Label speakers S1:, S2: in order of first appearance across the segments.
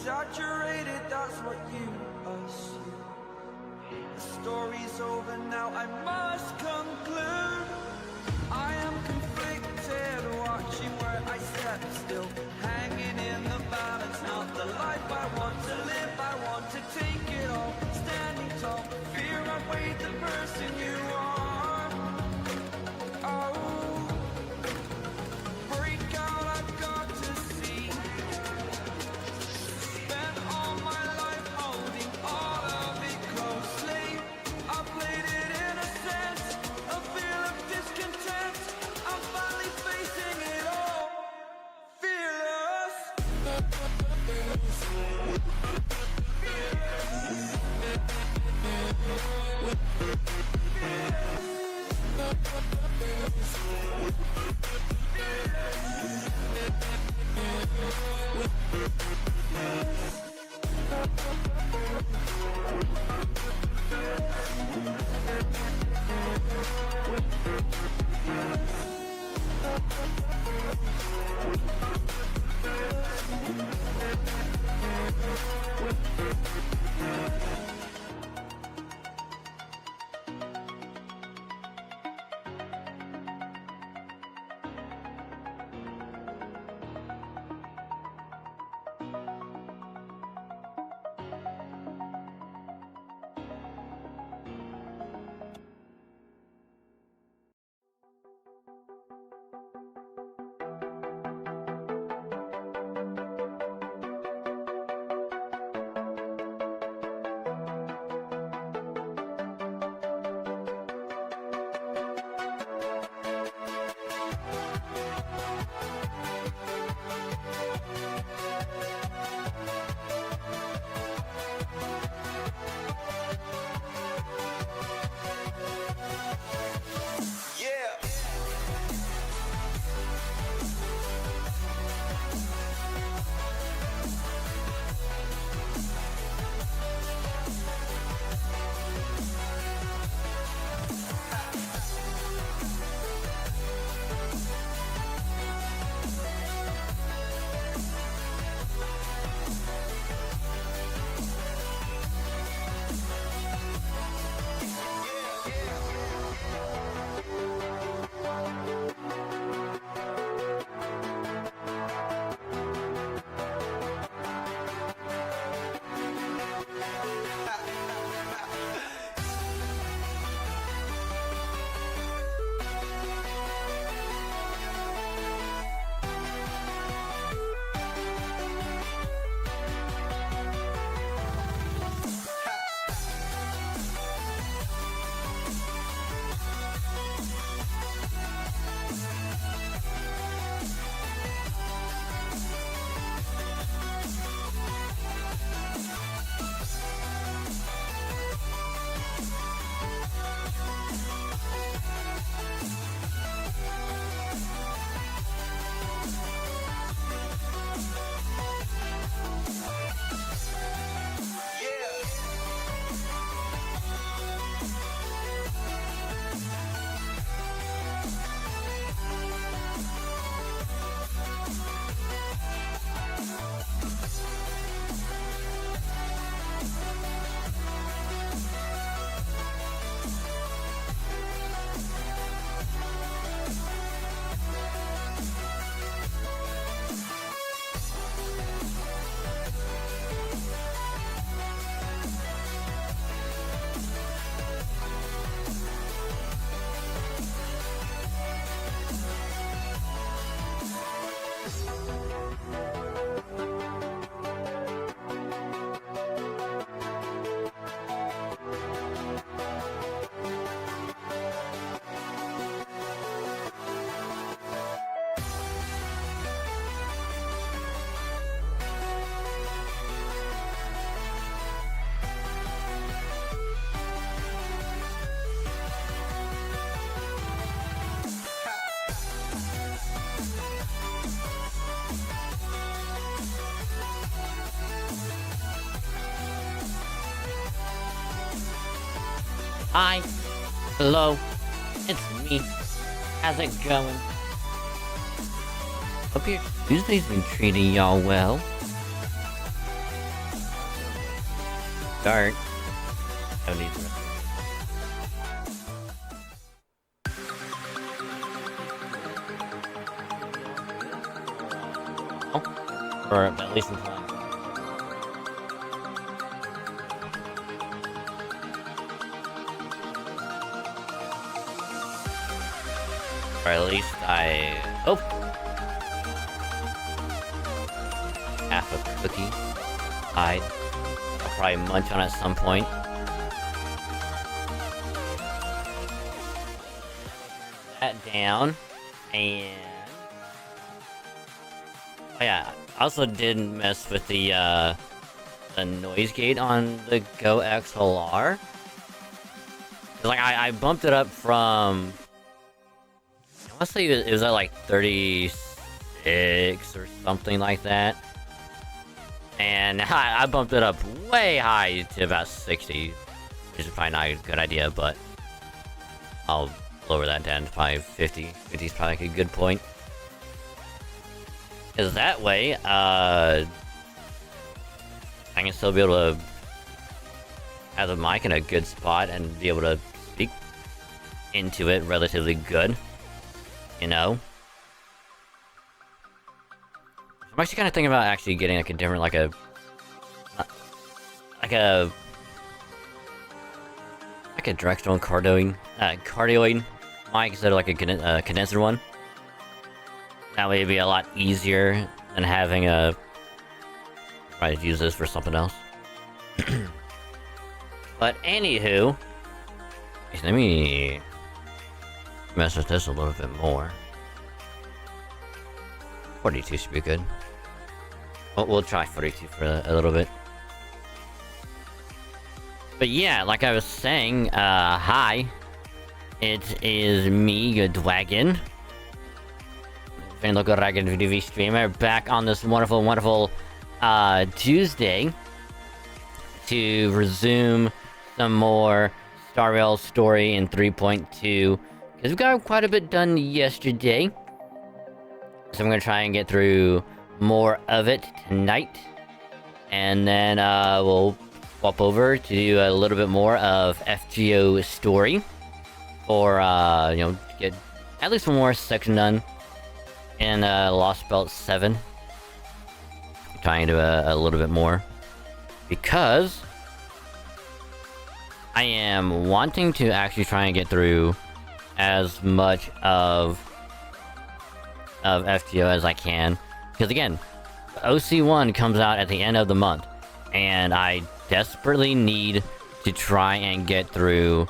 S1: exaggerated, that's what you assume. The story's over now, I must conclude. I am conflicted, watching where I step still, hanging in the balance, not the life I want to live. I want to take it all, standing tall, fear I've weighed the person you are. Oh, break out, I've got to see. Spent all my life holding all of it closely. I played it in a sense, a feel of discontent. I'm finally facing it all, fearless.
S2: Hi, hello, it's me. How's it going? Hope your Tuesday's been treating y'all well. start. No need to. Oh, or at least until I'm... Or at least I hope. Half a cookie. I'll probably munch on at some point. That down. And... oh yeah, I also did mess with the noise gate on the Go XLR. Like, I bumped it up from... I want to say it was at like 36 or something like that. And I bumped it up way high to about 60, which is probably not a good idea, but I'll lower that down to probably 50. 50 is probably like a good point. Because that way, I can still be able to have the mic in a good spot and be able to speak into it relatively good. You know? I'm actually kind of thinking about actually getting like a different, like a directional cardioid mic instead of like a condenser one. That way it'd be a lot easier than having a... try to use this for something else. But anywho, let me mess with this a little bit more. 42 should be good. Well, we'll try 42 for a little bit. But yeah, like I was saying, hi. It is me, your dragon. Local Dragon VStreamer, back on this wonderful, wonderful Tuesday to resume some more Star Rail story in 3.2. Because we got quite a bit done yesterday. So I'm gonna try and get through more of it tonight. And then we'll swap over to do a little bit more of FGO story. Or, you know, get at least one more section done in Lost Belt 7. Trying to do a little bit more. Because I am wanting to actually try and get through as much of FGO as I can. Because again, OC1 comes out at the end of the month. And I desperately need to try and get through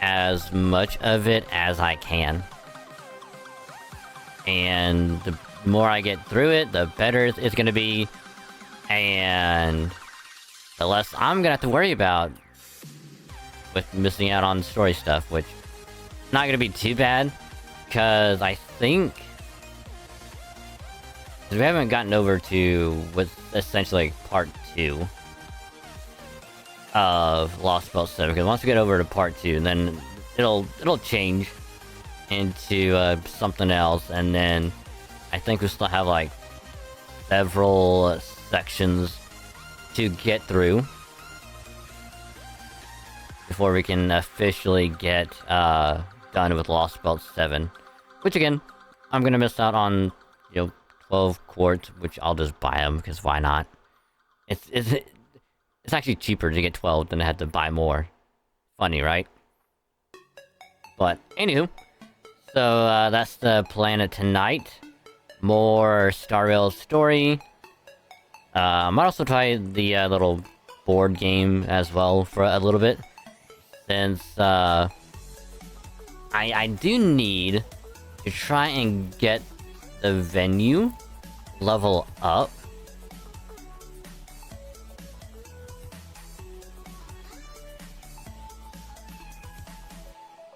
S2: as much of it as I can. And the more I get through it, the better it's gonna be. And the less I'm gonna have to worry about with missing out on story stuff, which is not gonna be too bad. Because I think... we haven't gotten over to what's essentially like part 2 of Lost Belt 7. Because once we get over to part 2, then it'll change into something else, and then I think we still have like several sections to get through before we can officially get done with Lost Belt 7. Which again, I'm gonna miss out on, you know, 12 quartz, which I'll just buy them, because why not? It's actually cheaper to get 12 than to have to buy more. Funny, right? But, anywho. So, that's the plan of tonight. More Star Rail story. I might also try the little board game as well for a little bit. Since, I do need to try and get the venue level up.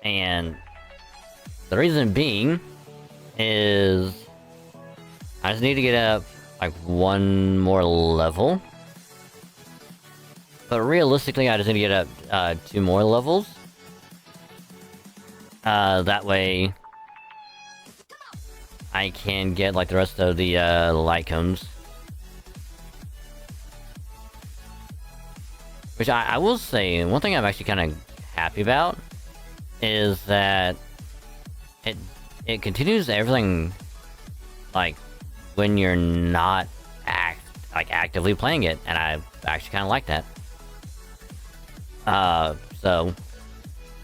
S2: And the reason being is I just need to get up like one more level. But realistically, I just need to get up 2 more levels. That way I can get like the rest of the light cones. Which I will say, one thing I'm actually kind of happy about is that it continues everything like when you're not actively playing it, and I actually kind of like that. So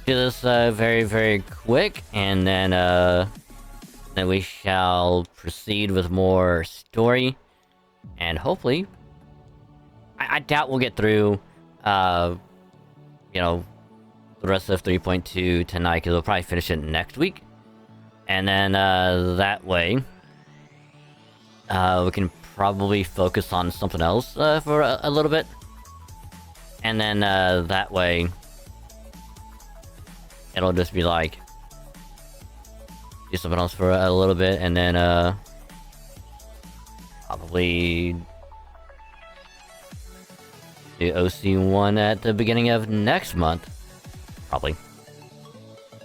S2: do this very, very quick, and then we shall proceed with more story, and hopefully, I doubt we'll get through, you know, the rest of 3.2 tonight, because we'll probably finish it next week, and then that way, we can probably focus on something else for a little bit, and then that way, it'll just be like do something else for a little bit, and then probably do OC1 at the beginning of next month, probably.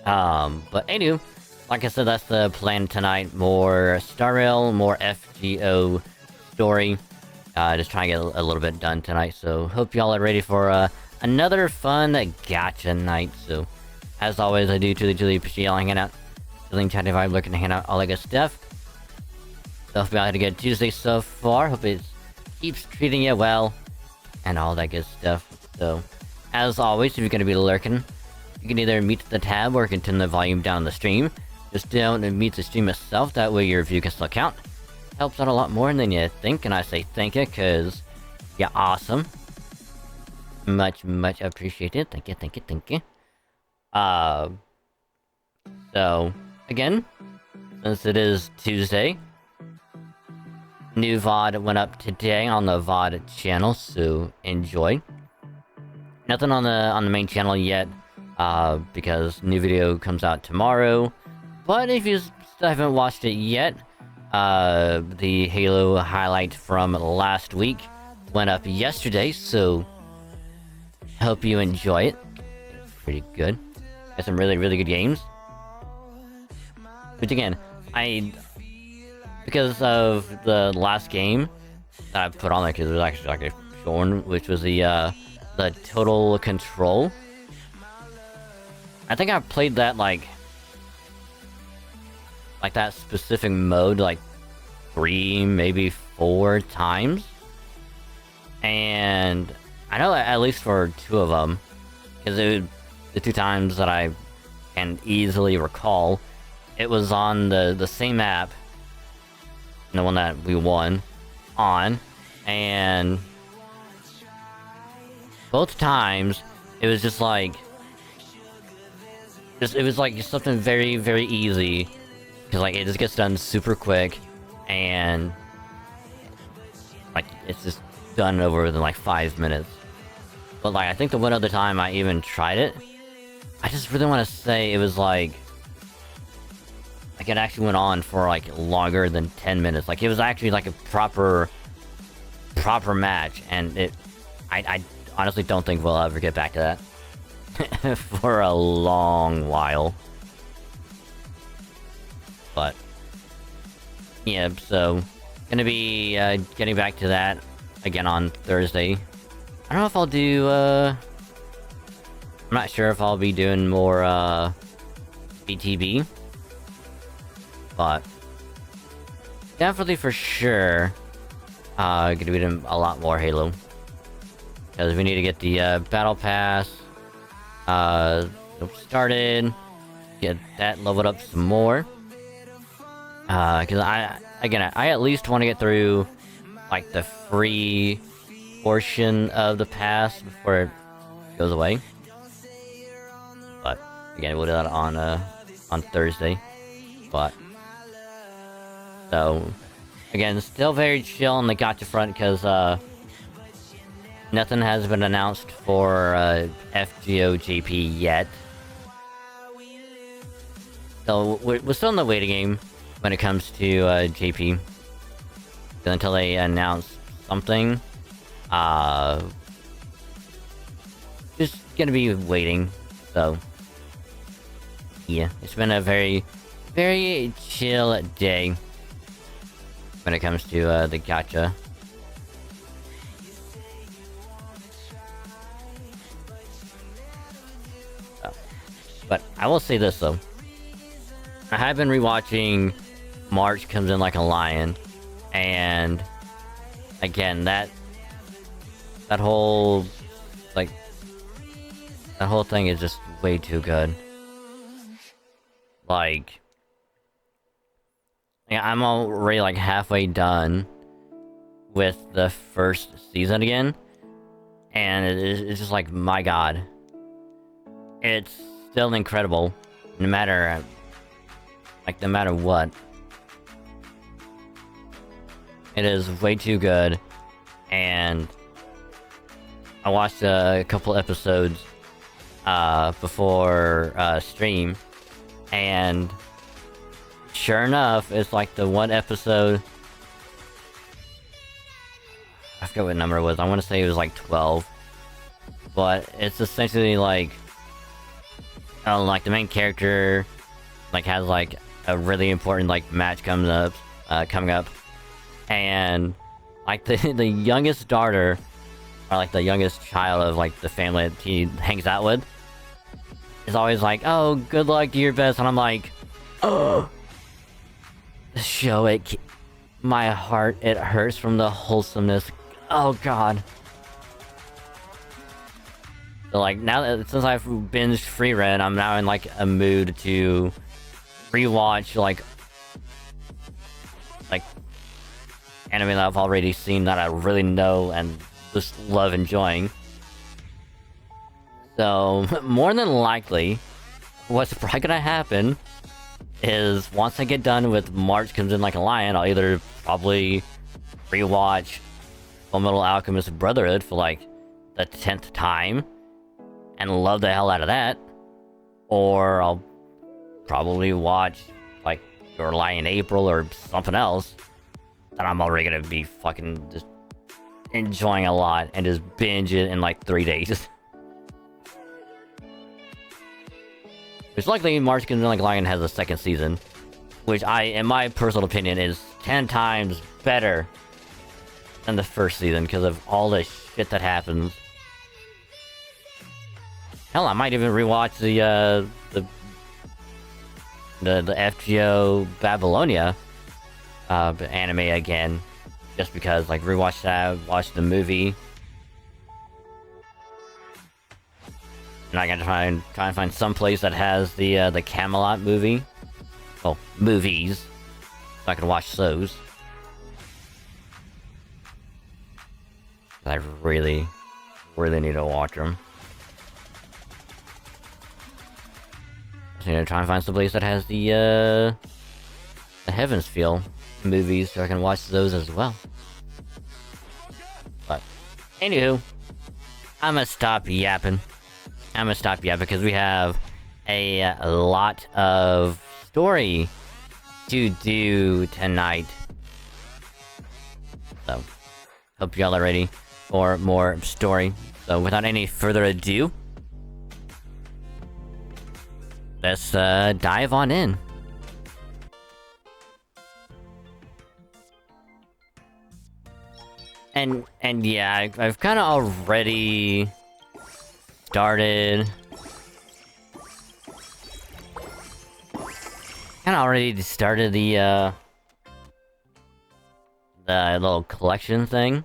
S2: But anywho, like I said, that's the plan tonight. More Star Rail, more FGO story. Just trying to get a little bit done tonight, so hope y'all are ready for another fun gacha night. So, as always, I do truly appreciate y'all hanging out. Feeling chatty vibe, looking to hang out, all that good stuff. So, hope y'all had a good Tuesday so far. Hope it keeps treating you well, and all that good stuff. So, as always, if you're gonna be lurking, you can either mute the tab or you can turn the volume down the stream. Just don't mute the stream itself, that way your view can still count. Helps out a lot more than you think, and I say thank you, cause you're awesome. Much appreciated. Thank you. So, again, since it is Tuesday, new VOD went up today on the VOD channel, so enjoy. Nothing on the main channel yet, because new video comes out tomorrow. But if you still haven't watched it yet, the Halo highlight from last week went up yesterday, so hope you enjoy it. It's pretty good. Got some really good games. Which again, because of the last game that I put on there, because it was actually like a short one, which was the Total Control. I think I played that like that specific mode like 3, maybe 4 times, and I know at least for 2 of them, because the 2 times that I can easily recall, it was on the same app, the one that we won on, and both times it was just like it was like just something very easy. Because, like, it just gets done super quick, and, like, it's just done over within, like, 5 minutes. But, like, I think the one other time I even tried it, I just really want to say it was, like, it actually went on for, like, longer than 10 minutes. Like, it was actually, like, a proper match, and I honestly don't think we'll ever get back to that for a long while. But yeah, so gonna be getting back to that again on Thursday. I don't know if I'll do I'm not sure if I'll be doing more BTB, but definitely for sure gonna be doing a lot more Halo, because we need to get the battle pass started, get that leveled up some more. Because I at least want to get through, like, the free portion of the pass before it goes away. But, again, we'll do that on Thursday. But, so, again, still very chill on the gacha front, because, nothing has been announced for, FGO JP yet. So, we're still in the waiting game when it comes to JP, until they announce something. Just gonna be waiting. So yeah, it's been a very chill day when it comes to the gacha. But I will say this though. I have been rewatching March Comes In Like a Lion, and again, that whole like that whole thing is just way too good. Like, yeah, I'm already like halfway done with the first season again, and it's just like, my god, it's still incredible, no matter what. It is way too good, and I watched a couple episodes before stream, and sure enough, it's like the one episode, I forget what number it was, I want to say it was like 12, but it's essentially like, like the main character like has like a really important like match coming up, and like the youngest daughter, or like the youngest child of like the family that he hangs out with, is always like, "Oh, good luck, do your best," and I'm like, "Oh, the show, my heart, it hurts from the wholesomeness. Oh god." So like, now that since I've binged Free Rent, I'm now in like a mood to rewatch like anime that I've already seen that I really know and just love enjoying. So more than likely, what's probably gonna happen is once I get done with March Comes In Like a Lion, I'll either probably rewatch Fullmetal Alchemist Brotherhood for like the 10th time and love the hell out of that, or I'll probably watch like Your Lie in April or something else that I'm already gonna be fucking just enjoying a lot and just binge it in like 3 days. Which luckily March Comes In Like a Lion has a second season, which in my personal opinion, is 10 times better than the first season because of all the shit that happens. Hell, I might even rewatch the FGO Babylonia anime again, just because, like, rewatch that, watch the movie, and I gotta try and find some place that has the Camelot movie, well, movies, so I can watch those. I really need to watch them. So, you know, try and find some place that has the Heavens Feel movies so I can watch those as well. But, anywho, I'm gonna stop yapping. Because we have a lot of story to do tonight. So, hope y'all are ready for more story. So, without any further ado, let's dive on in. And yeah, I've kind of already started. The little collection thing.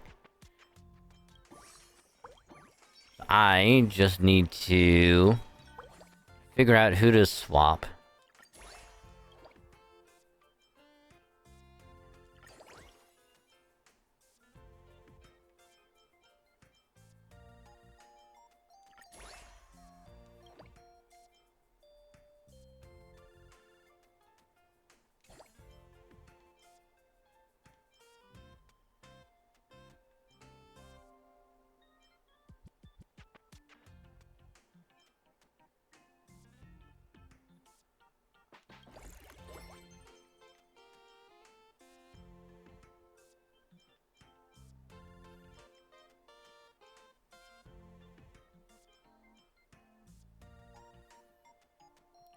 S2: I just need to figure out who to swap.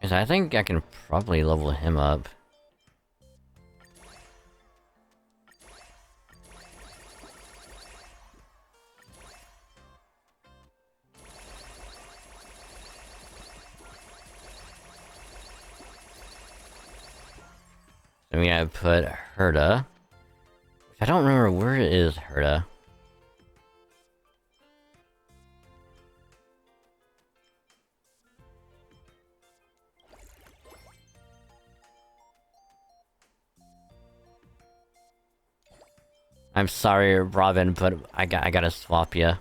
S2: Because I think I can probably level him up. Then we gotta put Herta. Which I don't remember where it is, Herta. I'm sorry, Robin, but I gotta swap ya.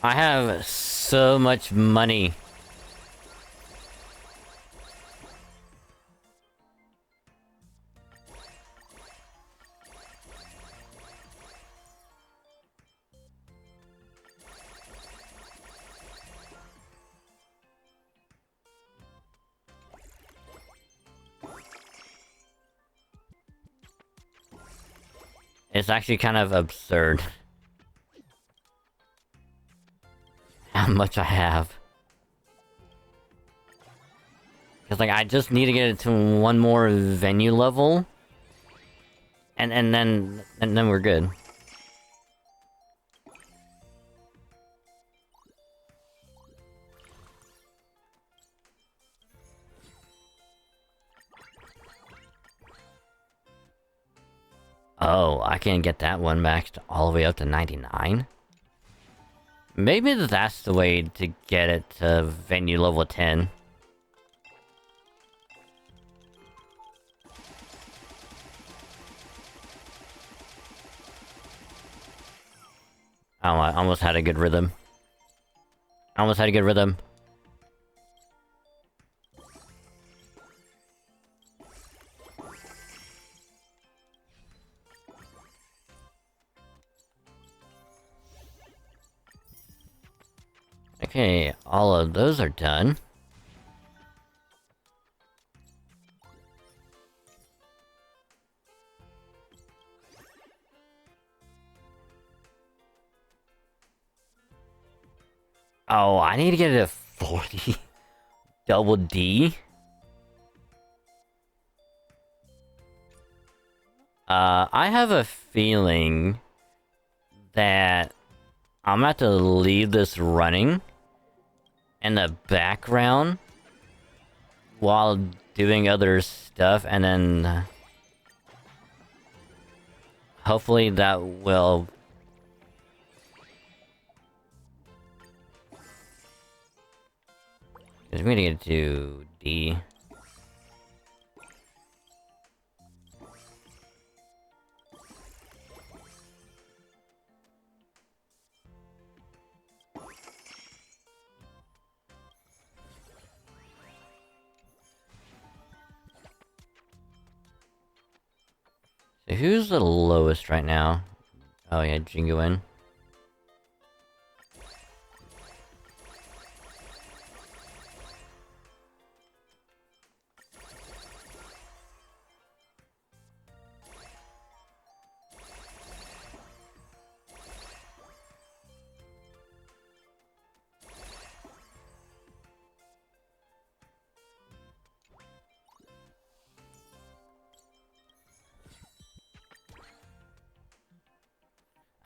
S2: I have so much money. It's actually kind of absurd how much I have. Cause like I just need to get it to one more venue level, and then we're good. Oh, I can get that one maxed all the way up to 99? Maybe that's the way to get it to venue level 10. Oh, I almost had a good rhythm. I almost had a good rhythm. Okay, all of those are done. Oh, I need to get it to 40. Double D? I have a feeling that I'm gonna have to leave this running in the background while doing other stuff, and then hopefully that will... Cause we need to get to D. So who's the lowest right now? Oh yeah, Jingoin.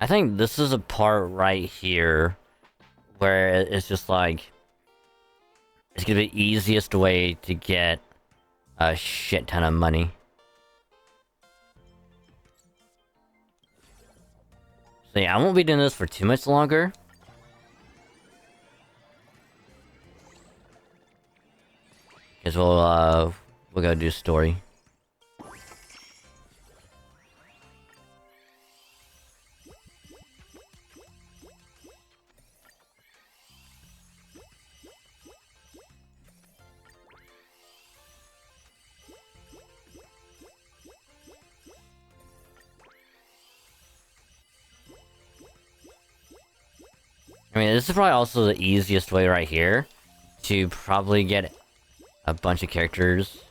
S2: I think this is a part right here where it's just like... It's gonna be the easiest way to get a shit ton of money. So yeah, I won't be doing this for too much longer. Cause we'll go do story. I mean, this is probably also the easiest way right here to probably get a bunch of characters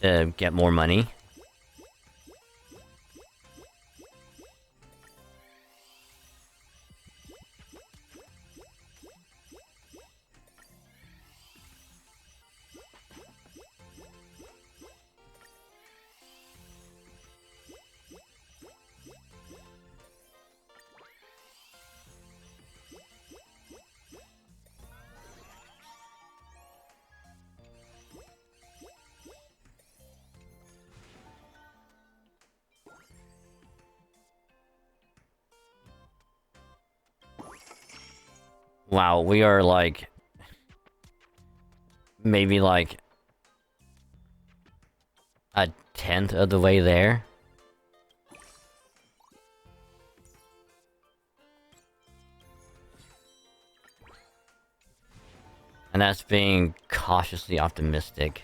S2: to get more money. Wow, we are like... maybe like... a tenth of the way there. And that's being cautiously optimistic.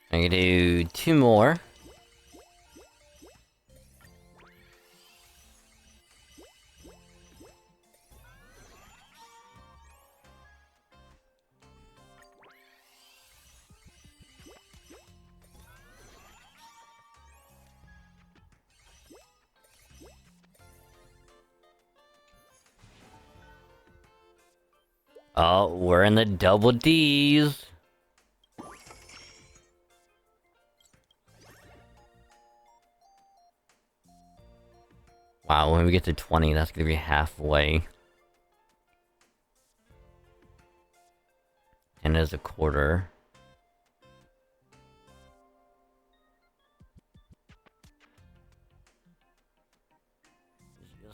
S2: I can do 2 more. Oh, we're in the double D's. Wow, when we get to 20, that's gonna be halfway. And as a quarter.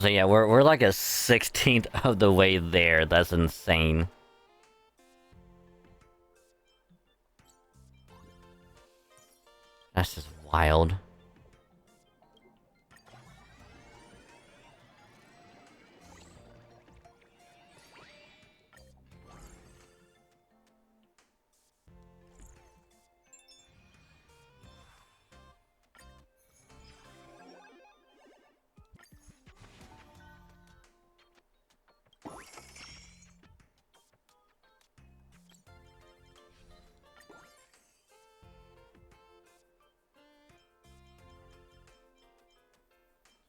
S2: So yeah, we're like a 16th of the way there. That's insane. That's just wild.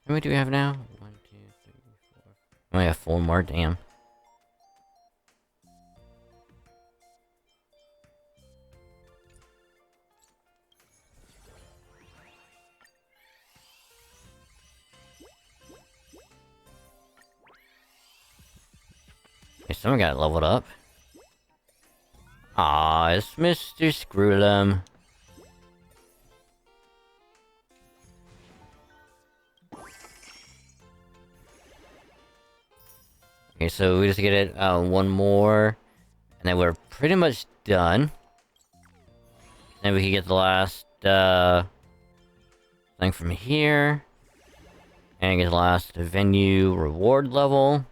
S2: How many do we have now? 1, 2, 3, 4. We only have 4 more, damn. Okay, someone got leveled up. Ah, it's Mr. Screwlum. Okay, so we just get it, 1 more. And then we're pretty much done. Then we can get the last, thing from here. And get the last venue reward level.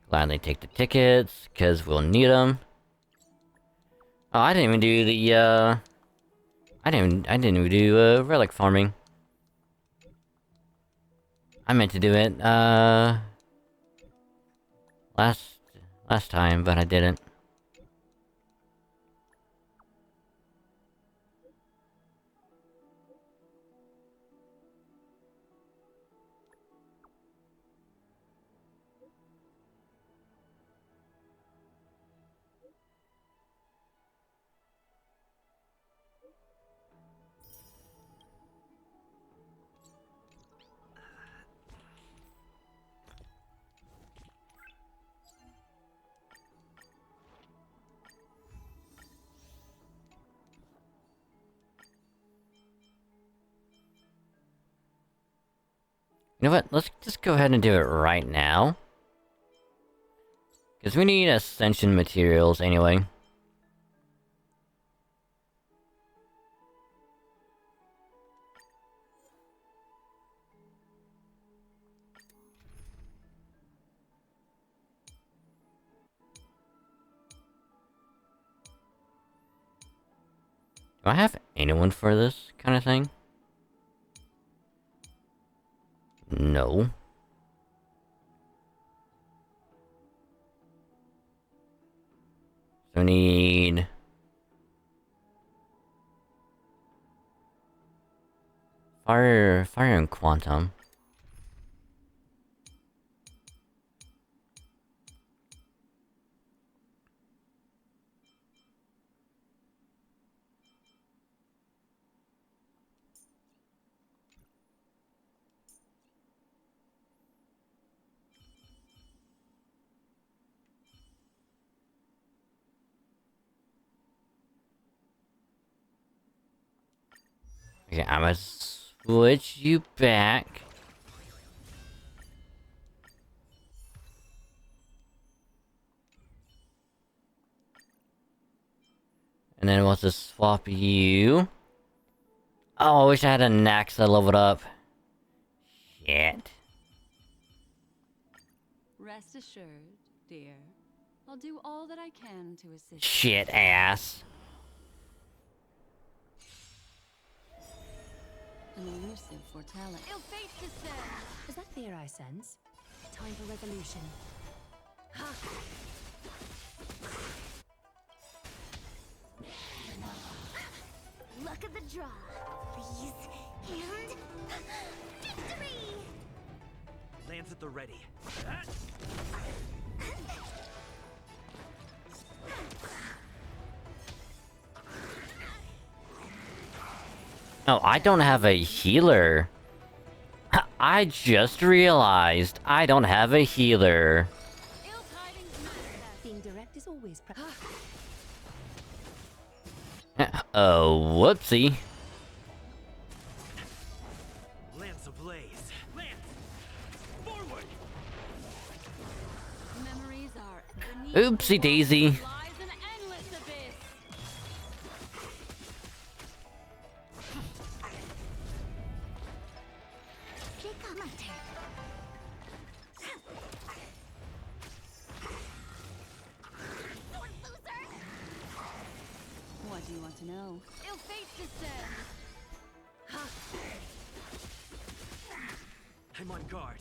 S2: Gladly take the tickets, because we'll need them. Oh, I didn't even do the, I didn't even do, relic farming. I meant to do it, last time, but I didn't. You know what? Let's just go ahead and do it right now. Because we need ascension materials anyway. Do I have anyone for this kind of thing? No. So we need... Fire and Quantum. Okay, I'm gonna switch you back. And then we'll just swap you. Oh, I wish I had a Nax that leveled up. Shit.
S3: Rest assured, dear. I'll do all that I can to assist.
S2: Shit ass.
S3: An elusive foretelling.
S4: Ill fate descends.
S5: Is that fear I sense? Time for revolution.
S4: Luck of the draw. Freeze and victory.
S6: Lands at the ready.
S2: No, I don't have a healer. I just realized I don't have a healer.
S4: Ill tidings manifest.
S5: Being direct is always
S2: Oh, whoopsie.
S6: Lance ablaze. Lance! Forward!
S3: Memories are beneath
S2: Oopsie
S3: the
S2: daisy.
S3: lies an endless abyss.
S4: Kick on my turn. Sword loser.
S3: What do you want to know?
S4: Ill fate descends.
S6: I'm on guard.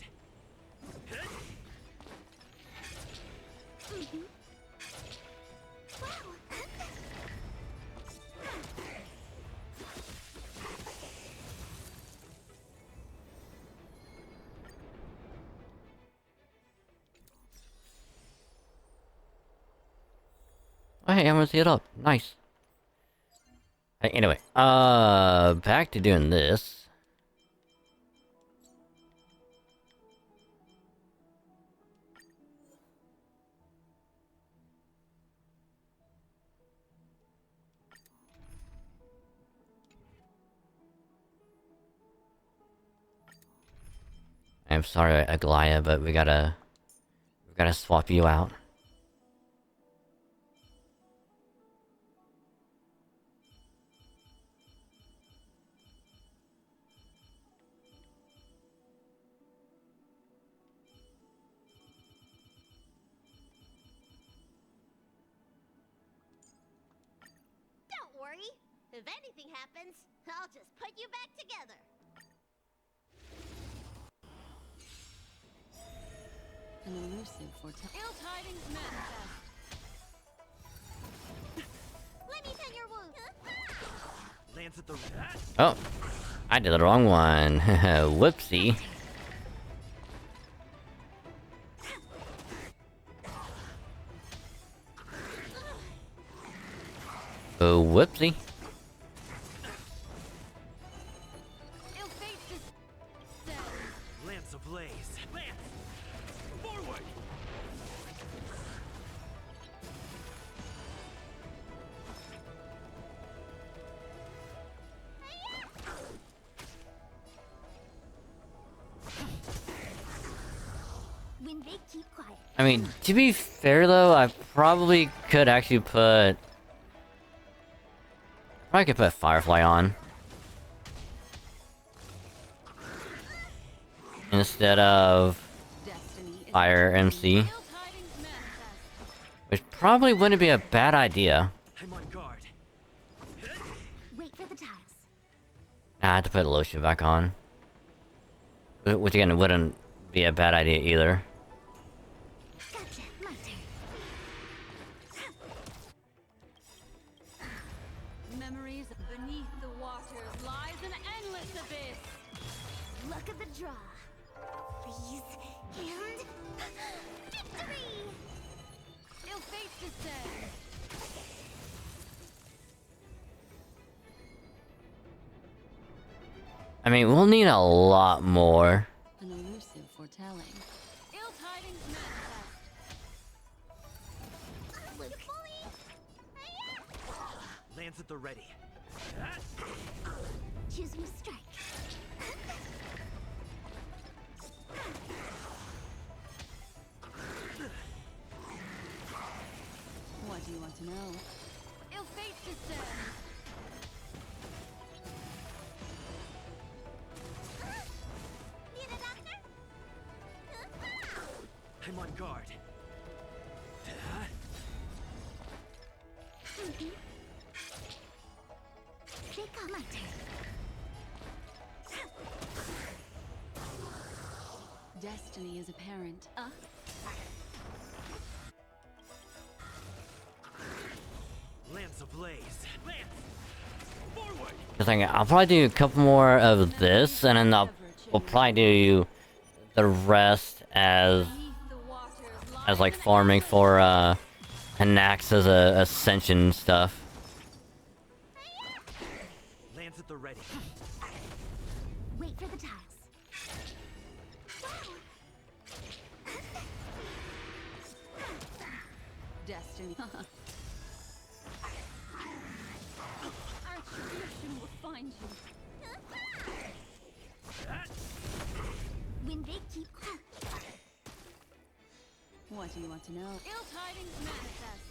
S4: Wow.
S2: Oh, hey, I'm gonna see it up. Nice. Hey, anyway, back to doing this. I'm sorry, Aglaya, but we gotta swap you out.
S4: Don't worry. If anything happens, I'll just put you back together.
S3: An elusive foretelling.
S4: Ill tidings manifest. Let me tend your wound.
S6: Lance at the
S2: Oh, I did the wrong one. Whoopsie. Oh, whoopsie.
S4: Ill fate descends.
S6: Lance ablaze. Lance! Forward!
S4: When they keep quiet.
S2: I mean, to be fair though, I probably could actually put... I could put Firefly on. Instead of
S3: Destiny is
S2: Fire MC.
S4: Ill tidings manifest.
S2: Which probably wouldn't be a bad idea.
S6: I'm on guard.
S4: Wait for the tiles.
S2: I had to put lotion back on. Which again wouldn't be a bad idea either.
S4: Gotcha. My turn.
S3: is beneath the waters lies an endless abyss.
S4: Luck of the draw. Freeze and victory!
S3: Ill fate descends.
S2: I mean, we'll need a lot more.
S3: An elusive foretelling. Ill tidings manifest.
S4: Luke fully.
S6: Lance at the ready.
S4: Choose your strike.
S3: What do you want to know? Ill fate descends.
S4: Need a doctor?
S6: I'm on guard.
S4: They got my turn.
S3: Destiny is apparent.
S6: Lance ablaze. Lance! Forward!
S2: Just like, I'll probably do a couple more of this, and then we'll probably do the rest as
S3: Beneath the waters lies
S2: like
S3: an
S2: farming
S3: endless
S2: for Anax's ascension stuff.
S6: Lance at the ready.
S4: Wait for the tiles.
S3: destiny. Our tradition will find you.
S4: When they keep
S3: What do you want to know? Ill tidings manifest.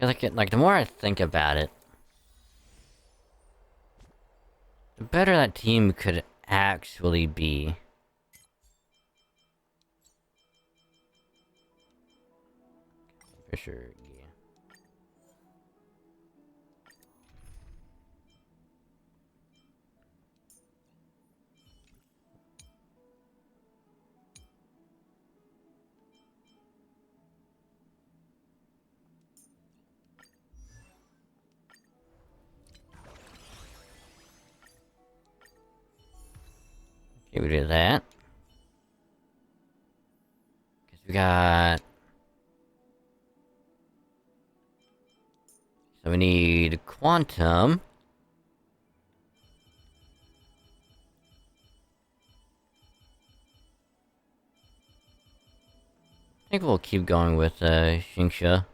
S2: Cause like the more I think about it, the better that team could actually be. For sure, yeah. Okay, we did that. Cause we got... So we need Quantum. I think we'll keep going with Xingxia.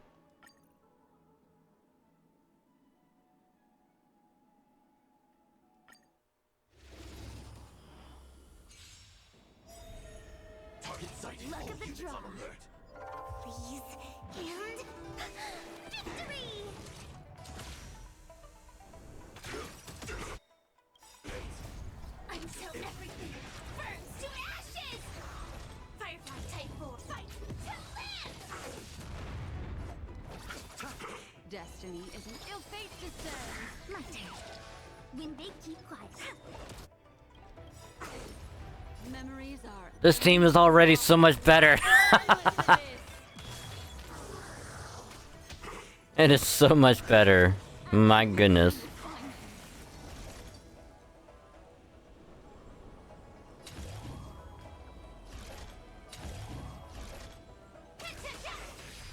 S4: luck of the draw. Freeze and victory! Until everything burns to ashes! Firefly Type 4 fight to live!
S3: Destiny is an ill fate descends.
S4: My turn. When they keep quiet.
S3: Memories are
S2: This team is already so much better.
S3: endless abyss.
S2: It is so much better. My goodness.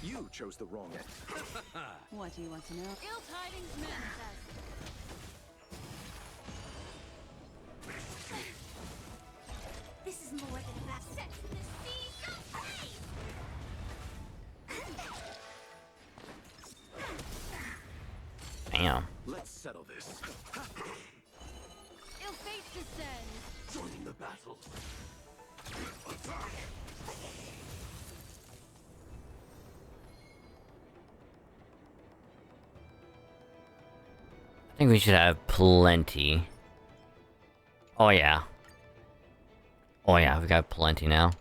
S7: You chose the wrong end.
S3: What do you want to know? Ill tidings manifest.
S4: This is more than about sex in the sea. Go play!
S2: Damn.
S7: Let's settle this.
S3: Ill fate descends.
S7: Joining the battle. Attack!
S2: I think we should have plenty. Oh yeah. Oh yeah, we got plenty now.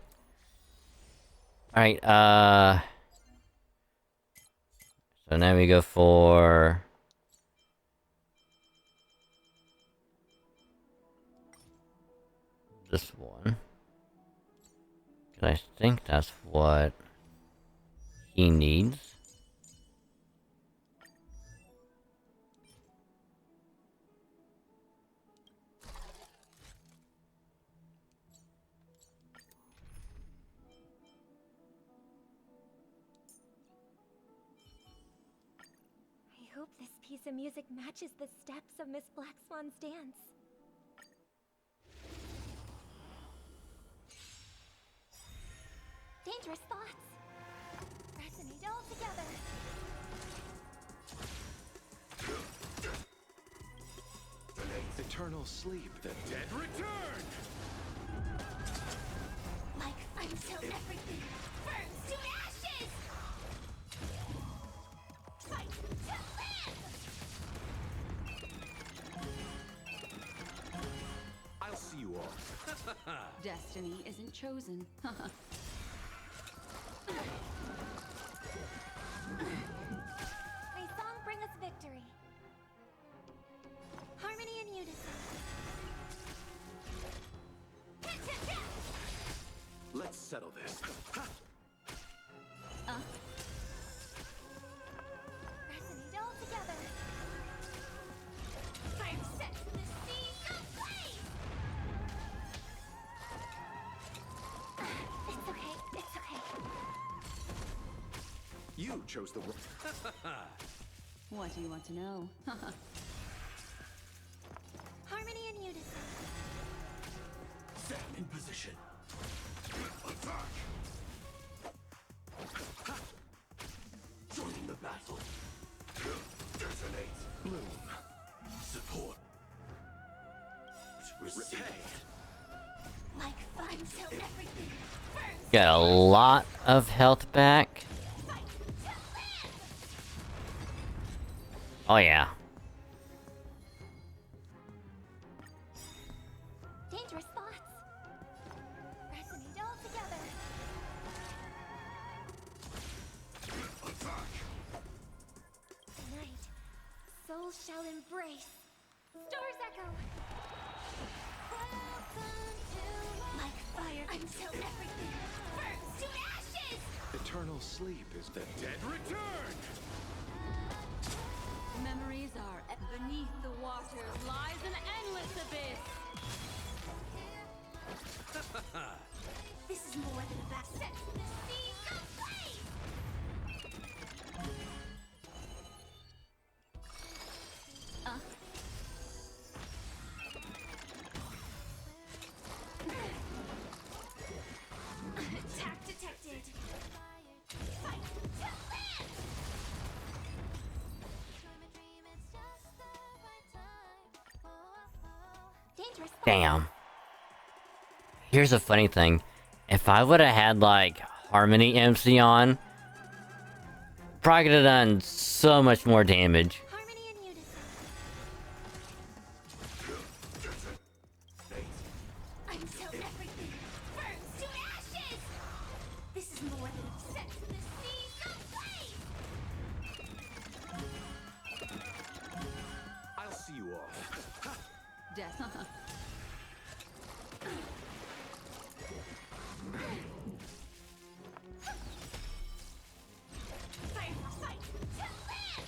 S2: Alright, so now we go for... this one. 'Cause I think that's what he needs.
S8: I hope this piece of music matches the steps of Miss Black Swan's dance. Dangerous thoughts. Resonate all together.
S7: Eternal sleep, the dead return!
S4: Like until everything burns to ashes! Fight to live!
S7: I'll see you all.
S3: Destiny isn't chosen.
S8: May song bring us victory. Harmony and unison.
S7: Let's settle this.
S8: Resonate all together.
S4: Fire sets the seas ablaze!
S8: It's okay, it's okay.
S7: You chose the wrong.
S3: What do you want to know?
S8: Harmony and unison.
S7: Set in position. Attack! Joining the battle. Detonate. Bloom. Support. Receive.
S4: Like fun till everything burns
S2: Got a lot of health back.
S4: to live!
S2: Oh yeah.
S8: Dangerous thoughts. Resonate all together.
S7: Attack!
S8: Tonight, souls shall embrace. Stars echo.
S4: Like fire until everything burns to ashes!
S7: Eternal sleep is the dead return!
S3: Memories are beneath the water lies an endless abyss.
S4: This is more than a back set the seas ablaze! Attack detected! Fight to live!
S8: Dangerous thoughts.
S2: Damn. Here's a funny thing. If I would have had like Harmony MC on, probably could have done so much more damage.
S8: Harmony and unison.
S4: Until everything burns to ashes! This is more than a set the seas ablaze!
S7: I'll see you off.
S3: Death.
S4: Fire fight to live!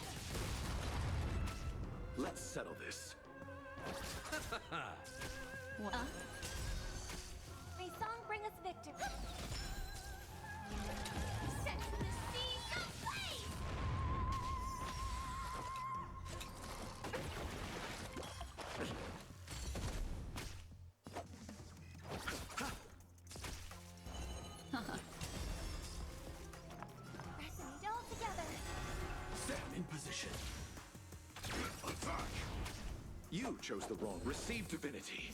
S7: Let's settle this.
S8: May song bring us victory.
S4: Set the seas ablaze!
S8: Resonate all together.
S7: Set in position. Attack! You chose the wrong. Receive divinity.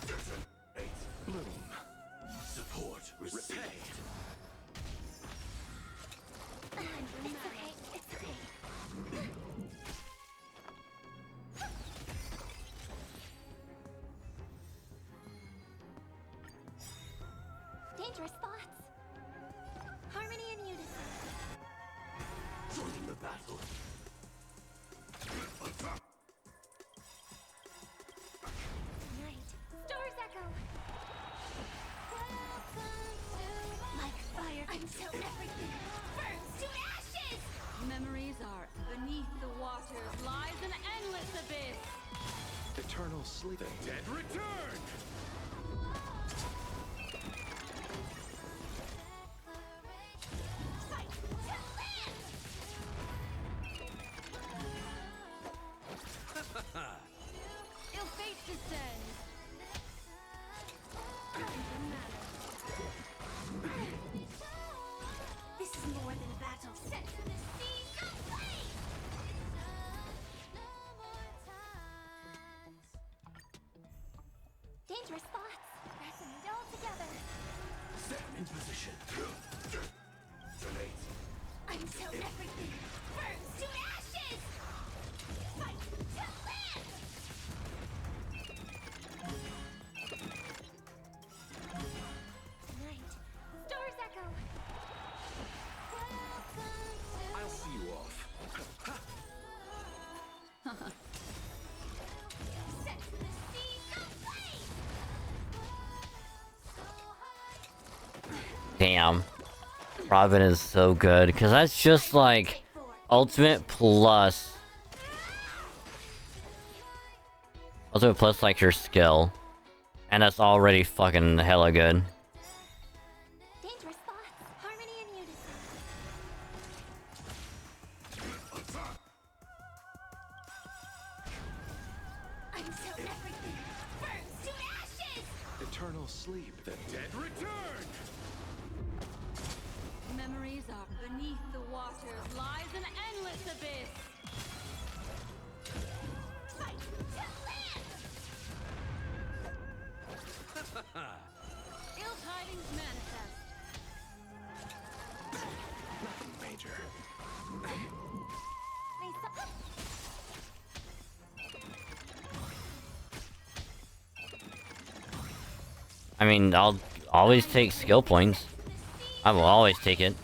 S7: Detonate. Bloom. Support. Receive.
S8: It's okay, it's okay. Dangerous thoughts. Harmony and unison.
S7: Joining the battle. Attack!
S8: Tonight, stars echo.
S4: until everything burns to ashes!
S3: Memories are beneath the waters lies an endless abyss.
S7: Eternal sleep. The dead return!
S4: Fight to live!
S3: Ill fate descends.
S4: This is more than a battle. Set to the seas aflame! Dangerous thoughts. Resonate all together.
S7: Stand in position. Donate.
S4: Until everything burns to ashes! Fight to live! Night. Stars echo!
S7: I'll see you off.
S4: Set the seas aflame!
S2: Damn. Robin is so good, because that's just like ultimate plus. Ultimate plus like your skill. And that's already fucking hella good.
S4: Dangerous thoughts. Harmony and unison. Until everything burns to ashes!
S7: Eternal sleep. The dead return!
S3: Memories are beneath the waters lies an endless abyss.
S4: Fight to live!
S3: Ill tidings manifest.
S7: Major.
S2: I mean, I'll always take skill points. I will always take it.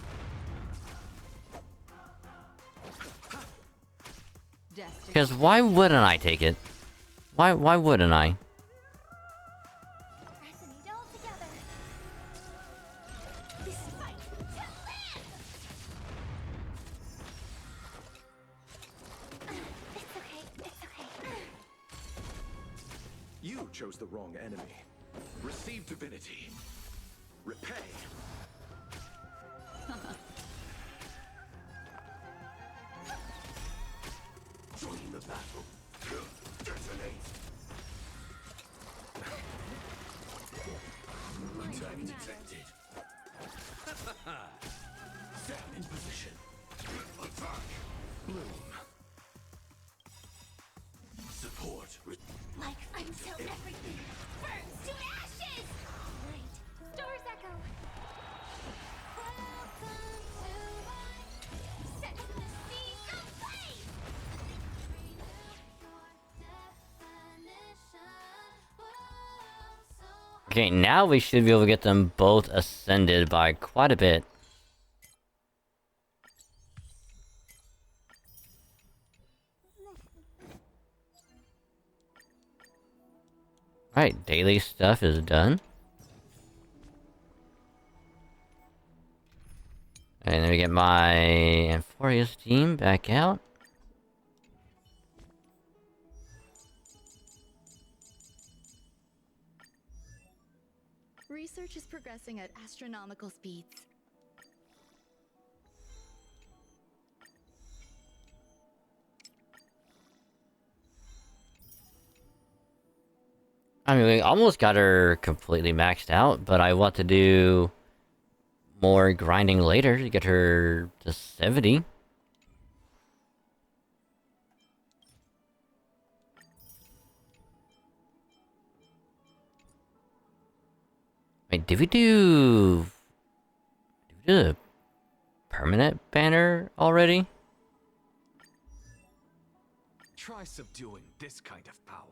S3: Destiny.
S2: Because why wouldn't I take it? Why wouldn't I?
S4: Resonate all together. This is fight to live! It's okay. It's okay.
S7: You chose the wrong enemy. Receive divinity. Repay. Join the battle. Detonate. Attack detected. Stand in position. Attack. Bloom. Support.
S4: Like until everything burns to ashes! Night. Stars echo! Set the seas aflame!
S2: Okay, now we should be able to get them both ascended by quite a bit. Alright, daily stuff is done. And then we get my Amphorius team back out.
S9: Research is progressing at astronomical speeds.
S2: I mean, we almost got her completely maxed out, but I want to do more grinding later to get her to 70. Wait, did we do the permanent banner already?
S6: Try subduing this kind of power.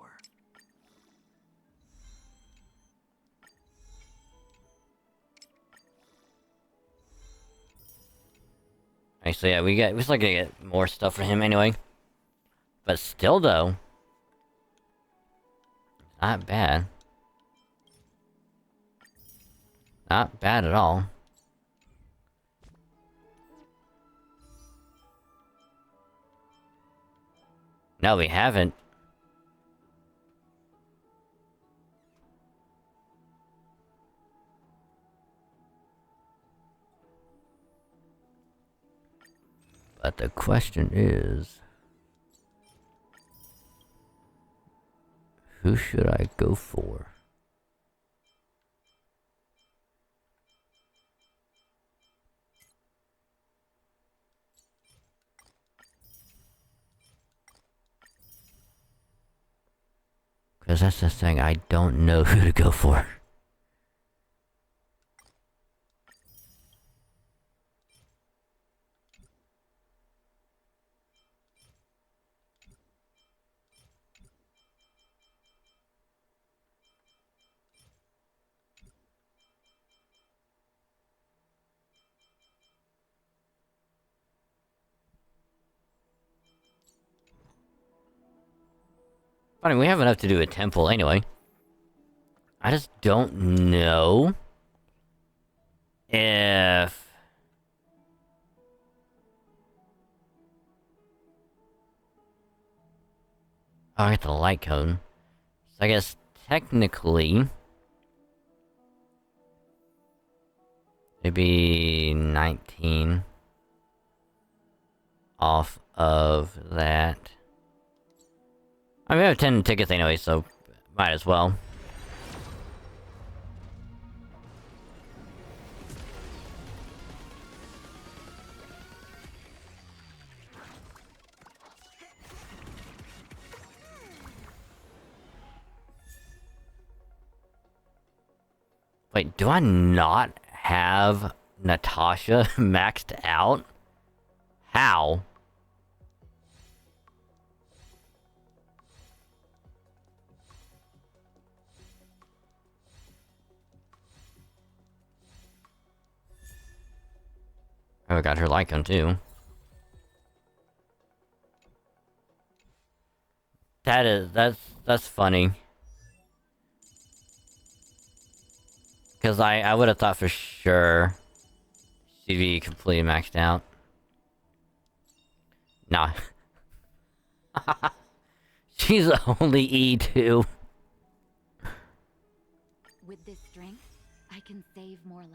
S2: Actually, yeah, we're still gonna get more stuff for him anyway. But still, though, not bad. Not bad at all. No, we haven't. But the question is... who should I go for? Because that's the thing, I don't know who to go for. Funny, we have enough to do a temple anyway. I just don't know if... oh, I get the light cone. So I guess technically... maybe 19 off of that. I mean, we have 10 tickets anyway, so might as well. Wait, do I not have Natasha maxed out? How? Oh, I got her Lycon too. That's funny. Cause I would have thought for sure she'd be completely maxed out. Nah. She's only E2.
S9: With this strength, I can save more lives.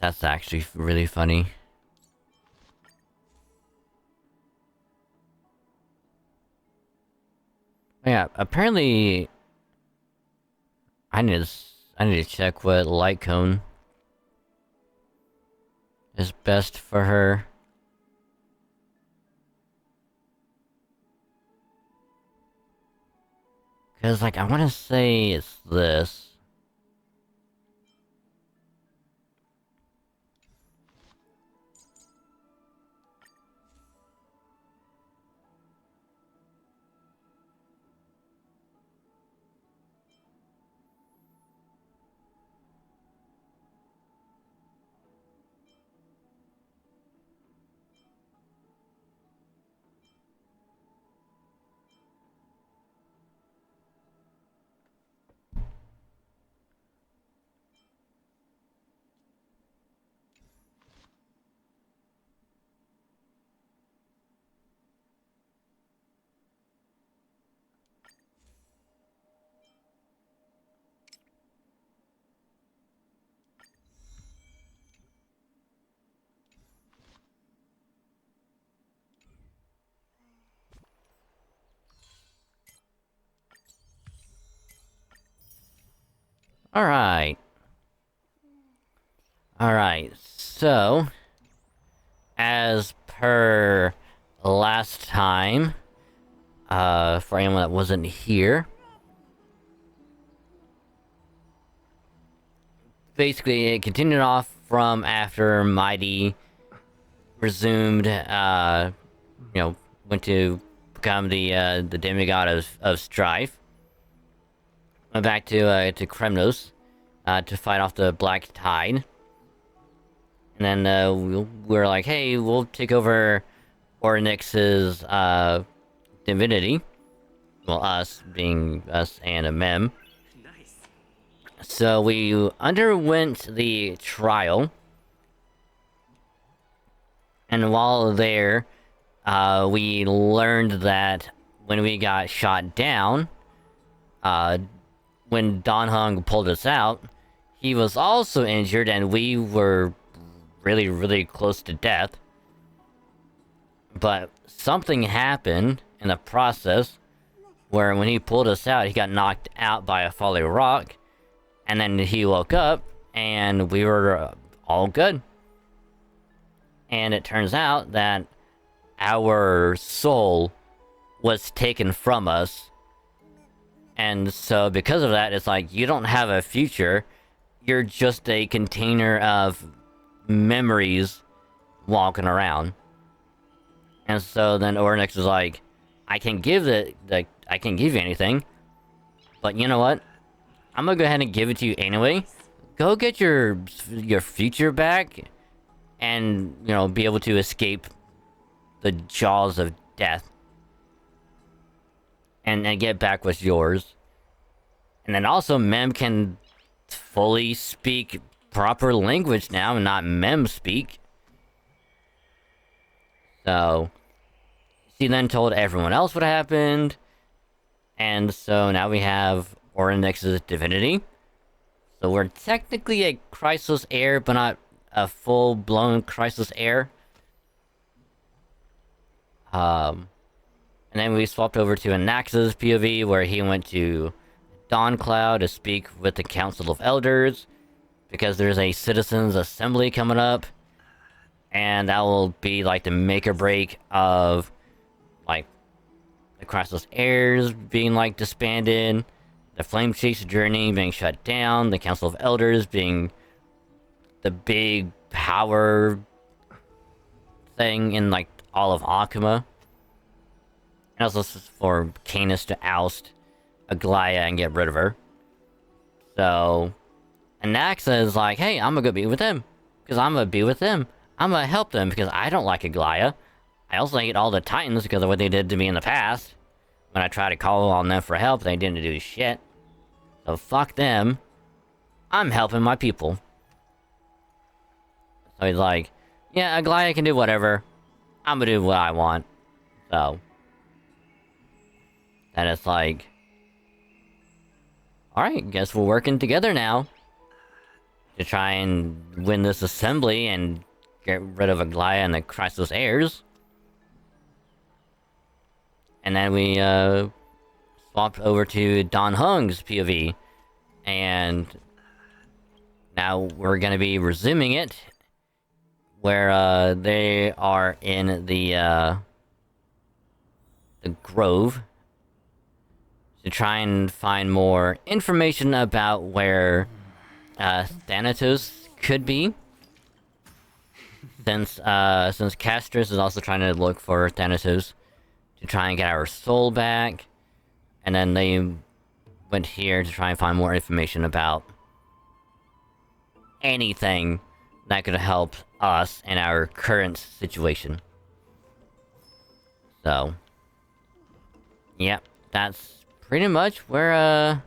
S2: That's actually really funny. Yeah, apparently I need to check what light cone is best for her. Cause like I wanna say it's this. Alright. Alright, so... as per last time, for anyone that wasn't here... basically, it continued off from after Mighty resumed, went to become the demigod of strife. Went back to Kremnos, to fight off the Black Tide. And then, we were like, hey, we'll take over Ornyx's, divinity. Well, us, being us and a mem.
S10: Nice.
S2: So we underwent the trial. And while there, we learned that when we got shot down, when Don Hung pulled us out, he was also injured and we were really, really close to death. But something happened in the process where when he pulled us out, he got knocked out by a falling rock. And then he woke up and we were all good. And it turns out that our soul was taken from us. And so because of that, it's like, you don't have a future. You're just a container of memories walking around. And so then Ornyx was like, I can give I can give you anything. But you know what? I'm gonna go ahead and give it to you anyway. Go get your future back. And, be able to escape the jaws of death. And get back what's yours. And then also, Mem can fully speak proper language now, and not Mem speak. So, she then told everyone else what happened. And so now we have Ornyx's divinity. So we're technically a Chrysos heir, but not a full-blown Chrysos heir. And then we swapped over to Anax's POV, where he went to Dawncloud to speak with the Council of Elders, because there's a Citizens Assembly coming up, and that will be like the make or break of like the Chrysos heirs being like disbanded, the Flame Chase journey being shut down, the Council of Elders being the big power thing in like all of Akuma. And also for Canis to oust Aglaya and get rid of her. So Anaxa is like, hey, I'm gonna go be with them. Because I'm gonna be with them. I'm gonna help them because I don't like Aglaya. I also hate all the Titans because of what they did to me in the past. When I tried to call on them for help, they didn't do shit. So fuck them. I'm helping my people. So he's like, yeah, Aglaya can do whatever. I'm gonna do what I want. So. And it's like, alright, guess we're working together now. To try and win this assembly and get rid of Aglaya and the Chrysos heirs. And then we, swapped over to Don Hung's POV. And now we're gonna be resuming it. Where, they are in the Grove. To try and find more information about where, Thanatos could be. Since Castris is also trying to look for Thanatos. To try and get our soul back. And then they went here to try and find more information about anything that could help us in our current situation. So, yep, that's pretty much where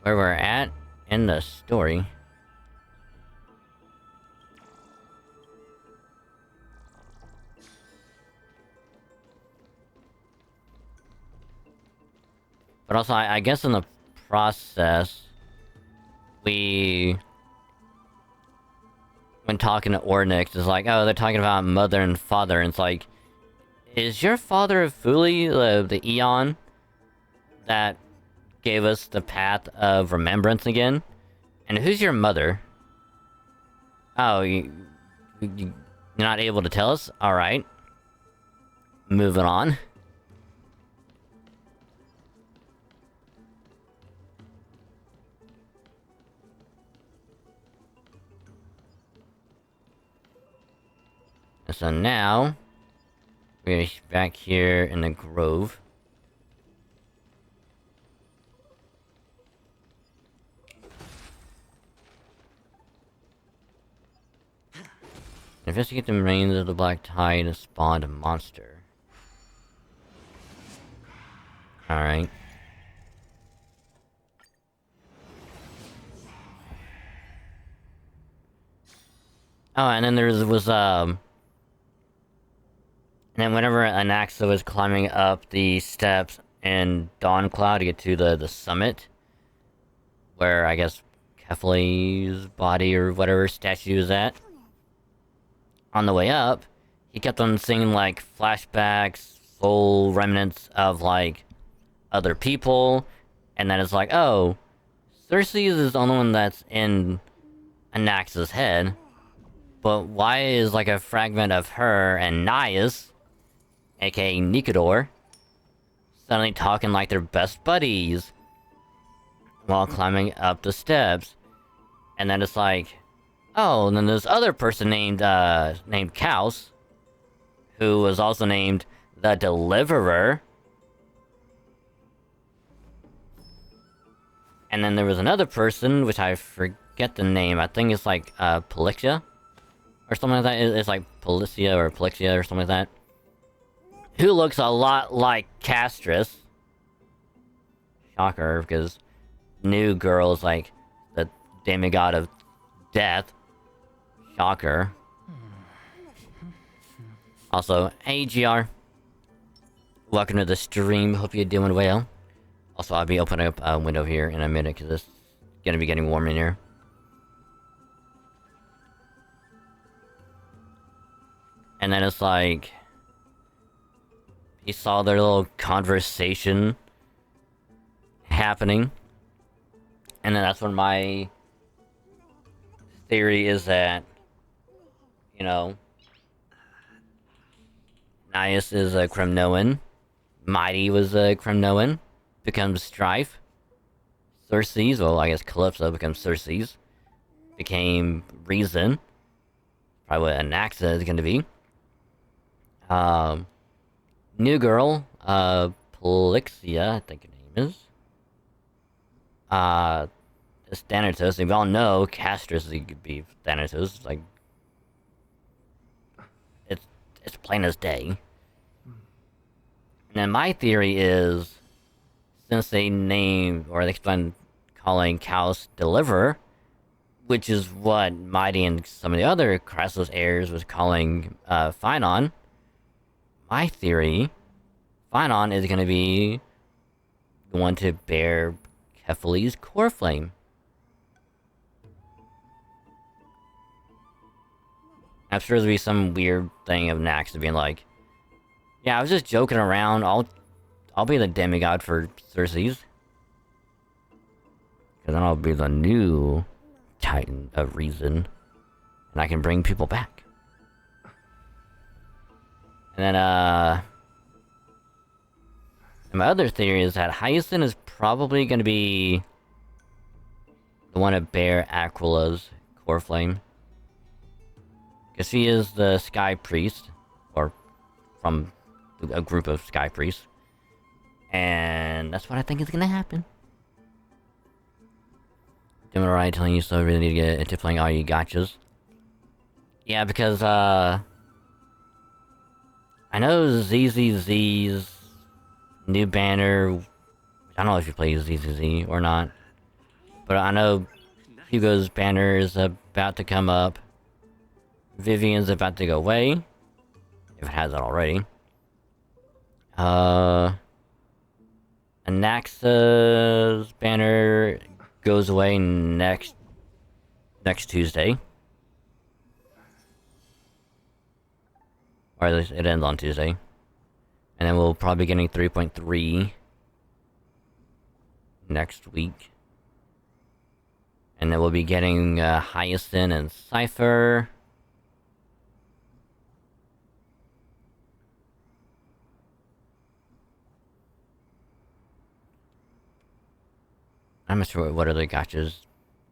S2: we're at in the story. But also, I guess in the process, when talking to Ornyx, it's like, oh, they're talking about mother and father, and it's like, is your father fully the Eon that gave us the path of remembrance again? And who's your mother? Oh, you're not able to tell us? Alright. Moving on. So now, we're back here in the grove. Investigate the remains of the Black Tide and spawned a monster. Alright. Oh, and then and then whenever Anaxa was climbing up the steps in Dawn Cloud to get to the summit, where I guess Kefli's body or whatever statue is at, on the way up, he kept on seeing like flashbacks, soul remnants of like other people, and then it's like, oh, Cersei is the only one that's in Anaxa's head, but why is like a fragment of her and Nias, aka Nikador, suddenly talking like they're best buddies while climbing up the steps? And then it's like, oh, and then this other person named Kaus, who was also named the Deliverer. And then there was another person, which I forget the name. I think it's like Polixia or something like that. It's like Polixia or Polixia or something like that. Who looks a lot like Castris. Shocker, because New Girl is like the demigod of death. Shocker. Also, hey GR. Welcome to the stream. Hope you're doing well. Also, I'll be opening up a window here in a minute because it's gonna be getting warm in here. And then it's like, you saw their little conversation happening. And then that's when my theory is that, you know, Nias is a Kremnoan, Mighty was a Kremnoan, becomes Strife, Cersei's, well, I guess Calypso becomes Cersei's, became Reason, probably what Anaxa is gonna be. New Girl, Polixia, I think her name is. It's Thanatos, and we all know Castris could be Thanatos, like, it's plain as day. And then my theory is, since they named, or they explained calling Kaus Deliverer, which is what Mighty and some of the other Crassus heirs was calling Phynon, my theory, Phynon is going to be the one to bear Kefali's core flame. I'm sure there'll be some weird thing of Nax being like, yeah, I was just joking around, I'll be the demigod for Cersei's. Because then I'll be the new Titan of Reason. And I can bring people back. And then, and my other theory is that Hyacinth is probably going to be the one to bear Aquila's core flame. Because she is the Sky Priest, or from a group of Sky Priests. And that's what I think is going to happen. Demirai telling you so, really need to get into playing all you gotchas. Yeah, because, I know ZZZ's new banner, I don't know if you play ZZZ or not, but I know Hugo's banner is about to come up. Vivian's about to go away, if it hasn't already. Anaxa's banner goes away next Tuesday. Or at least it ends on Tuesday. And then we'll probably be getting 3.3 next week. And then we'll be getting Hyacinth and Cypher. I'm not sure what other gotchas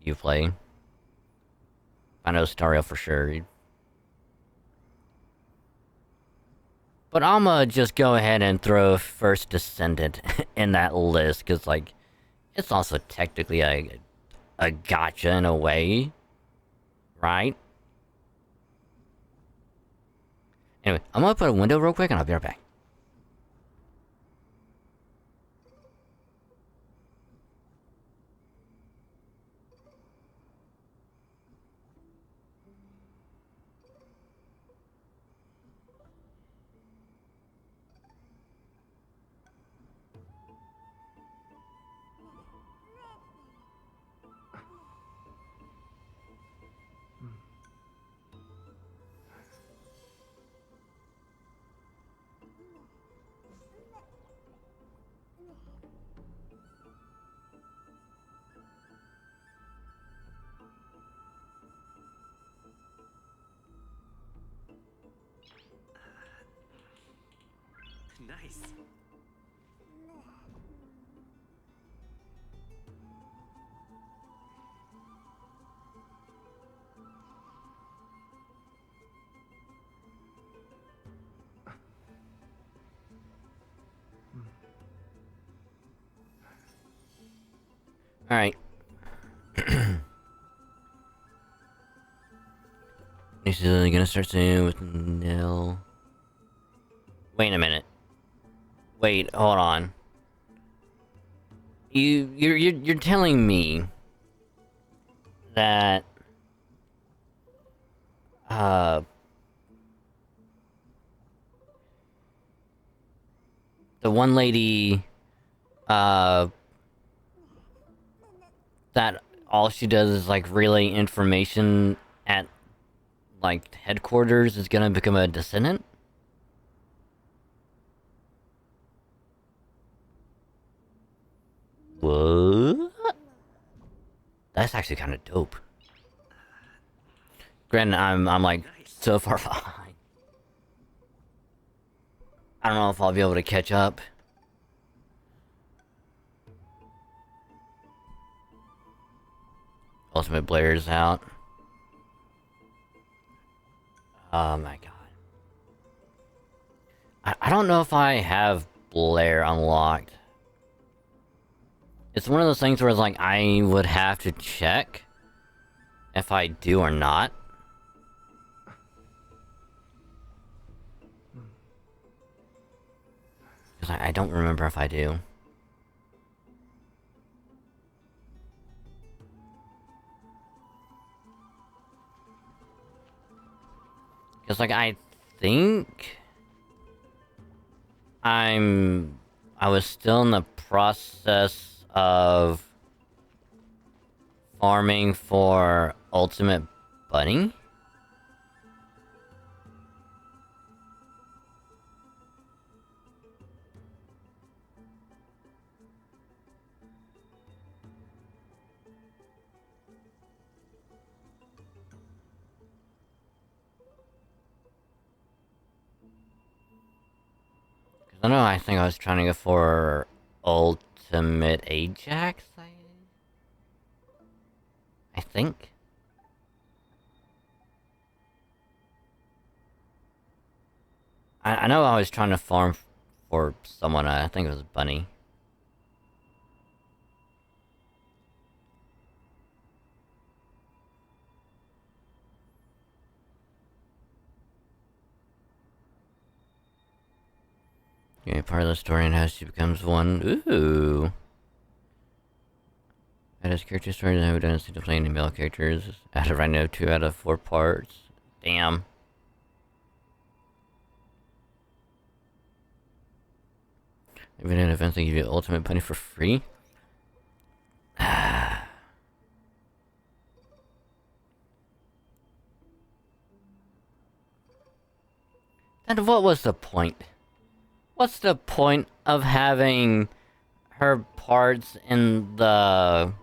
S2: you play. I know Stario for sure. But I'ma just go ahead and throw First Descendant in that list, because, like, it's also technically a gotcha in a way, right? Anyway, I'm gonna put a window real quick and I'll be right back.
S10: Nice.
S2: Alright. This is gonna start soon with nil. Wait a minute. Wait, hold on. You're telling me that the one lady that all she does is like relay information at like headquarters is gonna become a descendant? What? That's actually kind of dope. Granted, I'm like so far behind. I don't know if I'll be able to catch up. Ultimate Blair's out. Oh my god. I don't know if I have Blair unlocked. It's one of those things where it's like I would have to check if I do or not. Because I don't remember if I do. Because, like, I think I was still in the process of farming for Ultimate Bunny. I know, I think I was trying to go for Ultimate Ajax, I think. I know I was trying to farm for someone, I think it was Bunny. Yeah, part of the story and how she becomes one. Ooh. That is character story that I would honestly to play any male characters. Out of I know 2 out of 4 parts. Damn. Even in events they give you Ultimate Bunny for free. And what was the point? What's the point of having her parts in the...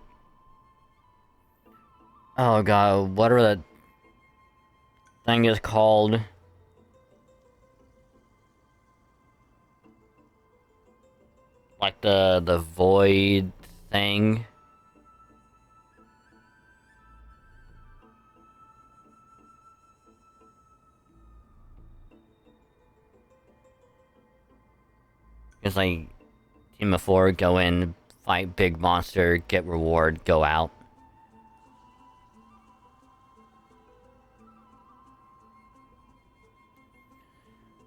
S2: Oh god, whatever that thing is called. Like the void thing. It's like team of 4, go in, fight big monster, get reward, go out.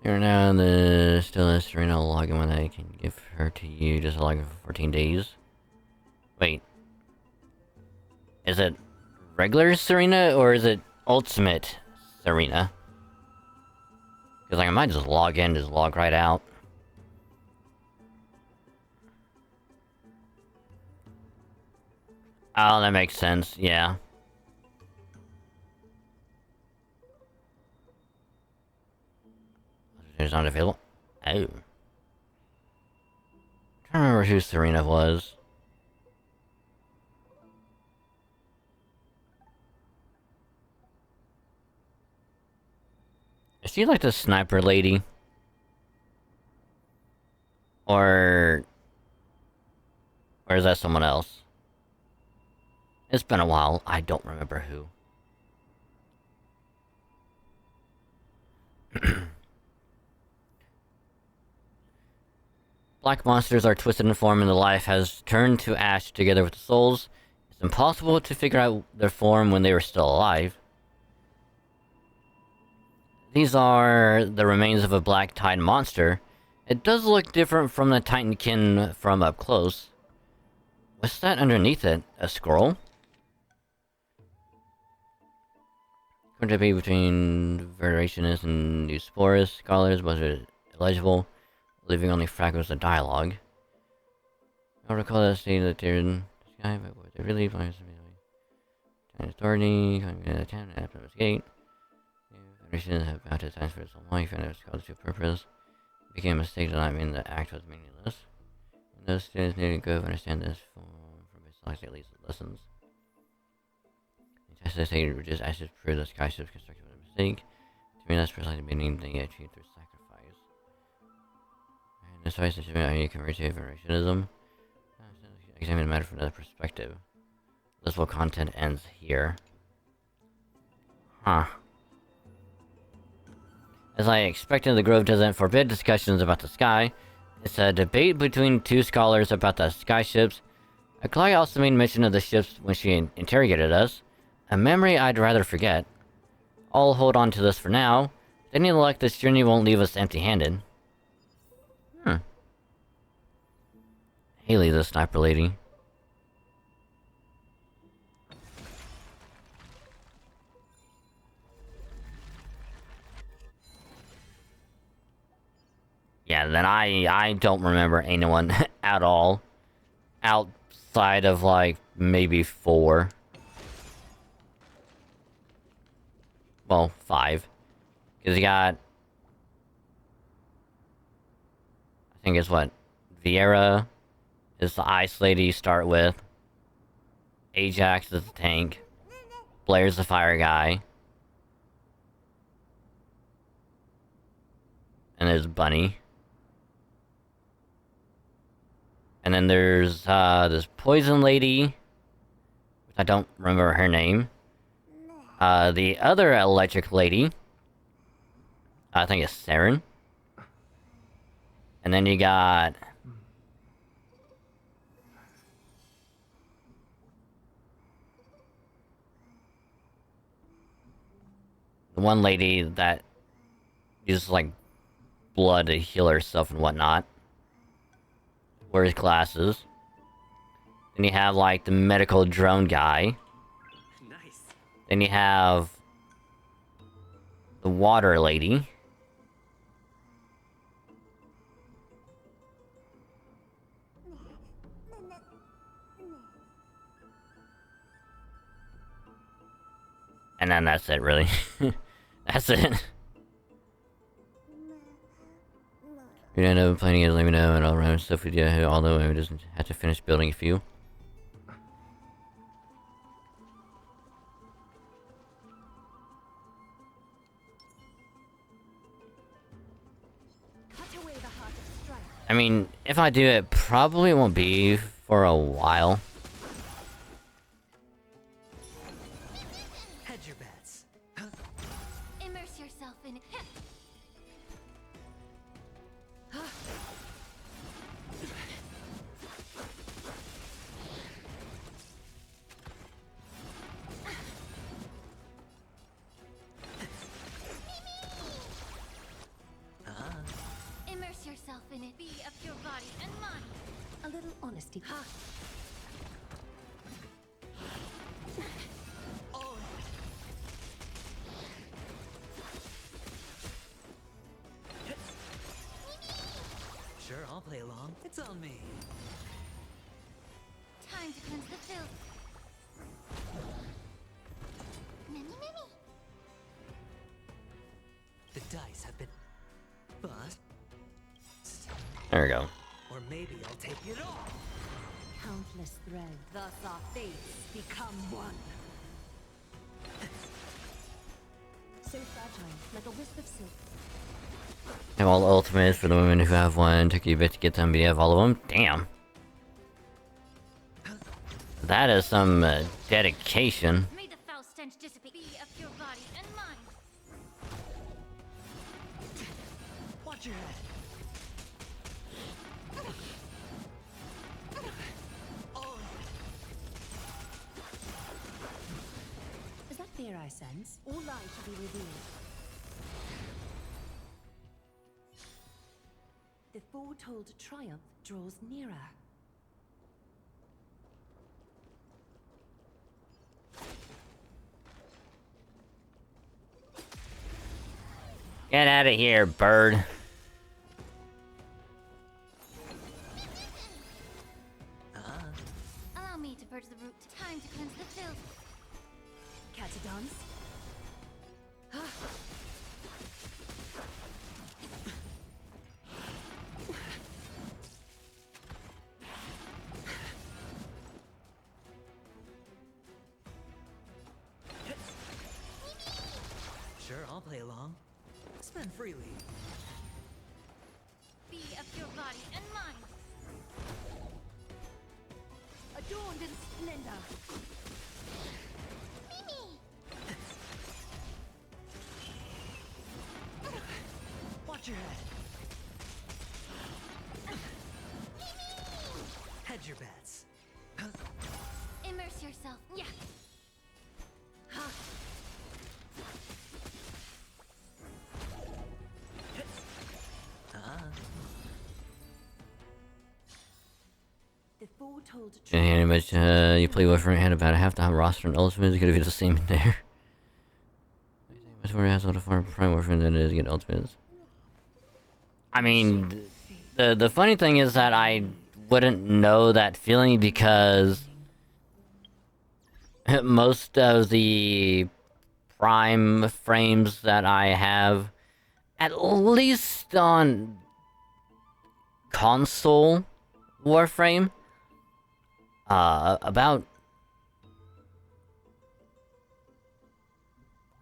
S2: You're now in the stillest Serena login when I can give her to you just login for 14 days. Wait. Is it regular Serena or is it ultimate Serena? Because like I might just log in, just log right out. Oh, that makes sense, yeah. It's not available. Oh. I don't remember who Serena was. Is she like the sniper lady? Or is that someone else? It's been a while. I don't remember who. Black monsters are twisted in form and the life has turned to ash together with the souls. It's impossible to figure out their form when they were still alive. These are the remains of a black tide monster. It does look different from the Titankin from up close. What's that underneath it? A scroll? Could it be between Verderationists and Neusporus scholars? Was it illegible, leaving only fragments of dialogue? I recall that stating that they're in the sky, but were they really planning to authority, coming in attempt at investigate? Verderationists have bound to science for so long, he found it was called to purpose. It became a mistake to not mean the act was meaningless. And those students need to go understand this from his select at least lessons. The test they say reduce ashes prove the skyship's construction was a mistake. To me, that's precisely the meaning they achieved through sacrifice. And this vice achievement how you convert to Verderatianism. Examine the matter from another perspective. Listable content ends here. Huh. As I expected, the Grove doesn't forbid discussions about the sky. It's a debate between two scholars about the skyships. Aklai also made mention of the ships when she interrogated us. A memory I'd rather forget. I'll hold on to this for now. With any luck, this journey won't leave us empty-handed. Haley, the sniper lady. Yeah, then I don't remember anyone at all. Outside of, like, maybe 4. Well, 5. Because you got... I think it's what? Vieira is the ice lady you start with. Ajax is the tank. Blair's the fire guy. And there's Bunny. And then there's this poison lady, which I don't remember her name. The other electric lady, I think it's Saren. And then you got the one lady that uses like blood to heal herself and whatnot. Wears glasses. Then you have like the medical drone guy.
S10: Nice.
S2: Then you have the water lady. And then that's it, really. That's it. If you don't know planning it, let me know, and I'll run stuff with you, although I just have to finish building a few. I mean, if I do it, probably won't be for a while.
S10: Hedge your bets.
S4: Immerse yourself in him. up your body and mind.
S5: A little honesty. Ha!
S10: Sure, I'll play along. It's on me.
S4: Time to cleanse the filth. Many.
S10: The dice have been bust.
S2: There we go.
S10: Or maybe I'll take it all.
S5: Countless threads.
S9: Thus our fates become one.
S5: So fragile, like a wisp of silk.
S2: Have all the ultimates for the women who have one. Took you a bit to get them, but you have all of them? Damn. That is some dedication.
S4: May the foul stench dissipate. Be of your body and mind.
S10: Watch your head.
S5: Is that fear I sense? All lies shall be revealed. The foretold triumph draws nearer.
S2: Get out of here, bird.
S4: Allow me to purge the root. Time to cleanse the filth.
S5: Catch a dance?
S10: Sure, I'll play along. Spend freely.
S4: Be of your body and mind.
S5: Adorned in splendor.
S10: Watch your head. Hedge your bets.
S4: Immerse yourself. Yeah.
S5: The foretold
S2: Any image you play with had about half the roster and ultimates gonna be the same in there. Much more has a lot of farm prime warfare than it is to get ultimates. I mean, the funny thing is that I wouldn't know that feeling because most of the prime frames that I have, at least on console Warframe, about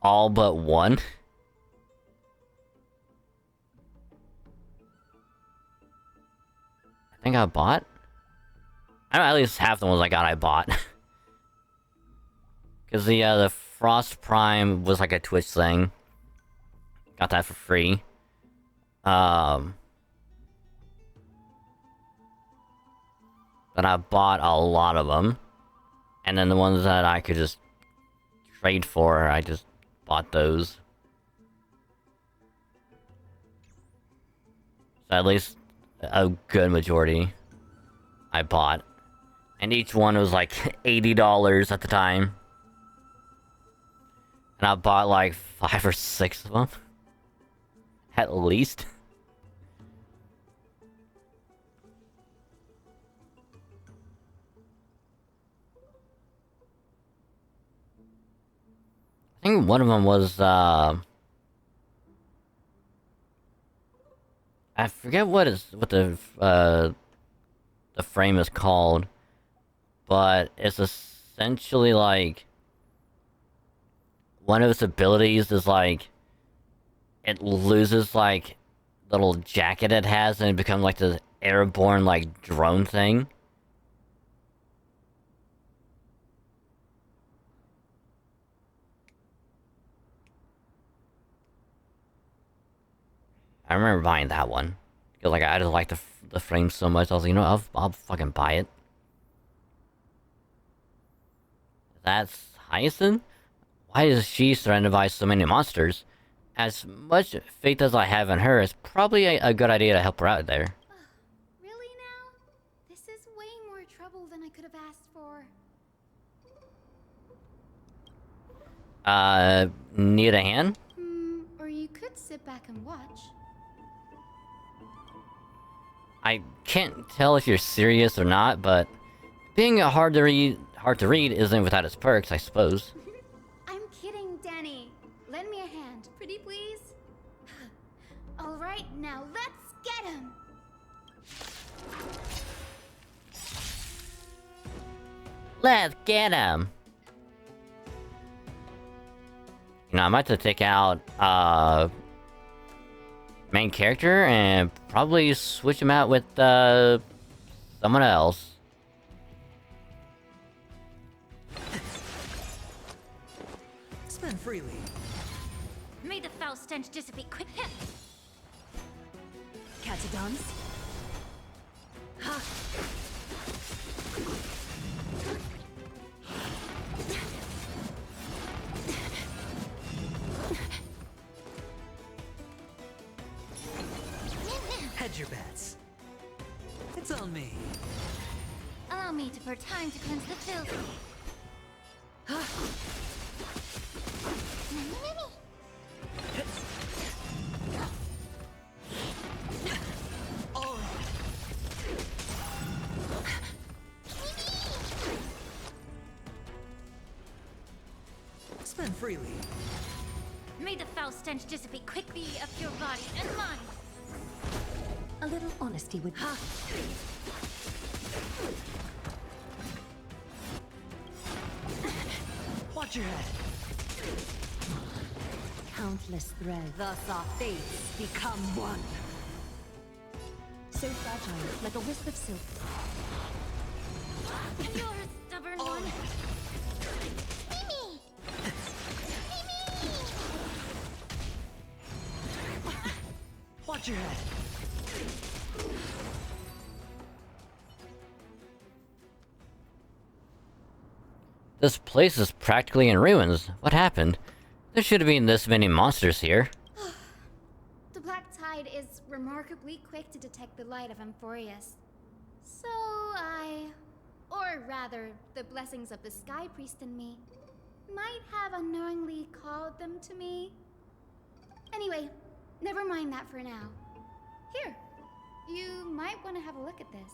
S2: all but one. I think I bought. I know at least half the ones I bought. Cause the Frost Prime was like a Twitch thing. Got that for free. But I bought a lot of them. And then the ones that I could just trade for, I just bought those. So at least a good majority I bought. And each one was like $80 at the time. And I bought like 5 or 6 of them. At least. I think one of them was, I forget what the frame is called, but it's essentially like, one of its abilities is like, it loses like, little jacket it has and it becomes like this airborne like drone thing. I remember buying that one. Because, like, I just liked the frame so much, I was like, you know, I'll fucking buy it. That's Hyacinth? Why is she surrounded by so many monsters? As much faith as I have in her, it's probably a good idea to help her out there.
S4: helpful than I could have asked for.
S2: Need a hand?
S4: Or you could sit back and watch.
S2: I can't tell if you're serious or not, but being hard to read isn't without its perks, I suppose.
S4: I'm kidding, Danny. Lend me a hand, pretty please. All right, now let's get him.
S2: Let's get him! You know, I might have to take out, main character and probably switch him out with, someone else.
S10: Spend freely.
S4: May the foul stench dissipate quick.
S5: Catadons?
S10: Hedge your bets. It's on me.
S4: Allow me to pour time to cleanse the filth.
S10: Spend freely.
S4: May the foul stench dissipate quickly of your body and mind.
S5: A little honesty would...
S10: Watch your head.
S5: Countless threads.
S9: Thus our fates become one.
S5: So fragile, like a wisp of silk.
S4: You're a stubborn one. Mimi!
S10: Watch your head.
S2: This place is practically in ruins. What happened? There should have been this many monsters here.
S4: The black tide is remarkably quick to detect the light of Amphorius. So or rather, the blessings of the Sky Priest in me, might have unknowingly called them to me. Anyway, never mind that for now. Here, you might want to have a look at this.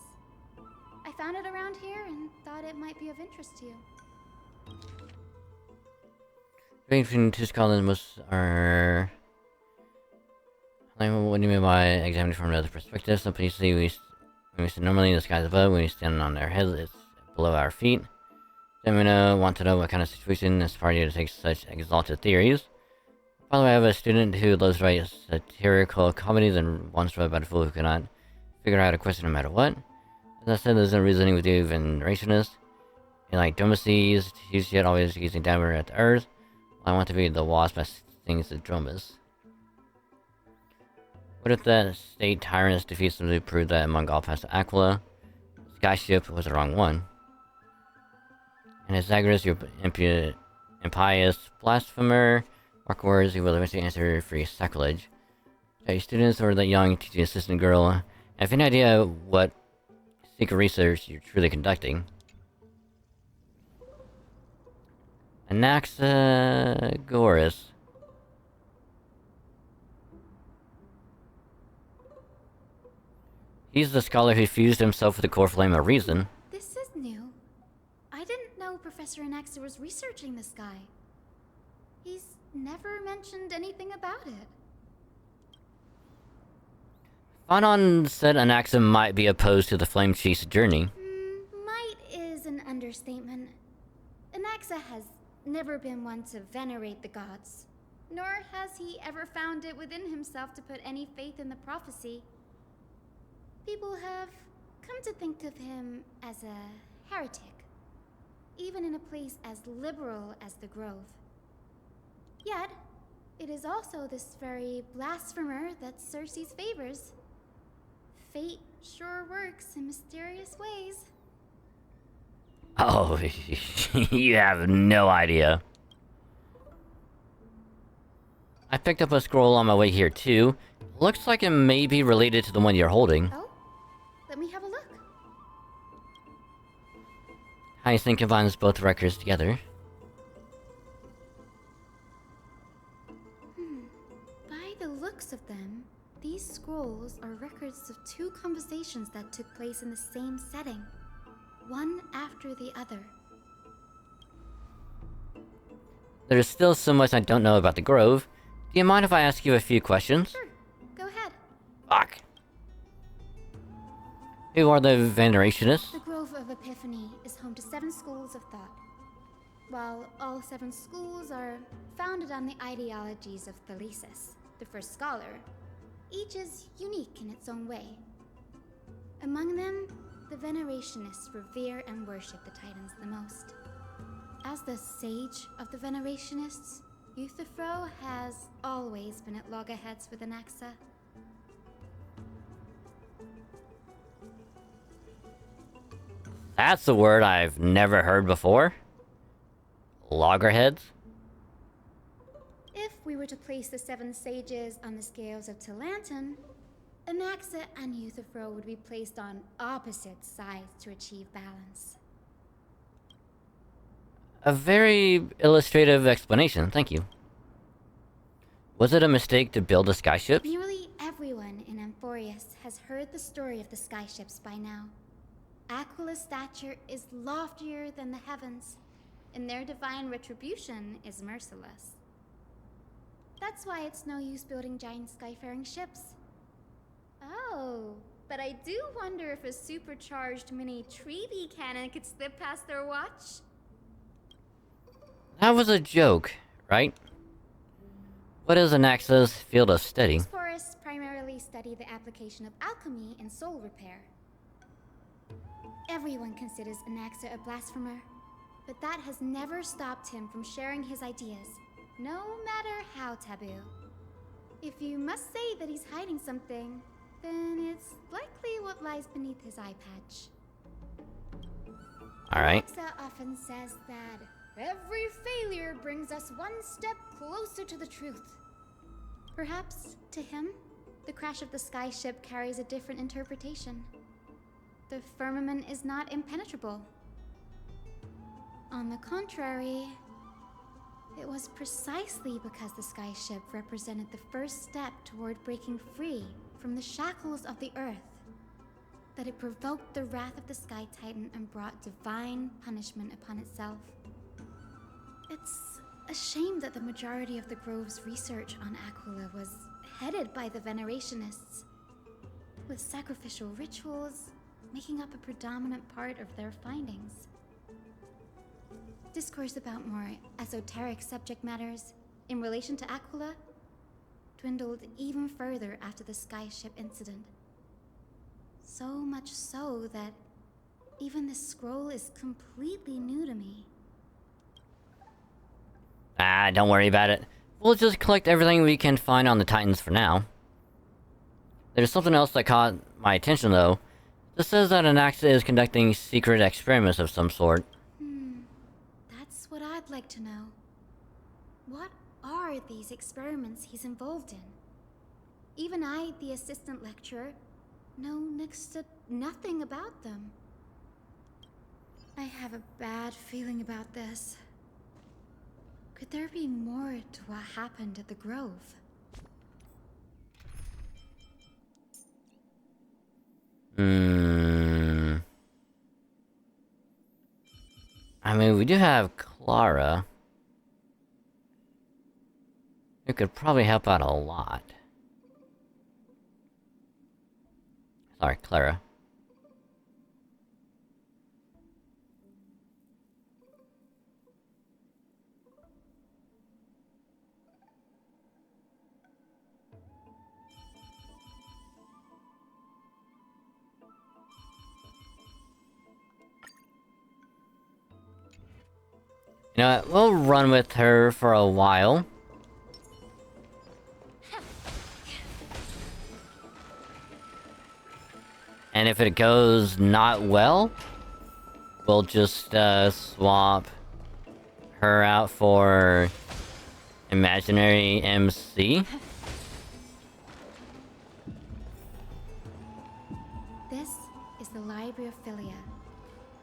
S4: I found it around here and thought it might be of interest to you.
S2: Between two scholars most are... Like, what do you mean by examining from another perspective? Some people see when we see normally the sky's above, when we stand on their heads, it's below our feet. Then we want to know what kind of situation inspired you to take such exalted theories. By the way, I have a student who loves to write satirical comedies and once wrote about a fool who cannot figure out a question no matter what. As I said, there's no reasoning with you even rationist. In like Dromaces, he's yet always gazing downward at the earth. I want to be the wasp that stings the Dromas. What if the state tyrants defeat simply proved that among all past Aquila, the skyship was the wrong one? And as Zagreus, your impious blasphemer, mark words, he will eventually answer for your sacrilege. Are you students or the young teaching assistant girl have any idea what secret research you're truly conducting? Anaxagoras. He's the scholar who fused himself with the core flame of reason.
S4: This is new. I didn't know Professor Anaxa was researching the sky. He's never mentioned anything about it.
S2: Fanon said Anaxa might be opposed to the Flame Chief's journey.
S4: Might is an understatement. Anaxa has never been one to venerate the gods, nor has he ever found it within himself to put any faith in the prophecy. People have come to think of him as a heretic, even in a place as liberal as the Grove. Yet, it is also this very blasphemer that Circe's favors. Fate sure works in mysterious ways.
S2: Oh, you have no idea. I picked up a scroll on my way here too. Looks like it may be related to the one you're holding.
S4: Oh? Let me have a look.
S2: Tiny thing combines both records together.
S4: By the looks of them, these scrolls are records of two conversations that took place in the same setting, one after the other.
S2: There's still so much I don't know about the Grove. Do you mind if I ask you a few questions?
S4: Sure, go ahead.
S2: Fuck. Who are the Venerationists?
S4: The Grove of Epiphany is home to 7 schools of thought. While all 7 schools are founded on the ideologies of Thalesis, the first scholar, each is unique in its own way. Among them, the Venerationists revere and worship the Titans the most. As the sage of the Venerationists, Euthyphro has always been at loggerheads with Anaxa.
S2: That's a word I've never heard before. Loggerheads?
S4: If we were to place the 7 sages on the scales of Talanton, Anaxa and Euthyphro would be placed on opposite sides to achieve balance.
S2: A very illustrative explanation, thank you. Was it a mistake to build a skyship?
S4: Nearly everyone in Amphorius has heard the story of the skyships by now. Aquila's stature is loftier than the heavens, and their divine retribution is merciless. That's why it's no use building giant skyfaring ships. Oh, but I do wonder if a supercharged mini Treaty cannon could slip past their watch.
S2: That was a joke, right? What is Anaxa's field of study?
S4: These forests primarily study the application of alchemy in soul repair. Everyone considers Anaxa a blasphemer, but that has never stopped him from sharing his ideas, no matter how taboo. If you must say that he's hiding something, then it's likely what lies beneath his eye patch.
S2: Alright.
S4: Anaxa often says that every failure brings us one step closer to the truth. Perhaps, to him, the crash of the skyship carries a different interpretation. The firmament is not impenetrable. On the contrary, it was precisely because the skyship represented the first step toward breaking free from the shackles of the earth that it provoked the wrath of the Sky Titan and brought divine punishment upon itself. It's a shame that the majority of the Grove's research on Aquila was headed by the Venerationists, with sacrificial rituals making up a predominant part of their findings. Discourse about more esoteric subject matters in relation to Aquila dwindled even further after the skyship incident. So much so that even this scroll is completely new to me.
S2: Ah, don't worry about it. We'll just collect everything we can find on the Titans for now. There's something else that caught my attention though. This says that Anaxa is conducting secret experiments of some sort.
S4: That's what I'd like to know. What are these experiments he's involved in? Even I, the assistant lecturer, know next to nothing about them. I have a bad feeling about this. Could there be more to what happened at the Grove?
S2: I mean, we do have Clara, who could probably help out a lot. Sorry, Clara. You know what, we'll run with her for a while. And if it goes not well, we'll just swap her out for imaginary MC.
S4: This is the Library of Philia,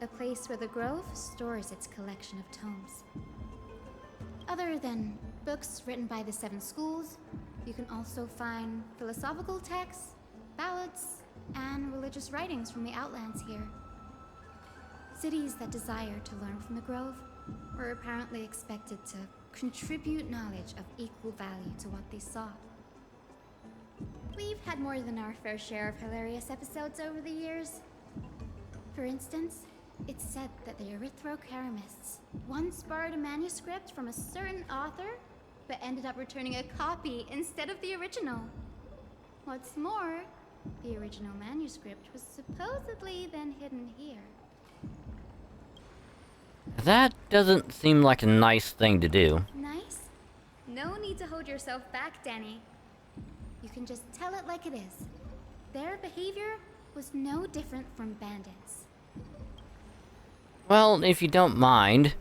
S4: the place where the Grove stores its collection of tomes. Other than books written by the 7 schools, you can also find philosophical texts, ballads, and religious writings from the Outlands here. Cities that desire to learn from the Grove were apparently expected to contribute knowledge of equal value to what they sought. We've had more than our fair share of hilarious episodes over the years. For instance, it's said that the Erythrocheramists once borrowed a manuscript from a certain author, but ended up returning a copy instead of the original. What's more, the original manuscript was supposedly then hidden here.
S2: That doesn't seem like a nice thing to do.
S4: Nice? No need to hold yourself back, Danny. You can just tell it like it is. Their behavior was no different from bandits.
S2: Well, if you don't mind,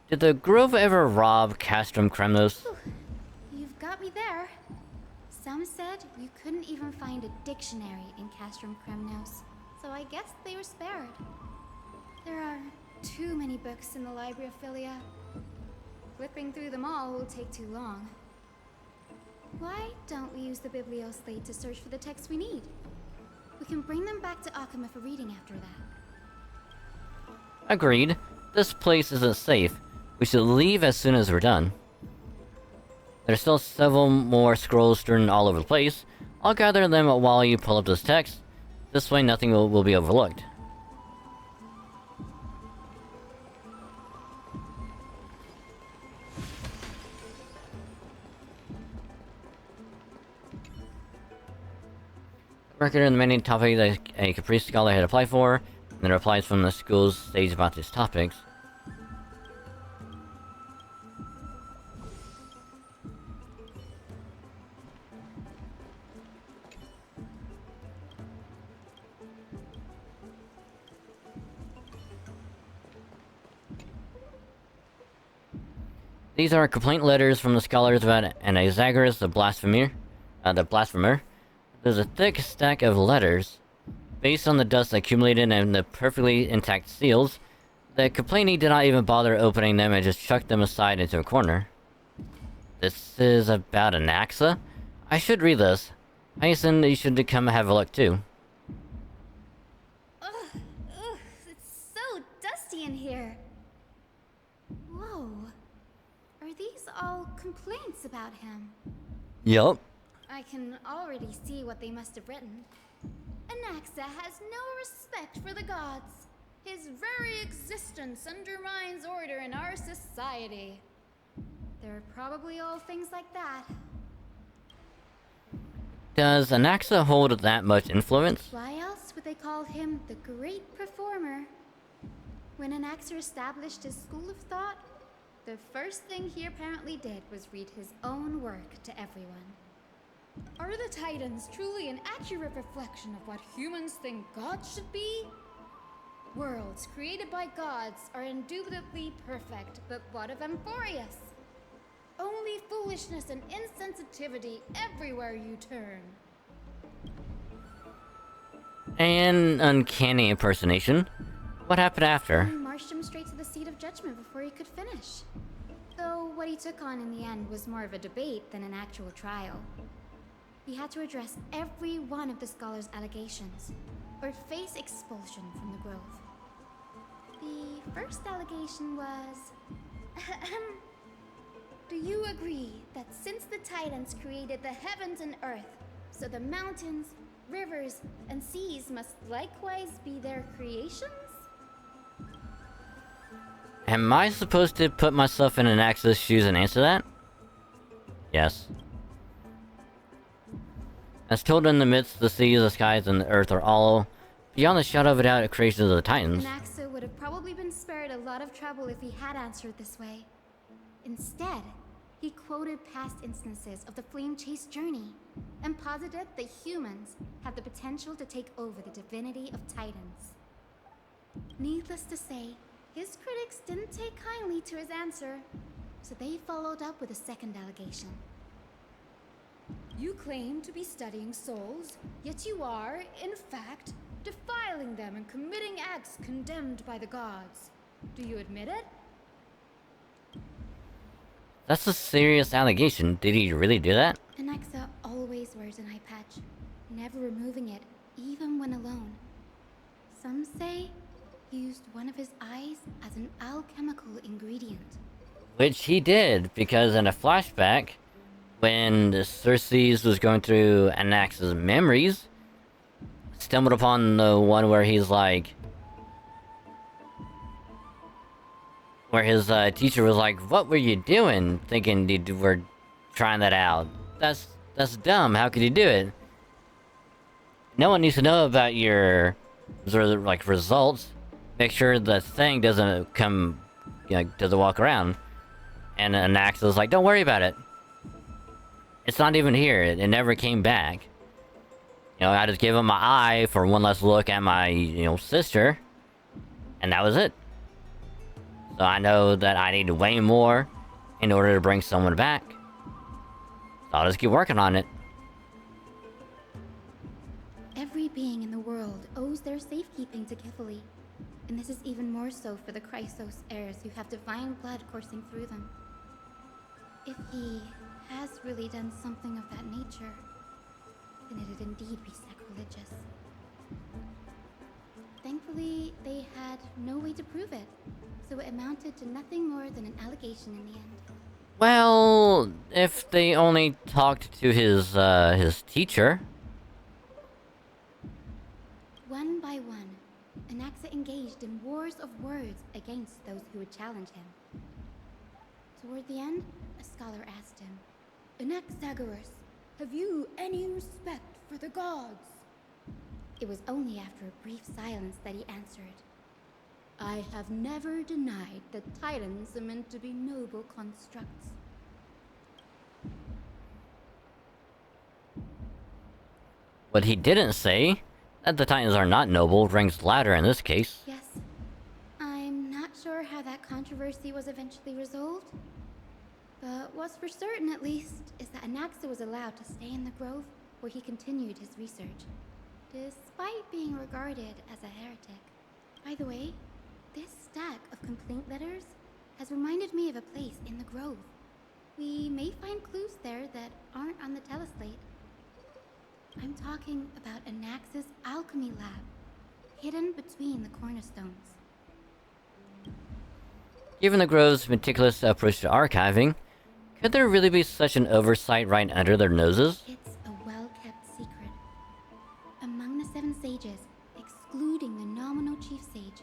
S2: did the Grove ever rob Castrum Kremnos?
S4: Whew. You've got me there. Some said you couldn't even find a dictionary in Castrum Kremnos, so I guess they were spared. There are too many books in the Library of Philia. Flipping through them all will take too long. Why don't we use the Biblioslate to search for the texts we need? We can bring them back to Akama for reading after that.
S2: Agreed. This place isn't safe. We should leave as soon as we're done. There's still several more scrolls strewn all over the place. I'll gather them while you pull up this text. This way nothing will be overlooked. Record in the many topics that a Caprice scholar had applied for, and the replies from the school's stage about these topics. These are complaint letters from the scholars about Anaxagoras the blasphemer. There's a thick stack of letters. Based on the dust accumulated and the perfectly intact seals, the complainee did not even bother opening them and just chucked them aside into a corner. This is about Anaxa? I should read this. Hyacin, you should come have a look too.
S4: Ugh, it's so dusty in here. Whoa. Are these all complaints about him?
S2: Yup.
S4: I can already see what they must have written. Anaxa has no respect for the gods. His very existence undermines order in our society. They're probably all things like that.
S2: Does Anaxa hold that much influence?
S4: Why else would they call him the Great Performer? When Anaxa established his school of thought, the first thing he apparently did was read his own work to everyone. Are the Titans truly an accurate reflection of what humans think gods should be? Worlds created by gods are indubitably perfect, but what of Emphorius? Only foolishness and insensitivity everywhere you turn.
S2: An uncanny impersonation. What happened after?
S4: He marched him straight to the seat of judgment before he could finish. Though what he took on in the end was more of a debate than an actual trial. He had to address every one of the scholar's allegations, or face expulsion from the Grove. The first allegation was... Do you agree that since the Titans created the heavens and earth, so the mountains, rivers, and seas must likewise be their creations?
S2: Am I supposed to put myself in Anaxa's shoes and answer that? Yes. As told in the midst, the seas, the skies, and the earth are all beyond the shadow of a doubt creations of the Titans.
S4: Anaxa would have probably been spared a lot of trouble if he had answered this way. Instead, he quoted past instances of the Flame Chase journey, and posited that humans have the potential to take over the divinity of Titans. Needless to say, his critics didn't take kindly to his answer, so they followed up with a second allegation. You claim to be studying souls, yet you are, in fact, defiling them and committing acts condemned by the gods. Do you admit it?
S2: That's a serious allegation. Did he really do that?
S4: Anaxa always wears an eye patch, never removing it, even when alone. Some say he used one of his eyes as an alchemical ingredient.
S2: Which he did, because in a flashback, when Cersei was going through Anax's memories, stumbled upon the one where he's like... where his teacher was like, "What were you doing?" Thinking you were trying that out. That's dumb. How could you do it? No one needs to know about your like results. Make sure the thing doesn't come, doesn't walk around. And Anax was like, "Don't worry about it. It's not even here. It never came back. I just gave him my eye for one last look at my, sister, and that was it. So I know that I need way more in order to bring someone back. So I'll just keep working on it."
S4: Every being in the world owes their safekeeping to Kifili. And this is even more so for the Chrysos heirs who have divine blood coursing through them. If he has really done something of that nature, then it'd indeed be sacrilegious. Thankfully, they had no way to prove it, so it amounted to nothing more than an allegation in the end.
S2: Well, if they only talked to his teacher.
S4: One by one, Anaxa engaged in wars of words against those who would challenge him. Toward the end, a scholar asked him, "Anaxagoras, have you any respect for the gods?" It was only after a brief silence that he answered, "I have never denied that titans are meant to be noble constructs."
S2: What he didn't say, that the Titans are not noble, ranks ladder in this case.
S4: Yes. I'm not sure how that controversy was eventually resolved. But what's for certain, at least, is that Anaxa was allowed to stay in the grove where he continued his research, despite being regarded as a heretic. By the way, this stack of complaint letters has reminded me of a place in the grove. We may find clues there that aren't on the teleslate. I'm talking about Anaxa's alchemy lab, hidden between the cornerstones.
S2: Given the Grove's meticulous approach to archiving, could there really be such an oversight right under their noses?
S4: It's a well-kept secret. Among the 7 sages, excluding the nominal chief sage,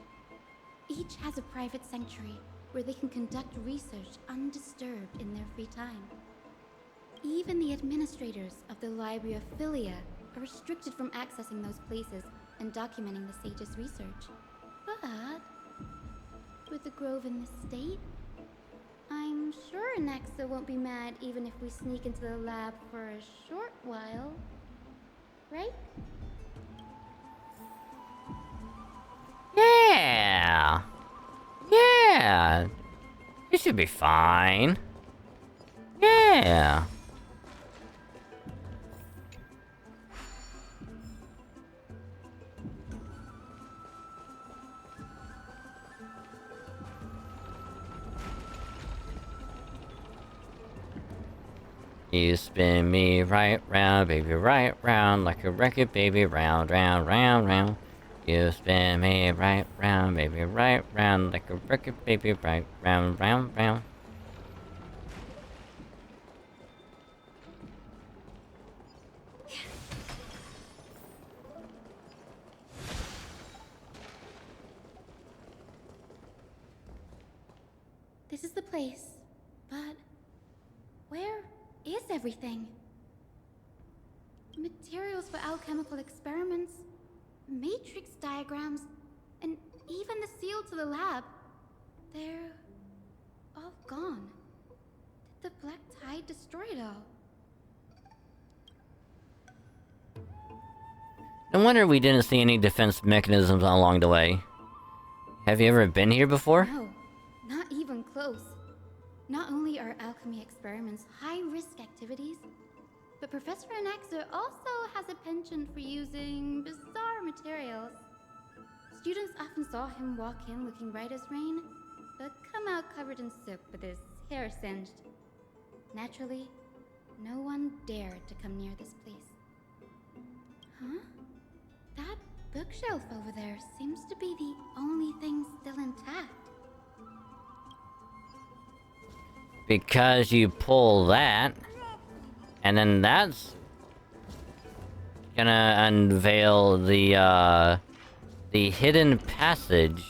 S4: each has a private sanctuary where they can conduct research undisturbed in their free time. Even the administrators of the Library of Philia are restricted from accessing those places and documenting the sage's research. But with the grove in this state, I'm sure Anaxa won't be mad even if we sneak into the lab for a short while. Right?
S2: Yeah! Yeah! It should be fine. Yeah! You spin me right round, baby, right round, like a record, baby, round, round, round, round. You spin me right round, baby, right round, like a record, baby, right round, round, round.
S4: This is the place, but where is everything? Materials for alchemical experiments, matrix diagrams, and even the seal to the lab. They're all gone. Did the Black Tide destroy it all?
S2: No wonder we didn't see any defense mechanisms along the way. Have you ever been here before?
S4: No, not even close. Not only are alchemy experiments high-risk activities, But Professor Anaxa also has a penchant for using bizarre materials. Students often saw him walk in looking bright as rain, but come out covered in soot with his hair singed. Naturally, no one dared to come near this place. Huh? That bookshelf over there seems to be the only thing still intact.
S2: Because you pull that, and then that's gonna unveil the hidden passage.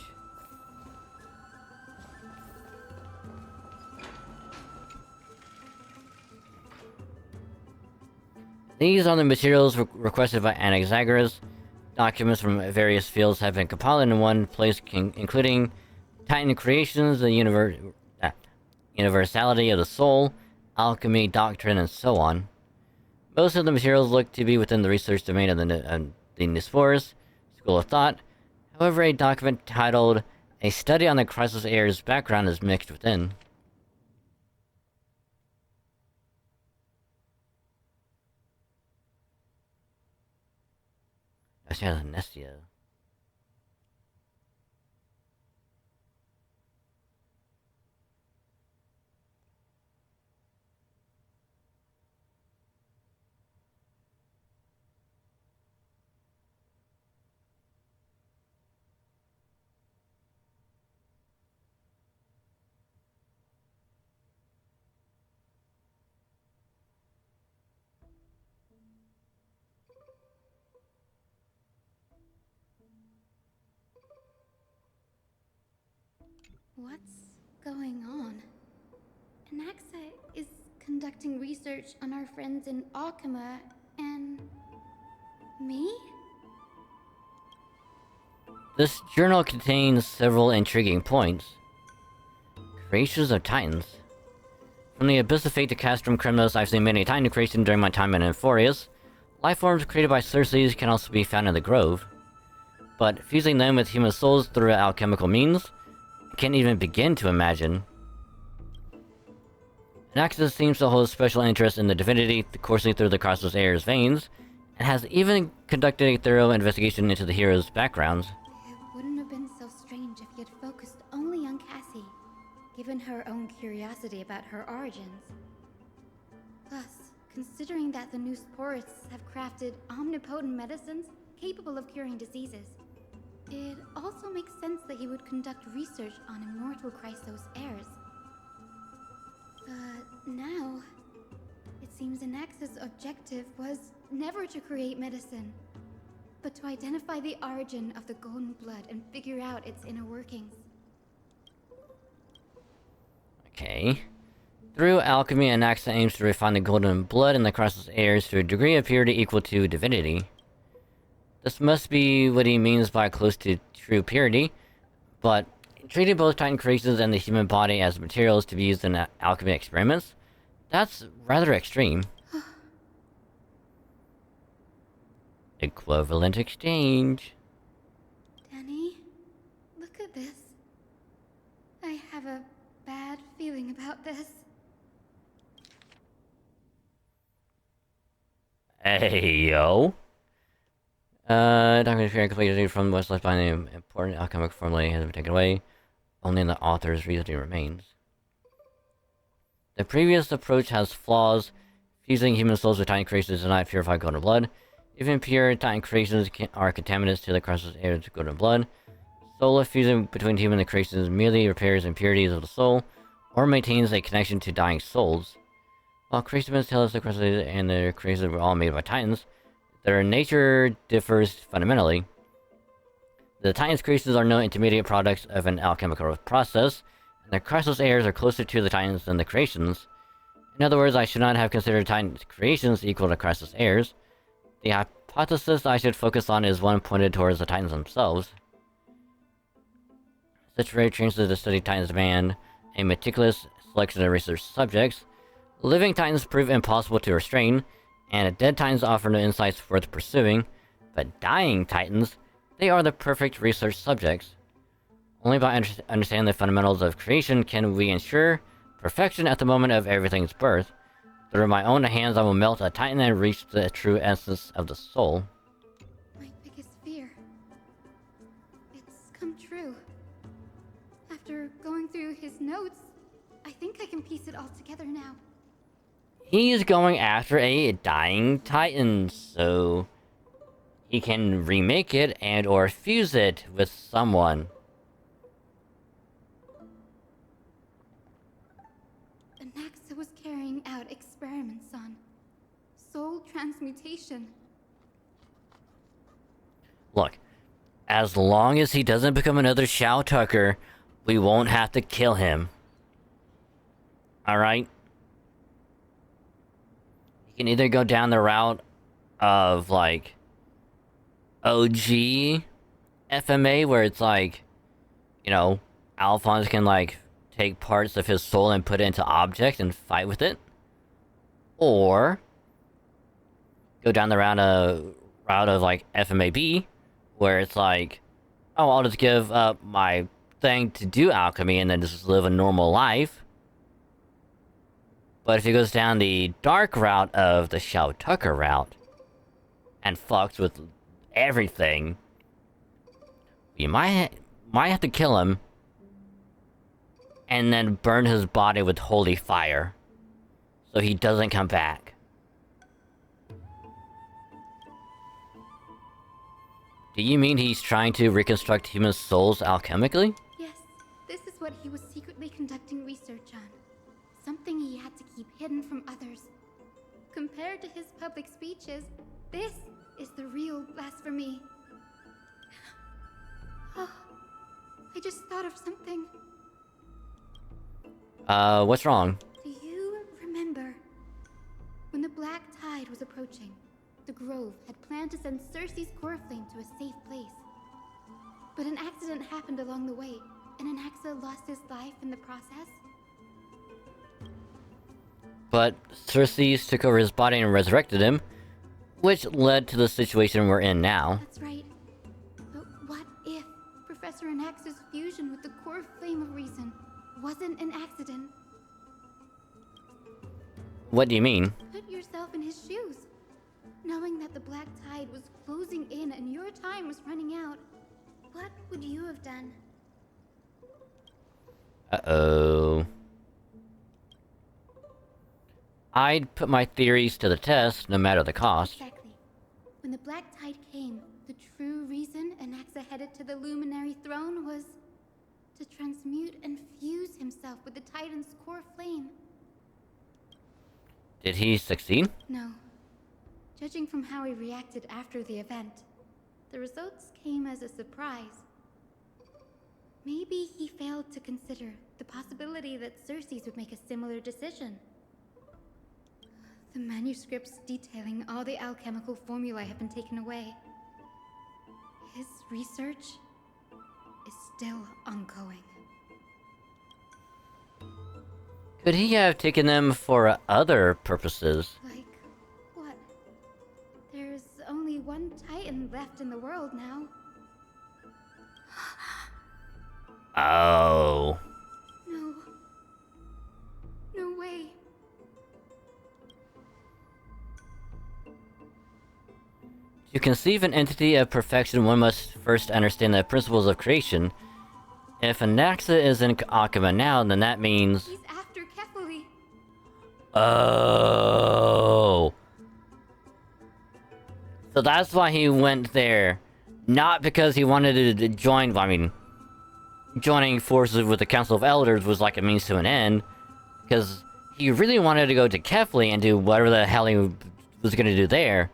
S2: These are the materials requested by Anaxagoras. Documents from various fields have been compiled in one place, including Titan creations, the universality of the soul, alchemy, doctrine, and so on. Most of the materials look to be within the research domain of the Nisporus school of thought. However, a document titled "A Study on the Crisis Heir's Background" is mixed within. She has a Nestia.
S4: What's going on? Anaxa is conducting research on our friends in Alchema and... me?
S2: This journal contains several intriguing points. Creations of Titans. From the Abyss of Fate to Castrum Criminals, I've seen many Titan creations during my time in Euphorius. Life forms created by Circes can also be found in the Grove. But fusing them with human souls through alchemical means, I can't even begin to imagine. Anaxagoras seems to hold a special interest in the divinity coursing through the Crisis Heir's veins, and has even conducted a thorough investigation into the hero's backgrounds.
S4: It wouldn't have been so strange if he had focused only on Cassie, given her own curiosity about her origins. Plus, considering that the new Sporists have crafted omnipotent medicines capable of curing diseases, it also makes sense that he would conduct research on immortal Chrysos heirs. But now, it seems Anaxa's objective was never to create medicine, but to identify the origin of the golden blood and figure out its inner workings.
S2: Okay. Through alchemy, Anaxa aims to refine the golden blood in the Crisis heirs to a degree of purity equal to divinity. This must be what he means by close to true purity, but treating both Titan creations and the human body as materials to be used in alchemy experiments, that's rather extreme. Equivalent exchange.
S4: Danny, look at this. I have a bad feeling about this.
S2: Hey, yo. Document appearing completely from what's left by the important alchemic formula has been taken away. Only the author's reasoning remains. The previous approach has flaws. Fusing human souls with Titan creations does not purify golden blood. Even pure Titan creations are contaminants to the Crisis Heir's golden blood. Soul fusion between human creations merely repairs impurities of the soul, or maintains a connection to dying souls. While creations tell us the Crisis and their creations were all made by Titans, their nature differs fundamentally. The Titans' creations are no intermediate products of an alchemical process, and the Crisis heirs are closer to the Titans than the creations. In other words, I should not have considered Titans' creations equal to Crisis heirs. The hypothesis I should focus on is one pointed towards the Titans themselves. Such rare changes to study Titans demand a meticulous selection of research subjects. Living Titans prove impossible to restrain, and dead Titans offer no insights worth pursuing, but dying Titans, they are the perfect research subjects. Only by understanding the fundamentals of creation can we ensure perfection at the moment of everything's birth. Through my own hands I will melt a titan and reach the true essence of the soul.
S4: My biggest fear. It's come true. After going through his notes, I think I can piece it all together now.
S2: He's going after a dying titan, so he can remake it and or fuse it with someone.
S4: Anaxa was carrying out experiments on soul transmutation.
S2: Look, as long as he doesn't become another Shao Tucker, we won't have to kill him. Alright? You can either go down the route of, like, OG FMA, where it's like, you know, Alphonse can, like, take parts of his soul and put it into objects and fight with it. Or go down the route of like, FMAB, where it's like, oh, I'll just give up my thing to do alchemy and then just live a normal life. But if he goes down the dark route of the Shao Tucker route and fucks with everything, you might have to kill him and then burn his body with holy fire so he doesn't come back. Do you mean he's trying to reconstruct human souls alchemically?
S4: Yes, this is what he was secretly conducting research on. Something he had to keep hidden from others. Compared to his public speeches, this is the real blasphemy. Oh, I just thought of something.
S2: What's wrong?
S4: Do you remember when the Black Tide was approaching? The Grove had planned to send Cersei's core flame to a safe place. But an accident happened along the way, and Anaxa lost his life in the process.
S2: But Cersei took over his body and resurrected him, which led to the situation we're in now.
S4: That's right. But what if Professor Anaxa's fusion with the core flame of reason wasn't an accident?
S2: What do you mean?
S4: Put yourself in his shoes. Knowing that the Black Tide was closing in and your time was running out, what would you have done?
S2: Uh-oh. I'd put my theories to the test, no matter the cost.
S4: Exactly. When the Black Tide came, the true reason Anaxa headed to the Luminary Throne was to transmute and fuse himself with the Titan's core flame.
S2: Did he succeed?
S4: No. Judging from how he reacted after the event, the results came as a surprise. Maybe he failed to consider the possibility that Cersei would make a similar decision. The manuscripts detailing all the alchemical formulae have been taken away. His research is still ongoing.
S2: Could he have taken them for other purposes?
S4: Like what? There's only one Titan left in the world now.
S2: Oh.
S4: No. No way.
S2: To conceive an entity of perfection, one must first understand the principles of creation. If Anaxa is in Akuma now, then that means...
S4: He's after Kefali.
S2: Oh. So that's why he went there. Not because he wanted to join, I mean... Joining forces with the Council of Elders was like a means to an end. Because he really wanted to go to Kefli and do whatever the hell he was gonna do there.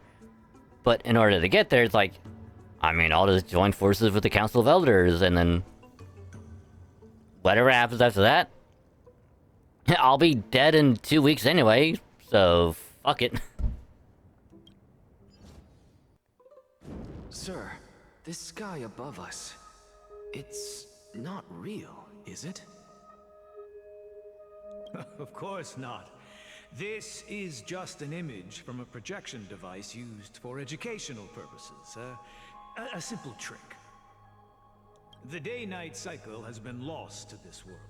S2: But in order to get there, it's like... I mean, I'll just join forces with the Council of Elders, and then... Whatever happens after that... I'll be dead in 2 weeks anyway, so fuck it.
S6: Sir, this sky above us, it's not real, is it?
S11: Of course not. This is just an image from a projection device used for educational purposes. A simple trick. The day-night cycle has been lost to this world.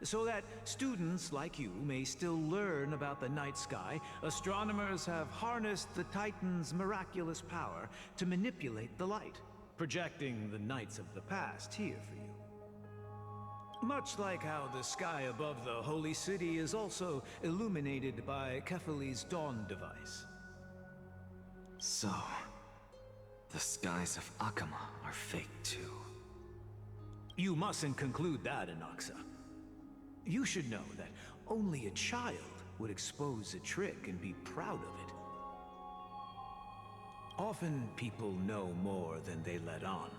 S11: So that students like you may still learn about the night sky, astronomers have harnessed the Titan's miraculous power to manipulate the light, projecting the nights of the past here for you. Much like how the sky above the Holy City is also illuminated by Kefali's dawn device.
S6: So, the skies of Akama are fake too.
S11: You mustn't conclude that, Anaxa. You should know that only a child would expose a trick and be proud of it. Often people know more than they let on.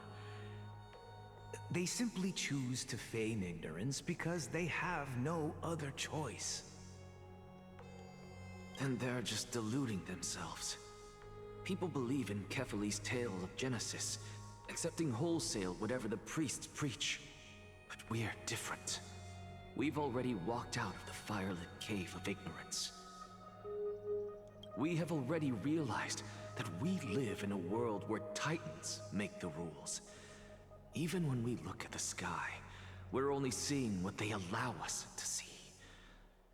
S11: They simply choose to feign ignorance because they have no other choice.
S6: Then they're just deluding themselves. People believe in Kefali's tale of Genesis, accepting wholesale whatever the priests preach. But we're different. We've already walked out of the firelit cave of ignorance. We have already realized that we live in a world where Titans make the rules. Even when we look at the sky, we're only seeing what they allow us to see.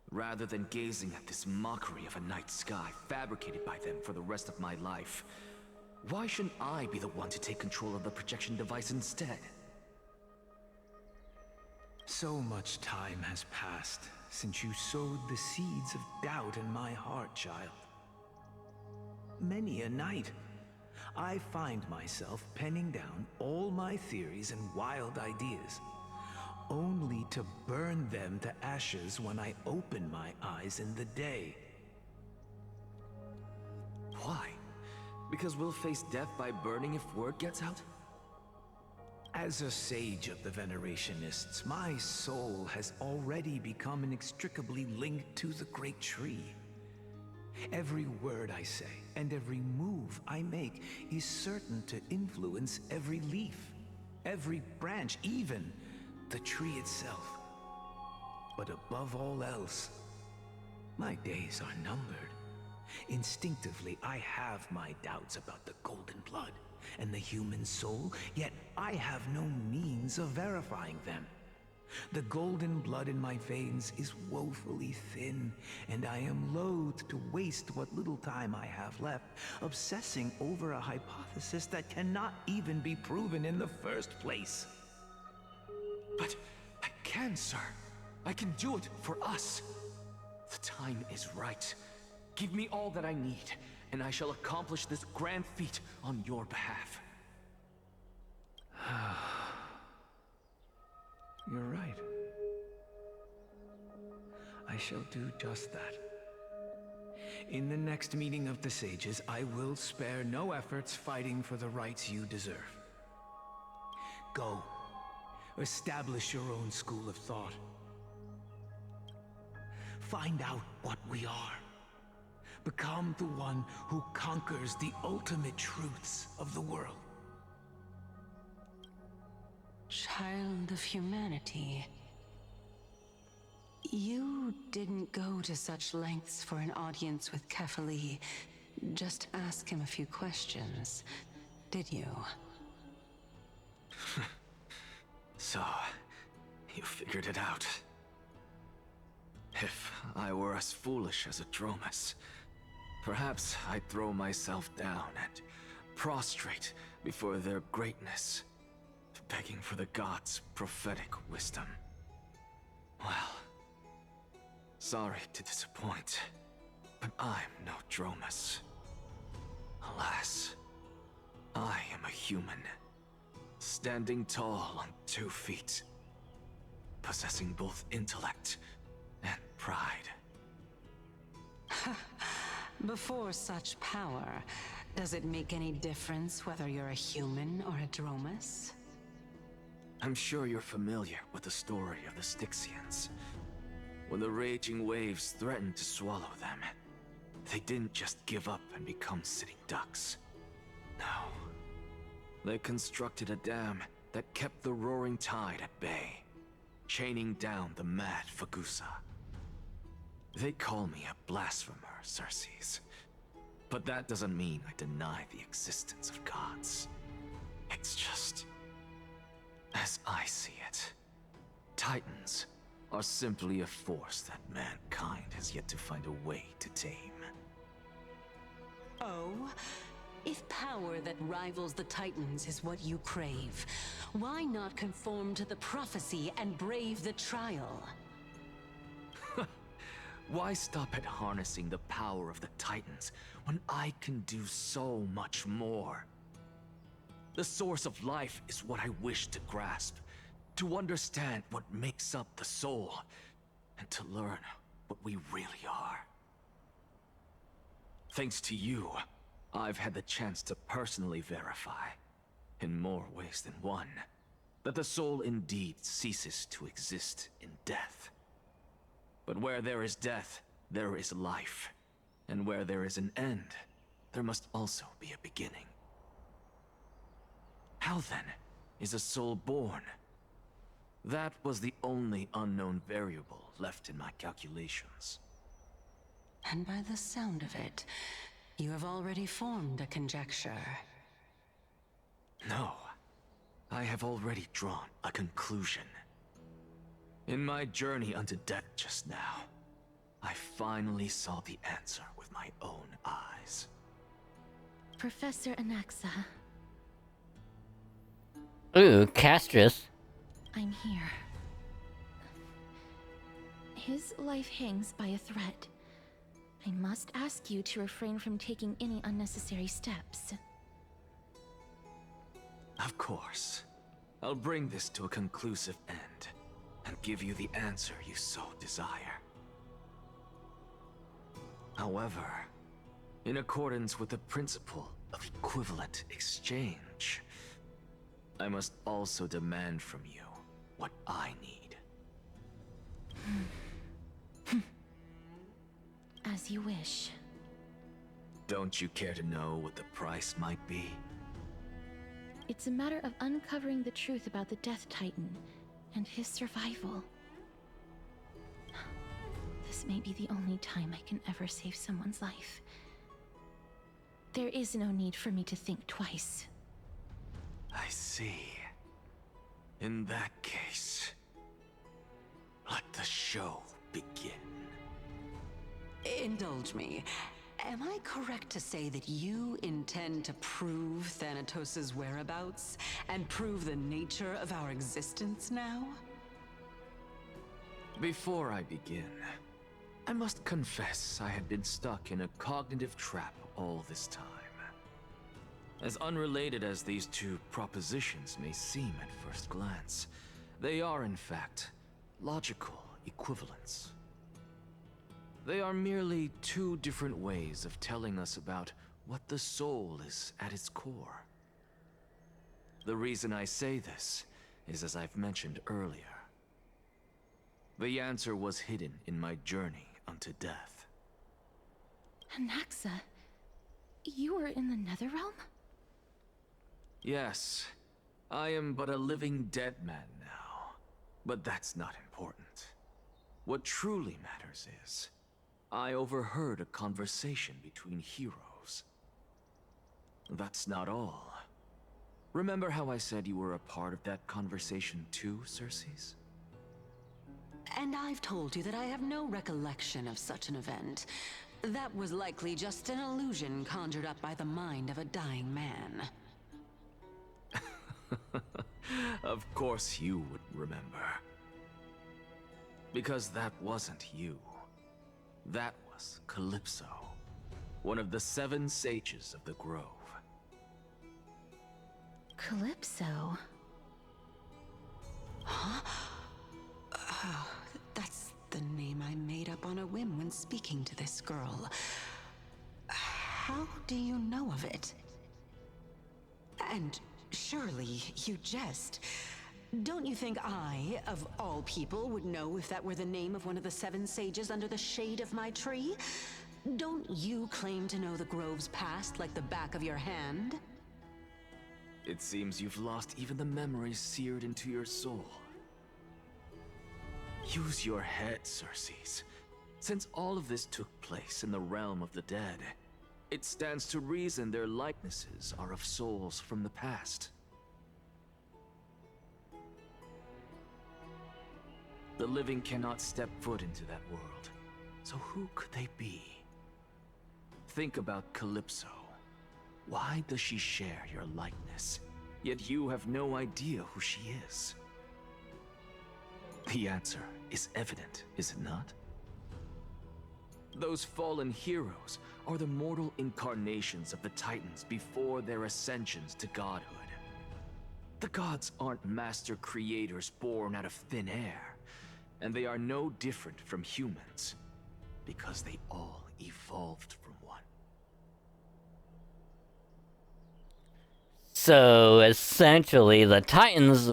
S6: Rather than gazing at this mockery of a night sky fabricated by them for the rest of my life, why shouldn't I be the one to take control of the projection device instead?
S11: So much time has passed since you sowed the seeds of doubt in my heart, child. Many a night, I find myself penning down all my theories and wild ideas, only to burn them to ashes when I open my eyes in the day.
S6: Why? Because we'll face death by burning if word gets out?
S11: As a sage of the Venerationists, my soul has already become inextricably linked to the great tree. Every word I say and every move I make is certain to influence every leaf, every branch, even the tree itself. But above all else, my days are numbered. Instinctively, I have my doubts about the golden blood and the human soul, yet I have no means of verifying them. The golden blood in my veins is woefully thin, and I am loath to waste what little time I have left obsessing over a hypothesis that cannot even be proven in the first place.
S6: But I can, sir. I can do it for us. The time is right. Give me all that I need, and I shall accomplish this grand feat on your behalf.
S11: You're right. I shall do just that. In the next meeting of the sages, I will spare no efforts fighting for the rights you deserve. Go. Establish your own school of thought. Find out what we are. Become the one who conquers the ultimate truths of the world.
S12: Child of humanity. You didn't go to such lengths for an audience with Kefali. Just ask him a few questions, did you?
S6: So, you figured it out. If I were as foolish as a Dromus, perhaps I'd throw myself down and prostrate before their greatness, begging for the gods' prophetic wisdom. Well, sorry to disappoint, but I'm no Dromus. Alas, I am a human, standing tall on 2 feet, possessing both intellect and pride.
S12: Before such power, does it make any difference whether you're a human or a Dromus?
S6: I'm sure you're familiar with the story of the Styxians. When the raging waves threatened to swallow them, they didn't just give up and become sitting ducks. No. They constructed a dam that kept the roaring tide at bay, chaining down the mad Fagusa. They call me a blasphemer, Circes. But that doesn't mean I deny the existence of gods. It's just, as I see it, Titans are simply a force that mankind has yet to find a way to tame.
S12: Oh? If power that rivals the Titans is what you crave, why not conform to the prophecy and brave the trial?
S6: Why stop at harnessing the power of the Titans when I can do so much more? The source of life is what I wish to grasp, to understand what makes up the soul, and to learn what we really are. Thanks to you, I've had the chance to personally verify, in more ways than one, that the soul indeed ceases to exist in death. But where there is death, there is life. And where there is an end, there must also be a beginning. How then is a soul born? That was the only unknown variable left in my calculations.
S12: And by the sound of it, you have already formed a conjecture.
S6: No, I have already drawn a conclusion. In my journey unto death just now, I finally saw the answer with my own eyes.
S13: Professor Anaxa.
S2: Ooh, Castrus.
S13: I'm here. His life hangs by a thread. I must ask you to refrain from taking any unnecessary steps.
S6: Of course. I'll bring this to a conclusive end, and give you the answer you so desire. However, in accordance with the principle of equivalent exchange, I must also demand from you what I need.
S13: As you wish.
S6: Don't you care to know what the price might be?
S13: It's a matter of uncovering the truth about the Death Titan and his survival. This may be the only time I can ever save someone's life. There is no need for me to think twice.
S6: I see. In that case, let the show begin.
S12: Indulge me. Am I correct to say that you intend to prove Thanatos' whereabouts and prove the nature of our existence now?
S6: Before I begin, I must confess I had been stuck in a cognitive trap all this time. As unrelated as these two propositions may seem at first glance, they are in fact logical equivalents. They are merely two different ways of telling us about what the soul is at its core. The reason I say this is, as I've mentioned earlier, the answer was hidden in my journey unto death.
S13: Anaxa, you were in the Netherrealm?
S6: Yes, I am but a living dead man now, but that's not important. What truly matters is, I overheard a conversation between heroes. That's not all. Remember how I said you were a part of that conversation too, Circes?
S12: And I've told you that I have no recollection of such an event. That was likely just an illusion conjured up by the mind of a dying man.
S6: Of course you would remember. Because that wasn't you. That was Calypso, one of the 7 sages of the Grove.
S13: Calypso?
S12: Huh? Oh, that's the name I made up on a whim when speaking to this girl. How do you know of it? And surely you jest. Don't you think I, of all people, would know if that were the name of one of the 7 sages under the shade of my tree? Don't you claim to know the Grove's past like the back of your hand?
S6: It seems you've lost even the memories seared into your soul. Use your head, Circes. Since all of this took place in the realm of the dead, it stands to reason their likenesses are of souls from the past. The living cannot step foot into that world. So who could they be? Think about Calypso. Why does she share your likeness? Yet you have no idea who she is. The answer is evident, is it not? Those fallen heroes are the mortal incarnations of the Titans before their ascensions to godhood. The gods aren't master creators born out of thin air, and they are no different from humans, because they all evolved from one.
S2: So essentially, the Titans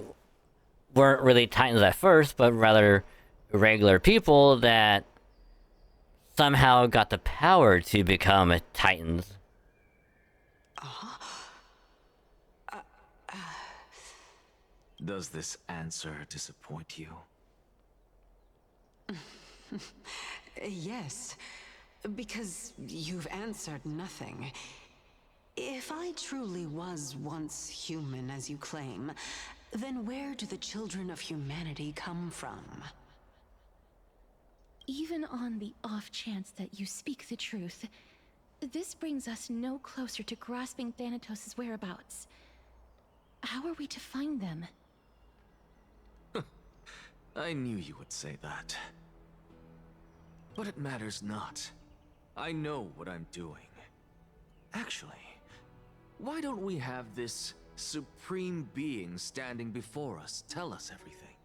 S2: weren't really Titans at first, but rather regular people that somehow got the power to become Titans.
S6: Does this answer disappoint you?
S12: Yes, because you've answered nothing. If I truly was once human, as you claim, then where do the children of humanity come from?
S13: Even on the off chance that you speak the truth, this brings us no closer to grasping Thanatos' whereabouts. How are we to find them?
S6: I knew you would say that. But it matters not. I know what I'm doing. Actually, why don't we have this supreme being standing before us tell us everything?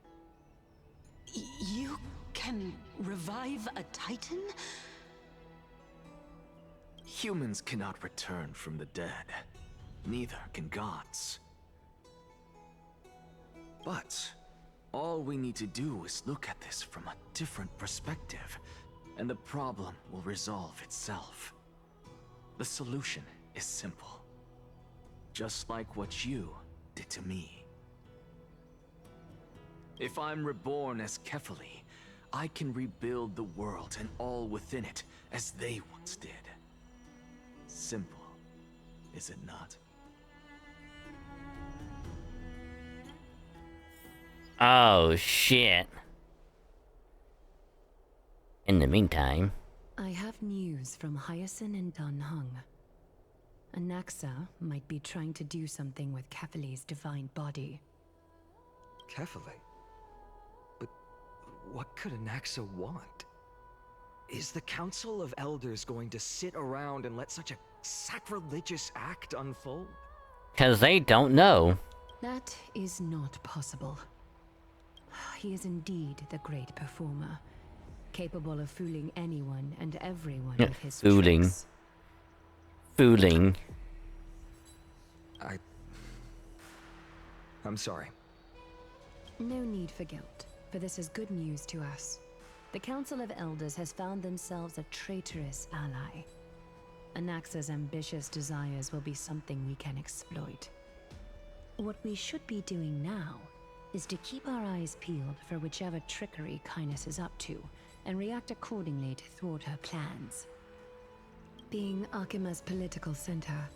S12: You can revive a Titan?
S6: Humans cannot return from the dead. Neither can gods. But all we need to do is look at this from a different perspective, and the problem will resolve itself. The solution is simple. Just like what you did to me. If I'm reborn as Kefali, I can rebuild the world and all within it as they once did. Simple, is it not?
S2: Oh, shit. In the meantime...
S5: I have news from Hyacinth and Dan Heng. Anaxa might be trying to do something with Kefali's divine body.
S11: Kefali? But what could Anaxa want? Is the Council of Elders going to sit around and let such a sacrilegious act unfold?
S2: 'Cause they don't know.
S5: That is not possible. He is indeed the great performer, capable of fooling anyone and everyone with his tricks.
S2: Fooling.
S11: I'm sorry.
S5: No need for guilt, for this is good news to us. The Council of Elders has found themselves a traitorous ally. Anaxa's ambitious desires will be something we can exploit. What we should be doing now is to keep our eyes peeled for whichever trickery Kynus is up to, and react accordingly to thwart her plans. Being Akima's political center,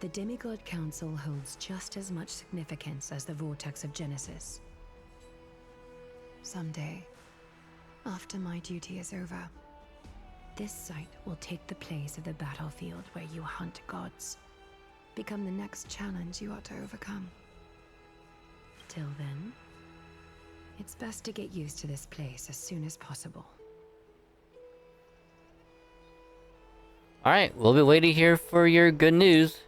S5: the Demigod Council holds just as much significance as the Vortex of Genesis. Someday, after my duty is over, this site will take the place of the battlefield where you hunt gods. Become the next challenge you are to overcome. Till then, it's best to get used to this place as soon as possible.
S2: Alright, we'll be waiting here for your good news.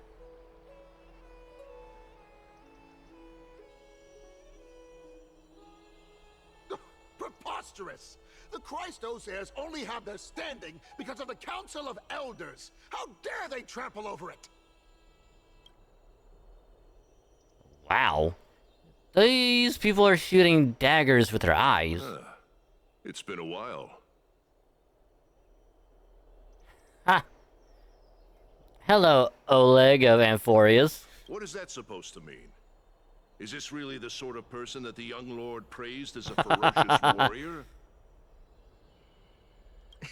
S14: Preposterous! The Christos heirs only have their standing because of the Council of Elders. How dare they trample over it?
S2: Wow. These people are shooting daggers with their eyes.
S7: It's been a while.
S2: Ha! Hello, Oleg of Amphorius.
S7: What is that supposed to mean? Is this really the sort of person that the young lord praised as a ferocious warrior?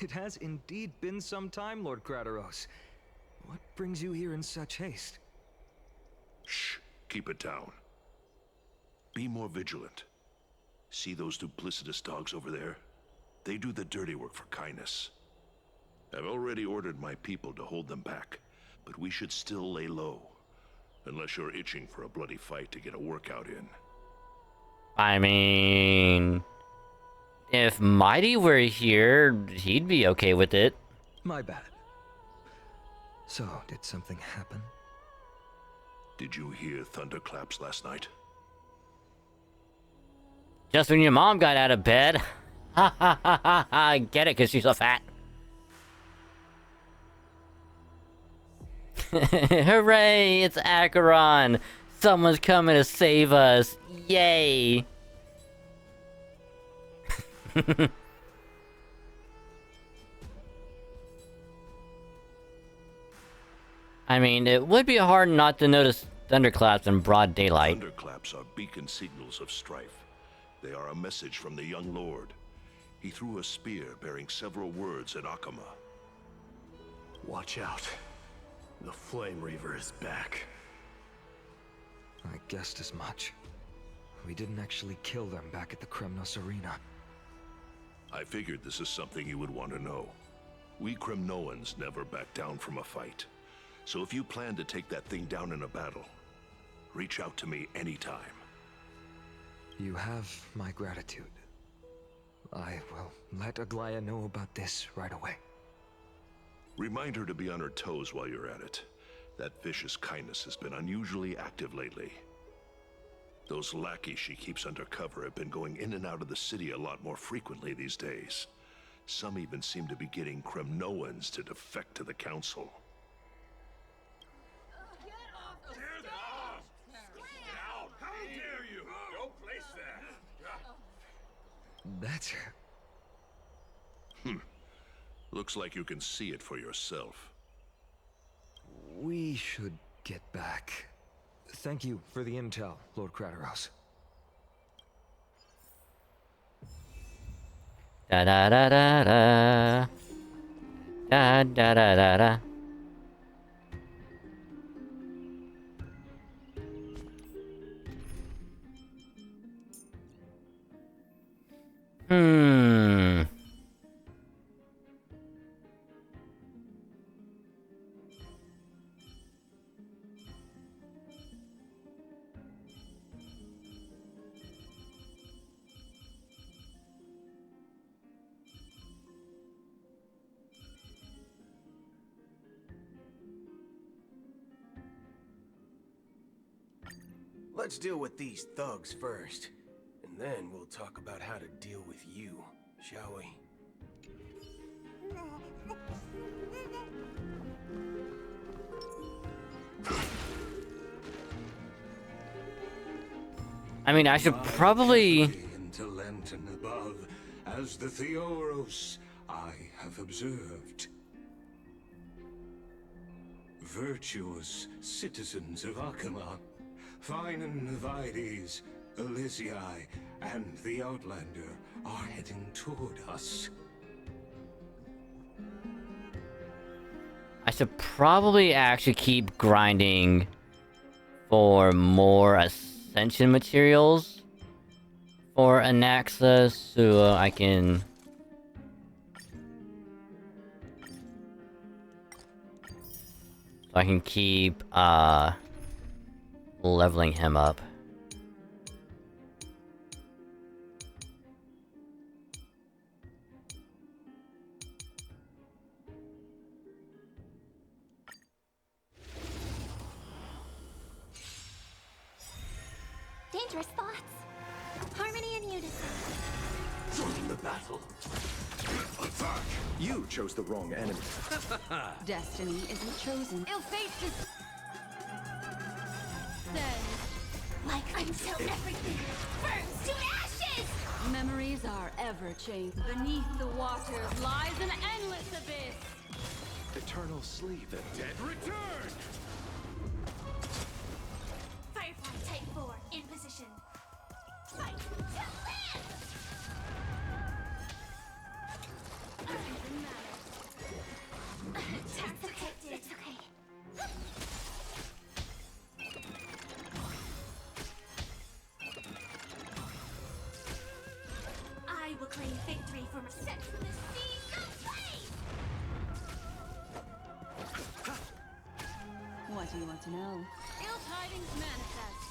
S11: It has indeed been some time, Lord Krateros. What brings you here in such haste?
S7: Shh, keep it down. Be more vigilant. See those duplicitous dogs over there? They do the dirty work for kindness. I've already ordered my people to hold them back, but we should still lay low. Unless you're itching for a bloody fight to get a workout in.
S2: I mean, if Mighty were here, he'd be okay with it.
S15: My bad. So, did something happen?
S7: Did you hear thunderclaps last night?
S2: Just when your mom got out of bed. Ha ha ha ha ha. I get it, because she's so fat. Hooray! It's Acheron! Someone's coming to save us! Yay! I mean, it would be hard not to notice thunderclaps in broad daylight.
S7: Thunderclaps are beacon signals of strife. They are a message from the young lord. He threw a spear bearing several words at Akama.
S16: Watch out. The Flame Reaver is back.
S15: I guessed as much. We didn't actually kill them back at the Kremnos Arena.
S7: I figured this is something you would want to know. We Kremnoans never back down from a fight. So if you plan to take that thing down in a battle, reach out to me anytime.
S15: You have my gratitude. I will let Aglaya know about this right away.
S7: Remind her to be on her toes while you're at it. That vicious kindness has been unusually active lately. Those lackeys she keeps undercover have been going in and out of the city a lot more frequently these days. Some even seem to be getting Kremnoans to defect to the council.
S15: That's...
S7: Looks like you can see it for yourself.
S15: We should get back. Thank you for the intel, Lord Crateros.
S2: Da da da da da. Da da da da da.
S16: Let's deal with these thugs first, and then we'll talk about how to deal with you, shall we?
S2: I mean, I should probably...
S17: Into Lenten above, as the Theoros I have observed. Virtuous citizens of Akama, fine Vides, Elysiae, and the Outlander are heading toward us.
S2: I should probably actually keep grinding for more ascension materials for Anaxa, so I can... keep, leveling him up.
S8: Dangerous thoughts. Harmony and unison.
S16: Join the battle. Attack! You chose the wrong enemy.
S3: Destiny isn't chosen.
S8: Ill fate is... Like until everything burns to ashes!
S3: Memories are ever changing. Beneath the waters lies an endless abyss.
S16: Eternal sleep. The dead return!
S8: Firefly Type 4 in position. Fight to live! It's okay. It's okay. will claim victory for set the seas ablaze!
S9: What do you want to know?
S3: Ill tidings manifest.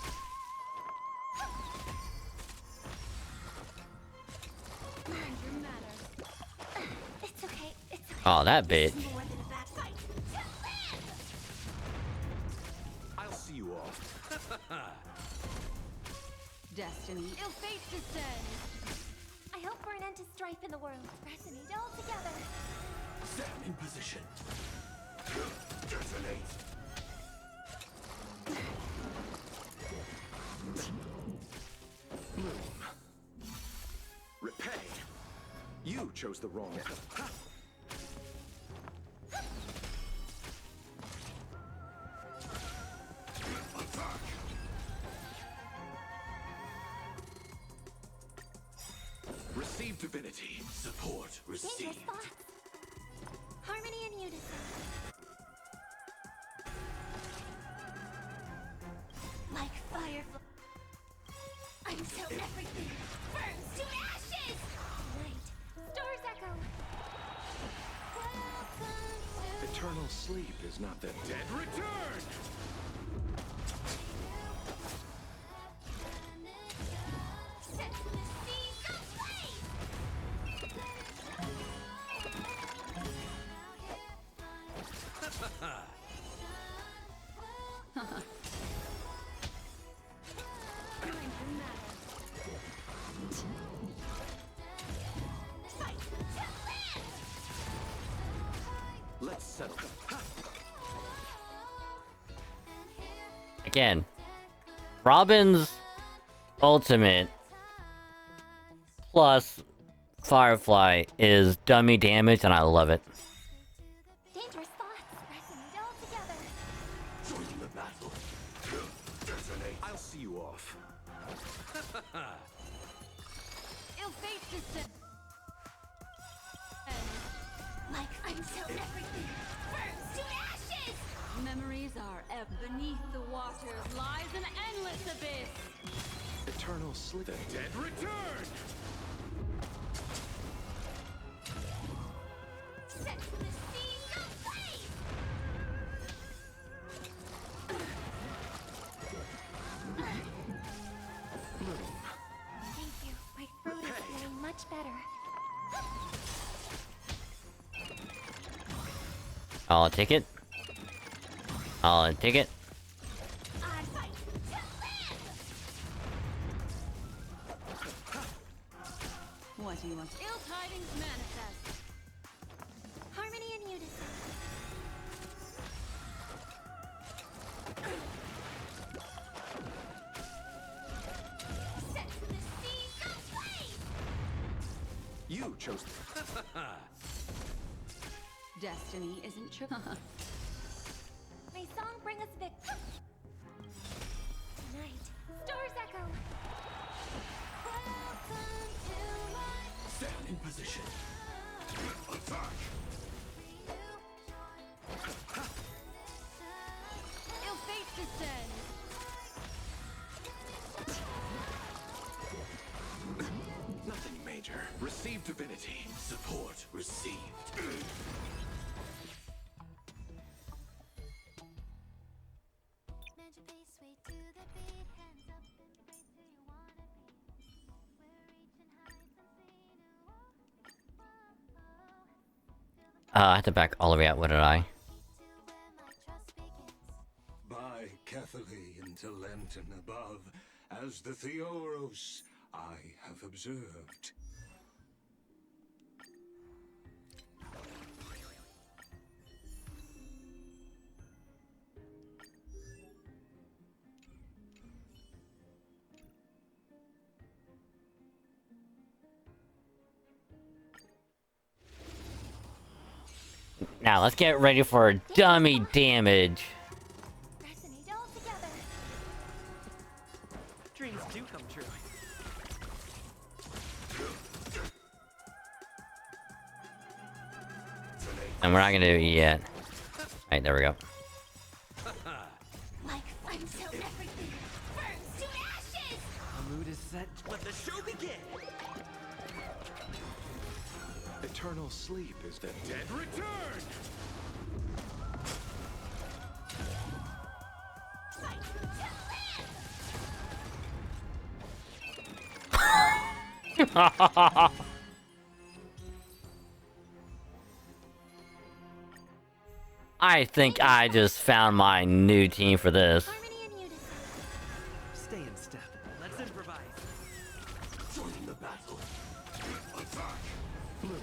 S3: Stranger matter.
S8: It's okay. It's okay.
S2: Oh, that bitch.
S8: More than a bad fight.
S6: I'll see you off.
S9: Destiny.
S3: Ill fates descend.
S8: I hope for an end to strife in the world. Resonate all together.
S16: Set in position. Detonate.
S6: Bloom. Repay. You chose the wrong end.
S16: Attack.
S6: Receive divinity.
S16: Support.
S8: Dangerous
S16: Receive.
S8: thoughts. Harmony and unison. Like firefly. Until everything burns to ashes! Night. Stars echo.
S6: Eternal sleep is not the dead return.
S8: Set the seas ablaze! Fight to land!
S6: Let's settle.
S2: Again, Robin's ultimate plus Firefly is dummy damage, and I love it.
S8: Dangerous thoughts. Resonate all together.
S16: Join the battle. Detonate.
S6: I'll see you off.
S3: Ill fates descend.
S8: Like until everything burns to ashes!
S3: Memories are ever beneath the waters lies an endless abyss.
S6: Eternal sleep. The dead return.
S8: Set the seas ablaze!
S6: Bloom.
S8: Thank you. My throat is feeling much better.
S2: I'll take it. I'll take it.
S8: I fight to land!
S9: What do you want?
S3: Ill tidings manifest.
S8: Harmony and unison. Set the seas ablaze!
S6: You chose.
S9: Destiny isn't true.
S8: May song bring us victory. Tonight, stars echo. Welcome to my
S16: Set in position. Attack.
S3: Ill fates descend.
S6: Nothing major. Receive divinity.
S16: Support received.
S2: I have to back all the way out. What did I?
S17: By Catholicity into Lent and above, as the Theoros I have observed.
S2: Now let's get ready for dummy damage.
S8: resonate all together.
S10: Dreams do come true.
S2: And we're not gonna do it yet. Alright, there we go.
S8: Like until everything burns to ashes!
S10: The mood is set. Let the show begin.
S6: Eternal sleep is the dead return!
S2: I think I just found my new team for this.
S10: Stay in step. Let's improvise.
S16: Join the battle. Attack. Bloom.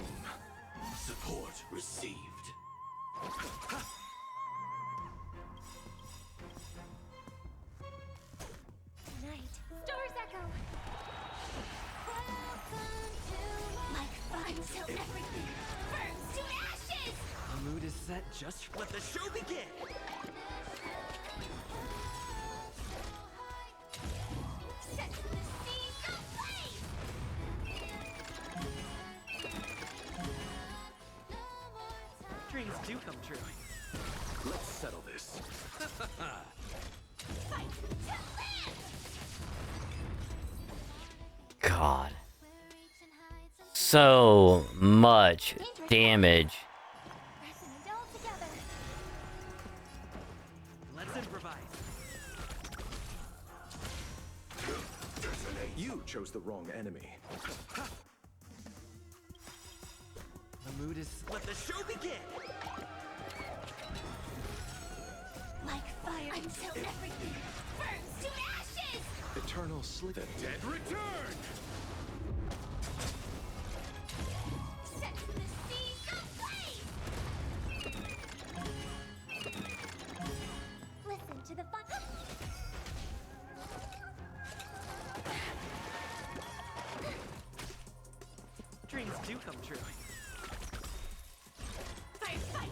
S16: Support received.
S8: Night. Stars echo. Like fire till everything burns to ashes.
S10: The mood is set. Just let the show begin.
S8: Set the seas aflame.
S10: Dreams do come true.
S6: Let's settle this.
S8: Fight to live.
S2: God. So much damage.
S8: Pressing it all together.
S10: Let's improvise.
S6: You chose the wrong enemy.
S10: The mood is. Let the show begin.
S8: Like fire until everything burns to ashes.
S6: Eternal sleep. The dead return!
S8: Set the seas aflame. Listen to the fun.
S10: Dreams do come true.
S8: Fight to live.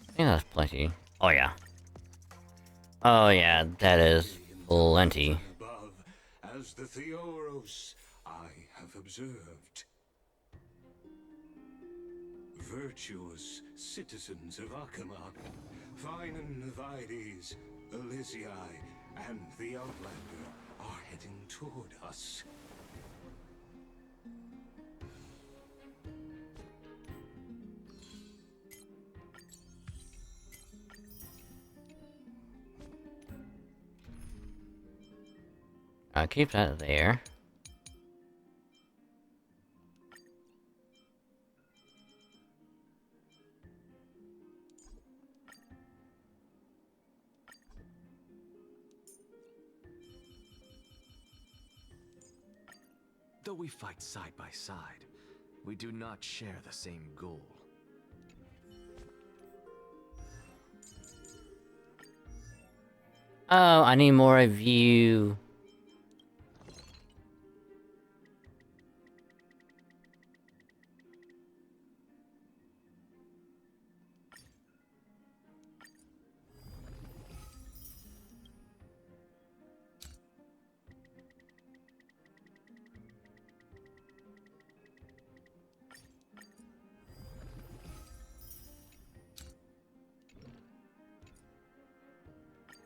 S2: I think that's plenty. Oh yeah. Oh yeah, that is plenty.
S17: Above, as the Theoros I have observed. Virtuous citizens of Akamak, Finan Vides, Elysiae, and the Outlander are heading toward us.
S2: I'll keep that there.
S6: Though we fight side by side, we do not share the same goal.
S2: Oh, I need more of you.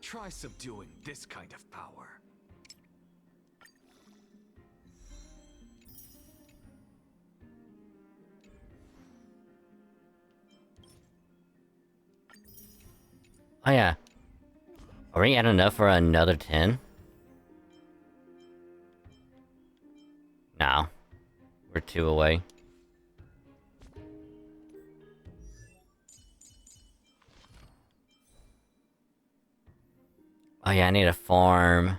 S6: Try subduing this kind of power.
S2: Oh yeah. Are we at enough for another 10? No. We're 2 away. Oh yeah, I need a farm.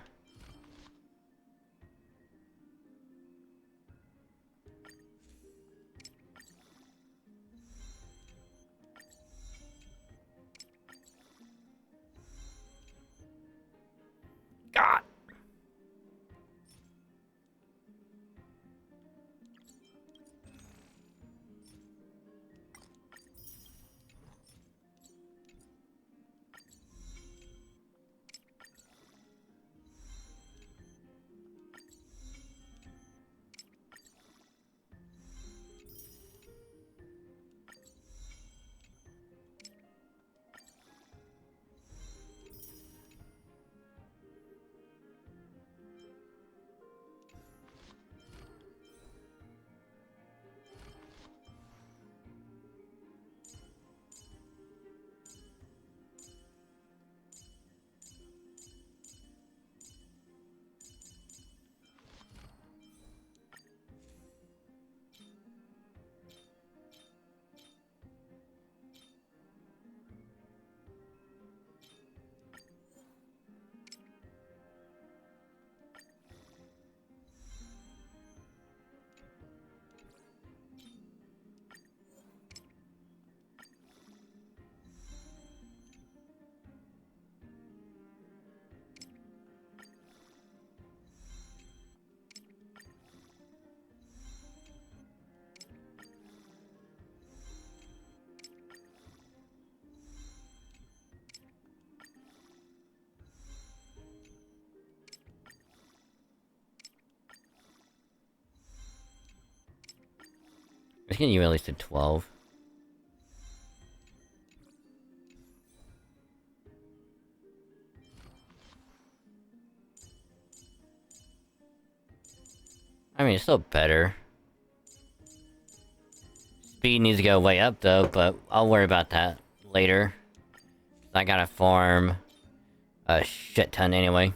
S2: God. get you at least a 12. I mean, it's still better. Speed needs to go way up though, but I'll worry about that later. I gotta farm a shit ton anyway.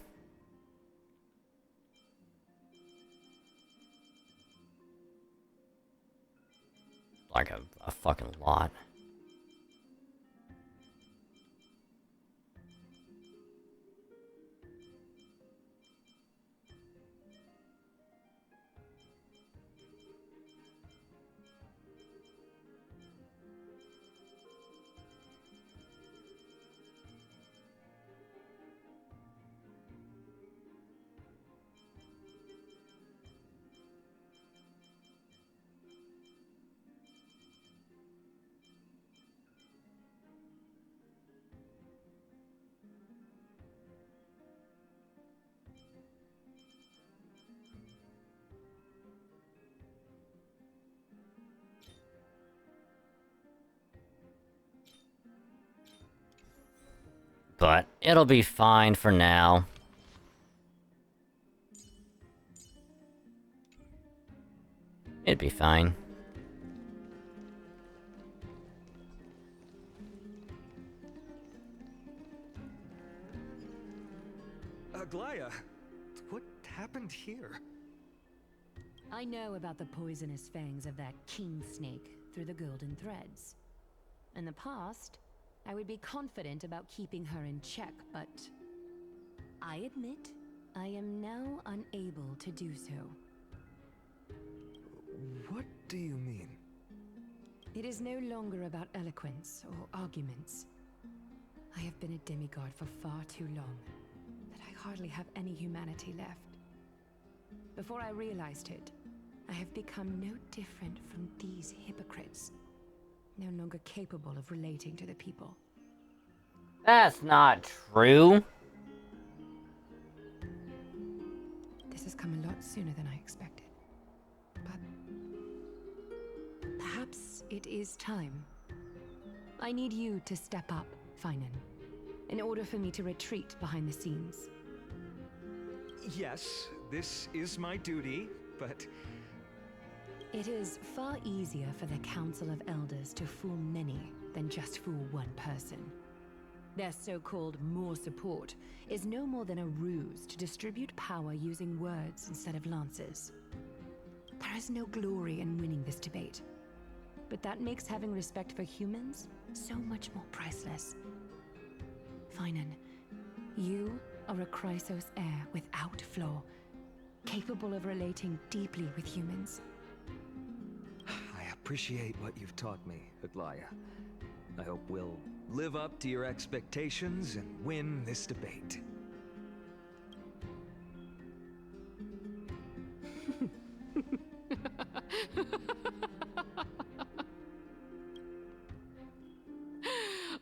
S2: Like a fucking lot. But it'll be fine for now. It'd be fine.
S15: Aglaya, what happened here?
S5: I know about the poisonous fangs of that king snake through the golden threads. In the past, I would be confident about keeping her in check, but I admit I am now unable to do so.
S15: What do you mean?
S5: It is no longer about eloquence or arguments. I have been a demigod for far too long that I hardly have any humanity left. Before I realized it, I have become no different from these hypocrites, no longer capable of relating to the people.
S2: That's not true.
S5: This has come a lot sooner than I expected. But perhaps it is time. I need you to step up, Finan, in order for me to retreat behind the scenes.
S15: Yes, this is my duty, but...
S5: It is far easier for the Council of Elders to fool many than just fool one person. Their so-called more support is no more than a ruse to distribute power using words instead of lances. There is no glory in winning this debate, but that makes having respect for humans so much more priceless. Finan, you are a Chrysos heir without flaw, capable of relating deeply with humans.
S15: I appreciate what you've taught me, Aglaya. I hope we'll live up to your expectations and win this debate.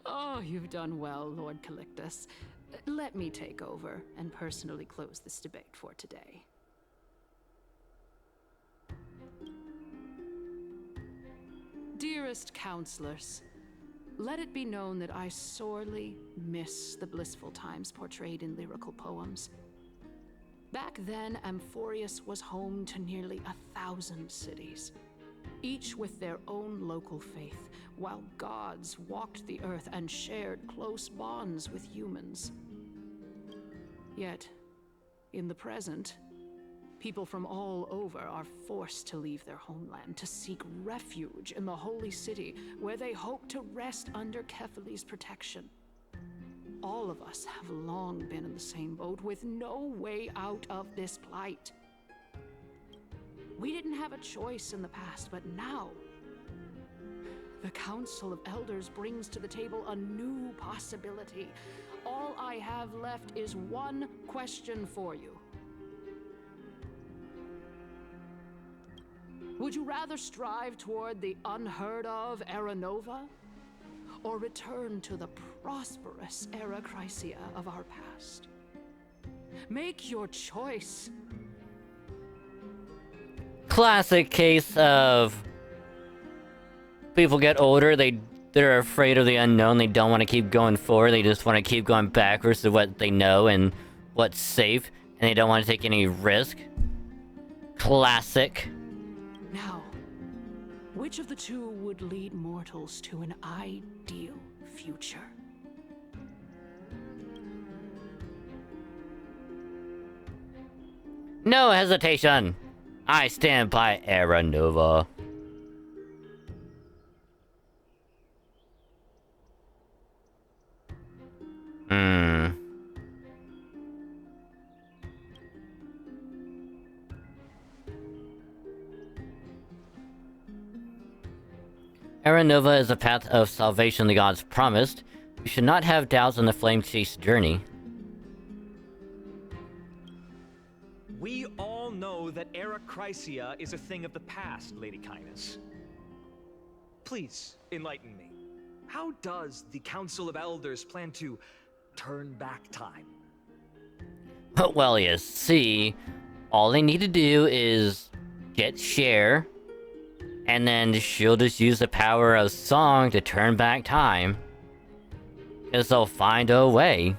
S18: Oh, you've done well, Lord Calictus. Let me take over and personally close this debate for today. Dearest counselors, let it be known that I sorely miss the blissful times portrayed in lyrical poems. Back then, Amphorius was home to nearly 1,000 cities, each with their own local faith, while gods walked the earth and shared close bonds with humans. Yet, in the present, people from all over are forced to leave their homeland to seek refuge in the holy city, where they hope to rest under Kefali's protection. All of us have long been in the same boat, with no way out of this plight. We didn't have a choice in the past, but now, the Council of Elders brings to the table a new possibility. All I have left is one question for you. Would you rather strive toward the unheard of Era Nova, or return to the prosperous Era Chrysia of our past? Make your choice.
S2: Classic case of people get older, they're afraid of the unknown. They don't want to keep going forward. They just want to keep going backwards to what they know and what's safe, and they don't want to take any risk. Classic.
S18: Now, which of the two would lead mortals to an ideal future?
S2: No hesitation. I stand by Era Nova. Era Nova is the path of salvation the gods promised. You should not have doubts on the flame chase journey.
S15: We all know that Era Chrysia is a thing of the past, Lady Kindness. Please, enlighten me. How does the Council of Elders plan to turn back time?
S2: Well, you see, all they need to do is get Cher, and then she'll just use the power of song to turn back time. Because they'll find a way.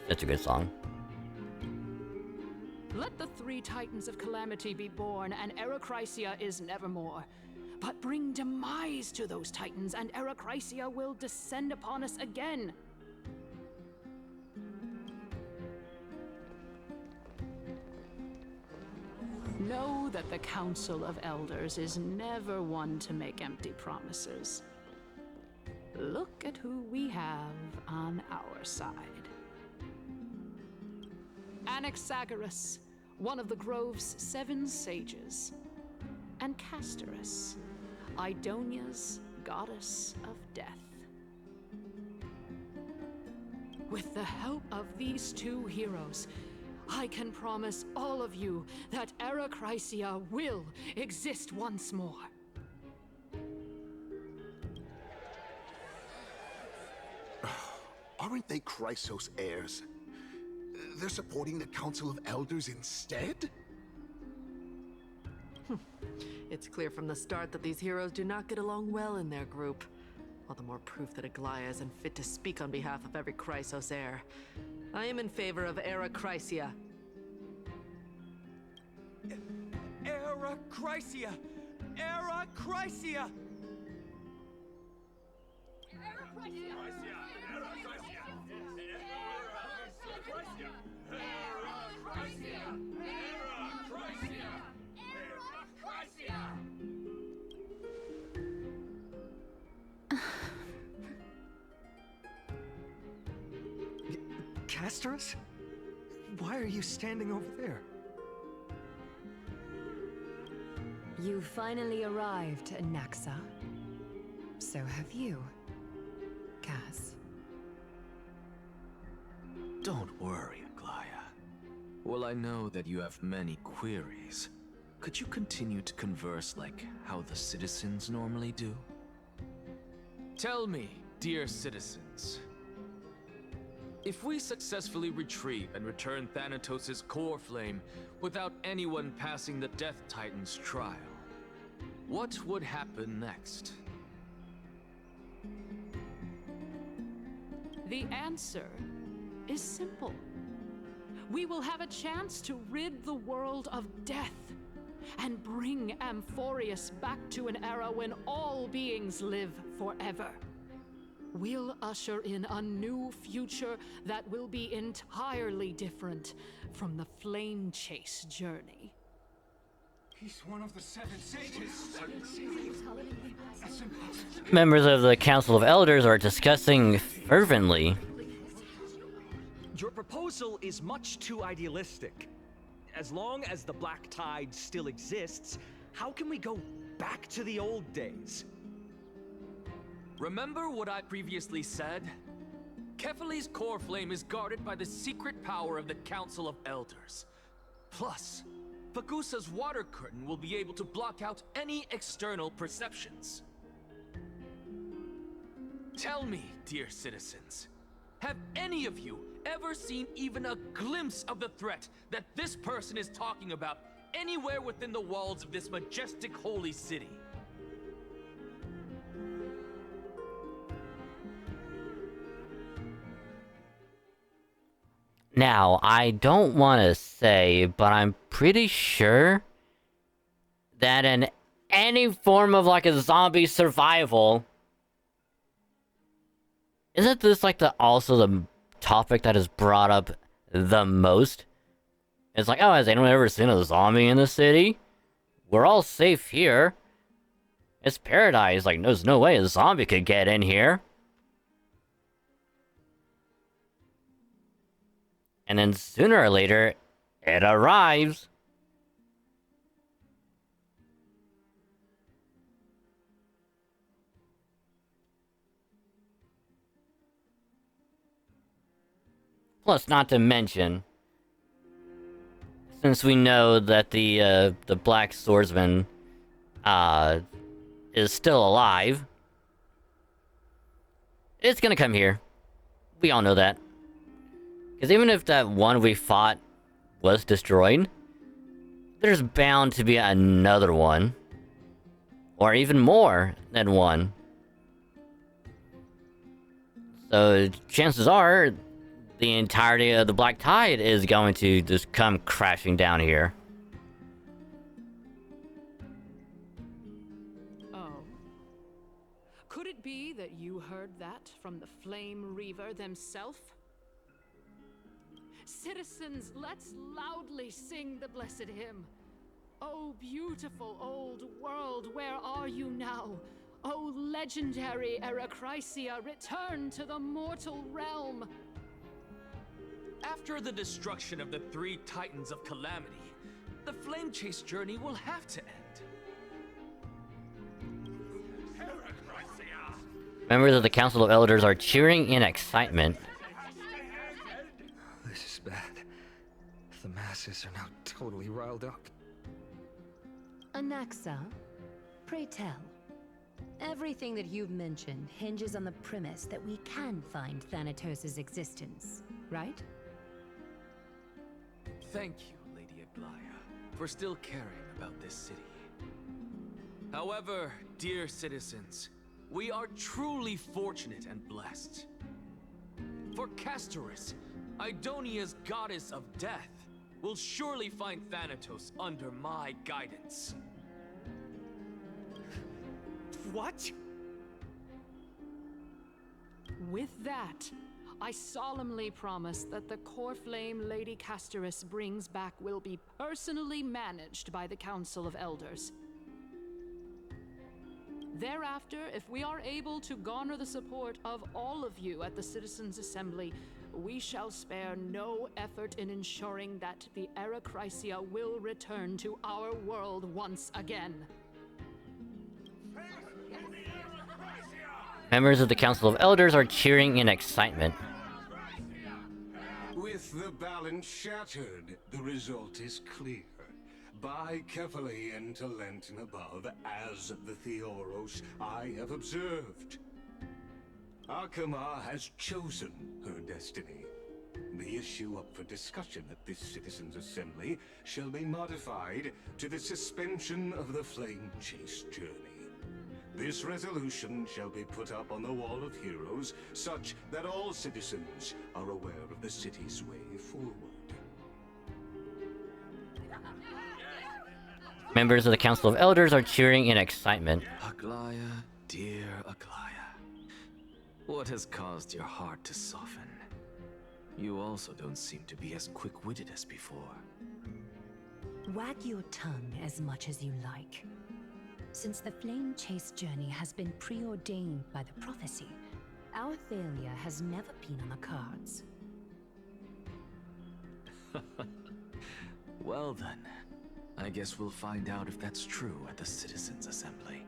S2: Such a good song.
S18: Let the three titans of calamity be born, and Era Chrysia is nevermore. But bring demise to those titans, and Era Chrysia will descend upon us again. Know that the Council of Elders is never one to make empty promises. Look at who we have on our side. Anaxagoras, one of the Grove's 7 sages, and Castorus, Idonia's goddess of death. With the help of these two heroes, I can promise all of you that Era Chrysia will exist once more.
S14: Aren't they Chrysos heirs? They're supporting the Council of Elders instead?
S19: It's clear from the start that these heroes do not get along well in their group. All the more proof that Aglaia isn't fit to speak on behalf of every Chrysos heir. I am in favor of Era Chrysia.
S20: Era Chrysia! Era Chrysia!
S15: Castorus? Why are you standing over there?
S5: You finally arrived, Naxa. So have you, Cass.
S6: Don't worry, Aglaia. While I know that you have many queries, could you continue to converse like how the citizens normally do? Tell me, dear citizens, if we successfully retrieve and return Thanatos' core flame without anyone passing the Death Titan's trial, what would happen next?
S18: The answer is simple. We will have a chance to rid the world of death and bring Amphorius back to an era when all beings live forever. We'll usher in a new future that will be entirely different from the flame chase journey.
S17: He's one of the 7 sages.
S2: Members of the Council of Elders are discussing fervently.
S15: Your proposal is much too idealistic. As long as the Black Tide still exists, how can we go back to the old days?
S6: Remember what I previously said? Kefali's core flame is guarded by the secret power of the Council of Elders. Plus, Pagusa's water curtain will be able to block out any external perceptions. Tell me, dear citizens, have any of you
S20: ever seen even a glimpse of the threat that this person is talking about anywhere within the walls of this majestic holy city.
S2: Now, I don't want to say, but I'm pretty sure that in any form of like a zombie survival, isn't this like also the topic that is brought up the most? It's like, oh, has anyone ever seen a zombie in the city? We're all safe here. It's paradise. Like, there's no way a zombie could get in here. And then sooner or later, it arrives. Plus, not to mention, since we know that the Black Swordsman is still alive, it's gonna come here. We all know that. Because even if that one we fought was destroyed, there's bound to be another one. Or even more than one. So chances are, the entirety of the Black Tide is going to just come crashing down here.
S18: Oh. Could it be that you heard that from the Flame Reaver themselves? Citizens, let's loudly sing the blessed hymn. Oh, beautiful old world, where are you now? Oh, legendary Erechrysia, return to the mortal realm.
S20: After the destruction of the 3 Titans of Calamity, the Flame Chase journey will have to end.
S2: Members of the Council of Elders are cheering in excitement.
S11: This is bad. The masses are now totally riled up.
S5: Anaxa, pray tell. Everything that you've mentioned hinges on the premise that we can find Thanatos' existence, right?
S6: Thank you, Lady Aglaya, for still caring about this city.
S20: However, dear citizens, we are truly fortunate and blessed. For Castoris, Idonia's goddess of death, will surely find Thanatos under my guidance.
S15: What?
S18: With that, I solemnly promise that the core flame Lady Castoris brings back will be personally managed by the Council of Elders. Thereafter, if we are able to garner the support of all of you at the Citizens' Assembly, we shall spare no effort in ensuring that the Erechrysia will return to our world once again.
S2: Members of the Council of Elders are cheering in excitement.
S17: With the balance shattered, the result is clear. Buy carefully into Lenten above, as the Theoros I have observed. Akama has chosen her destiny. The issue up for discussion at this Citizens' Assembly shall be modified to the suspension of the Flame Chase journey. This resolution shall be put up on the Wall of Heroes, such that all citizens are aware of the city's way forward.
S2: Members of the Council of Elders are cheering in excitement.
S6: Aglaya, dear Aglaya, what has caused your heart to soften? You also don't seem to be as quick-witted as before.
S5: Wag your tongue as much as you like. Since the Flame Chase journey has been preordained by the prophecy, our failure has never been on the cards.
S6: Well then, I guess we'll find out if that's true at the Citizens' Assembly.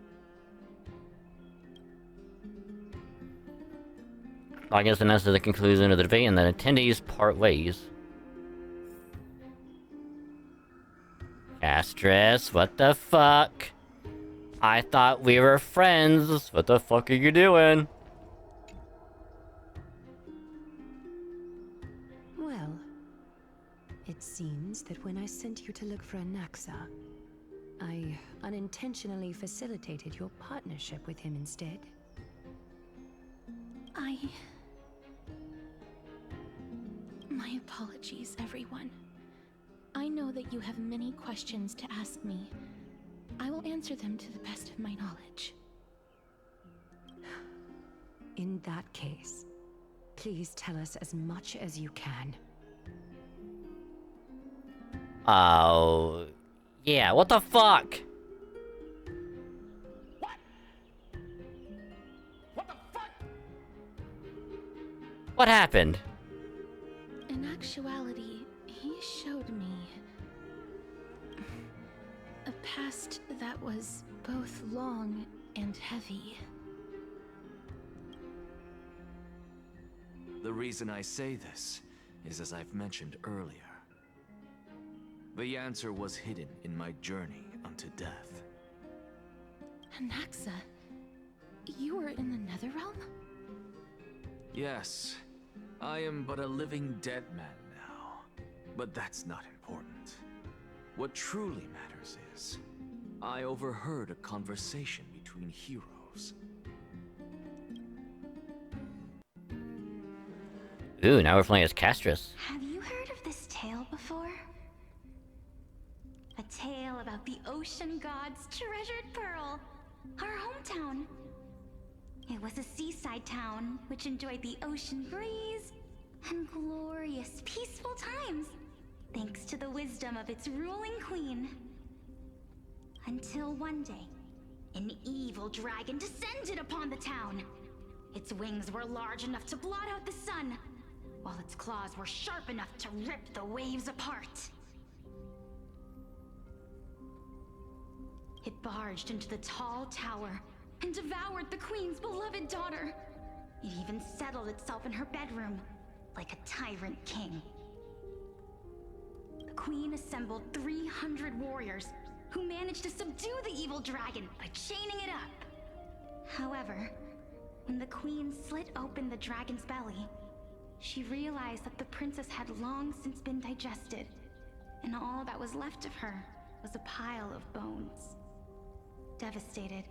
S2: I guess and that's the conclusion of the debate, and the attendees part ways. Castris, what the fuck? I thought we were friends. What the fuck are you doing?
S5: to look for Anaxa. I unintentionally facilitated your partnership with him instead.
S13: My apologies, everyone. I know that you have many questions to ask me. I will answer them to the best of my knowledge.
S5: In that case, please tell us as much as you can.
S2: Oh... yeah, what the fuck? What happened?
S13: In actuality, he showed me a past that was both long and heavy.
S6: The reason I say this is as I've mentioned earlier. The answer was hidden in my journey unto death.
S13: Anaxa, you were in the Netherrealm?
S6: Yes, I am but a living dead man now. But that's not important. What truly matters is, I overheard a conversation between heroes.
S2: Ooh, now we're playing as Castrus.
S8: Have you heard of this tale before? A tale about the ocean god's treasured pearl, our hometown. It was a seaside town which enjoyed the ocean breeze and glorious, peaceful times, thanks to the wisdom of its ruling queen. Until one day, an evil dragon descended upon the town. Its wings were large enough to blot out the sun, while its claws were sharp enough to rip the waves apart. It barged into the tall tower and devoured the queen's beloved daughter. It even settled itself in her bedroom, like a tyrant king. The queen assembled 300 warriors who managed to subdue the evil dragon by chaining it up. However, when the queen slit open the dragon's belly, she realized that the princess had long since been digested, and all that was left of her was a pile of bones. Devastated,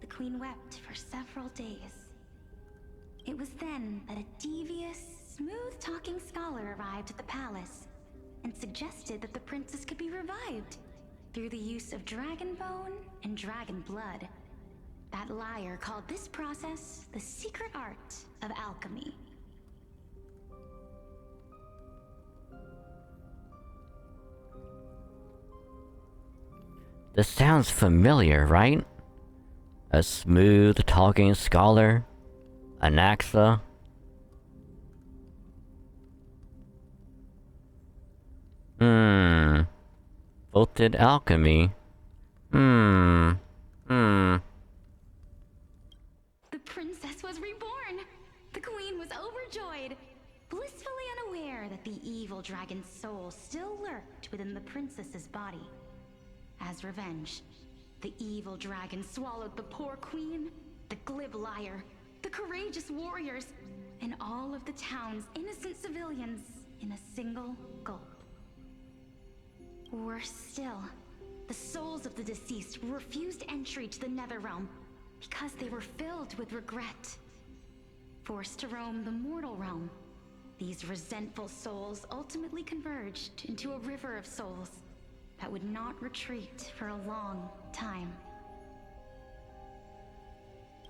S8: the queen wept for several days. It was then that a devious, smooth-talking scholar arrived at the palace and suggested that the princess could be revived through the use of dragon bone and dragon blood. That liar called this process the secret art of alchemy.
S2: This sounds familiar, right? A smooth talking scholar, Anaxa. Vaulted alchemy. The
S8: princess was reborn! The queen was overjoyed, blissfully unaware that the evil dragon's soul still lurked within the princess's body. As revenge, the evil dragon swallowed the poor queen, the glib liar, the courageous warriors, and all of the town's innocent civilians in a single gulp. Worse still, the souls of the deceased were refused entry to the Netherrealm because they were filled with regret. Forced to roam the mortal realm, these resentful souls ultimately converged into a river of souls that would not retreat for a long time.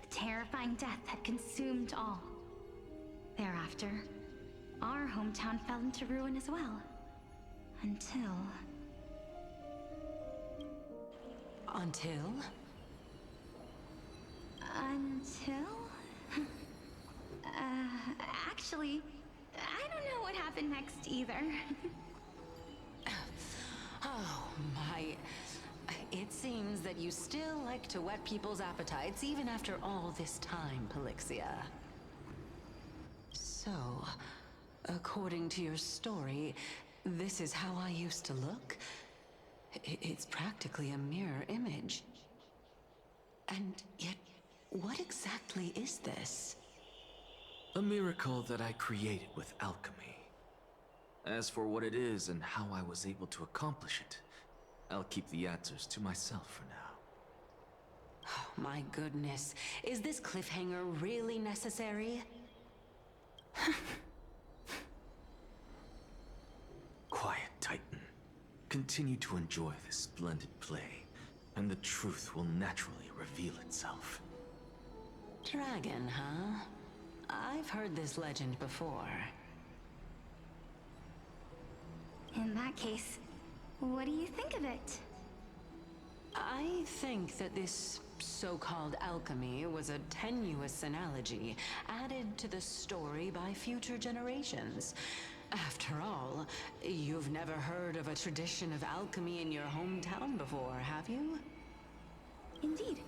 S8: The terrifying death had consumed all. Thereafter, our hometown fell into ruin as well. Until...
S12: Until?
S8: Actually, I don't know what happened next either.
S12: Oh my... It seems that you still like to whet people's appetites even after all this time, Pelixia. So, according to your story, this is how I used to look? It's practically a mirror image. And yet, what exactly is this?
S6: A miracle that I created with alchemy. As for what it is and how I was able to accomplish it, I'll keep the answers to myself for now.
S12: Oh, my goodness. Is this cliffhanger really necessary?
S6: Quiet, Titan. Continue to enjoy this splendid play, and the truth will naturally reveal itself.
S12: Dragon, huh? I've heard this legend before.
S8: In that case, what do you think of it?
S12: I think that this so-called alchemy was a tenuous analogy added to the story by future generations. After all, you've never heard of a tradition of alchemy in your hometown before, have you?
S8: Indeed.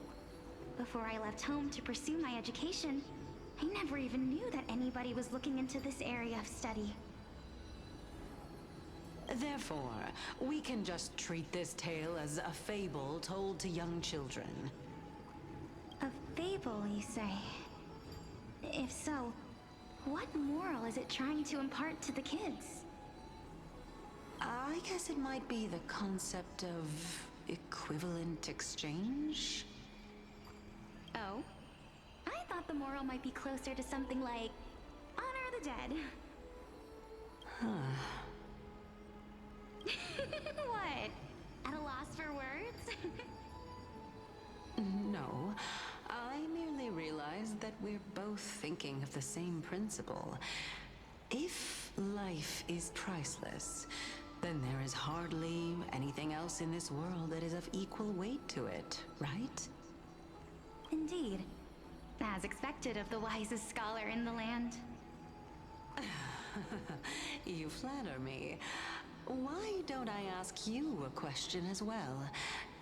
S8: Before I left home to pursue my education, I never even knew that anybody was looking into this area of study.
S12: Therefore, we can just treat this tale as a fable told to young children.
S8: A fable, you say? If so, what moral is it trying to impart to the kids?
S12: I guess it might be the concept of equivalent exchange?
S8: Oh? I thought the moral might be closer to something like honor the dead.
S12: Huh.
S8: What? At a loss for words?
S12: No, I merely realized that we're both thinking of the same principle. If life is priceless, then there is hardly anything else in this world that is of equal weight to it, right?
S8: Indeed. As expected of the wisest scholar in the land.
S12: You flatter me. Why don't I ask you a question as well,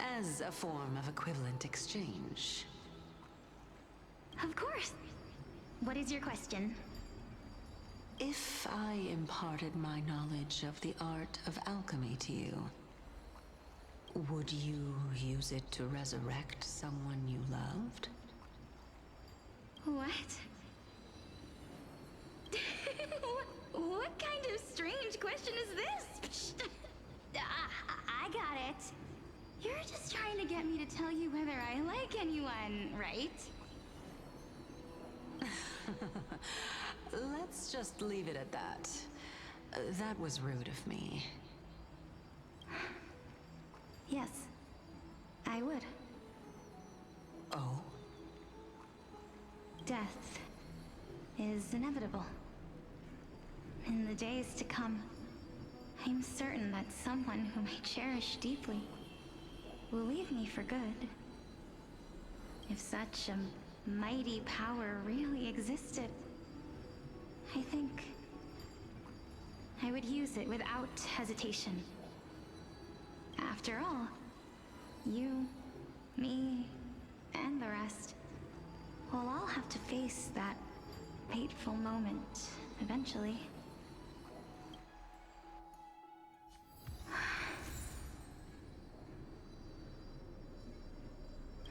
S12: as a form of equivalent exchange?
S8: Of course. What is your question?
S12: If I imparted my knowledge of the art of alchemy to you, would you use it to resurrect someone you loved?
S8: What? What kind of strange question is this? I got it. You're just trying to get me to tell you whether I like anyone, right?
S12: Let's just leave it at that. That was rude of me.
S8: Yes, I would.
S12: Oh?
S8: Death is inevitable. In the days to come, I'm certain that someone whom I cherish deeply will leave me for good. If such a mighty power really existed, I think I would use it without hesitation. After all, you, me, and the rest will all have to face that fateful moment eventually.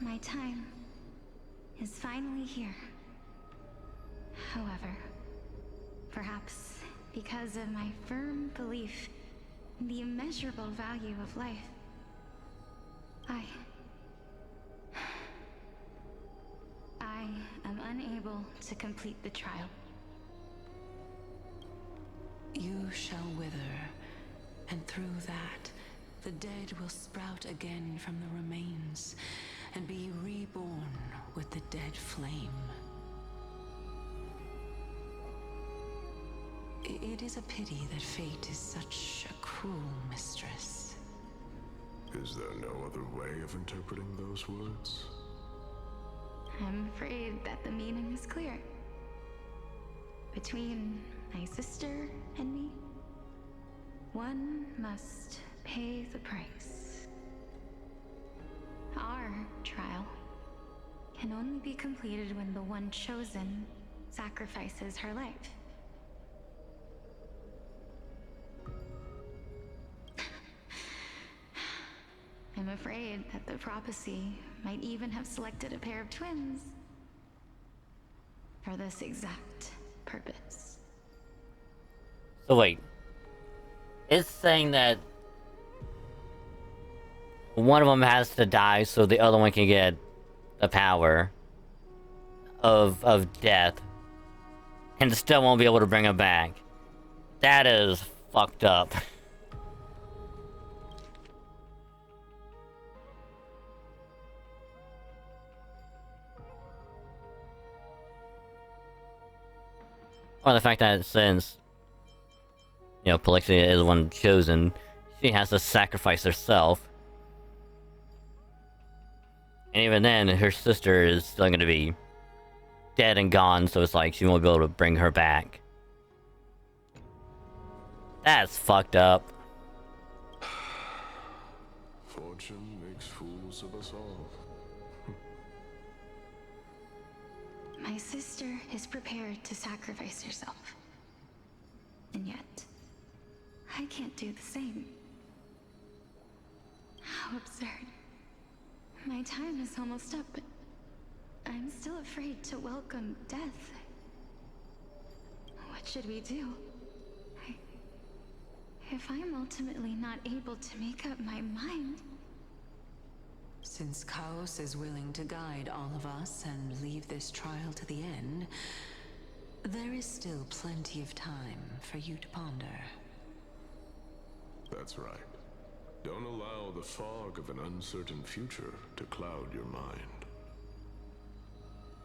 S8: My time is finally here. However, perhaps because of my firm belief in the immeasurable value of life, I am unable to complete the trial.
S12: You shall wither, and through that, the dead will sprout again from the remains, and be reborn with the dead flame. It is a pity that fate is such a cruel mistress.
S21: Is there no other way of interpreting those words?
S8: I'm afraid that the meaning is clear. Between my sister and me, one must pay the price. Our trial can only be completed when the one chosen sacrifices her life. I'm afraid that the prophecy might even have selected a pair of twins for this exact purpose.
S2: So wait, it's saying that one of them has to die so the other one can get the power of death, and still won't be able to bring him back. That is fucked up. Or the fact that since, you know, Polixia is the one chosen, she has to sacrifice herself. And even then, her sister is still gonna be dead and gone, so it's like she won't be able to bring her back. That's fucked up.
S21: Fortune makes fools of us all.
S8: My sister is prepared to sacrifice herself. And yet, I can't do the same. How absurd. My time is almost up, but I'm still afraid to welcome death. What should we do? If I'm ultimately not able to make up my mind...
S12: Since Chaos is willing to guide all of us and leave this trial to the end, there is still plenty of time for you to ponder.
S21: That's right. Don't allow the fog of an uncertain future to cloud your mind.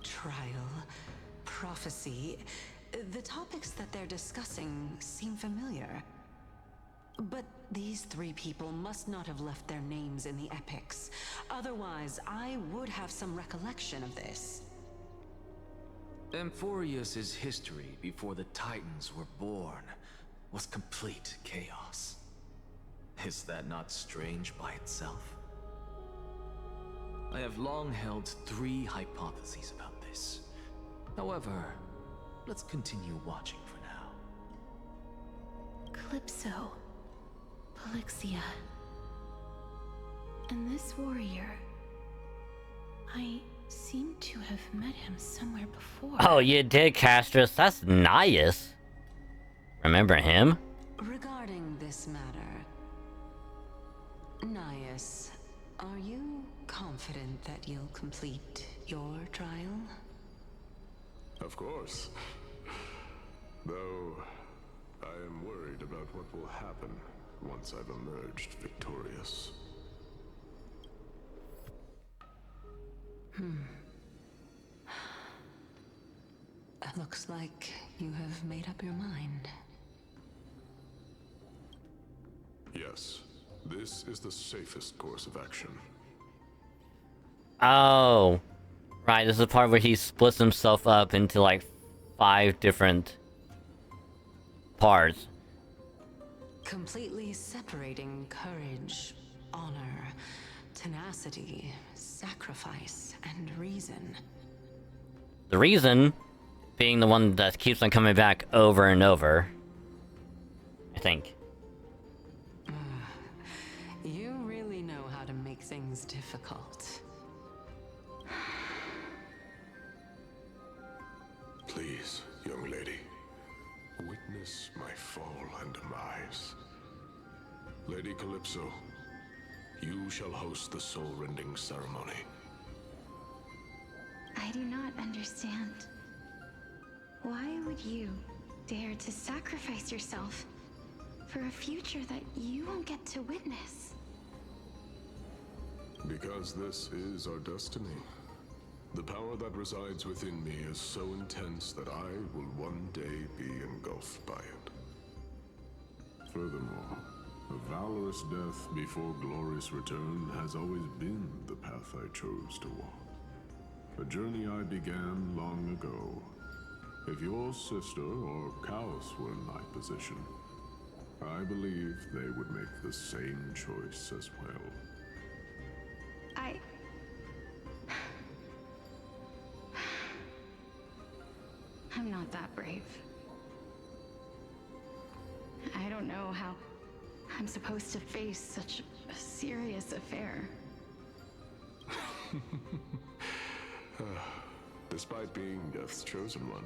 S12: Trial, prophecy, the topics that they're discussing seem familiar. But these three people must not have left their names in the epics. Otherwise, I would have some recollection of this.
S6: Amphorius's history before the Titans were born was complete chaos. Is that not strange by itself? I have long held three hypotheses about this. However, let's continue watching for now.
S13: Calypso. Polixia. And this warrior... I seem to have met him somewhere before.
S2: Oh, you did, Castrus. That's nice. Remember him?
S12: Regarding this matter, Nias, are you confident that you'll complete your trial?
S21: Of course. Though, I am worried about what will happen once I've emerged victorious.
S12: Looks like you have made up your mind.
S21: Yes, this is the safest course of action.
S2: Oh. Right, this is the part where he splits himself up into like 5 different parts.
S12: Completely separating courage, honor, tenacity, sacrifice, and reason.
S2: The reason being the one that keeps on coming back over and over. I think.
S12: You really know how to make things difficult.
S21: Please, young lady, witness my fall and demise. Lady Calypso, you shall host the soul-rending ceremony.
S8: I do not understand. Why would you dare to sacrifice yourself for a future that you won't get to witness?
S21: Because this is our destiny. The power that resides within me is so intense that I will one day be engulfed by it. Furthermore, a valorous death before glorious return has always been the path I chose to walk. A journey I began long ago. If your sister or Chaos were in my position, I believe they would make the same choice as well.
S8: I'm not that brave. I don't know how I'm supposed to face such a serious affair.
S21: Despite being Death's chosen one,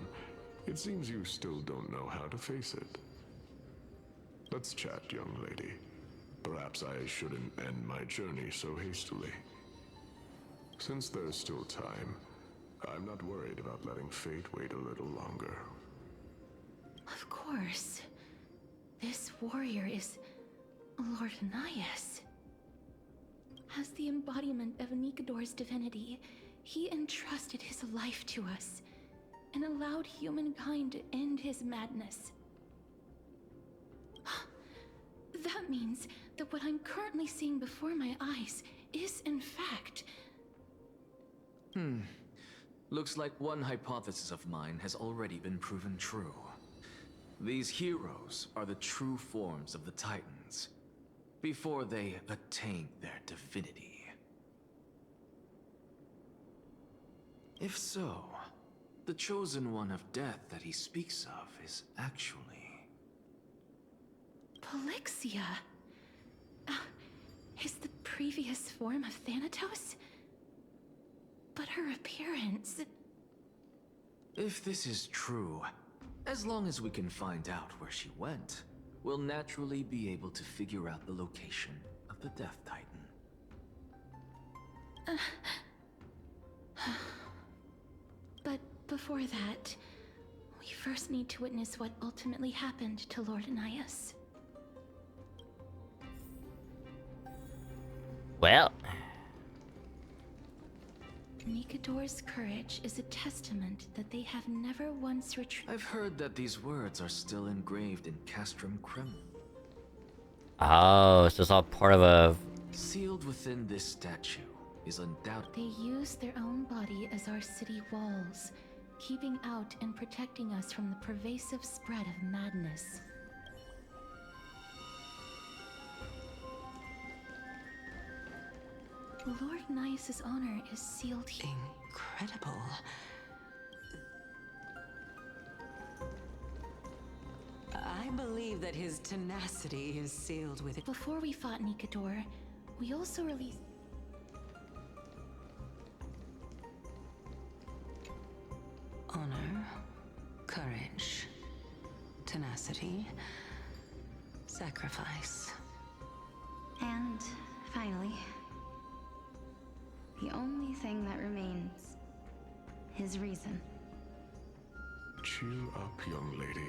S21: it seems you still don't know how to face it. Let's chat, young lady. Perhaps I shouldn't end my journey so hastily. Since there's still time, I'm not worried about letting fate wait a little longer.
S13: Of course. This warrior is Lord Anaias. As the embodiment of Nikador's divinity, he entrusted his life to us and allowed humankind to end his madness. That means that what I'm currently seeing before my eyes is, in fact...
S6: Looks like one hypothesis of mine has already been proven true. These heroes are the true forms of the Titans, before they attain their divinity. If so, the chosen one of death that he speaks of is actually...
S13: Polixia? Is the previous form of Thanatos? But her appearance...
S6: If this is true, as long as we can find out where she went, we'll naturally be able to figure out the location of the Death Titan.
S13: But before that, we first need to witness what ultimately happened to Lord Anaias.
S2: Well...
S13: Nikador's courage is a testament that they have never once retreated.
S6: I've heard that these words are still engraved in Castrum Kremlin.
S2: Oh, so it's all part of a...
S6: Sealed within this statue is undoubtedly...
S13: They use their own body as our city walls, keeping out and protecting us from the pervasive spread of madness. Lord Nias's honor is sealed here.
S12: Incredible. I believe that his tenacity is sealed with it.
S13: Before we fought Nikador, we also released...
S12: Honor, courage, tenacity, sacrifice.
S8: And finally, the only thing that remains is reason.
S21: Cheer up, young lady.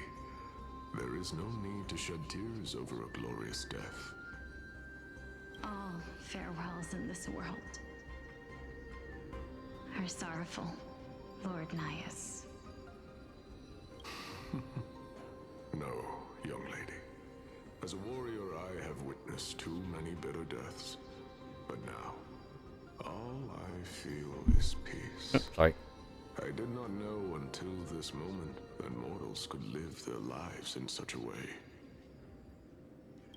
S21: There is no need to shed tears over a glorious death.
S8: All farewells in this world are sorrowful, Lord Nias.
S21: No, young lady. As a warrior, I have witnessed too many bitter deaths. But now, all I feel is peace.
S2: Sorry.
S21: I did not know until this moment that mortals could live their lives in such a way.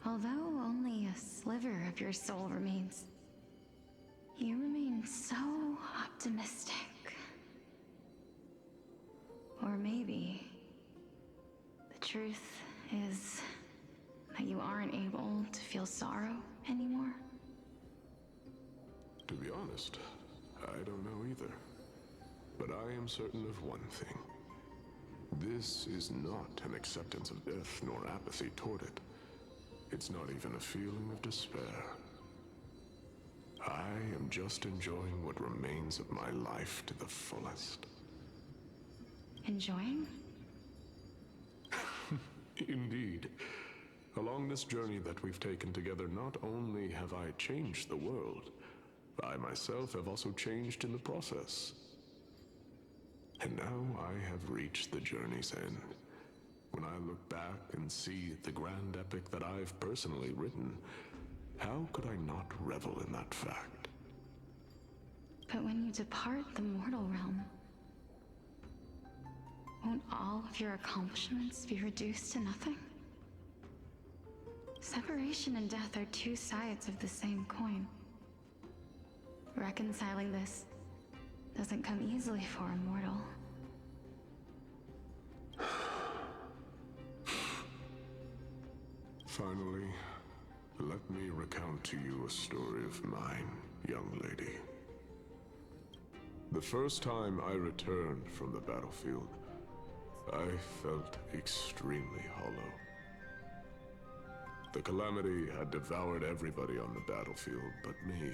S8: Although only a sliver of your soul remains, you remain so optimistic. Or maybe the truth is that you aren't able to feel sorrow anymore.
S21: To be honest, I don't know either. But I am certain of one thing. This is not an acceptance of death nor apathy toward it. It's not even a feeling of despair. I am just enjoying what remains of my life to the fullest.
S8: Enjoying?
S21: Indeed. Along this journey that we've taken together, not only have I changed the world, I myself have also changed in the process. And now I have reached the journey's end. When I look back and see the grand epic that I've personally written, how could I not revel in that fact?
S8: But when you depart the mortal realm, won't all of your accomplishments be reduced to nothing? Separation and death are two sides of the same coin. Reconciling this doesn't come easily for a mortal.
S21: Finally, let me recount to you a story of mine, young lady. The first time I returned from the battlefield, I felt extremely hollow. The calamity had devoured everybody on the battlefield but me.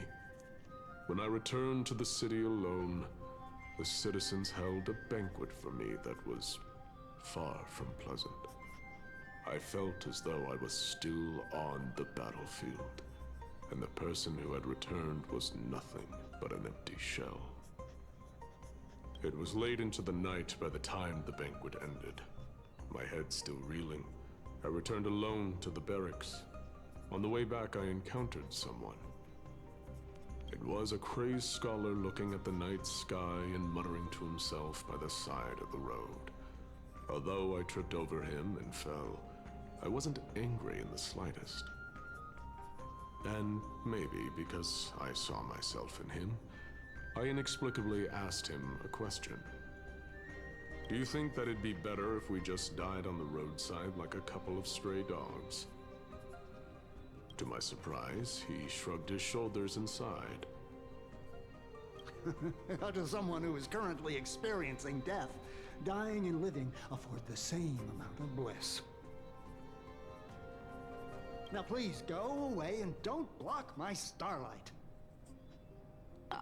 S21: When I returned to the city alone, the citizens held a banquet for me that was far from pleasant. I felt as though I was still on the battlefield, and the person who had returned was nothing but an empty shell. It was late into the night by the time the banquet ended. My head still reeling, I returned alone to the barracks. On the way back, I encountered someone. It was a crazed scholar looking at the night sky and muttering to himself by the side of the road. Although I tripped over him and fell, I wasn't angry in the slightest. And maybe because I saw myself in him, I inexplicably asked him a question. Do you think that it'd be better if we just died on the roadside like a couple of stray dogs? To my surprise, he shrugged his shoulders and sighed.
S1: How does someone who is currently experiencing death, dying and living, afford the same amount of bliss? Now please go away and don't block my starlight.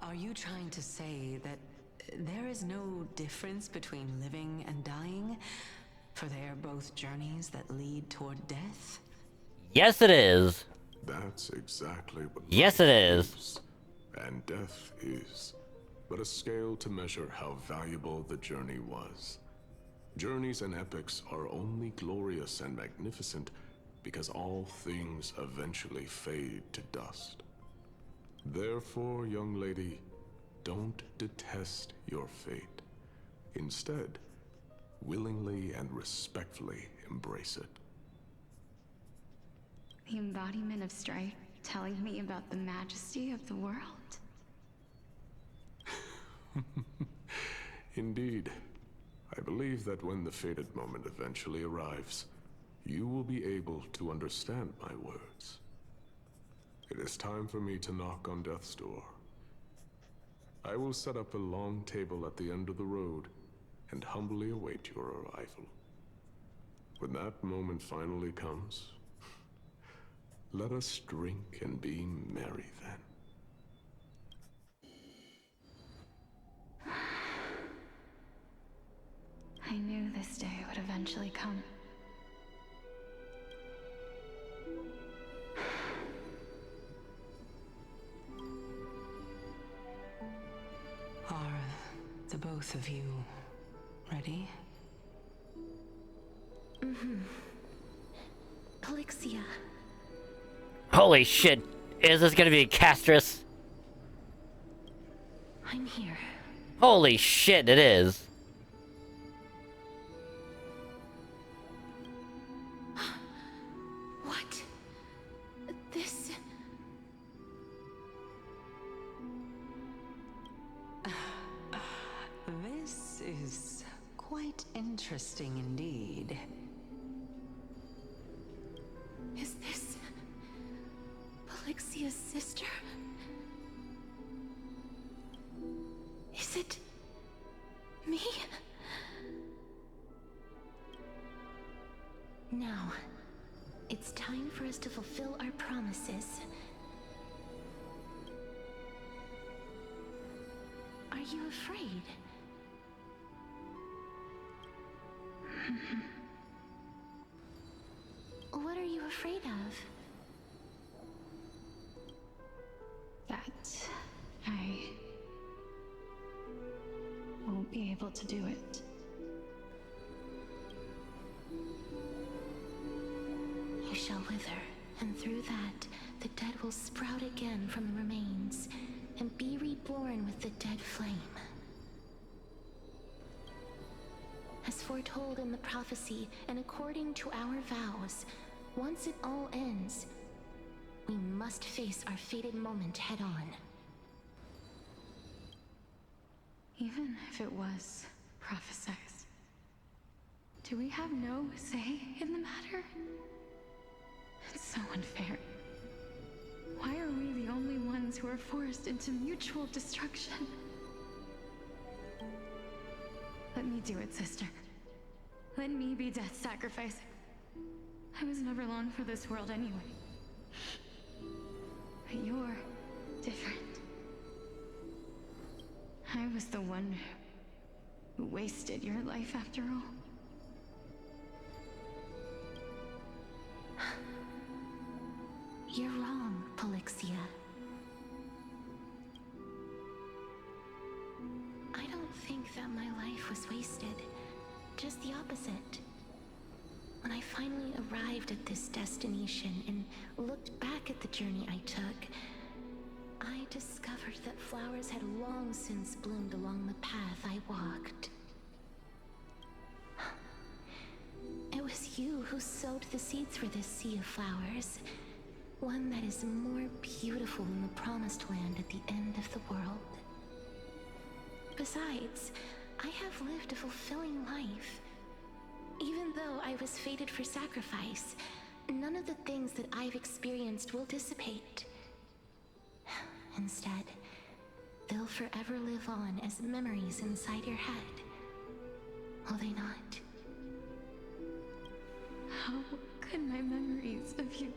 S12: Are you trying to say that there is no difference between living and dying? For they are both journeys that lead toward death?
S2: Yes, it is.
S21: That's exactly what
S2: yes, it is.
S21: And death is but a scale to measure how valuable the journey was. Journeys and epics are only glorious and magnificent because all things eventually fade to dust. Therefore, young lady, don't detest your fate. Instead, willingly and respectfully embrace it.
S8: The embodiment of strife telling me about the majesty of the world.
S21: Indeed. I believe that when the fated moment eventually arrives, you will be able to understand my words. It is time for me to knock on death's door. I will set up a long table at the end of the road and humbly await your arrival. When that moment finally comes, let us drink and be merry then.
S8: I knew this day would eventually come.
S12: Are the both of you ready?
S13: Mm-hmm. Elixia.
S2: Holy shit. Is this gonna be a castress?
S13: I'm here.
S2: Holy shit, it is.
S13: What? This...
S12: This is quite interesting indeed.
S13: Is this... Elixia's sister? Is it... me? Now, it's time for us to fulfill our promises. Are you afraid? What are you afraid of?
S8: That I won't be able to do it.
S13: You shall wither, and through that, the dead will sprout again from the remains, and be reborn with the dead flame. As foretold in the prophecy, and according to our vows, once it all ends, we must face our fated moment head-on.
S8: Even if it was prophesized, do we have no say in the matter? It's so unfair. Why are we the only ones who are forced into mutual destruction? Let me do it, sister. Let me be death's sacrifice. I was never long for this world anyway. But you're different. I was the one who wasted your life after all.
S13: You're wrong, Polixia. I don't think that my life was wasted. Just the opposite. When I finally arrived at this destination and looked back at the journey I took, I discovered that flowers had long since bloomed along the path I walked. It was you who sowed the seeds for this sea of flowers, one that is more beautiful than the promised land at the end of the world. Besides, I have lived a fulfilling life. Even though I was fated for sacrifice, none of the things that I've experienced will dissipate. Instead, they'll forever live on as memories inside your head. Will they not?
S8: How could my memories of you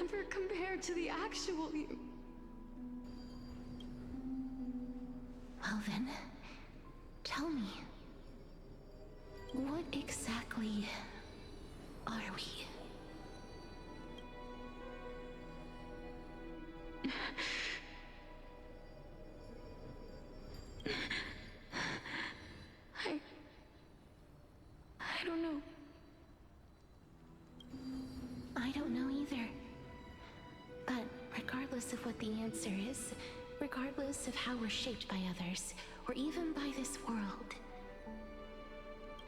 S8: ever compare to the actual you?
S13: Well then, tell me, what exactly are we?
S8: I don't know.
S13: I don't know either. But regardless of what the answer is, regardless of how we're shaped by others, or even by this world,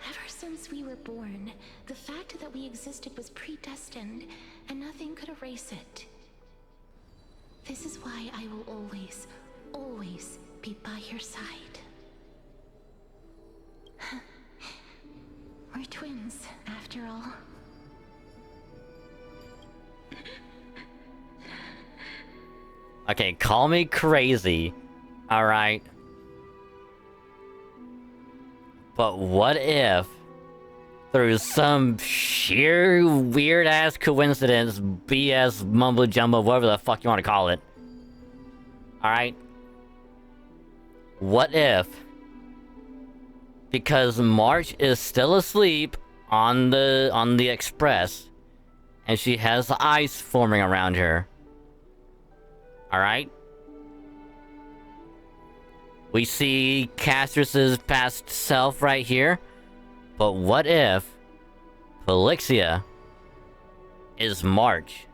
S13: ever since we were born, the fact that we existed was predestined, and nothing could erase it. This is why I will always, always be by your side. We're twins, after all.
S2: Okay, call me crazy, alright? But what if, through some sheer weird-ass coincidence, BS mumbo-jumbo, whatever the fuck you want to call it, alright? What if, because March is still asleep on the Express, and she has ice forming around her, alright? We see Castrus's past self right here. But what if Polixia is March?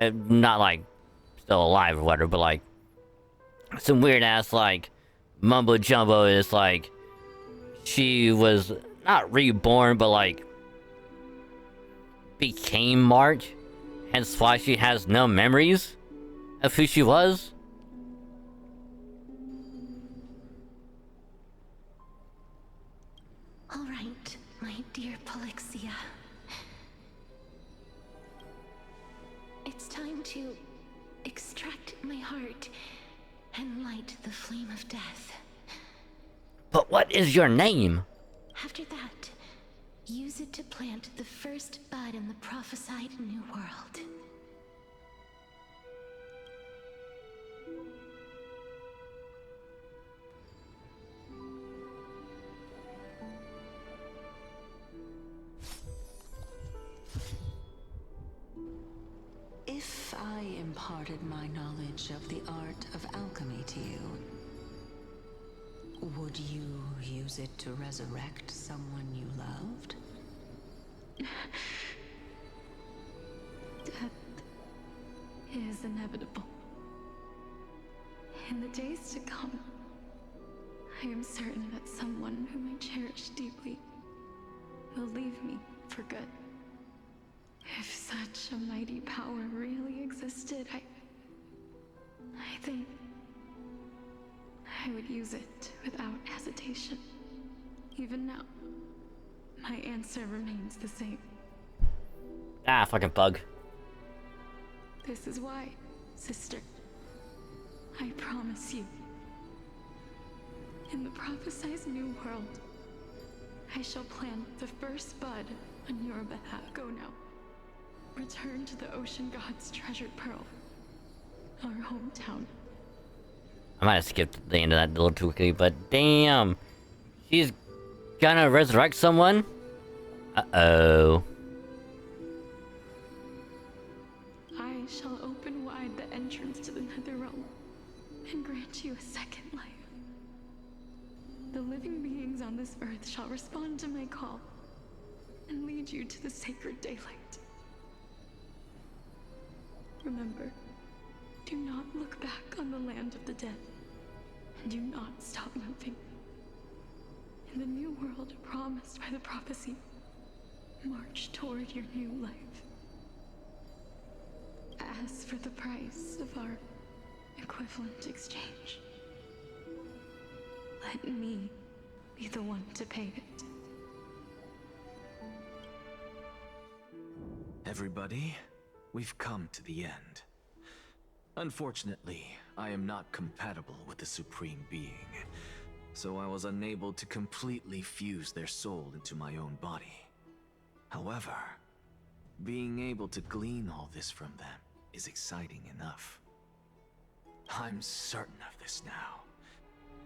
S2: Not like still alive or whatever, but like some weird ass like mumbo jumbo is like she was not reborn, but like became March. Hence why she has no memories of who she was.
S13: All right, my dear Polixia. It's time to extract my heart and light the flame of death.
S2: But what is your name?
S13: After that, use it to plant the first bud in the prophesied new world.
S12: If I imparted my knowledge of the art of alchemy to you, would you use it to resurrect someone you loved?
S8: Death is inevitable. In the days to come, I am certain that someone whom I cherish deeply will leave me for good. If such a mighty power really existed, I think I would use it without hesitation. Even now, my answer remains the same.
S2: Ah, fucking bug.
S8: This is why, sister, I promise you, in the prophesized new world,
S13: I shall plant the first bud on your behalf. Go now. Return to the ocean god's treasured pearl. Our hometown.
S2: I might have skipped the end of that a little too quickly, but damn. She's gonna resurrect someone? Uh-oh.
S13: I shall open wide the entrance to the Netherrealm and grant you a second life. The living beings on this earth shall respond to my call and lead you to the sacred daylight. Remember, do not look back on the land of the dead. And do not stop moving. In the new world promised by the prophecy, march toward your new life. As for the price of our equivalent exchange, let me be the one to pay it.
S6: Everybody, we've come to the end. Unfortunately, I am not compatible with the Supreme Being, so I was unable to completely fuse their soul into my own body. However, being able to glean all this from them is exciting enough. I'm certain of this now.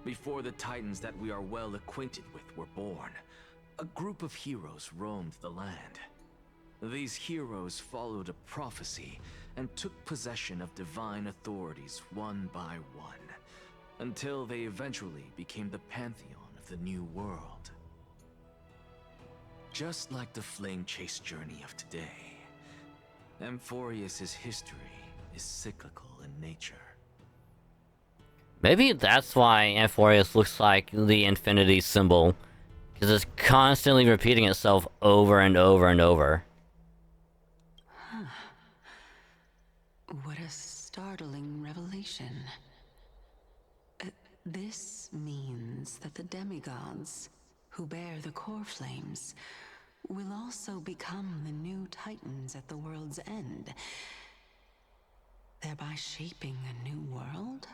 S6: Before the Titans that we are well acquainted with were born, a group of heroes roamed the land. These heroes followed a prophecy and took possession of divine authorities one by one, until they eventually became the pantheon of the new world. Just like the flame chase journey of today, Amphorius' history is cyclical in nature.
S2: Maybe that's why Amphorius looks like the infinity symbol, because it's constantly repeating itself over and over and over.
S12: What a startling revelation. This means that the demigods, who bear the core flames, will also become the new Titans at the world's end, thereby shaping a new world?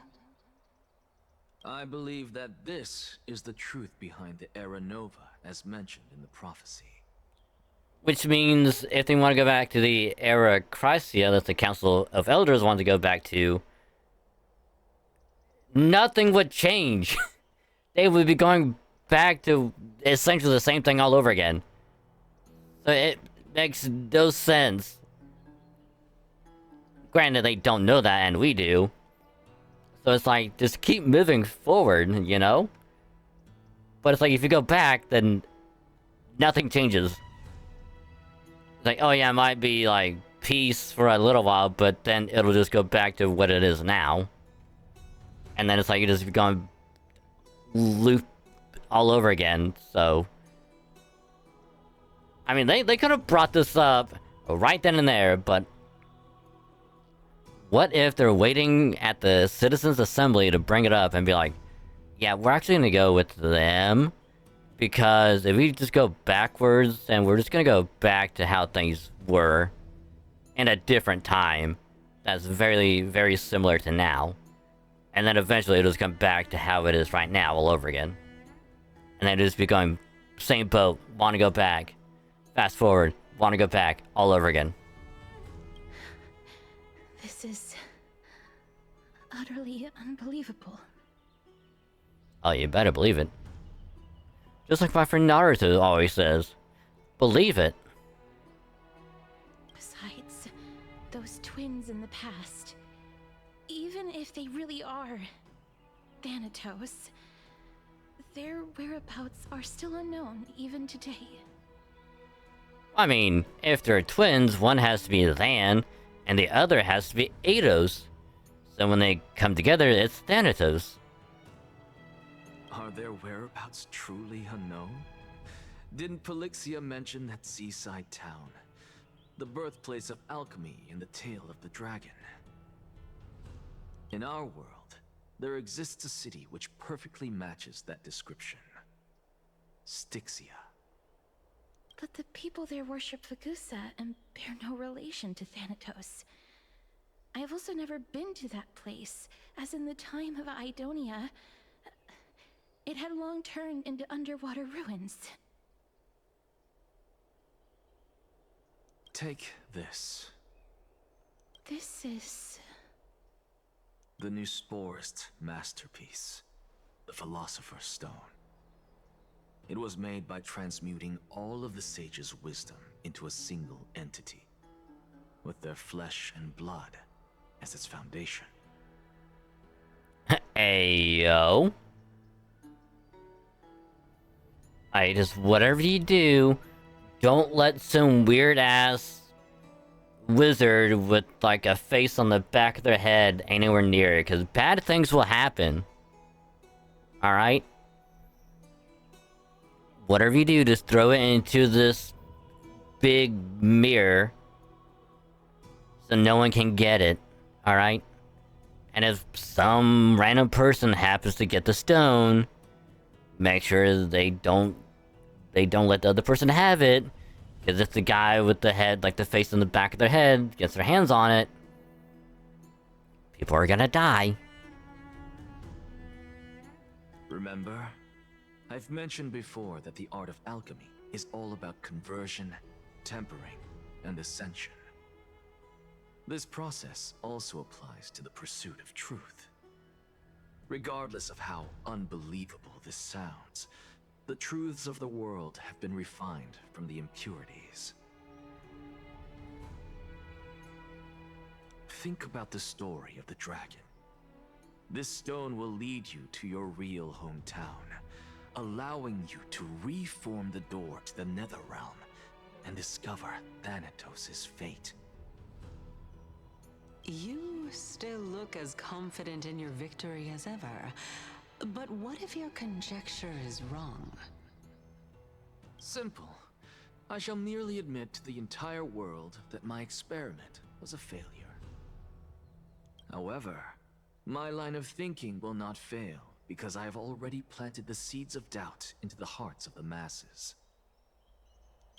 S6: I believe that this is the truth behind the Era Nova, as mentioned in the prophecy.
S2: Which means if they want to go back to the Era Chrysia that the Council of Elders want to go back to, nothing would change. They would be going back to essentially the same thing all over again. So it makes no sense. Granted, they don't know that, and we do. So it's like, just keep moving forward, you know? But it's like, if you go back, then nothing changes. It's like, oh yeah, it might be like peace for a little while, but then it'll just go back to what it is now. And then it's like, you just going loop all over again, so... I mean, they could have brought this up right then and there, but... What if they're waiting at the Citizens' Assembly to bring it up and be like, yeah, we're actually gonna go with them, because if we just go backwards, and we're just gonna go back to how things were in a different time that's very, very similar to now. And then eventually it'll just come back to how it is right now all over again. And then it'll just be going, same boat, want to go back. Fast forward, want to go back, all over again.
S13: This is utterly unbelievable.
S2: Oh, you better believe it. Just like my friend Naruto always says, believe it.
S13: Besides, those twins in the past, even if they really are Thanatos, their whereabouts are still unknown even today.
S2: I mean, if they're twins, one has to be Than, and the other has to be Eidos. So when they come together, it's Thanatos.
S6: Are their whereabouts truly unknown? Didn't Polixia mention that seaside town? The birthplace of alchemy in the tale of the dragon. In our world, there exists a city which perfectly matches that description. Styxia.
S13: But the people there worship Vagusa and bear no relation to Thanatos. I have also never been to that place, as in the time of Idonia, it had long turned into underwater ruins.
S6: Take this.
S13: This is...
S6: The new Sporist masterpiece. The Philosopher's Stone. It was made by transmuting all of the sages' wisdom into a single entity, with their flesh and blood as its foundation.
S2: Ayo. I just, whatever you do, don't let some weird ass wizard with like a face on the back of their head anywhere near it, because bad things will happen. Alright? Whatever you do, just throw it into this big mirror so no one can get it. Alright? And if some random person happens to get the stone, make sure they don't let the other person have it. Because if the guy with the head, like the face on the back of their head, gets their hands on it, people are gonna die.
S6: Remember? I've mentioned before that the art of alchemy is all about conversion, tempering, and ascension. This process also applies to the pursuit of truth. Regardless of how unbelievable this sounds, the truths of the world have been refined from the impurities. Think about the story of the dragon. This stone will lead you to your real hometown, allowing you to reform the door to the Netherrealm and discover Thanatos' fate.
S12: You still look as confident in your victory as ever. But what if your conjecture is wrong?
S6: Simple. I shall merely admit to the entire world that my experiment was a failure. However, my line of thinking will not fail because I have already planted the seeds of doubt into the hearts of the masses.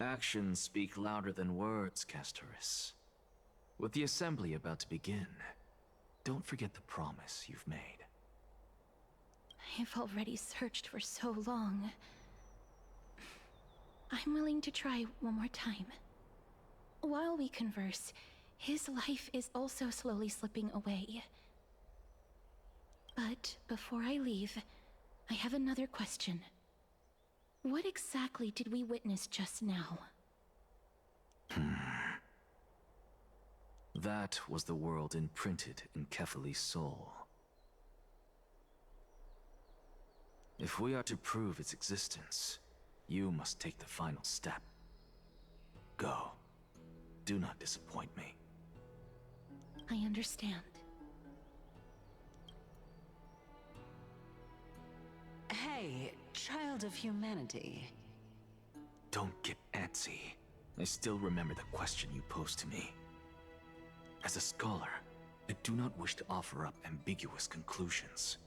S6: Actions speak louder than words, Castorus. With the assembly about to begin, don't forget the promise you've made.
S13: I've already searched for so long. I'm willing to try one more time. While we converse, his life is also slowly slipping away. But before I leave, I have another question. What exactly did we witness just now?
S6: That was the world imprinted in Kefali's soul. If we are to prove its existence, you must take the final step. Go. Do not disappoint me.
S13: I understand.
S12: Hey, child of humanity.
S6: Don't get antsy. I still remember the question you posed to me. As a scholar, I do not wish to offer up ambiguous conclusions.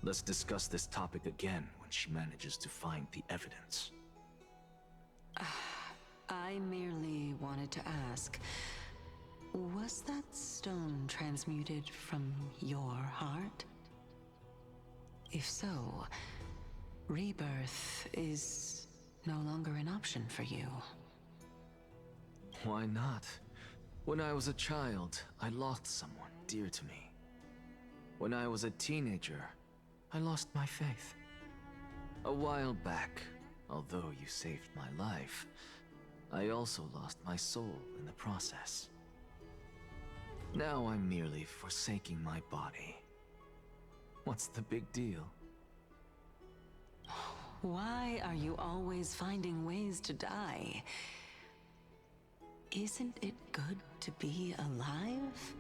S6: Let's discuss this topic again when she manages to find the evidence.
S12: I merely wanted to ask, was that stone transmuted from your heart? If so, rebirth is no longer an option for you.
S6: Why not? When I was a child, I lost someone dear to me. When I was a teenager, I lost my faith. A while back, although you saved my life, I also lost my soul in the process. Now I'm merely forsaking my body. What's the big deal?
S12: Why are you always finding ways to die? Isn't it good to be alive?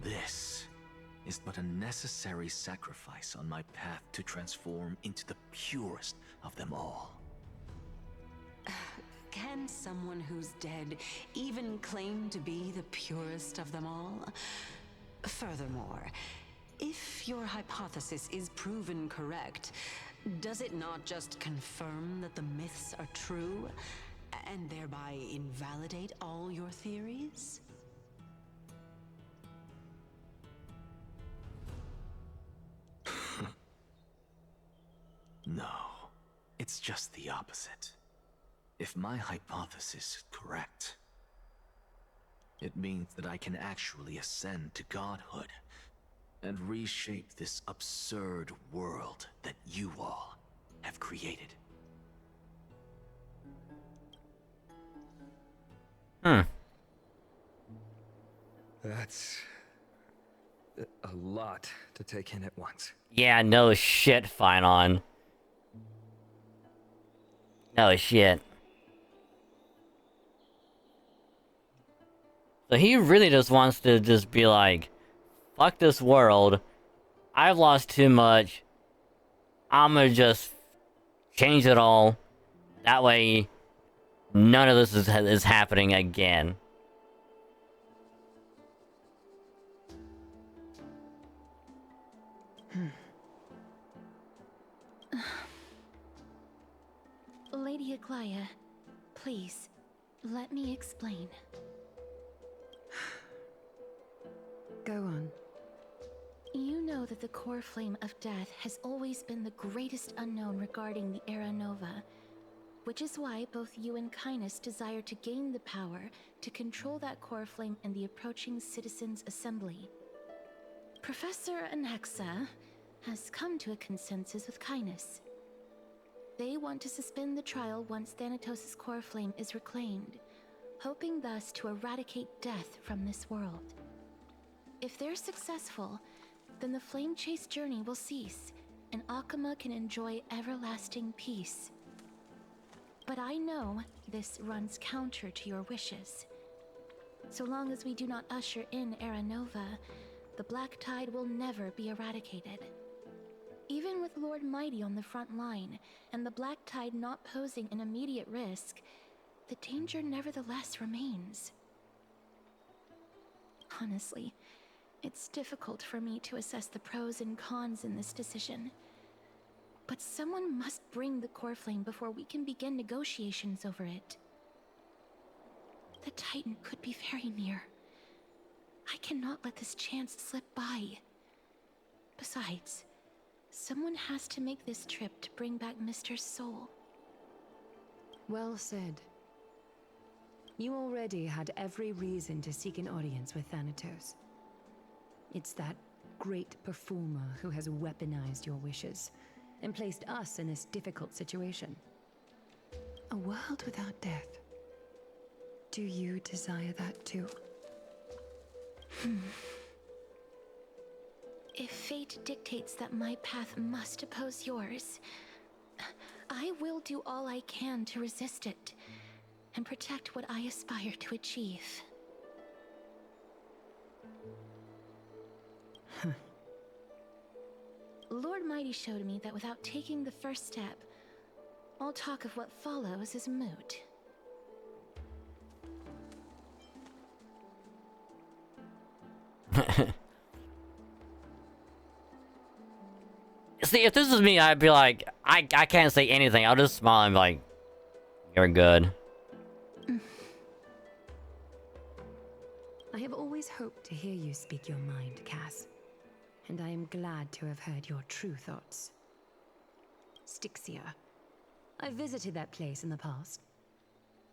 S6: This is but a necessary sacrifice on my path to transform into the purest of them all.
S12: Can someone who's dead even claim to be the purest of them all? Furthermore, if your hypothesis is proven correct, does it not just confirm that the myths are true, and thereby invalidate all your theories?
S6: No, it's just the opposite. If my hypothesis is correct, It means that I can actually ascend to godhood and reshape this absurd world that you all have created.
S15: That's a lot to take in at once.
S2: Yeah, no shit, Finon. No shit. So he really just wants to just be like, fuck this world. I've lost too much. I'm gonna just change it all. That way, none of this is happening again.
S13: Lady Aglaia, please, let me explain.
S5: Go on.
S13: You know that the core flame of death has always been the greatest unknown regarding the Era Nova, which is why both you and Kynus desire to gain the power to control that core flame in the approaching Citizens' Assembly. Professor Anaxa has come to a consensus with Kynus. They want to suspend the trial once Thanatos' core flame is reclaimed, hoping thus to eradicate death from this world. If they're successful, then the flame chase journey will cease, and Akama can enjoy everlasting peace. But I know this runs counter to your wishes. So long as we do not usher in Era Nova, the Black Tide will never be eradicated. Even with Lord Mighty on the front line, and the Black Tide not posing an immediate risk, the danger nevertheless remains. Honestly, it's difficult for me to assess the pros and cons in this decision. But someone must bring the core flame before we can begin negotiations over it. The Titan could be very near. I cannot let this chance slip by. Besides, someone has to make this trip to bring back Mr. Soul.
S5: Well said. You already had every reason to seek an audience with Thanatos. It's that great performer who has weaponized your wishes and placed us in this difficult situation. A world without death. Do you desire that too?
S13: If fate dictates that my path must oppose yours, I will do all I can to resist it and protect what I aspire to achieve. Lord Mighty showed me that without taking the first step, all talk of what follows is moot.
S2: See, if this was me, I'd be like, I can't say anything. I'll just smile and be like, you're good.
S5: I have always hoped to hear you speak your mind, Cass. And I am glad to have heard your true thoughts. Styxia. I visited that place in the past.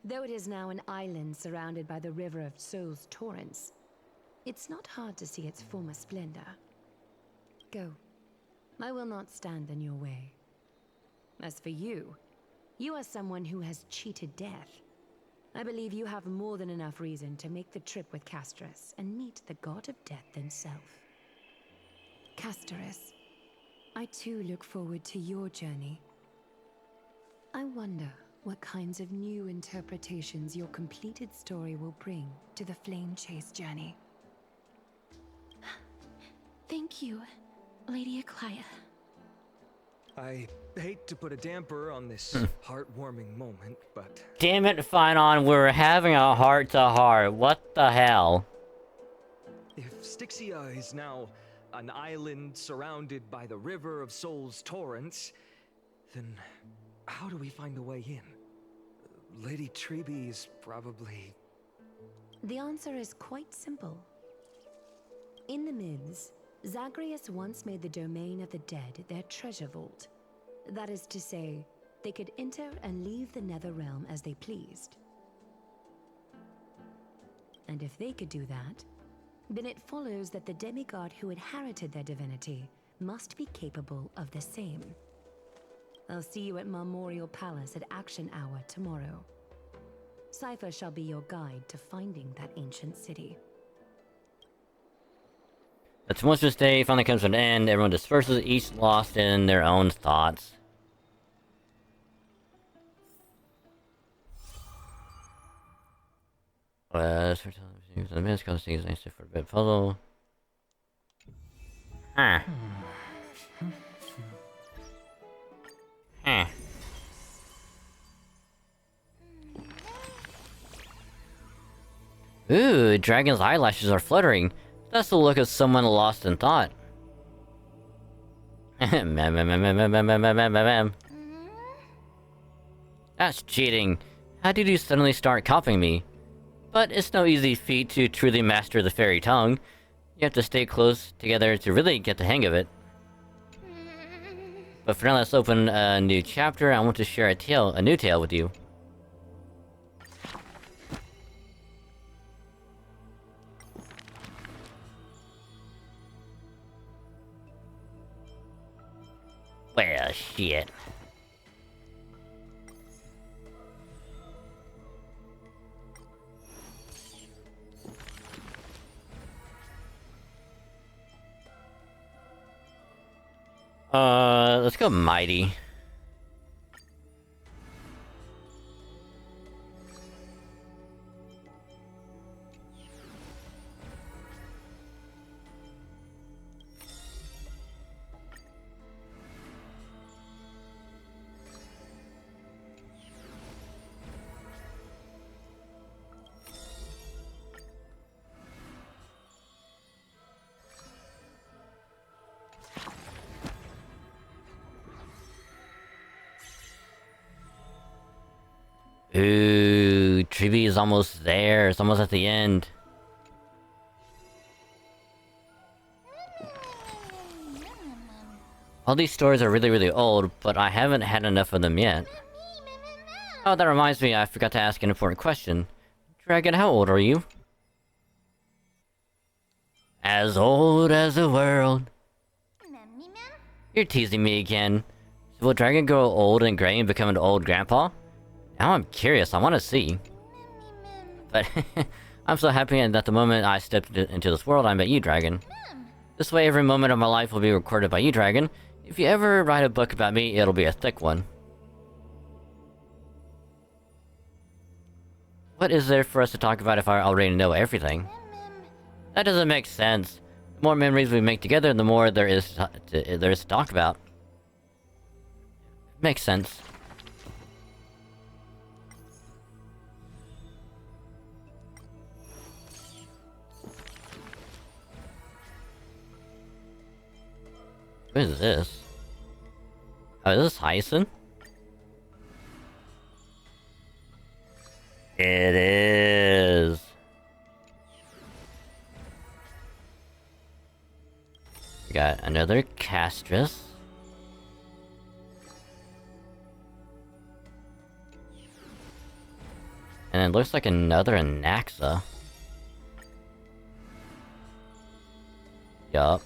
S5: Though it is now an island surrounded by the river of Soul's torrents, it's not hard to see its former splendor. Go. I will not stand in your way. As for you, you are someone who has cheated death. I believe you have more than enough reason to make the trip with Castorus and meet the god of death himself. Castorus, I too look forward to your journey. I wonder what kinds of new interpretations your completed story will bring to the Flame Chase journey.
S13: Thank you, Lady Aglaia.
S15: I hate to put a damper on this heartwarming moment, but...
S2: Damn it, Finon, we're having a heart-to-heart. What the hell?
S15: If Styxia is now an island surrounded by the river of Soul's torrents, then how do we find a way in? Lady Treeby is probably...
S5: The answer is quite simple. In the myths, Zagreus once made the domain of the dead their treasure vault. That is to say, they could enter and leave the Nether Realm as they pleased. And if they could do that, then it follows that the demigod who inherited their divinity must be capable of the same. I'll see you at Memorial Palace at Action Hour tomorrow. Cypher shall be your guide to finding that ancient city.
S2: The tumultuous day finally comes to an end. Everyone disperses, each lost in their own thoughts. The minutes goes to answer for a bit puzzle. Huh. Huh. Ooh, dragon's eyelashes are fluttering. That's the look of someone lost in thought. That's cheating. How did you suddenly start copying me? But it's no easy feat to truly master the fairy tongue. You have to stay close together to really get the hang of it. But for now, let's open a new chapter. I want to share a new tale with you. Well, shit. Let's go mighty. Ooh, Triby is almost there. It's almost at the end. All these stories are really, really old, but I haven't had enough of them yet. Oh, that reminds me, I forgot to ask an important question. Dragon, how old are you? As old as the world. You're teasing me again. So will Dragon grow old and gray and become an old grandpa? Now I'm curious, I want to see. But I'm so happy that the moment I stepped into this world, I met you, Dragon. This way, every moment of my life will be recorded by you, Dragon. If you ever write a book about me, it'll be a thick one. What is there for us to talk about if I already know everything? That doesn't make sense. The more memories we make together, the more there is to talk about. Makes sense. What is this? Oh, is this Hyacinth? It is. We got another Castress. And it looks like another Anaxa. Yup.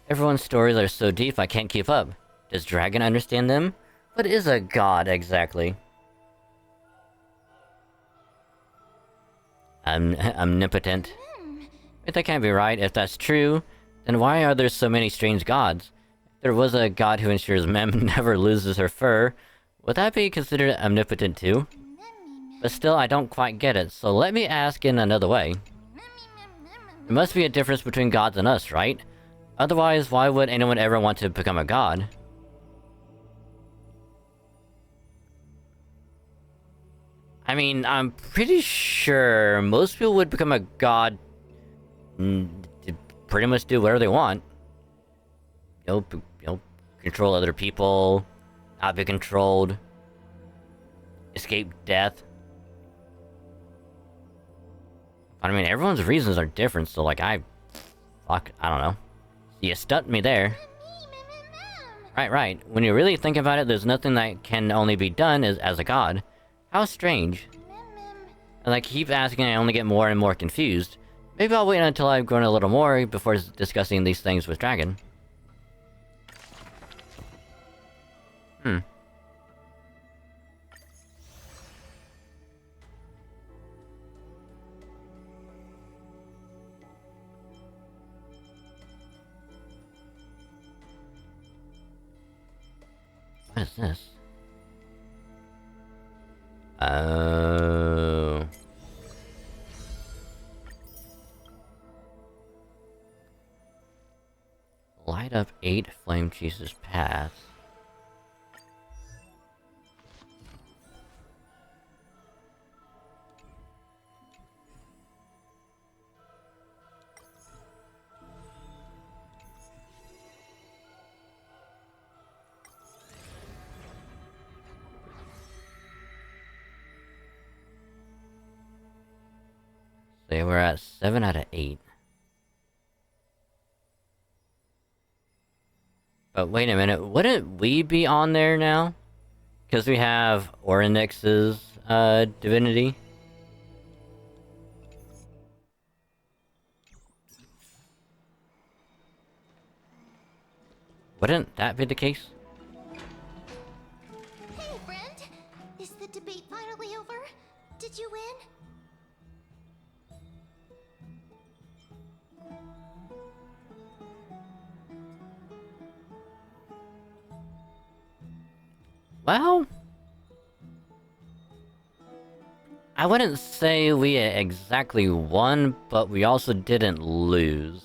S2: Everyone's stories are so deep I can't keep up. Does Dragon understand them? What is a god exactly? Omnipotent. But that can't be right. If that's true, then why are there so many strange gods? If there was a god who ensures Mem never loses her fur, would that be considered omnipotent too? But still, I don't quite get it, so let me ask in another way. There must be a difference between gods and us, right? Otherwise, why would anyone ever want to become a god? I mean, I'm pretty sure most people would become a god to pretty much do whatever they want. You know, control other people, not be controlled, escape death. I mean, everyone's reasons are different, so like I don't know. You stumped me there. Right. When you really think about it, there's nothing that can only be done as a god. How strange. And I keep asking, I only get more and more confused. Maybe I'll wait until I've grown a little more before discussing these things with Dragon. What is this? Oh. Light up 8 flame cheese's paths. They were at 7 out of 8. But wait a minute, wouldn't we be on there now? Because we have Orynyx's divinity. Wouldn't that be the case?
S8: Hey, friend! Is the debate finally over? Did you win?
S2: Well, I wouldn't say we exactly won, but we also didn't lose.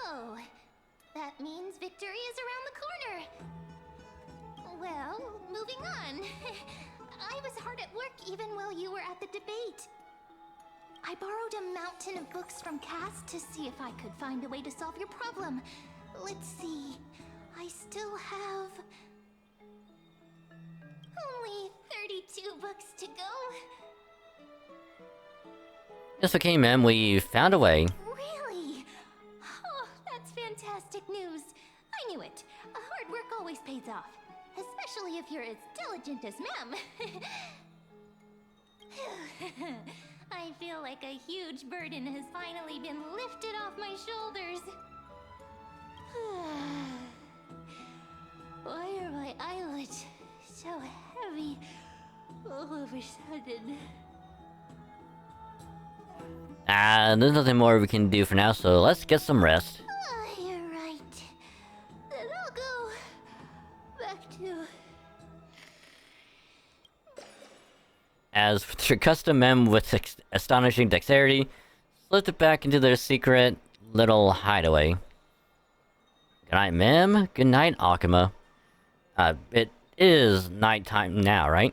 S8: Oh, that means victory is around the corner. Well, moving on. I was hard at work even while you were at the debate. I borrowed a mountain of books from Cass to see if I could find a way to solve your problem. Let's see. I still have only 32 books to go.
S2: It's okay, ma'am. We found a way.
S8: Really? Oh, that's fantastic news. I knew it. Hard work always pays off. Especially if you're as diligent as ma'am. I feel like a huge burden has finally been lifted off my shoulders. Why are my eyelids so heavy all of a sudden?
S2: There's nothing more we can do for now, so let's get some rest.
S8: You're right. Then I'll go back to...
S2: As your custom mem with astonishing dexterity, slipped back into their secret little hideaway. Good night, mem. Good night, Akuma. It is nighttime now, right?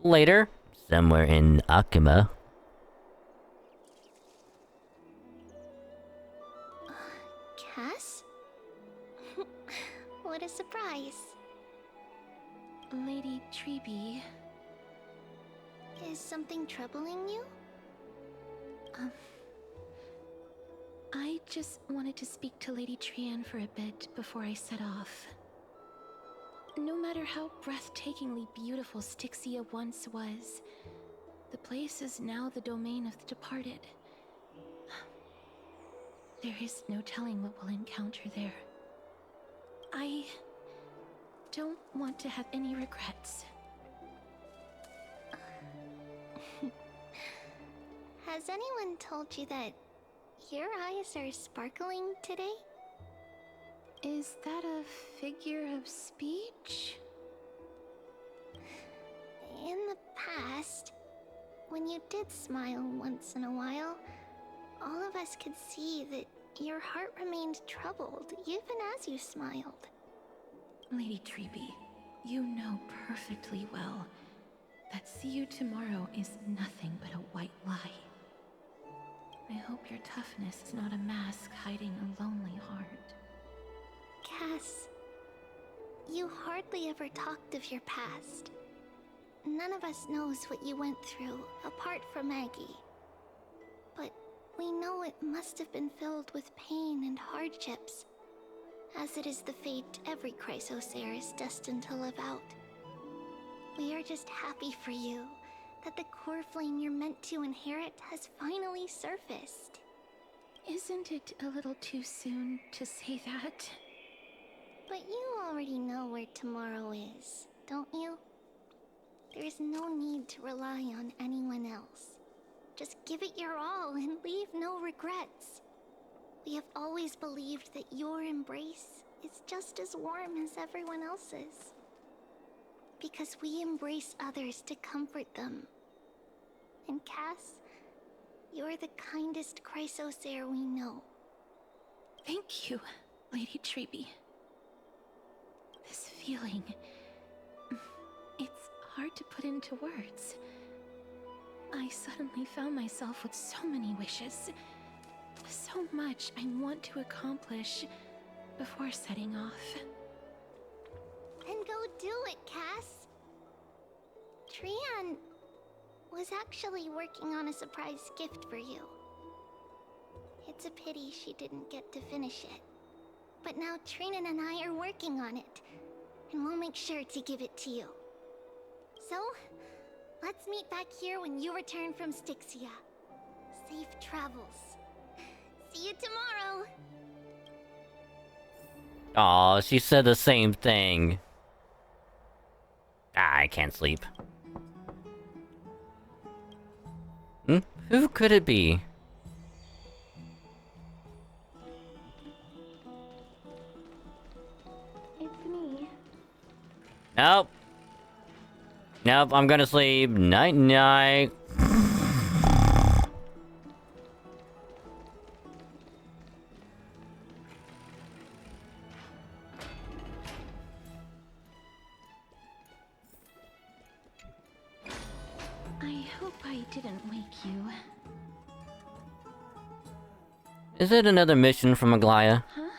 S2: Later, somewhere in Akuma.
S8: Cass? What a surprise.
S13: Lady Treeby.
S8: Is something troubling you?
S13: I just wanted to speak to Lady Trian for a bit before I set off. No matter how breathtakingly beautiful Styxia once was, the place is now the domain of the departed. There is no telling what we'll encounter there. I don't want to have any regrets.
S8: Has anyone told you that your eyes are sparkling today?
S13: Is that a figure of speech?
S8: In the past, when you did smile once in a while, all of us could see that your heart remained troubled even as you smiled.
S13: Lady Treeby, you know perfectly well that see you tomorrow is nothing but a white lie. I hope your toughness is not a mask hiding a lonely heart.
S4: Cass, you hardly ever talked of your past. None of us knows what you went through, apart from Maggie. But we know it must have been filled with pain and hardships, as it is the fate every Chrysosaur is destined to live out. We are just happy for you that the core flame you're meant to inherit has finally surfaced.
S13: Isn't it a little too soon to say that?
S4: But you already know where tomorrow is, don't you? There is no need to rely on anyone else. Just give it your all and leave no regrets. We have always believed that your embrace is just as warm as everyone else's. Because we embrace others to comfort them. And Cass, you're the kindest Chrysosaur we know.
S13: Thank you, Lady Treeby. This feeling... it's hard to put into words. I suddenly found myself with so many wishes. So much I want to accomplish before setting off.
S4: Then go do it, Cass. Trian was actually working on a surprise gift for you. It's a pity she didn't get to finish it. But now Trinan and I are working on it, and we'll make sure to give it to you. So, let's meet back here when you return from Styxia. Safe travels. See you tomorrow!
S2: Aw, she said the same thing. Ah, I can't sleep. Who could it be?
S13: It's me.
S2: Nope. Nope, I'm gonna sleep. Night night.
S13: I hope I didn't wake you.
S2: Is it another mission from Aglaya?
S13: Huh?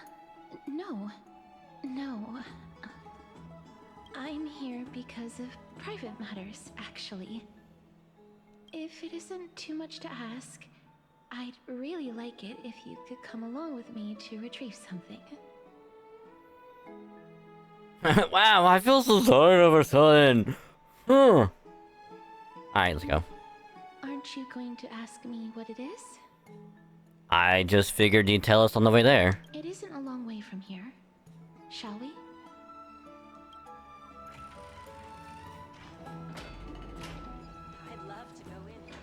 S13: No. No. I'm here because of private matters, actually. If it isn't too much to ask, I'd really like it if you could come along with me to retrieve something.
S2: Wow, I feel so sorry all of a sudden. Alright, let's go.
S13: Aren't you going to ask me what it is?
S2: I just figured you'd tell us on the way there.
S13: It isn't a long way from here. Shall we?
S9: I'd love to go in.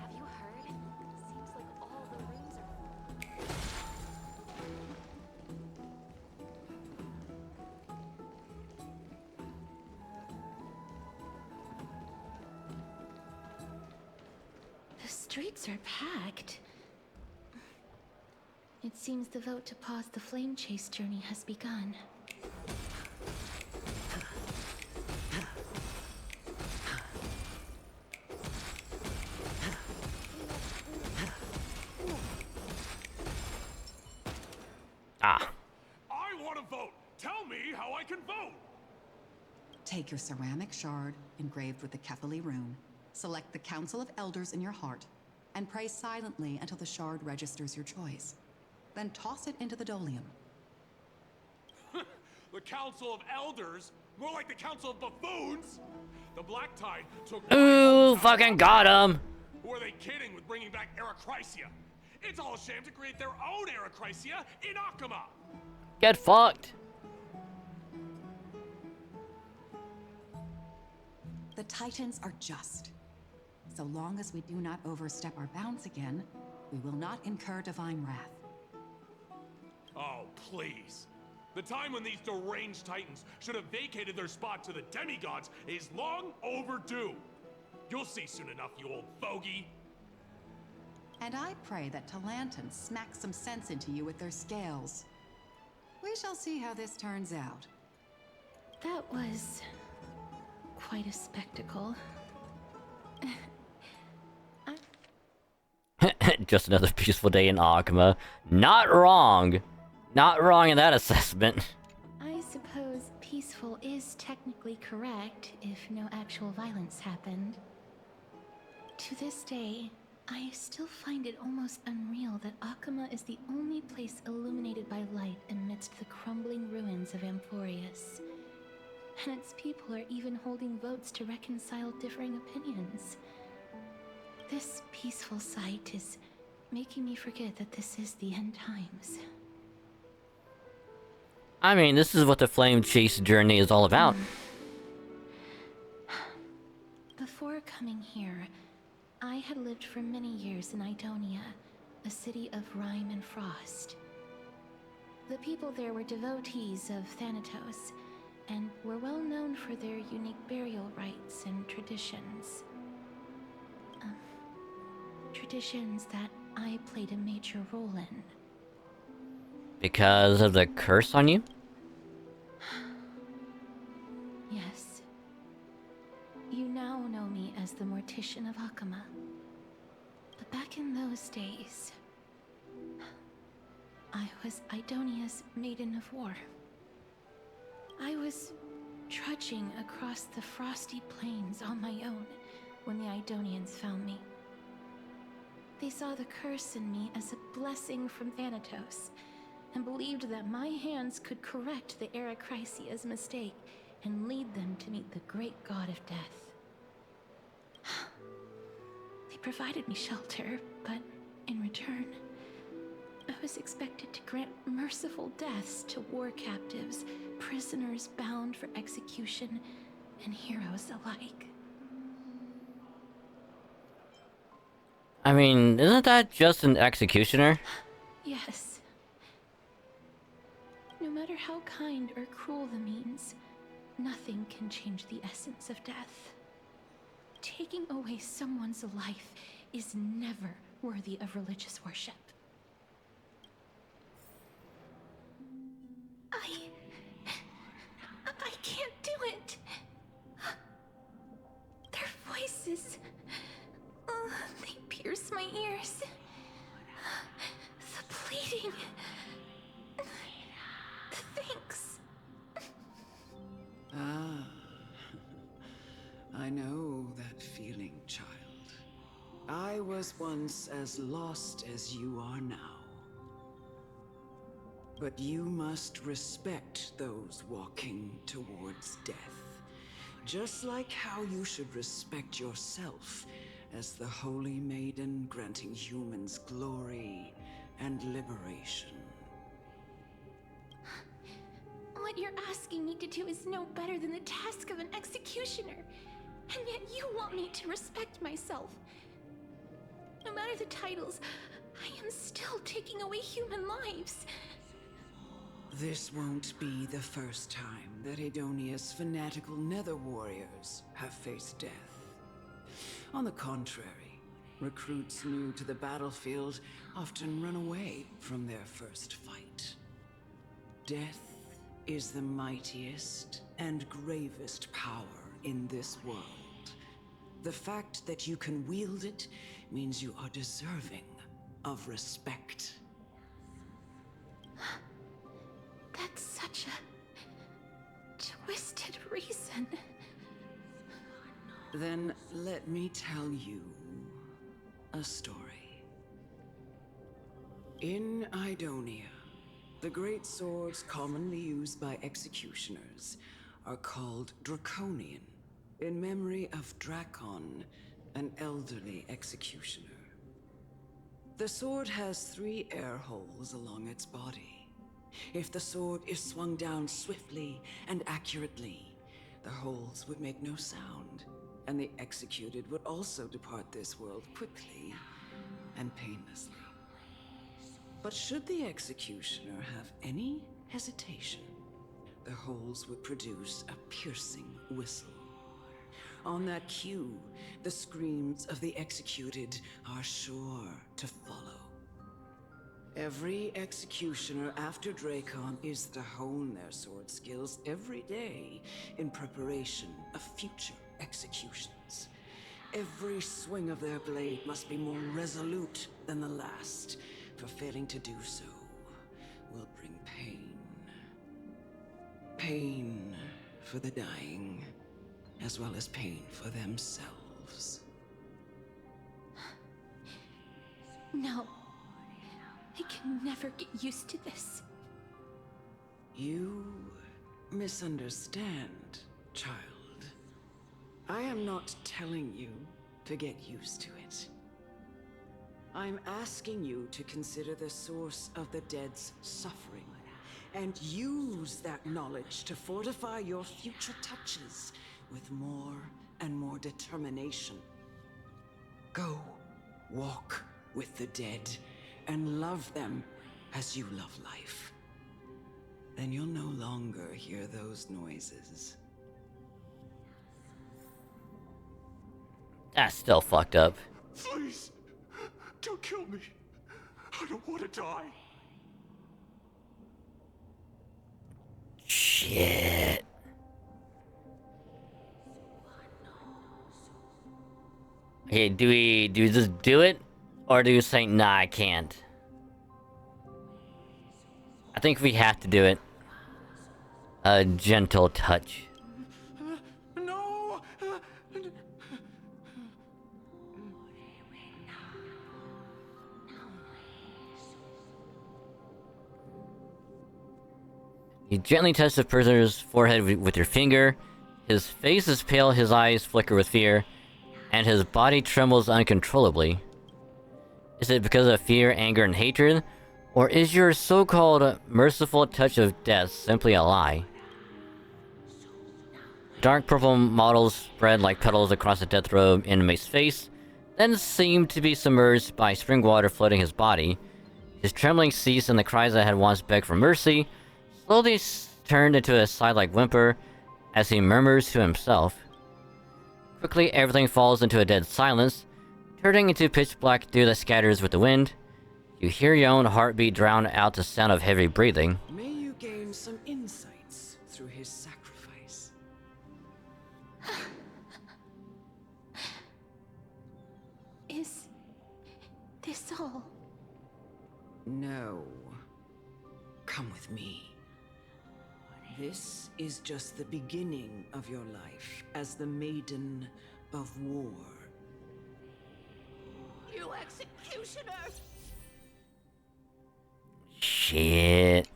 S9: Have you heard? Seems like all the rooms are...
S13: The streets are packed. It seems the vote to pause the flame chase journey has begun.
S2: Ah.
S22: I want to vote! Tell me how I can vote!
S23: Take your ceramic shard, engraved with the Kefali rune, select the Council of Elders in your heart, and pray silently until the shard registers your choice. Then toss it into the Dolium.
S22: The Council of Elders? More like the Council of Buffoons! The Black Tide took...
S2: Ooh, fucking got him!
S22: Who are they kidding with bringing back Eracrysia? It's all a sham to create their own Eracrysia in Akama!
S2: Get fucked!
S23: The Titans are just. So long as we do not overstep our bounds again, we will not incur divine wrath.
S22: Oh, please. The time when these deranged Titans should have vacated their spot to the demigods is long overdue. You'll see soon enough, you old fogey.
S23: And I pray that Talanton smacks some sense into you with their scales. We shall see how this turns out.
S13: That was... quite a spectacle.
S2: Just another peaceful day in Akuma. Not wrong. Not wrong in that assessment.
S13: I suppose peaceful is technically correct if no actual violence happened. To this day, I still find it almost unreal that Akuma is the only place illuminated by light amidst the crumbling ruins of Amphorius. And its people are even holding votes to reconcile differing opinions. This peaceful sight is making me forget that this is the end times.
S2: I mean, this is what the Flame Chase journey is all about.
S13: Before coming here, I had lived for many years in Idonia, a city of rime and frost. The people there were devotees of Thanatos, and were well known for their unique burial rites and traditions. Traditions that I played a major role in.
S2: Because of the curse on you?
S13: Yes. You now know me as the Mortician of Akuma. But back in those days, I was Idonia's Maiden of War. I was trudging across the frosty plains on my own when the Idonians found me. They saw the curse in me as a blessing from Thanatos, and believed that my hands could correct the Arachrysia's mistake and lead them to meet the great god of death. They provided me shelter, but in return, I was expected to grant merciful deaths to war captives, prisoners bound for execution, and heroes alike.
S2: I mean, isn't that just an executioner?
S13: Yes. No matter how kind or cruel the means, nothing can change the essence of death. Taking away someone's life is never worthy of religious worship. I can't do it. Their voices, they pierce my ears. The pleading, the thanks.
S12: Ah, I know that feeling, child. I was once as lost as you are now. But you must respect those walking towards death. Just like how you should respect yourself as the Holy Maiden granting humans glory and liberation.
S13: What you're asking me to do is no better than the task of an executioner. And yet you want me to respect myself. No matter the titles, I am still taking away human lives.
S12: This won't be the first time that Idonia's fanatical nether warriors have faced death. On the contrary, recruits new to the battlefield often run away from their first fight. Death is the mightiest and gravest power in this world. The fact that you can wield it means you are deserving of respect.
S13: That's such a twisted reason.
S12: Then let me tell you a story. In Idonia, the great swords commonly used by executioners are called Draconian, in memory of Drakon, an elderly executioner. The sword has 3 air holes along its body. If the sword is swung down swiftly and accurately, the holes would make no sound, and the executed would also depart this world quickly and painlessly. But should the executioner have any hesitation, the holes would produce a piercing whistle. On that cue, the screams of the executed are sure to follow.
S3: Every executioner after Dracon is to hone their sword skills every day in preparation of future executions. Every swing of their blade must be more resolute than the last, for failing to do so will bring pain. Pain for the dying, as well as pain for themselves.
S13: No. I can never get used to this.
S3: You misunderstand, child. I am not telling you to get used to it. I'm asking you to consider the source of the dead's suffering and use that knowledge to fortify your future touches with more and more determination. Go walk with the dead and love them as you love life. Then you'll no longer hear those noises.
S2: That's still fucked up.
S22: Please, don't kill me. I don't want to die.
S2: Shit. Okay, do we just do it? Or do we say, nah, I can't? I think we have to do it. A gentle touch.
S22: No!
S2: You gently touch the prisoner's forehead with your finger. His face is pale, his eyes flicker with fear, and his body trembles uncontrollably. Is it because of fear, anger, and hatred? Or is your so-called merciful touch of death simply a lie? Dark purple mottles spread like petals across the death robe inmate's face, then seemed to be submerged by spring water flooding his body. His trembling ceased and the cries that had once begged for mercy slowly turned into a sigh-like whimper as he murmurs to himself. Quickly, everything falls into a dead silence, turning into pitch black dew that scatters with the wind. You hear your own heartbeat drown out the sound of heavy breathing.
S3: May you gain some insights through his sacrifice.
S13: Is this all?
S3: No. Come with me. This is just the beginning of your life as the Maiden of War.
S12: You executioner!
S2: Shit.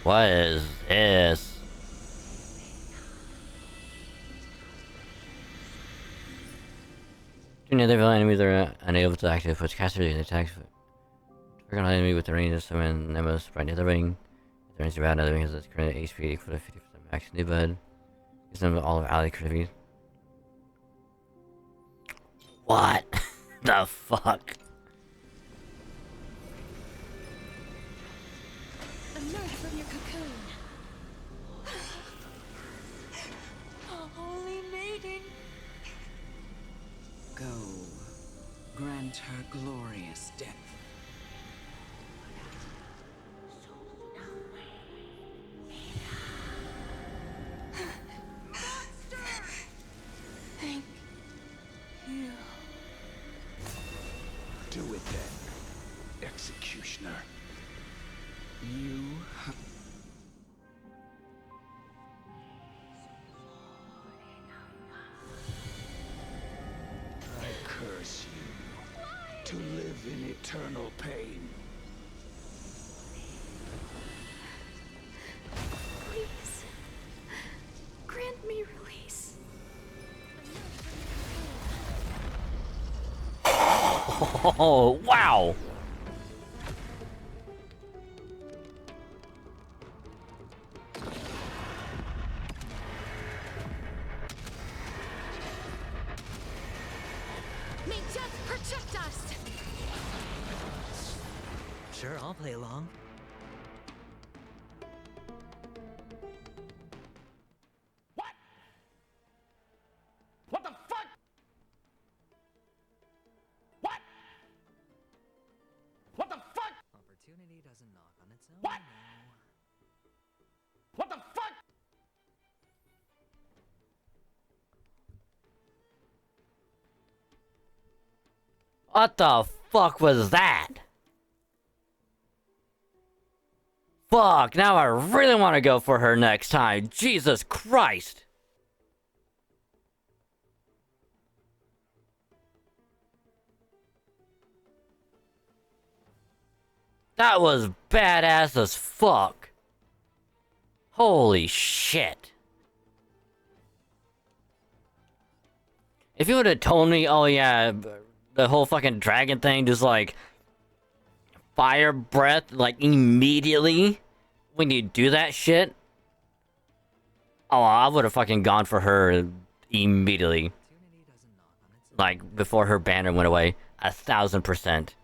S2: What is this? Two other villain enemies are unable to activate push casters and attacks. Trigger an enemy with the range of summon Nemesis right near the ring. If the range around the ring has its current HP equal to 50% max new bud. Use them all of ally critically. What the fuck?
S13: Emerge from your cocoon.
S12: Holy maiden.
S3: Go. Grant her glorious death.
S13: Thank you.
S11: Do it then, executioner.
S3: You
S11: I curse you to live in eternal pain.
S13: Please. Grant me release.
S2: Oh, wow!
S13: May death protect us!
S10: Sure, I'll play along. doesn't knock on its own.
S2: What? What the fuck? What the fuck was that? Fuck, now I really want to go for her next time. Jesus Christ. That was badass as fuck. Holy shit. If you would have told me, oh yeah, the whole fucking dragon thing just like fire breath like immediately when you do that shit, oh, I would have fucking gone for her immediately. Like before her banner went away, 1000%.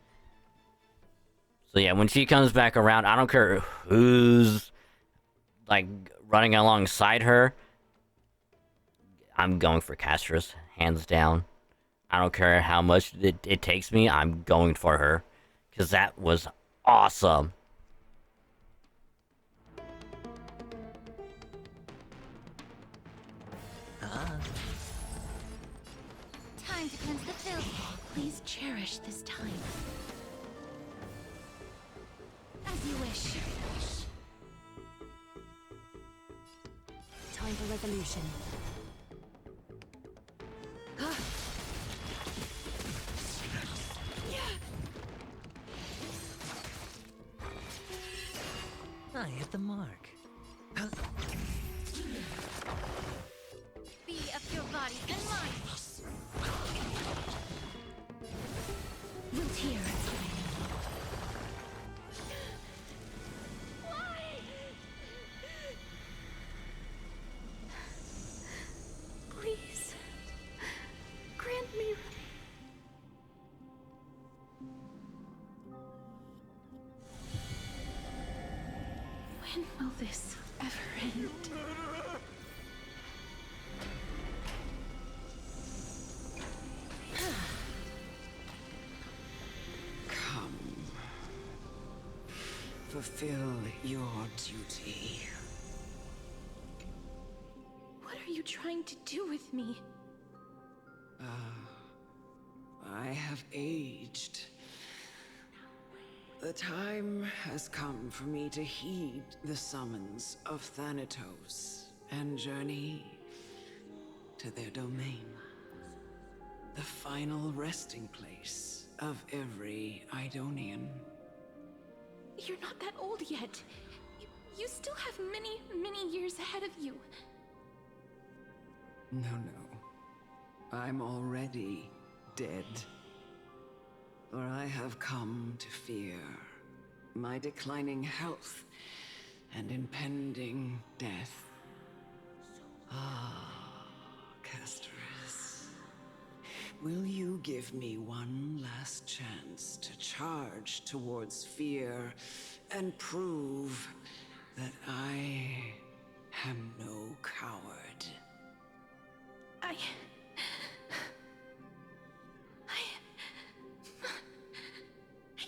S2: So yeah, when she comes back around, I don't care who's like running alongside her, I'm going for Castrus, hands down. I don't care how much it takes me, I'm going for her. Because that was awesome.
S8: Time to cleanse the filth. Please cherish this time. As you wish.
S5: Time for resolution.
S10: I hit the mark.
S8: Be of your body and mind. We'll tear. Please, grant me. When will this ever end?
S3: Come. Fulfill your duty.
S13: What are you trying to do with me?
S3: I have aged. The time has come for me to heed the summons of Thanatos and journey to their domain. The final resting place of every Idonian.
S13: You're not that old yet. You still have many, many years ahead of you.
S3: No, no. I'm already dead. For I have come to fear my declining health and impending death. Ah, Castrus. Will you give me one last chance to charge towards fear and prove that I am no coward?
S13: I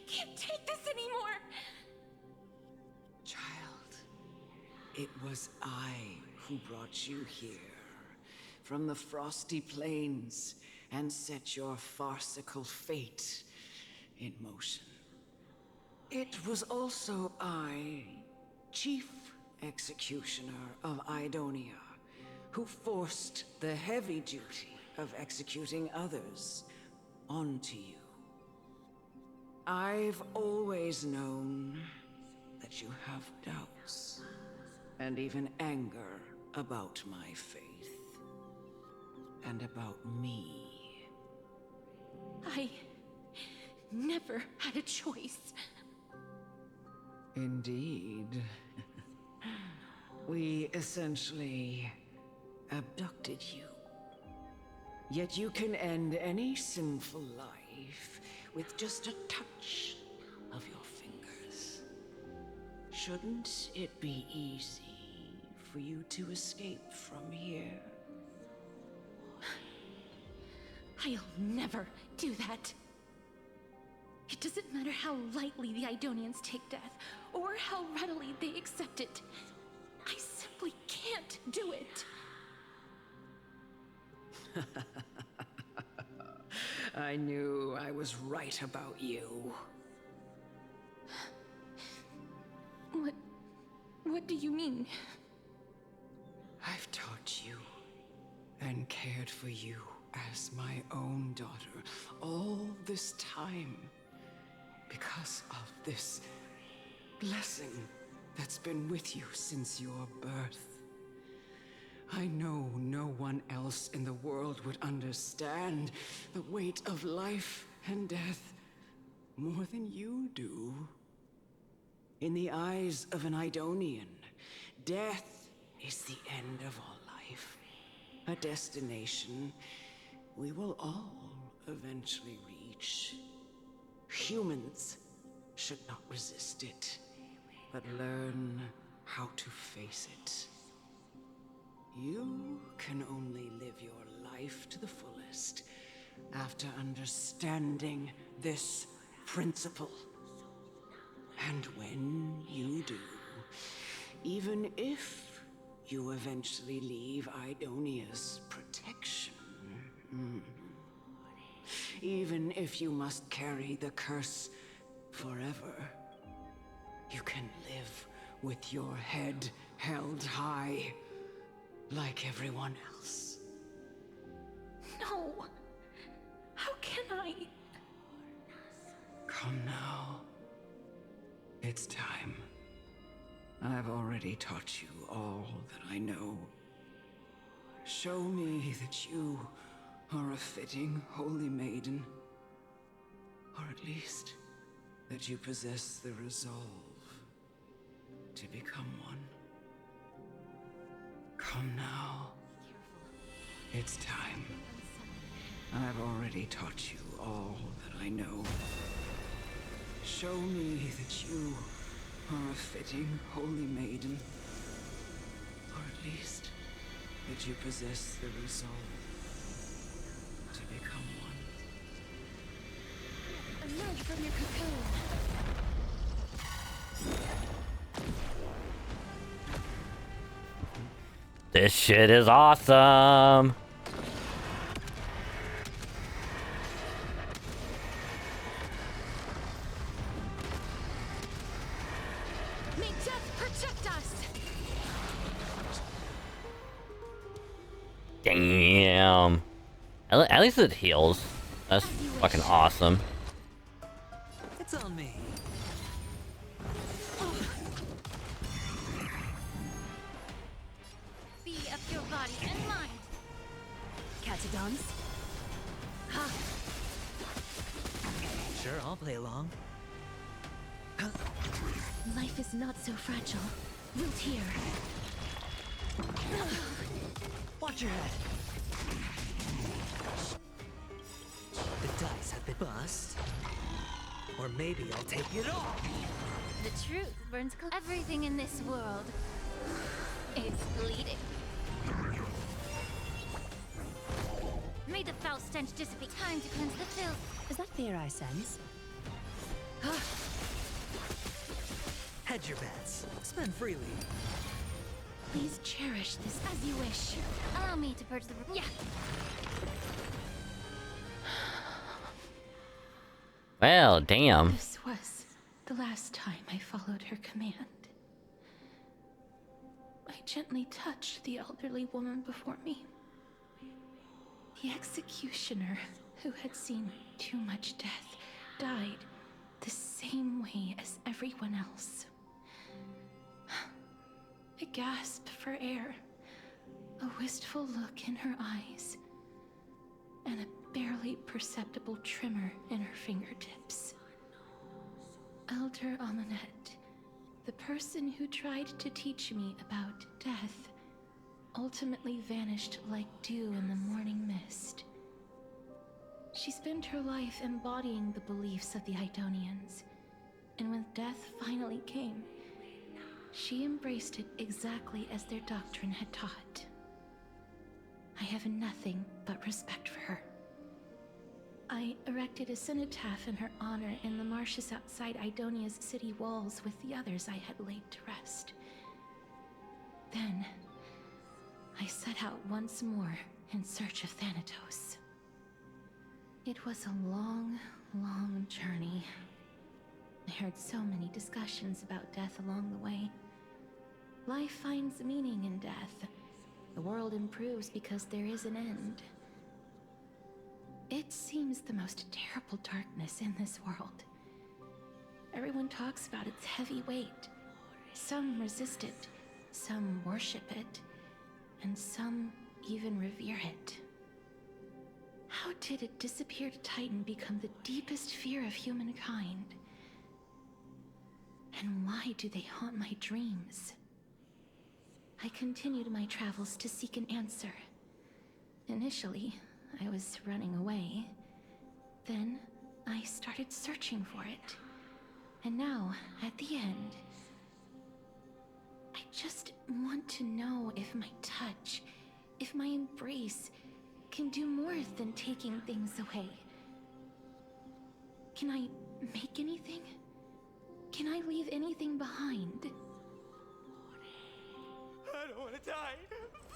S13: can't take this anymore!
S3: Child, it was I who brought you here, from the frosty plains, and set your farcical fate in motion. It was also I, Chief Executioner of Idonia, who forced the heavy duty of executing others onto you. I've always known that you have doubts, and even anger about my faith, and about me.
S13: I never had a choice.
S3: Indeed. We essentially abducted you. Yet you can end any sinful life with just a touch of your fingers. Shouldn't it be easy for you to escape from here?
S13: I'll never do that. It It doesn't matter how lightly the Idonians take death, or how readily they accept it. I simply can't do it.
S3: I knew I was right about you.
S13: What do you mean?
S3: I've taught you and cared for you as my own daughter all this time because of this blessing that's been with you since your birth. I know no one else in the world would understand the weight of life and death more than you do. In the eyes of an Idonian, death is the end of all life. A destination we will all eventually reach. Humans should not resist it, but learn how to face it. You can only live your life to the fullest after understanding this principle. And when you do, even if you eventually leave Idonia's protection, even if you must carry the curse forever, you can live with your head held high, like everyone else.
S13: No! How can I?
S3: Come now. It's time. I've already taught you all that I know. Show me that you are a fitting holy maiden. Or at least that you possess the resolve to become one. Come now. It's time. I've already taught you all that I know. Show me that you are a fitting holy maiden. Or at least that you possess the resolve to become one.
S13: Emerge from your cocoon.
S2: This shit is awesome.
S13: May death protect us.
S2: Damn. At least it heals. That's fucking awesome.
S10: It's on me.
S8: Be of your body and mind.
S5: Catadons?
S8: Ha!
S10: Sure, I'll play along.
S13: Life is not so fragile. Root here.
S10: Watch your head. The dice have been bust. Or maybe I'll take it all.
S8: The truth burns everything in this world. It's bleeding. May the foul stench dissipate. Time to cleanse the filth.
S5: Is that fear I sense?
S10: Hedge your bets. Spend freely.
S13: Please cherish this
S8: As you wish. Allow me to purge the... Yeah.
S2: Well, damn.
S13: This was the last time I followed her command. I gently touched the elderly woman before me. The executioner, who had seen too much death, died the same way as everyone else. I gasped for air, a wistful look in her eyes, and a barely perceptible tremor in her fingertips. Elder Amunet, the person who tried to teach me about death, ultimately vanished like dew in the morning mist. She spent her life embodying the beliefs of the Idonians, and when death finally came, she embraced it exactly as their doctrine had taught. I have nothing but respect for her. I erected a cenotaph in her honor in the marshes outside Idonia's city walls with the others I had laid to rest. Then, I set out once more in search of Thanatos. It was a long, long journey. I heard so many discussions about death along the way. Life finds meaning in death. The world improves because there is an end. It seems the most terrible darkness in this world. Everyone talks about its heavy weight. Some resist it, some worship it, and some even revere it. How did a disappeared Titan become the deepest fear of humankind? And why do they haunt my dreams? I continued my travels to seek an answer. Initially, I was running away. Then, I started searching for it. And now, at the end, I just want to know if my touch, if my embrace, can do more than taking things away. Can I make anything? Can I leave anything behind?
S7: I don't want to die.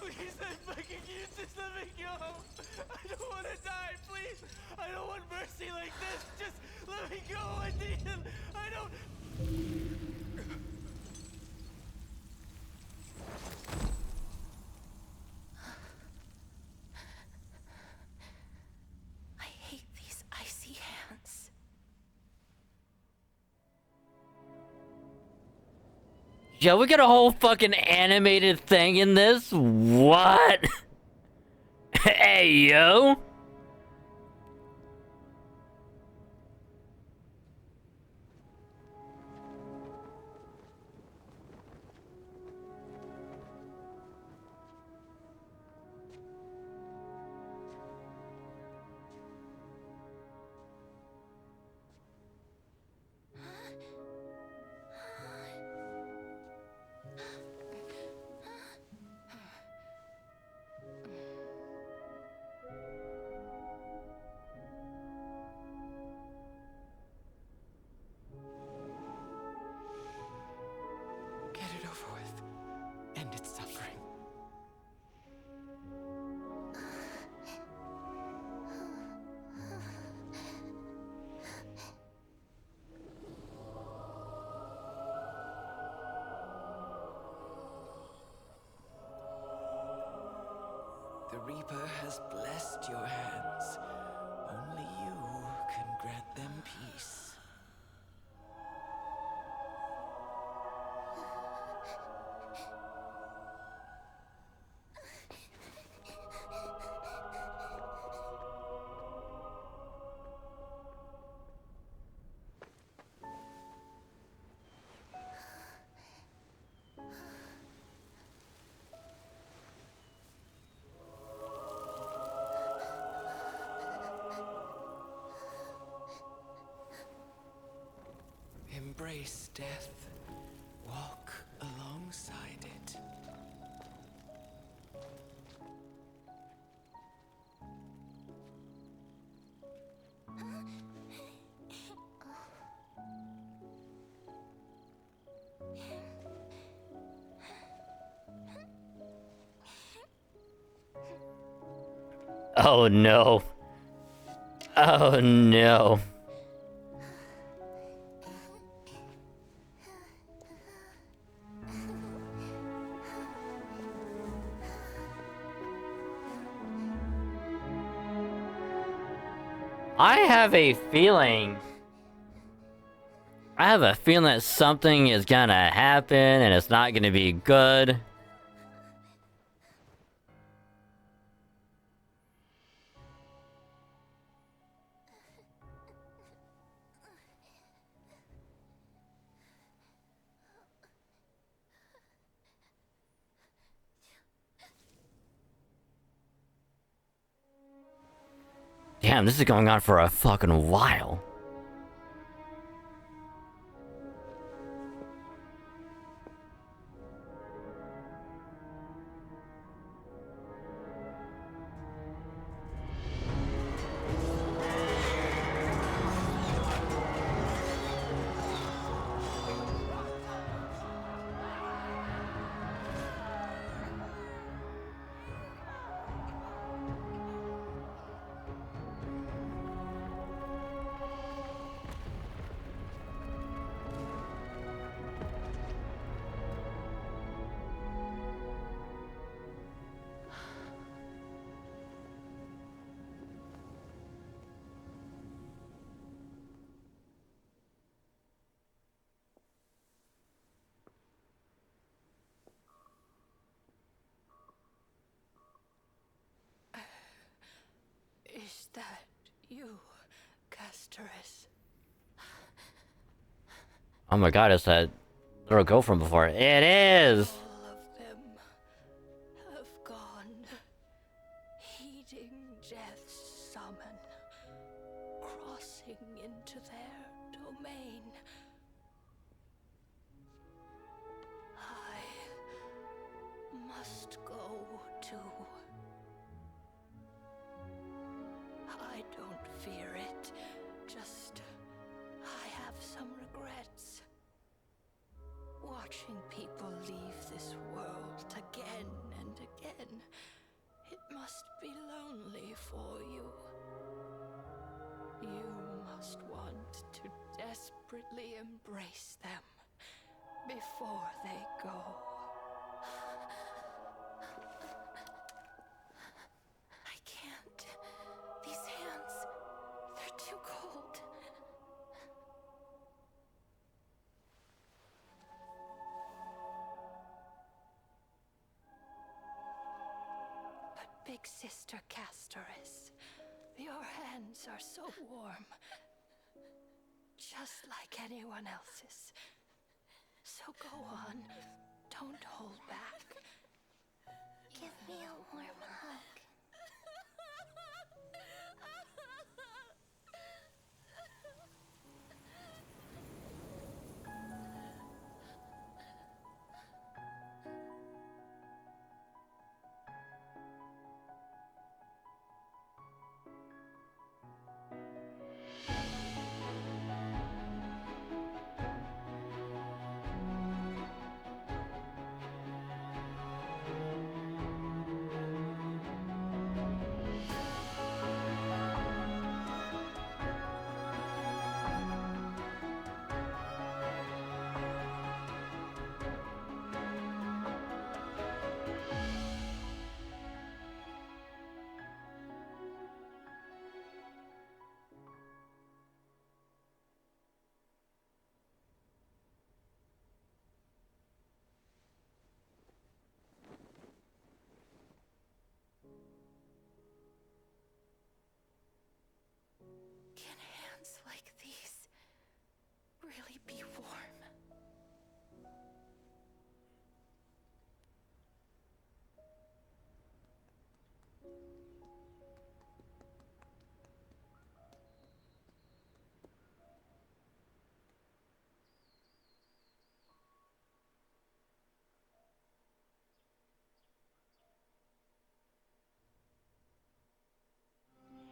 S7: Please, I'm begging you, just let me go. I don't want to die, please. I don't want mercy like this. Just let me go. I need it. I don't...
S13: I hate these icy hands.
S2: Yo, we got a whole fucking animated thing in this? What? Hey, yo!
S7: Get it over with. End its suffering. The Reaper has blessed your hands. Only you can grant them peace. Embrace death. Walk alongside it.
S2: Oh no. Oh no. I have a feeling that something is gonna happen and it's not gonna be good. Damn, this is going on for a fucking while.
S13: Castorus.
S2: Oh my god, it's that little girl from before. It is!
S13: All of them have gone, heeding death's summon, crossing into their domain. I must go too. I don't fear it, just I have some regrets. Watching people leave this world again and again, it must be lonely for you. You must want to desperately embrace them before they go. I can't. These hands, they're too cold. But Big Sister Castorus, your hands are so warm. Just like anyone else's. So go on. Don't hold back.
S4: Give me a warm hug.
S13: Can hands like these really be warm?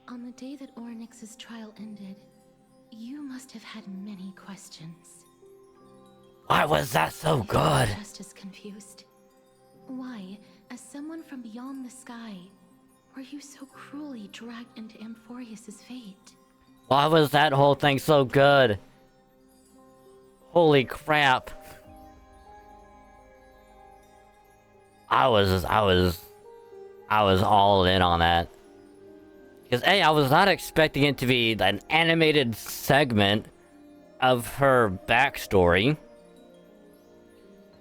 S13: On the day that Ornyx's trial ended, you must have had many questions.
S2: Why was that so good?
S13: Just as confused. Why, as someone from beyond the sky, were you so cruelly dragged into Amphorius's fate?
S2: Why was that whole thing so good? Holy crap. I was all in on that. Because A, I was not expecting it to be an animated segment of her backstory.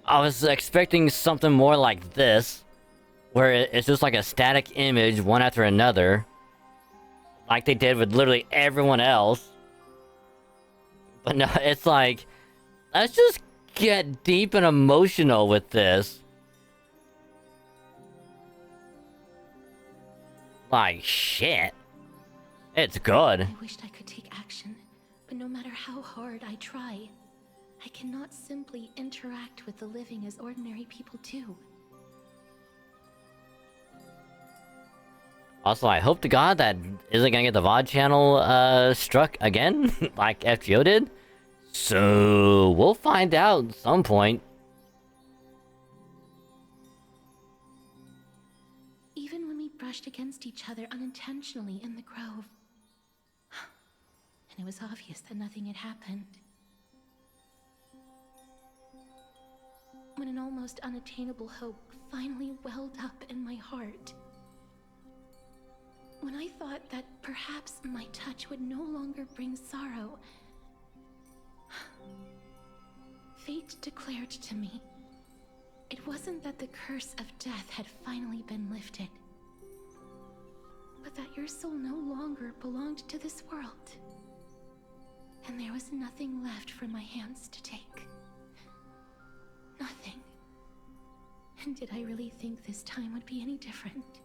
S2: I was expecting something more like this, where it's just like a static image, one after another, like they did with literally everyone else. But no, it's like, let's just get deep and emotional with this. Like, shit. It's good.
S13: I wished I could take action, but no matter how hard I try, I cannot simply interact with the living as ordinary people do.
S2: Also, I hope to God that isn't gonna get the VOD channel struck again, like FGO did. So, we'll find out at some point.
S13: Even when we brushed against each other unintentionally in the grove, and it was obvious that nothing had happened. When an almost unattainable hope finally welled up in my heart. When I thought that perhaps my touch would no longer bring sorrow, fate declared to me, it wasn't that the curse of death had finally been lifted, but that your soul no longer belonged to this world. and there was nothing left for my hands to take. Nothing. And did I really think this time would be any different?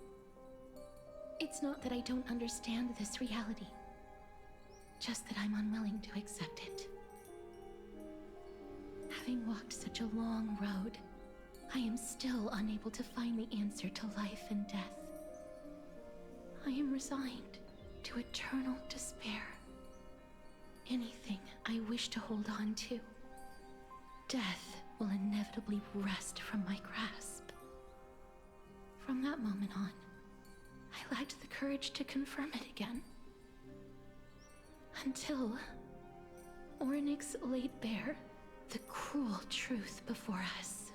S13: It's not that I don't understand this reality, just that I'm unwilling to accept it. Having walked such a long road, I am still unable to find the answer to life and death. I am resigned to eternal despair. Anything I wish to hold on to, death will inevitably wrest from my grasp. From that moment on, I lacked the courage to confirm it again. Until Ornyx laid bare the cruel truth before us.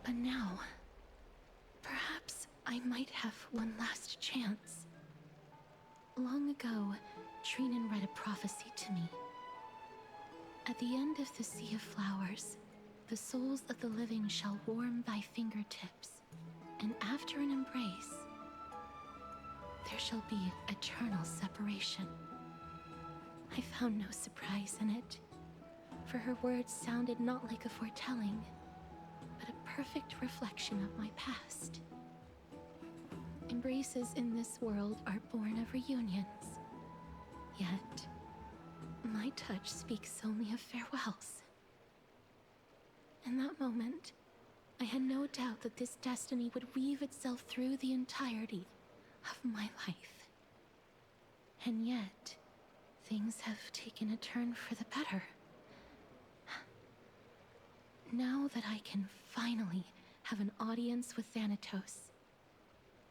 S13: But now, perhaps I might have one last chance. Long ago, Trinan read a prophecy to me. At the end of the Sea of Flowers, the souls of the living shall warm thy fingertips, and after an embrace, there shall be eternal separation. I found no surprise in it, for her words sounded not like a foretelling, but a perfect reflection of my past. Embraces in this world are born of reunions, yet my touch speaks only of farewells. In that moment, I had no doubt that this destiny would weave itself through the entirety of my life. And yet, things have taken a turn for the better. Now that I can finally have an audience with Thanatos,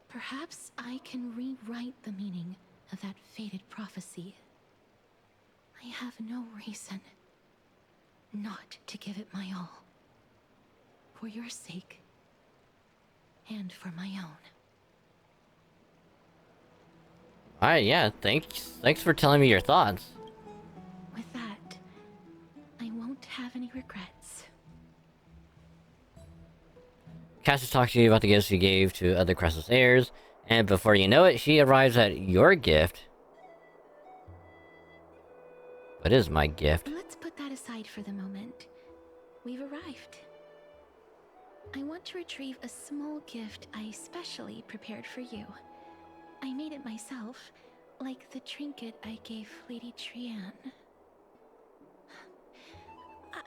S13: perhaps I can rewrite the meaning of that fated prophecy. I have no reason not to give it my all. For your sake, and for my own.
S2: Alright, yeah, thanks for telling me your thoughts.
S13: With that, I won't have any regrets.
S2: Cassius talks to you about the gifts you gave to other Crescent's heirs, and before you know it, she arrives at your gift. What is my gift?
S13: Let's put that aside for the moment. We've arrived. I want to retrieve a small gift I specially prepared for you. I made it myself, like the trinket I gave Lady Trian.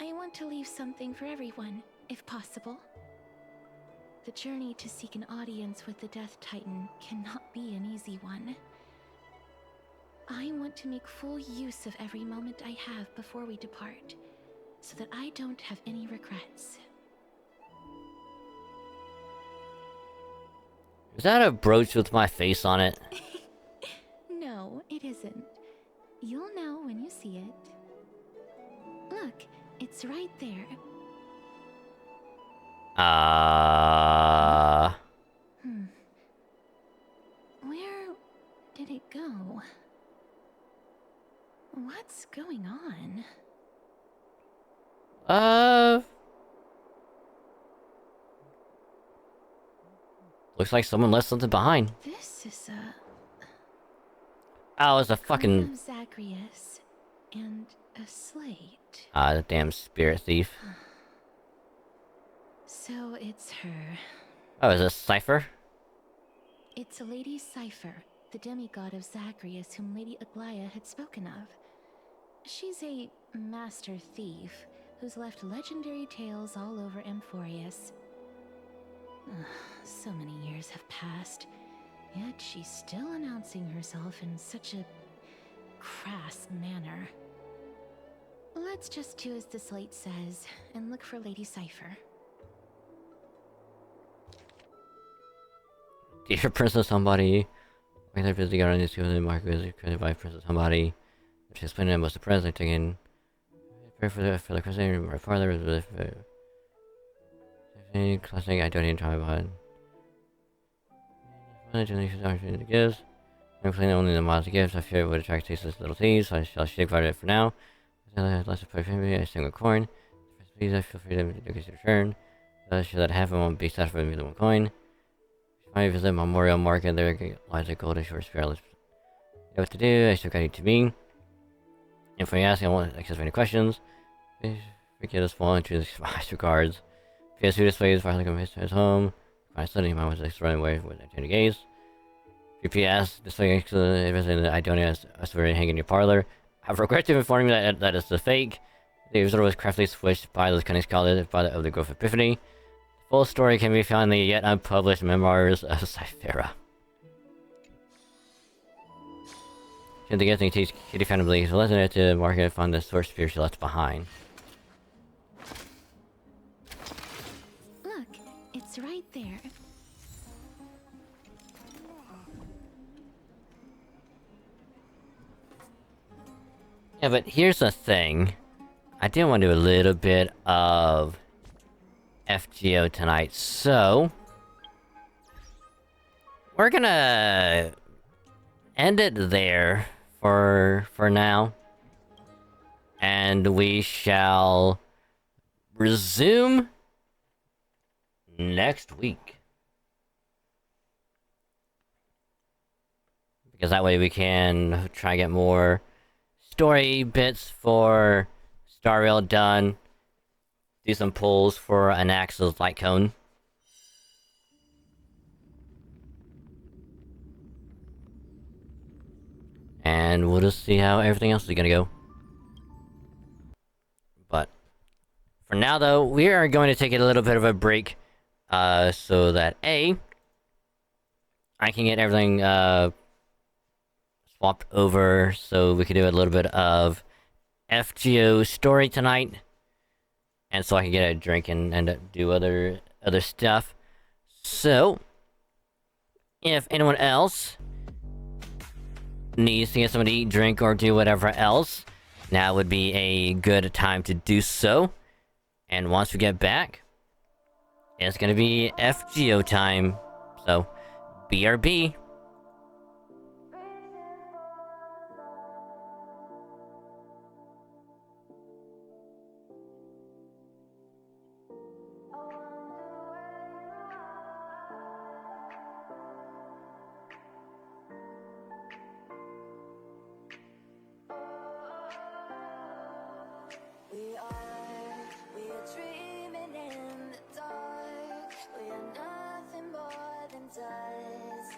S13: I want to leave something for everyone, if possible. The journey to seek an audience with the Death Titan cannot be an easy one. I want to make full use of every moment I have before we depart, so that I don't have any regrets.
S2: Is that a brooch with my face on it?
S13: No, it isn't. You'll know when you see it. Look, it's right there. Where did it go? What's going on?
S2: Looks like someone left something behind.
S13: This is a...
S2: Oh, it's a fucking...
S13: Of Zagreus and a slate.
S2: Ah, the damn spirit thief.
S13: So it's her.
S2: Oh, is this Cypher?
S13: It's Lady Cypher, the demigod of Zagreus whom Lady Aglaia had spoken of. She's a master thief who's left legendary tales all over Amphorius. So many years have passed, yet she's still announcing herself in such a crass manner. Let's just do as the slate says and look for Lady Cypher.
S2: Dear Princess Somebody, when they're busy on this the market is created by Princess Somebody, which explained that most of the presents taken pray for the Crusader, my father was with classic I don't even try about it. Gifts. I'm playing only the mods gifts. I fear it would attract tasteless little thieves, so I shall shake about it for now. Let's play for me, I sing a coin. Please, I feel free to do his return. Should that happen, won't be satisfied with me the one coin. I visit Memorial Market, there lies a goldish or what to do. I still got to me. If I ask, I won't access any questions. Forget us fall into the master cards. PS2 displays finally come his home. I suddenly mine was running away with the gaze. GPS display in the Idonia is already hanging in your parlor. I regret to inform you that is the fake. The user was craftily switched by those cunning scholars of the Growth Epiphany. The full story can be found in the yet unpublished memoirs of Cyphera. Should the guessing teach Kitty found believes lesson to market and find the source sphere she left behind.
S13: Look, it's right there.
S2: Yeah, but here's the thing. I did want to do a little bit of FGO tonight, so we're gonna end it there for now, and we shall resume next week, because that way we can try to get more story bits for Star Rail done. Do some pulls for Anax's Light Cone. And we'll just see how everything else is gonna go. But for now though, we are going to take a little bit of a break. So that I can get everything swapped over, so we can do a little bit of FGO story tonight, and so I can get a drink and do other stuff. So if anyone else needs to get something to eat, drink, or do whatever else, now would be a good time to do so. And once we get back, it's gonna be FGO time, so BRB.
S14: We are dreaming in the dark. We are nothing more than dust.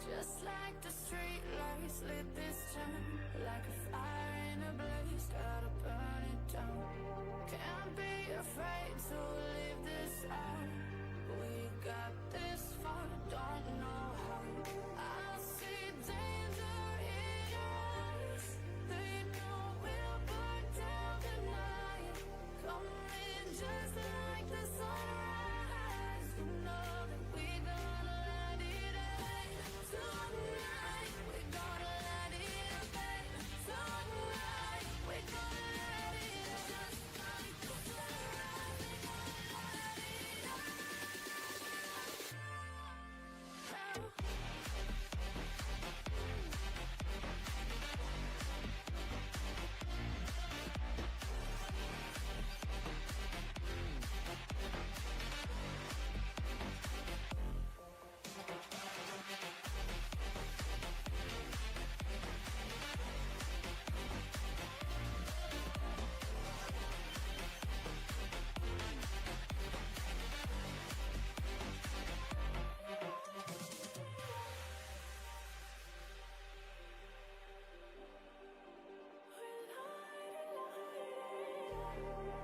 S14: Just like the street lights lit this town, like a fire in a blaze, gotta burn it down. Can't be afraid to leave this out. We got this far, don't know how. I see danger in your eyes. They know we'll burn down the night. Coming just like the sunrise. You know that we gonna let it rain. Tonight we gonna let it rain. Tonight we gonna let it just like the sunrise. We gonna let it rain.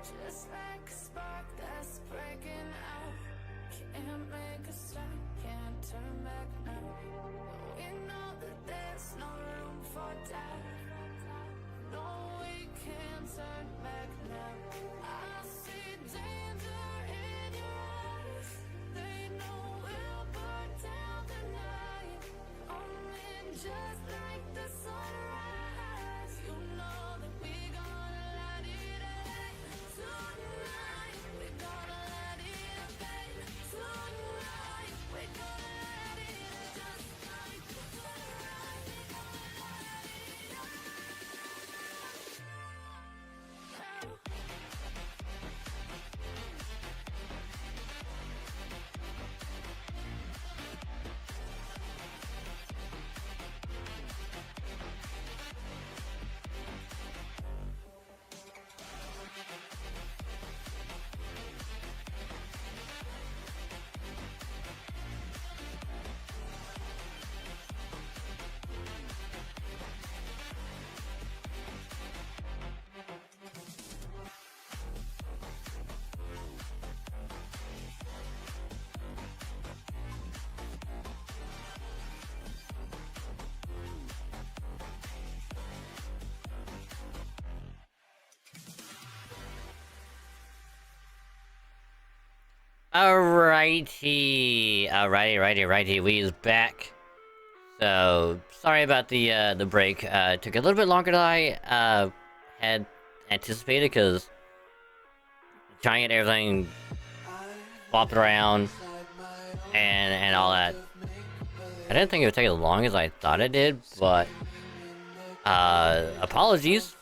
S14: Just like a spark that's breaking out. Can't make a stop, can't turn back now. We know that there's no room for doubt. No, we can't turn back now. I see danger in your eyes. They know we'll burn down the night. Coming just like the sunrise. You know that we gonna let it rain. Tonight we gonna let it rain. Tonight we gonna let it just like the sunrise. We gonna let it rain.
S2: Alrighty, we is back. So sorry about the break. It took a little bit longer than I had anticipated because trying to get everything swapped around and all that. I didn't think it would take as long as I thought it did, but apologies.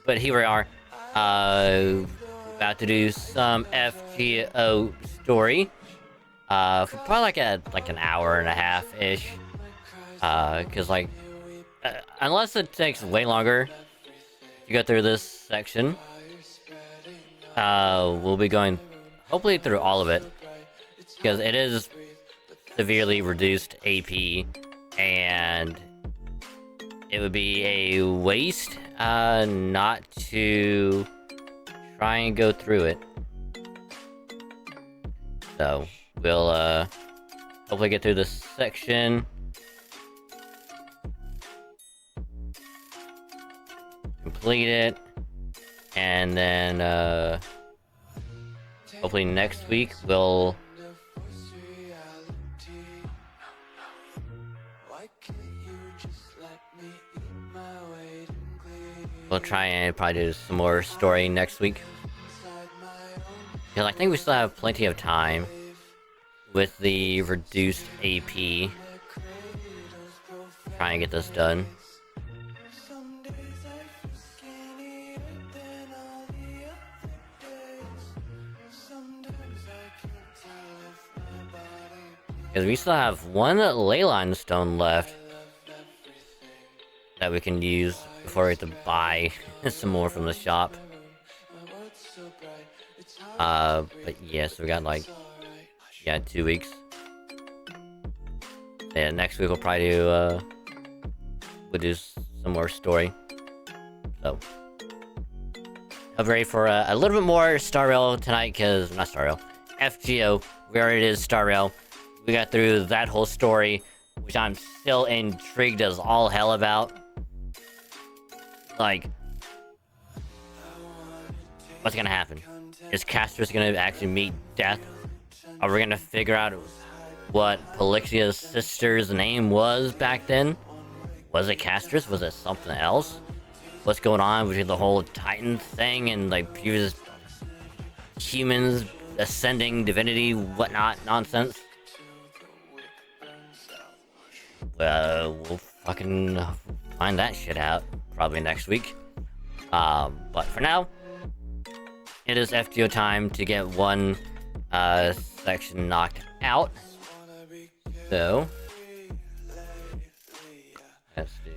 S2: But here we are. About to do some FGO story. For probably like an hour and a half ish. Cause like, unless it takes way longer to go through this section, we'll be going hopefully through all of it, because it is severely reduced AP, and it would be a waste not to try and go through it. So we'll hopefully get through this section, complete it, and then hopefully next week we'll try and probably do some more story next week, because I think we still have plenty of time with the reduced AP. Try and get this done. Because we still have one leyline stone left that we can use before we have to buy some more from the shop. But yes, we got like, 2 weeks. Yeah, next week we'll probably do we'll do some more story. So I'm ready for a little bit more Star Rail tonight, cause not Star Rail, FGO. Where it is Star Rail. We got through that whole story, which I'm still intrigued as all hell about. Like, what's gonna happen? Is Castrus gonna actually meet death? Are we gonna figure out what Pelixia's sister's name was back then? Was it Castrus? Was it something else? What's going on between the whole Titan thing and like previous humans ascending divinity, whatnot nonsense? Well, we'll fucking find that shit out probably next week. But for now, it is FGO time to get one section knocked out. So let's do.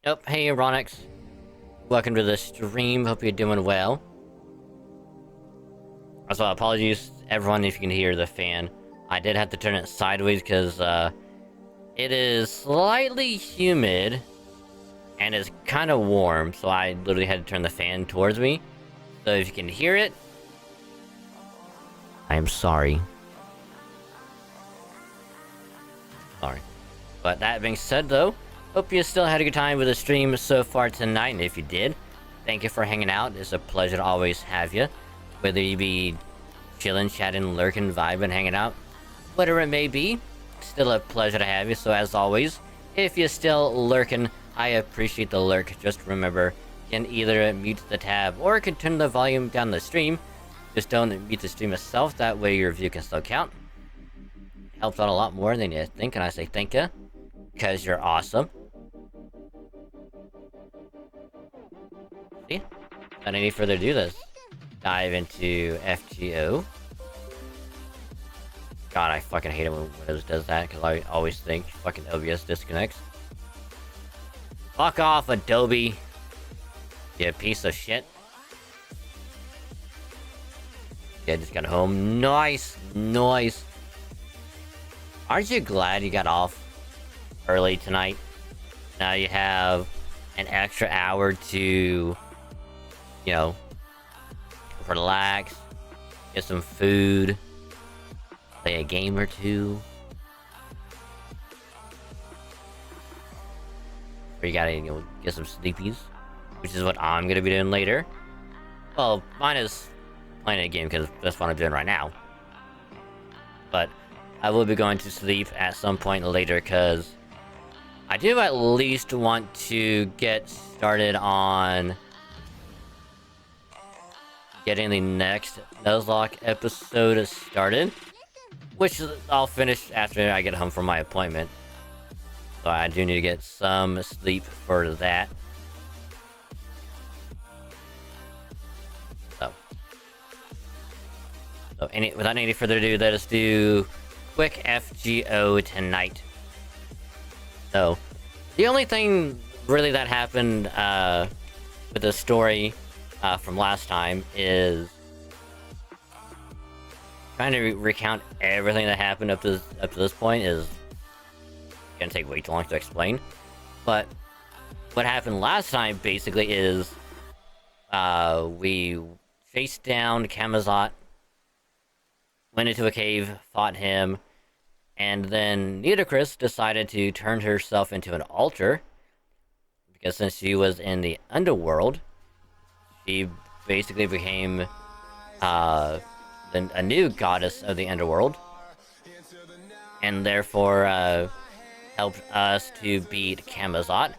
S2: Yep, hey Ronix. Welcome to the stream, hope you're doing well. Also, apologies everyone if you can hear the fan. I did have to turn it sideways because it is slightly humid and it's kind of warm, so I literally had to turn the fan towards me. So if you can hear it, I am sorry. Sorry. But that being said though, hope you still had a good time with the stream so far tonight, and if you did, thank you for hanging out. It's a pleasure to always have you. Whether you be chilling, chatting, lurking, vibing, hanging out, whatever it may be, still a pleasure to have you. So as always, if you're still lurking, I appreciate the lurk. Just remember, you can either mute the tab or you can turn the volume down the stream. Just don't mute the stream itself, that way your view can still count. Helps out a lot more than you think, and I say thank you, because you're awesome. See? Without any further ado, let's dive into FGO. God, I fucking hate it when Windows does that, because I always think fucking OBS disconnects. Fuck off, Adobe. You piece of shit. Yeah, just got home. Nice, nice. Aren't you glad you got off early tonight? Now you have an extra hour to, you know, relax, get some food, play a game or two. Or you gotta, you know, get some sleepies, which is what I'm gonna be doing later. Well, mine is playing a game because that's what I'm doing right now. But I will be going to sleep at some point later because I do at least want to get started on getting the next Nuzlocke episode started, which I'll finish after I get home from my appointment. So I do need to get some sleep for that. So without any further ado, let us do quick FGO tonight. So, the only thing really that happened with the story from last time is trying to recount everything that happened up to this point is gonna take way too long to explain. But what happened last time basically is we chased down Kamazot, went into a cave, fought him, and then Nidocris decided to turn herself into an altar, because since she was in the underworld, she basically became a new goddess of the underworld, and therefore helped us to beat Kamazot,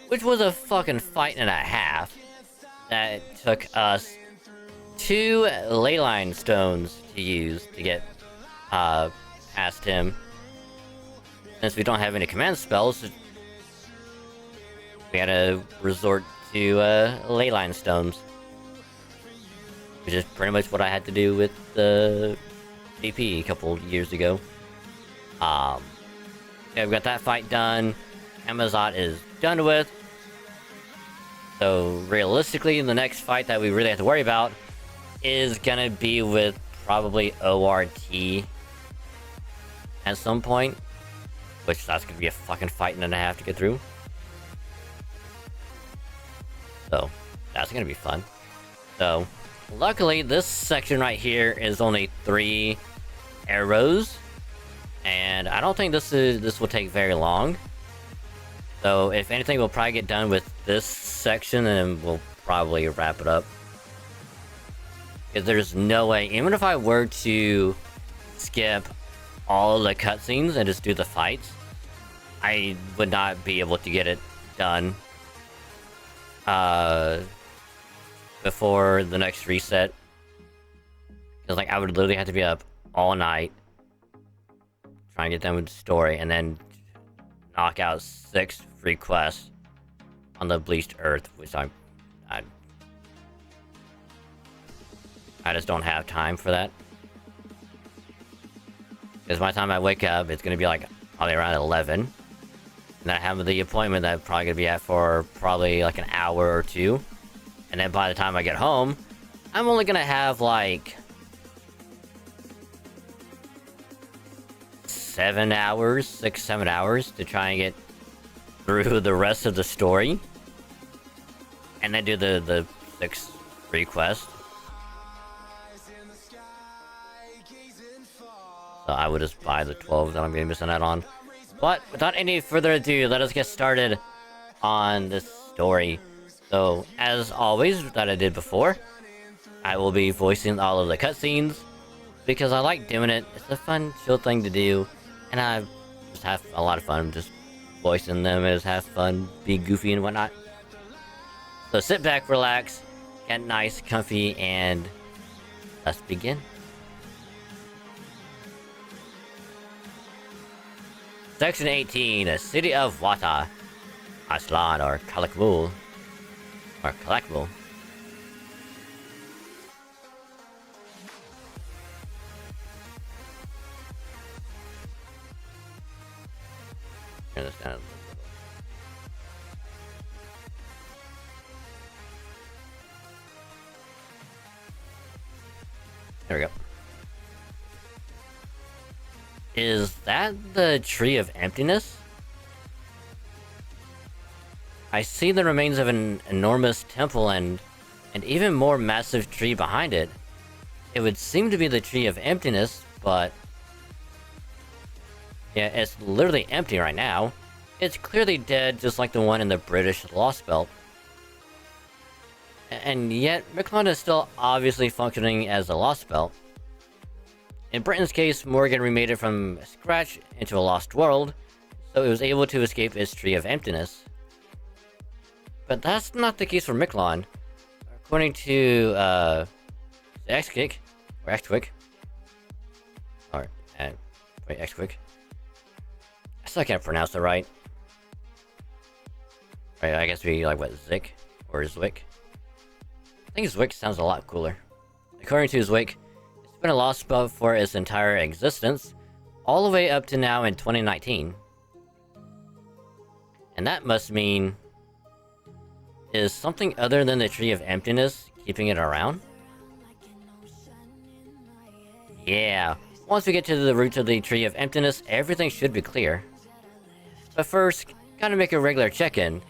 S2: which was a fucking fight and a half that took us 2 leyline stones to use to get past him. Since we don't have any command spells, we had to resort to leyline stones. which is pretty much what I had to do with the DP a couple years ago. Yeah, we got that fight done. Amazon is done with. So realistically, the next fight that we really have to worry about is gonna be with probably ORT at some point, which that's gonna be a fucking fight and a half to get through. So that's gonna be fun. So luckily, this section right here is only 3 arrows, and I don't think this will take very long. So if anything, we'll probably get done with this section and we'll probably wrap it up. Because there's no way, even if I were to skip all the cutscenes and just do the fights, I would not be able to get it done before the next reset. Because like I would literally have to be up all night trying to get done with the story and then knock out 6 free quests on the Bleached Earth, which I just don't have time for that. Because by the time I wake up, it's gonna be like probably around 11. And then I have the appointment that I'm probably gonna be at for probably like an hour or 2. And then by the time I get home, I'm only gonna have like 7 hours, 6-7 hours to try and get through the rest of the story. And then do the 6 free quests. So I would just buy the 12 that I'm gonna be missing out on. But without any further ado, let us get started on this story. So, as always, that I did before, I will be voicing all of the cutscenes because I like doing it. It's a fun, chill thing to do, and I just have a lot of fun just voicing them, and just have fun, be goofy and whatnot. So sit back, relax, get nice, comfy, and let's begin. Section 18, the City of Wata, Aslan, or Kalakmul, or Kalakmul. Turn this down a little. There we go. Is that the Tree of Emptiness? I see the remains of an enormous temple and an even more massive tree behind it. It would seem to be the Tree of Emptiness, but yeah, it's literally empty right now. It's clearly dead, just like the one in the British Lost Belt. And yet, Miquelon is still obviously functioning as a Lost Belt. In Britain's case, Morgan remade it from scratch into a lost world, so it was able to escape its Tree of Emptiness. But that's not the case for Miquelon. According to, X-Quick, or X-Quick, or, wait, X-Quick. I still can't pronounce it right. Right, I guess we like, what, Zik? Or Zwick? I think Zwick sounds a lot cooler. According to Zwick, it's been a lost belt for its entire existence, all the way up to now in 2019. And that must mean... is something other than the Tree of Emptiness keeping it around? Yeah, once we get to the roots of the Tree of Emptiness, everything should be clear. But first, gotta make a regular check-in.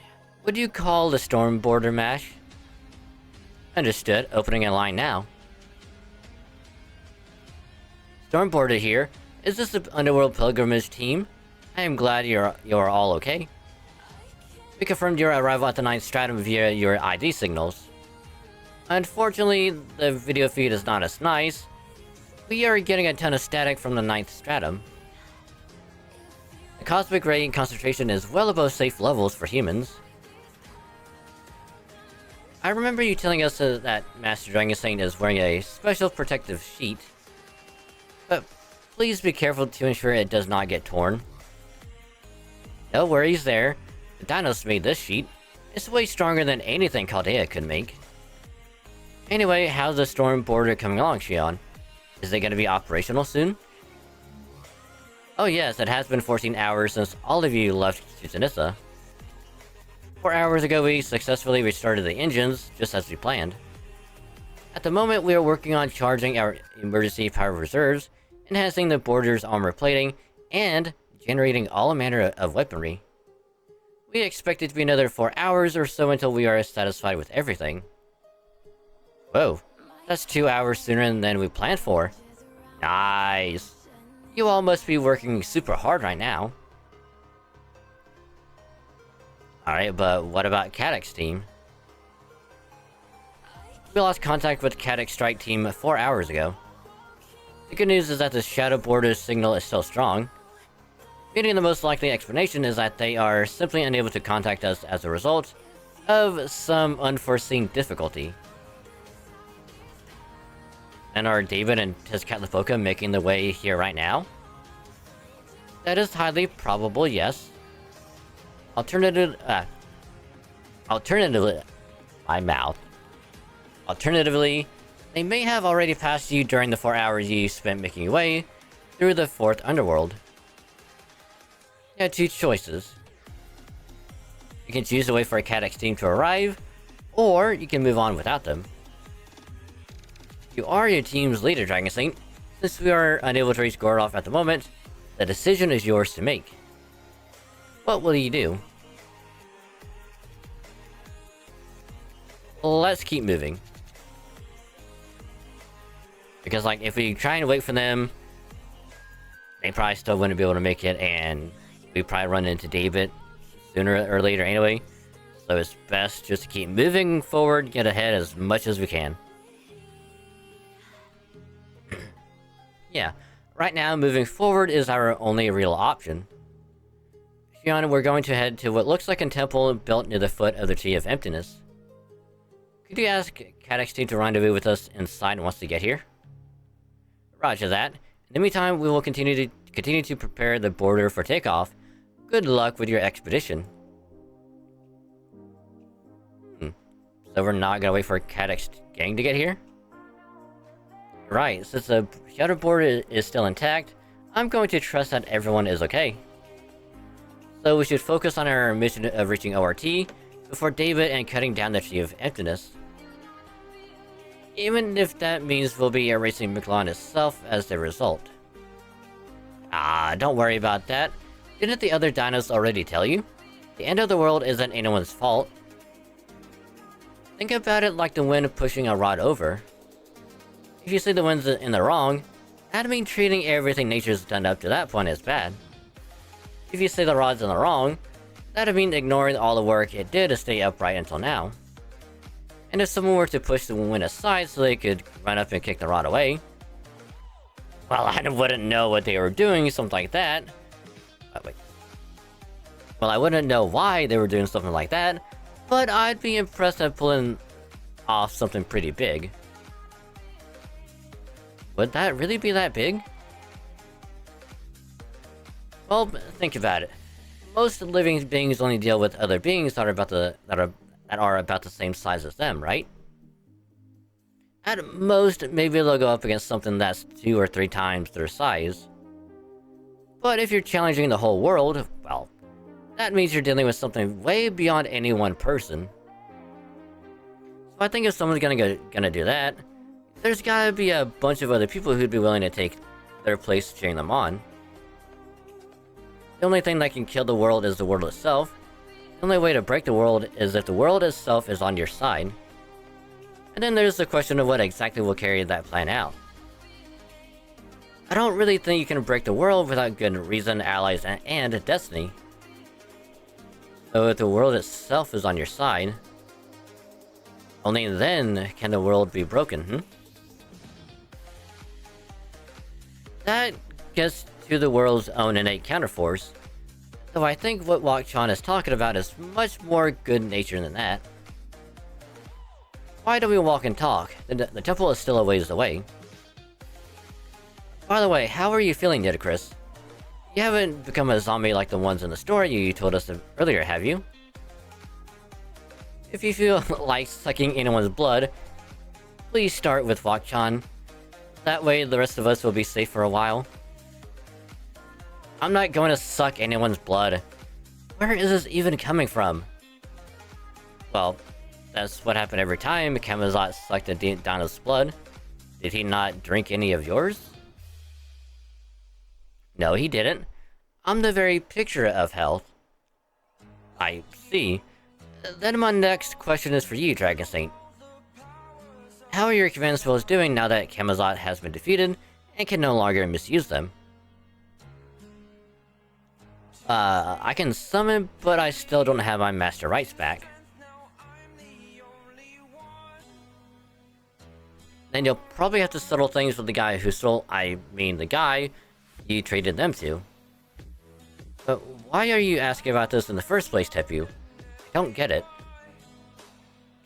S2: Would you call the Storm Border Mash? Understood, opening a line now. Storm Border here. Is this the Underworld Pilgrimage team? I am glad you're all okay. We confirmed your arrival at the 9th Stratum via your ID signals. Unfortunately, the video feed is not as nice. We are getting a ton of static from the 9th Stratum. The cosmic ray concentration is well above safe levels for humans. I remember you telling us that Master Dragon Saint is wearing a special protective sheet. But please be careful to ensure it does not get torn. No worries there. The Dinos made this sheet. It's way stronger than anything Chaldea could make. Anyway, how's the storm border coming along, Shion? Is it gonna be operational soon? Oh yes, it has been 14 hours since all of you left Tsutanissa. 4 hours ago we successfully restarted the engines, just as we planned. At the moment we are working on charging our emergency power reserves, enhancing the border's armor plating, and generating all manner of weaponry. We expect it to be another 4 hours or so until we are satisfied with everything. Whoa, that's 2 hours sooner than we planned for. Nice. You all must be working super hard right now. Alright, but what about Caddock's team? We lost contact with Caddock's strike team 4 hours ago. The good news is that the Shadow Border's signal is still strong. Meaning the most likely explanation is that they are simply unable to contact us as a result of some unforeseen difficulty. And are David and Tezcatlipoca making their way here right now? That is highly probable, yes. Alternatively, my mouth. Alternatively, they may have already passed you during the 4 hours you spent making your way through the 4th Underworld. You have two choices. You can choose to wait for a Caddock's team to arrive, or you can move on without them. You are your team's leader, Dragon Saint. Since we are unable to reach Goroth at the moment, the decision is yours to make. What will you do? Let's keep moving. Because, like, if we try and wait for them, they probably still wouldn't be able to make it, and we probably run into David sooner or later anyway. So it's best just to keep moving forward, get ahead as much as we can. Yeah, right now moving forward is our only real option. Shion, we're going to head to what looks like a temple built near the foot of the Tree of Emptiness. Could you ask Caddock's team to rendezvous with us inside once they get here? Roger that. In the meantime, we will continue to prepare the border for takeoff. Good luck with your expedition. So we're not gonna wait for Caddock's gang to get here? Right, since the Shadow Border is still intact, I'm going to trust that everyone is okay. So we should focus on our mission of reaching ORT before David and cutting down the Tree of Emptiness. Even if that means we'll be erasing Miquelon itself as the result. Ah, don't worry about that. Didn't the other dinos already tell you? The end of the world isn't anyone's fault. Think about it like the wind pushing a rod over. If you say the wind's in the wrong, that'd mean treating everything nature's done up to that point as bad. If you say the rod's in the wrong, that'd mean ignoring all the work it did to stay upright until now. And if someone were to push the wind aside so they could run up and kick the rod away, well, I wouldn't know what they were doing, something like that. Wait. Well, I wouldn't know why they were doing something like that, but I'd be impressed at pulling off something pretty big. Would that really be that big? Well, think about it. Most living beings only deal with other beings that are about the same size as them, right? At most, maybe they'll go up against something that's 2 or 3 times their size. But if you're challenging the whole world, well, that means you're dealing with something way beyond any one person. So I think if someone's gonna do that, there's gotta be a bunch of other people who'd be willing to take their place cheering them on. The only thing that can kill the world is the world itself. The only way to break the world is if the world itself is on your side. And then there's the question of what exactly will carry that plan out. I don't really think you can break the world without good reason, allies, and destiny. So if the world itself is on your side, only then can the world be broken, That gets to the world's own innate counterforce. So I think what Wakchan is talking about is much more good-natured than that. Why don't we walk and talk? The temple is still a ways away. By the way, how are you feeling, Nitocris? You haven't become a zombie like the ones in the story you told us earlier, have you? If you feel like sucking anyone's blood, please start with Wakchan. That way the rest of us will be safe for a while. I'm not going to suck anyone's blood. Where is this even coming from? Well, that's what happened every time Camazot sucked Donna's blood. Did he not drink any of yours? No, he didn't. I'm the very picture of health. I see. Then my next question is for you, Dragon Saint. How are your command spells doing now that Camazot has been defeated and can no longer misuse them? I can summon, but I still don't have my Master Rights back. Then you'll probably have to settle things with the guy who stole, the guy you traded them to. But why are you asking about this in the first place, Tepu? I don't get it.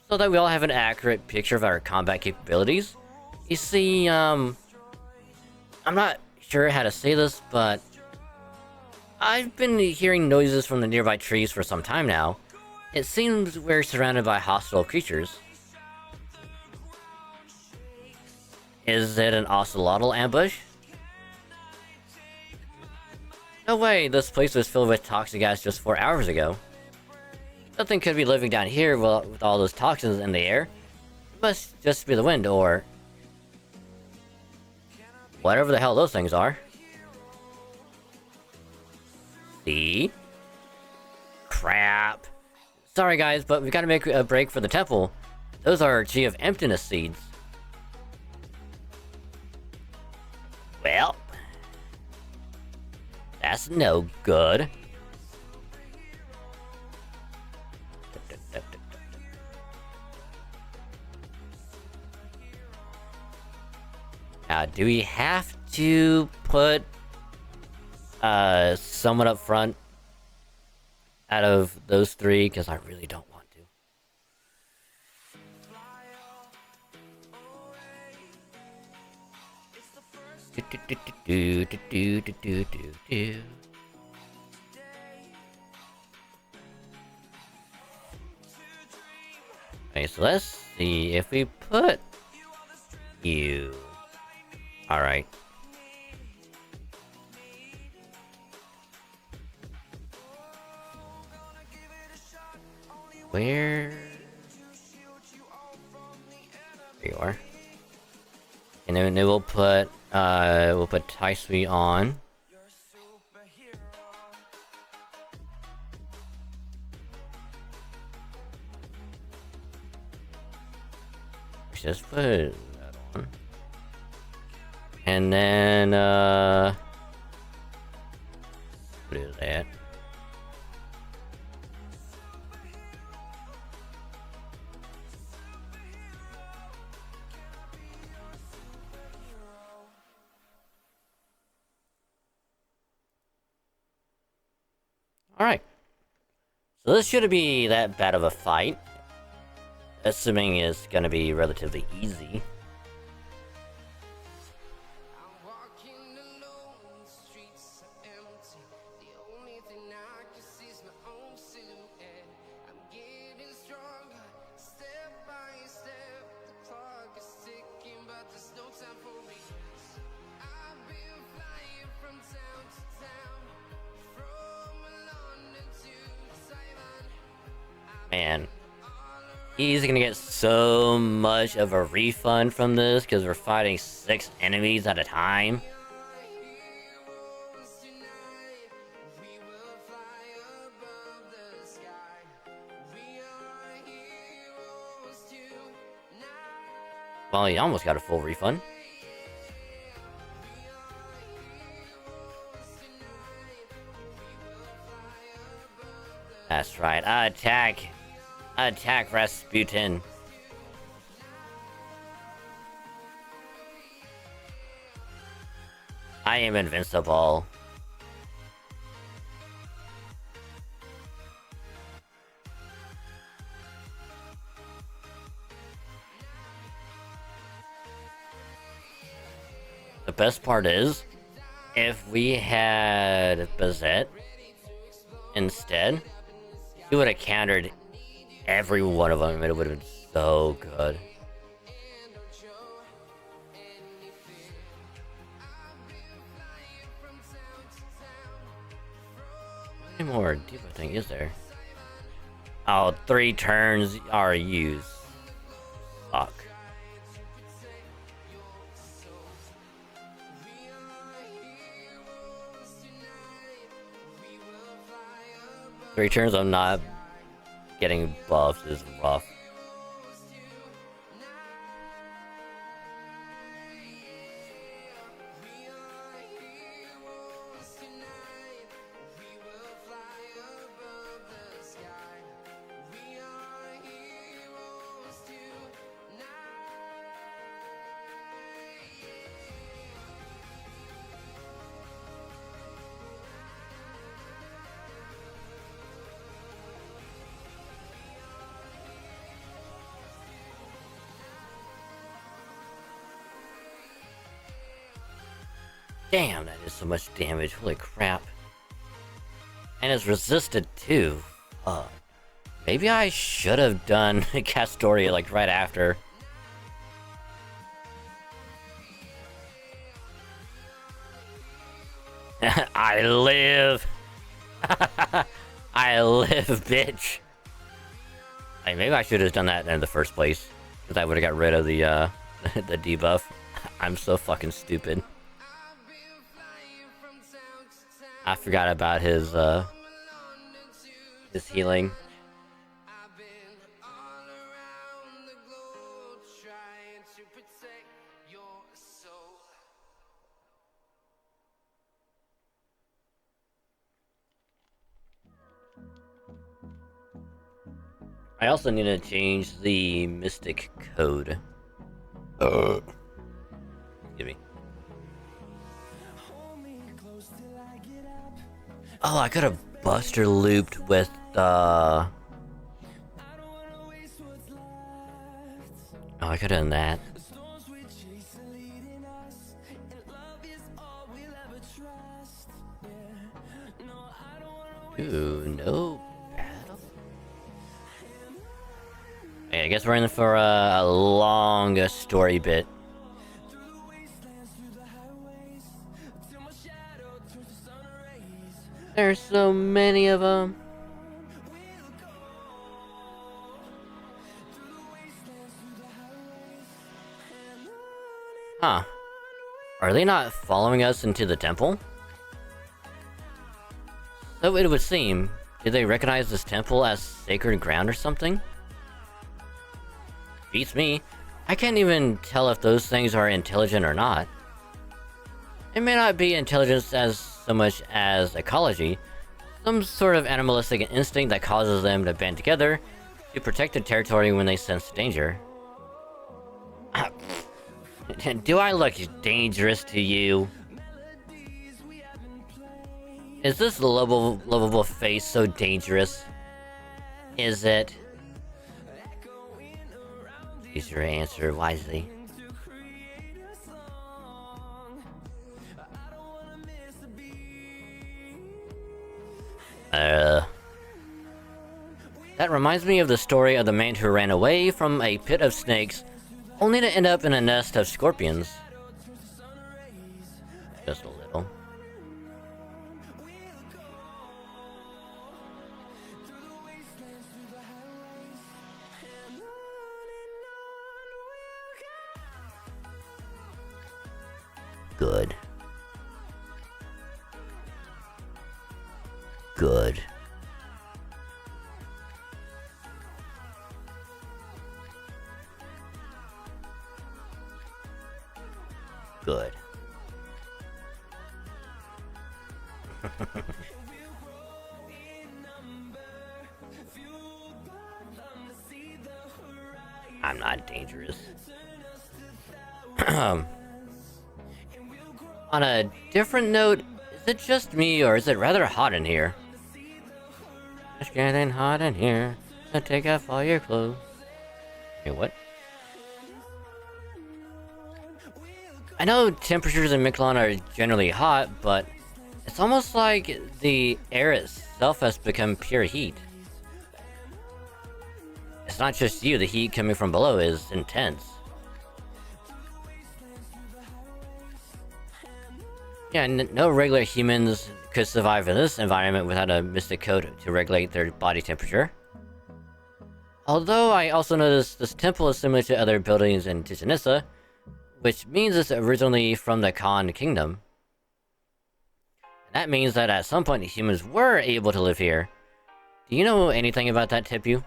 S2: So that we all have an accurate picture of our combat capabilities. You see, I'm not sure how to say this, but I've been hearing noises from the nearby trees for some time now. It seems we're surrounded by hostile creatures. Is it an ocelotl ambush? No way, this place was filled with toxic gas just 4 hours ago. Nothing could be living down here with all those toxins in the air. It must just be the wind, or whatever the hell those things are. See? Crap. Sorry guys, but we gotta make a break for the temple. Those are G of Emptiness seeds. Well, that's no good. Now, do we have to put someone up front out of those three? Because I really don't want to. Okay, so let's see if we put you. Alright. Where? There you are. And then we'll put Taisui on. Just put that on. And then what is that? Alright. So this shouldn't be that bad of a fight. Assuming it's gonna be relatively easy. Man, he's gonna get so much of a refund from this because we're fighting 6 enemies at a time. Well, he almost got a full refund. That's right, attack! Attack, Rasputin! I am invincible. The best part is, if we had Bazette instead, he would have countered every one of them, and it would have been so good. Any more deeper thing is there? Oh, 3 turns are used. Fuck. Three turns I'm not getting buffs is rough. Damn, that is so much damage. Holy crap. And it's resisted too. Maybe I should have done Castoria like right after. I live. I live, bitch. Hey, maybe I should have done that in the first place, because I would have got rid of the the debuff. I'm so fucking stupid. I forgot about his healing. I also need to change the mystic code. Excuse me. Oh, I could have Buster looped with Oh, I could have done that. Ooh, no battle. Hey, I guess we're in for a long story bit. There's so many of them. Huh. Are they not following us into the temple? So it would seem. Did they recognize this temple as sacred ground or something? Beats me. I can't even tell if those things are intelligent or not. It may not be intelligence as so much as ecology, some sort of animalistic instinct that causes them to band together to protect the territory when they sense danger. Do I look dangerous to you? Is this lovable face so dangerous? Is it? Use your answer wisely. That reminds me of the story of the man who ran away from a pit of snakes, only to end up in a nest of scorpions. Just a little. Good. Good. Good. I'm not dangerous. On a different note, is it just me or is it rather hot in here? It's getting hot in here, so take off all your clothes. Okay, what? I know temperatures in Miquelon are generally hot, but it's almost like the air itself has become pure heat. It's not just you, the heat coming from below is intense. Yeah, no regular humans could survive in this environment without a mystic code to regulate their body temperature. Although I also noticed this temple is similar to other buildings in Chichen Itza, which means it's originally from the Khan Kingdom. That means that at some point humans were able to live here. Do you know anything about that, Tepu?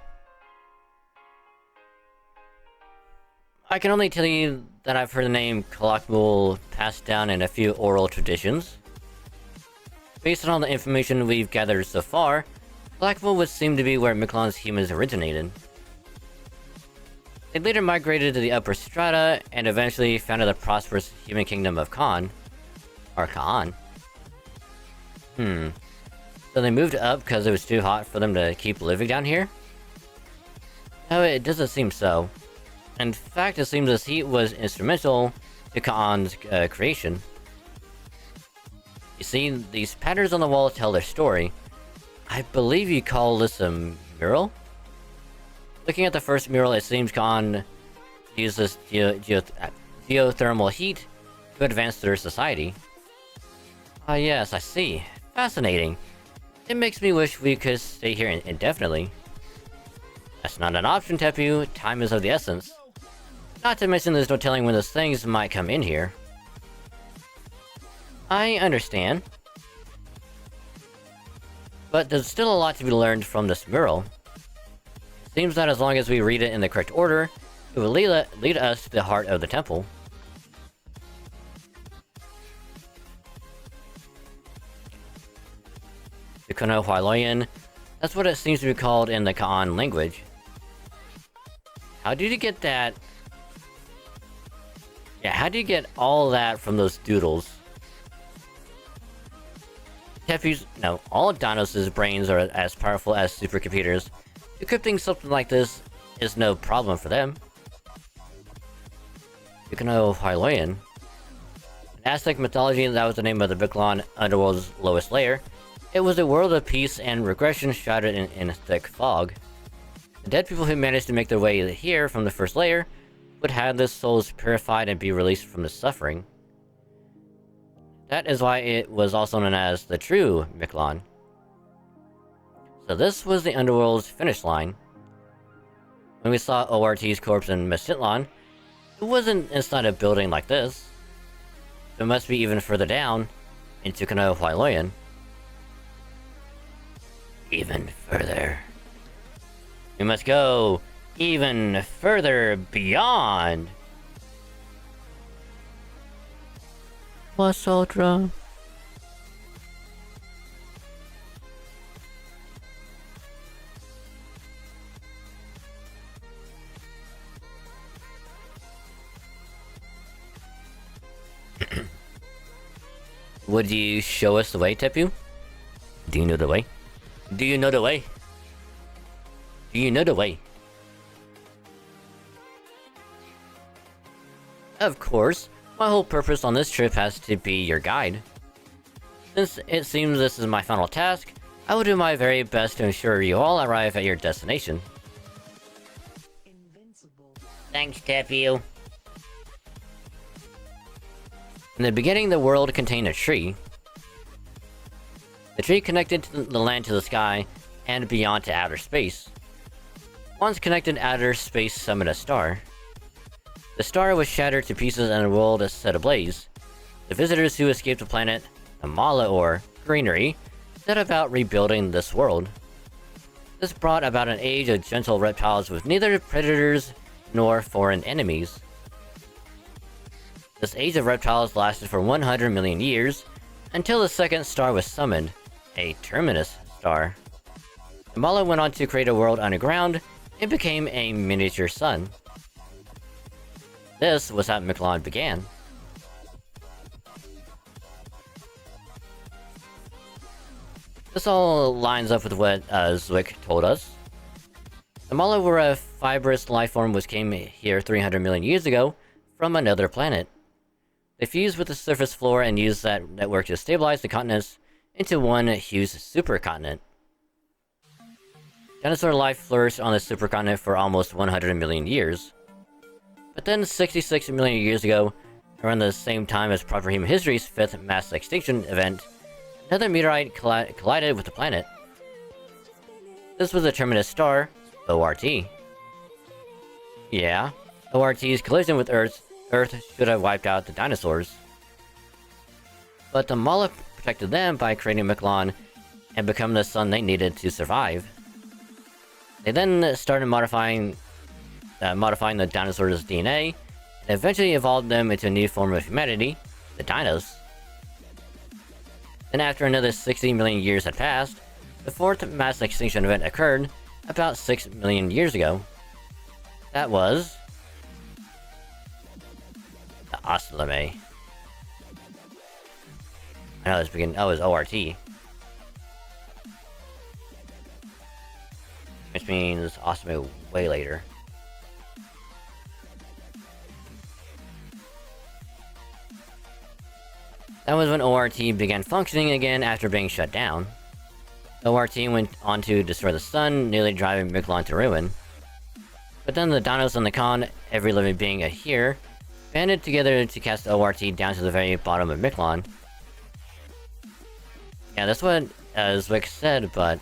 S2: I can only tell you that I've heard the name Colloquial passed down in a few oral traditions. Based on all the information we've gathered so far, Colloquial would seem to be where Miquelon's humans originated. They later migrated to the upper strata and eventually founded the prosperous human kingdom of Khan. Or Khan. So they moved up because it was too hot for them to keep living down here? No, it doesn't seem so. In fact, it seems this heat was instrumental to Khan's creation. You see, these patterns on the wall tell their story. I believe you call this a mural? Looking at the first mural, it seems Khan used this geothermal heat to advance their society. Ah yes, I see. Fascinating. It makes me wish we could stay here indefinitely. That's not an option, Tepu. Time is of the essence. Not to mention there's no telling when those things might come in here. I understand. But there's still a lot to be learned from this mural. Seems that as long as we read it in the correct order, it will lead us to the heart of the temple. Ikuno Huailoyan, that's what it seems to be called in the Ka'an language. How did you get that? Yeah, how do you get all that from those doodles? Tepu's, no, all Dinos' brains are as powerful as supercomputers. Decrypting something like this is no problem for them. Ikuno Huailoyan. In Aztec mythology, that was the name of the Miquelon underworld's lowest layer. It was a world of peace and regression shrouded in thick fog. The dead people who managed to make their way here from the first layer would have their souls purified and be released from the suffering. That is why it was also known as the true Miquelon. So this was the underworld's finish line. When we saw ORT's corpse in Mistitlan, it wasn't inside a building like this. It must be even further down, into Ikuno Huailoyan. Even further. We must go even further beyond. What's Ultra? Would you show us the way, Tepu? Do you know the way? Do you know the way? Do you know the way? Of course, my whole purpose on this trip has to be your guide. Since it seems this is my final task, I will do my very best to ensure you all arrive at your destination. Thanks, Tepu. In the beginning, the world contained a tree. The tree connected the land to the sky, and beyond to outer space. Once connected, outer space summoned a star. The star was shattered to pieces and the world set ablaze. The visitors who escaped the planet, the Mala or Greenery, set about rebuilding this world. This brought about an age of gentle reptiles with neither predators nor foreign enemies. This age of reptiles lasted for 100 million years, until the second star was summoned, a Terminus star. The Mala went on to create a world underground, and became a miniature sun. This was how Miquelon began. This all lines up with what Zwick told us. The Mala were a fibrous lifeform which came here 300 million years ago from another planet. They fused with the surface floor and used that network to stabilize the continents into one huge supercontinent. Dinosaur life flourished on the supercontinent for almost 100 million years. But then 66 million years ago, around the same time as proper human history's fifth mass extinction event, another meteorite collided with the planet. This was a terminus star, ORT. Yeah, ORT's collision with Earth should have wiped out the dinosaurs. But the Mala protected them by creating Miquelon and becoming the sun they needed to survive. They then started modifying the dinosaurs' DNA, and eventually evolved them into a new form of humanity, the dinos. Then after another 60 million years had passed, the fourth mass extinction event occurred about 6 million years ago. That was... the Oslame. I know it was ORT. Which means Oslame way later. That was when ORT began functioning again after being shut down. ORT went on to destroy the sun, nearly driving Miquelon to ruin. But then the dinos and the Khan, every living being here, banded together to cast ORT down to the very bottom of Miquelon. Yeah, that's what Zwick said, but...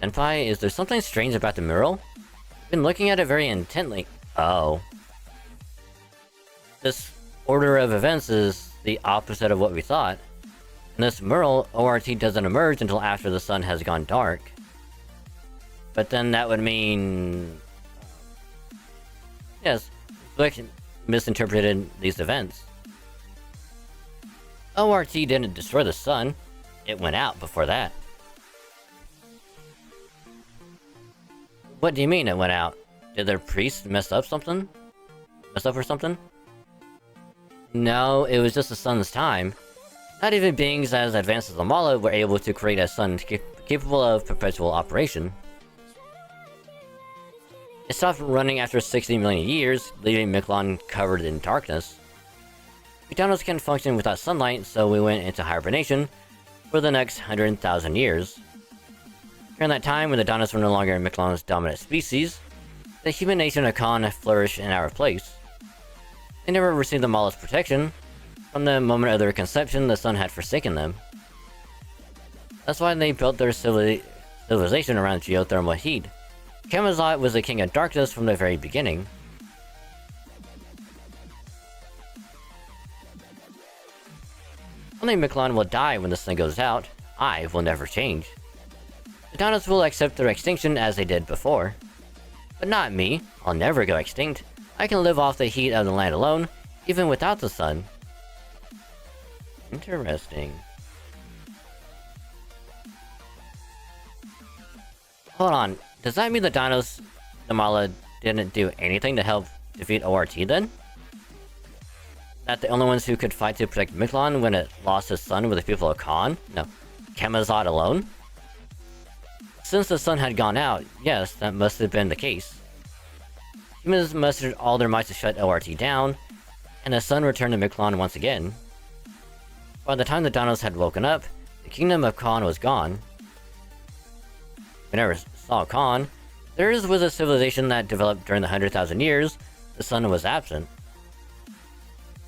S2: Senpai, is there something strange about the mural? I've been looking at it very intently. Oh. This order of events is the opposite of what we thought. In this mural, ORT doesn't emerge until after the sun has gone dark. But then that would mean... Yes, Zwick misinterpreted these events. ORT didn't destroy the sun. It went out before that. What do you mean it went out? Did their priest mess up or something? No, it was just the sun's time. Not even beings as advanced as the Mala were able to create a sun capable of perpetual operation. It stopped running after 60 million years, leaving Miquelon covered in darkness. We dinos can't function without sunlight, so we went into hibernation for the next 100,000 years. During that time, when the dinos were no longer Miquelon's dominant species, the human nation of Khan flourished in our place. They never received the Mala's protection. From the moment of their conception, the sun had forsaken them. That's why they built their civilization around geothermal heat. Camazot was the king of darkness from the very beginning. Only Miquelon will die when the sun goes out. I will never change. The dinos will accept their extinction as they did before. But not me. I'll never go extinct. I can live off the heat of the land alone, even without the sun. Interesting. Hold on. Does that mean the dinos, the Mala, didn't do anything to help defeat ORT then? That the only ones who could fight to protect Miquelon when it lost its sun were the people of Khan? No. Camazot alone? Since the sun had gone out, yes, that must have been the case. Humans mustered all their might to shut ORT down, and the sun returned to Miquelon once again. By the time the dinos had woken up, the kingdom of Khan was gone. We never saw Khan. Theirs was a civilization that developed during the 100,000 years. The sun was absent.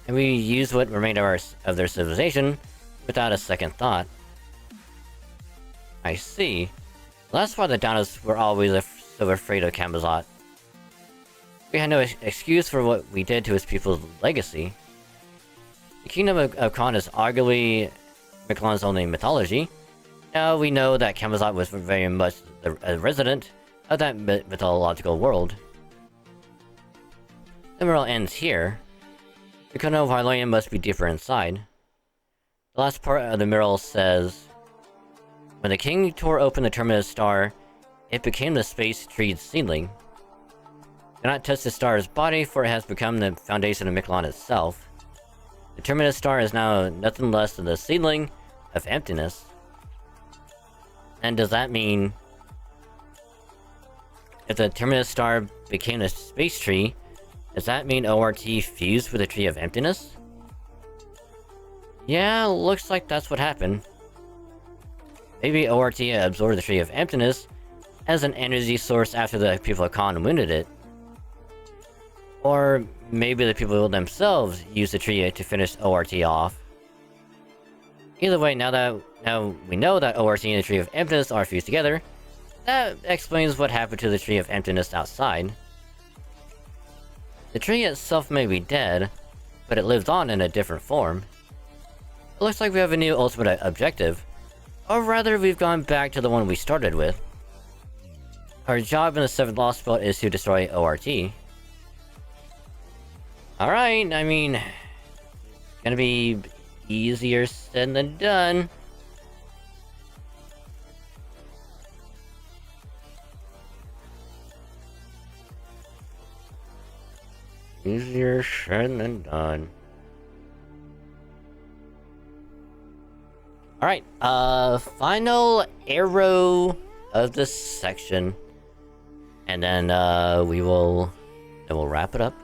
S2: And we used what remained of their civilization without a second thought. I see. That's why the dinos were always so afraid of Camazot. We had no excuse for what we did to his people's legacy. The kingdom of Khan is arguably Miquelon's only mythology. Now we know that Camazot was very much a resident of that mythological world. The mural ends here. The Kono of Hylian must be deeper inside. The last part of the mural says, when the king tore open the terminus star, it became the space tree's seedling. Do not touch the star's body, for it has become the foundation of Miquelon itself. The terminus star is now nothing less than the seedling of emptiness. And does that mean... if the terminus star became a space tree, does that mean ORT fused with the Tree of Emptiness? Yeah, looks like that's what happened. Maybe ORT absorbed the Tree of Emptiness as an energy source after the people of Khan wounded it. Or maybe the people themselves used the tree to finish ORT off. Either way, now we know that ORT and the Tree of Emptiness are fused together, that explains what happened to the Tree of Emptiness outside. The tree itself may be dead, but it lives on in a different form. It looks like we have a new ultimate objective, or rather we've gone back to the one we started with. Our job in the 7th Lost Belt is to destroy ORT. Alright, I mean, gonna be easier said than done. Easier said than done. Alright, final arrow of this section. And then, we'll wrap it up.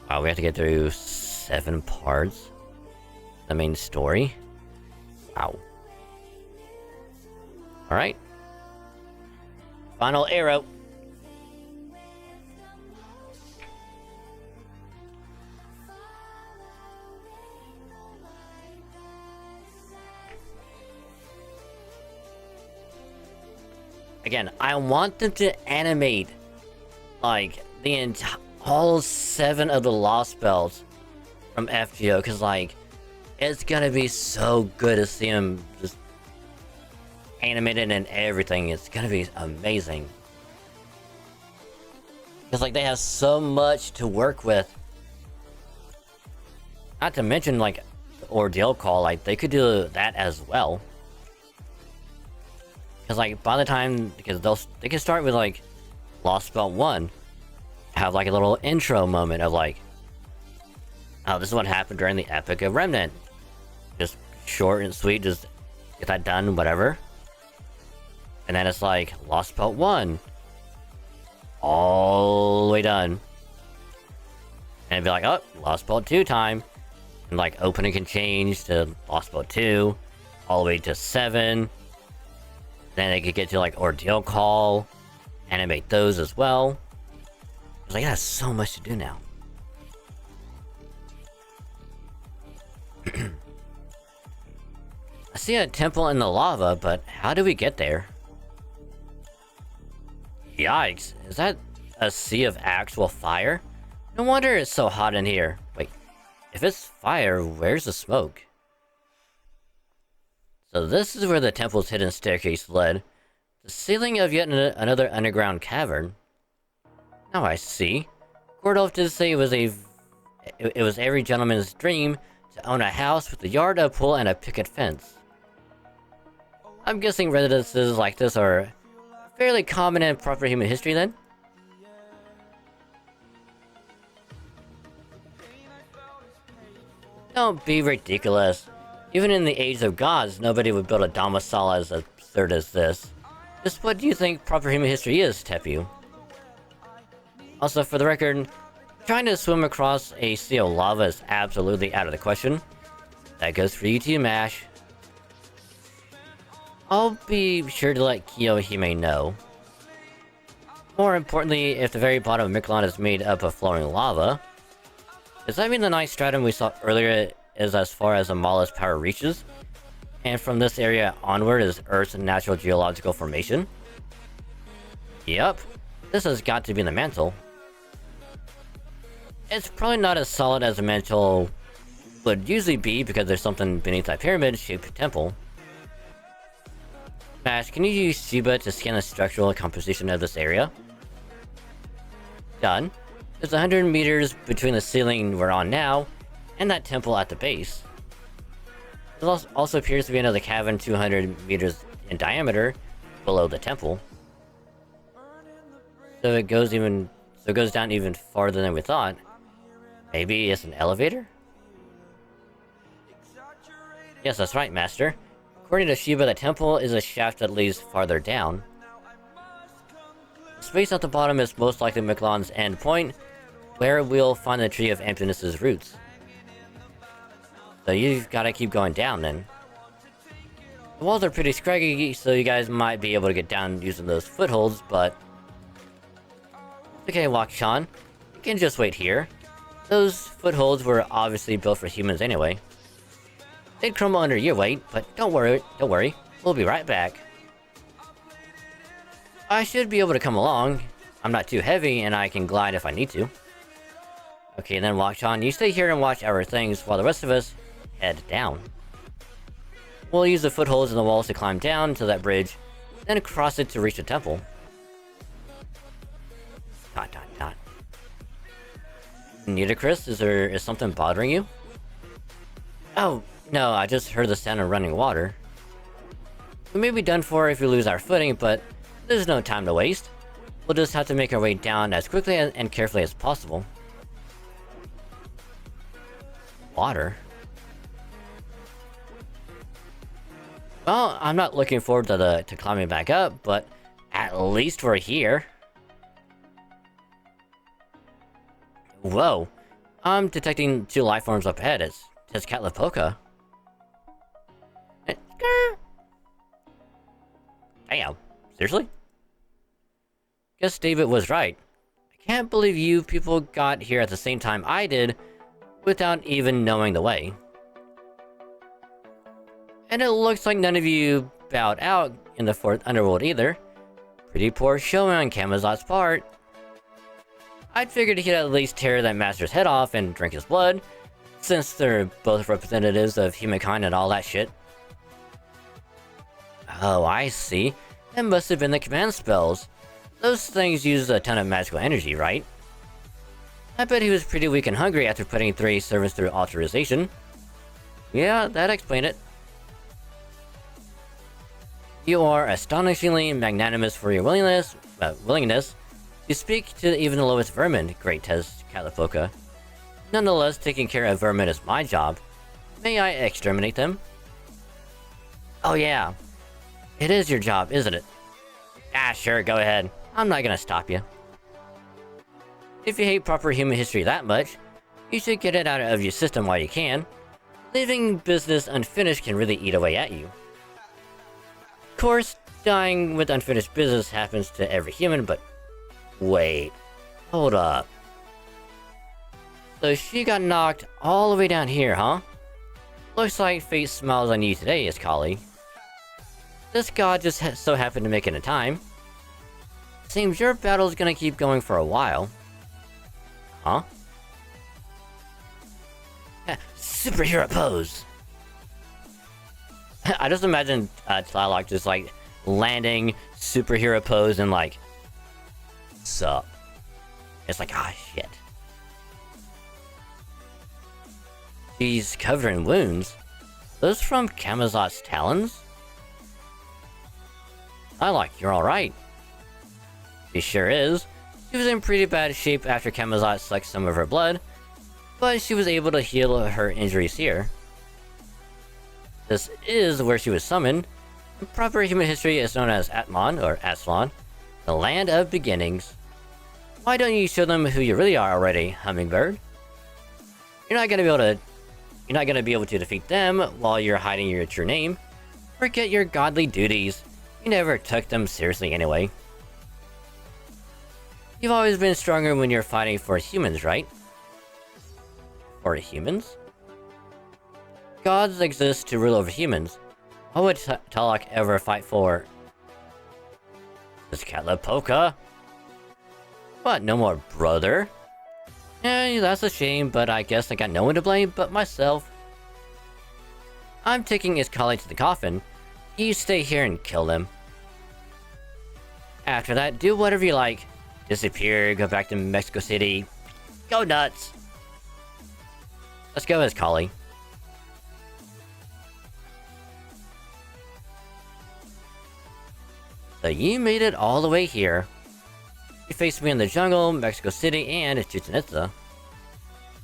S2: Wow, we have to get through 7 parts. The main story. Wow. Alright. Final arrow. Again, I want them to animate, like, the all 7 of the Lost Belts from FGO, because, like, it's gonna be so good to see them just animated and everything. It's gonna be amazing. Because, like, they have so much to work with. Not to mention, like, the ordeal call, like, they could do that as well. Because, like, by the time, because they can start with, like, Lost Belt 1. Have, like, a little intro moment of, like, oh, this is what happened during the Epic of Remnant. Just short and sweet, just get that done, whatever. And then it's like, Lost Belt 1. All the way done. And it'd be like, oh, Lost Belt 2 time. And, like, opening can change to Lost Belt 2. All the way to 7. Then they could get to, like, Ordeal Call. Animate those as well. It's like, that's so much to do now. I see a temple in the lava, but how do we get there? Yikes, is that a sea of actual fire? No wonder it's so hot in here. Wait, if it's fire, where's the smoke? So this is where the temple's hidden staircase led. The ceiling of yet another underground cavern. Now I see. Gordolf did say it was every gentleman's dream to own a house with a yard, a pool, and a picket fence. I'm guessing residences like this are fairly common in proper human history then? Don't be ridiculous. Even in the age of gods, nobody would build a domicile as absurd as this. Just what do you think proper human history is, Tepu? Also, for the record, trying to swim across a sea of lava is absolutely out of the question. That goes for you too, MASH. I'll be sure to let Kiyohime know. More importantly, if the very bottom of Miquelon is made up of flowing lava, does that mean the nice stratum we saw earlier is as far as Amala's power reaches? And from this area onward is Earth's natural geological formation? Yep, this has got to be the mantle. It's probably not as solid as a mantle would usually be because there's something beneath that pyramid-shaped temple. Mash, can you use Shiba to scan the structural composition of this area? Done. There's 100 meters between the ceiling we're on now and that temple at the base. There also appears to be another cavern 200 meters in diameter below the temple. So it goes down even farther than we thought. Maybe it's an elevator? Yes, that's right, Master. According to Shiba, the temple is a shaft that leads farther down. The space at the bottom is most likely Miquelon's end point, where we'll find the Tree of Emptiness's roots. So you've gotta keep going down then. The walls are pretty scraggy, so you guys might be able to get down using those footholds, but... Okay, Wakshan. You can just wait here. Those footholds were obviously built for humans anyway. They'd crumble under your weight, but don't worry, we'll be right back. I should be able to come along. I'm not too heavy, and I can glide if I need to. Okay, then Wakshan, you stay here and watch our things, while the rest of us head down. We'll use the footholds in the walls to climb down to that bridge, then cross it to reach the temple. Dot dot dot. Nitocris, is something bothering you? Oh, no, I just heard the sound of running water. We may be done for if we lose our footing, but there's no time to waste. We'll just have to make our way down as quickly and carefully as possible. Water? Well, I'm not looking forward to climbing back up, but at least we're here. Whoa. I'm detecting 2 life forms up ahead. It's Tezcatlipoca. Damn. Seriously? Guess David was right. I can't believe you people got here at the same time I did, without even knowing the way. And it looks like none of you bowed out in the 4th Underworld either. Pretty poor showing on Camazot's part. I'd figured he'd at least tear that master's head off and drink his blood, since they're both representatives of humankind and all that shit. Oh, I see. That must have been the command spells. Those things use a ton of magical energy, right? I bet he was pretty weak and hungry after putting 3 servants through authorization. Yeah, that explained it. You are astonishingly magnanimous for your willingness to speak to even the lowest vermin, great Tezcatlipoca. Nonetheless, taking care of vermin is my job. May I exterminate them? Oh yeah. It is your job, isn't it? Ah, sure, go ahead. I'm not gonna stop you. If you hate proper human history that much, you should get it out of your system while you can. Leaving business unfinished can really eat away at you. Of course, dying with unfinished business happens to every human, but... Wait. Hold up. So she got knocked all the way down here, huh? Looks like fate smiles on you today, Iskali. This god just so happened to make it in time. Seems your battle's gonna keep going for a while. Huh? Superhero pose! I just imagine Tlaloc just like landing superhero pose and like... Sup? It's like, ah, shit. She's covered in wounds. Those from Camazot's talons? Tlaloc, you're alright. She sure is. She was in pretty bad shape after Camazot sucked some of her blood, but she was able to heal her injuries here. This is where she was summoned. In proper human history is known as Atmon, or Aslan, the land of beginnings. Why don't you show them who you really are already, Hummingbird? You're not gonna be able to defeat them while you're hiding your true name. Forget your godly duties. You never took them seriously anyway. You've always been stronger when you're fighting for humans, right? For humans? Gods exist to rule over humans. Why would Tlaloc ever fight for... Tezcatlipoca? What, no more brother? Eh, that's a shame, but I guess I got no one to blame but myself. I'm taking his colleague to the coffin. You stay here and kill them. After that, do whatever you like. Disappear, go back to Mexico City. Go nuts! Let's go, Iskali. So you made it all the way here. You faced me in the jungle, Mexico City, and Chichen Itza.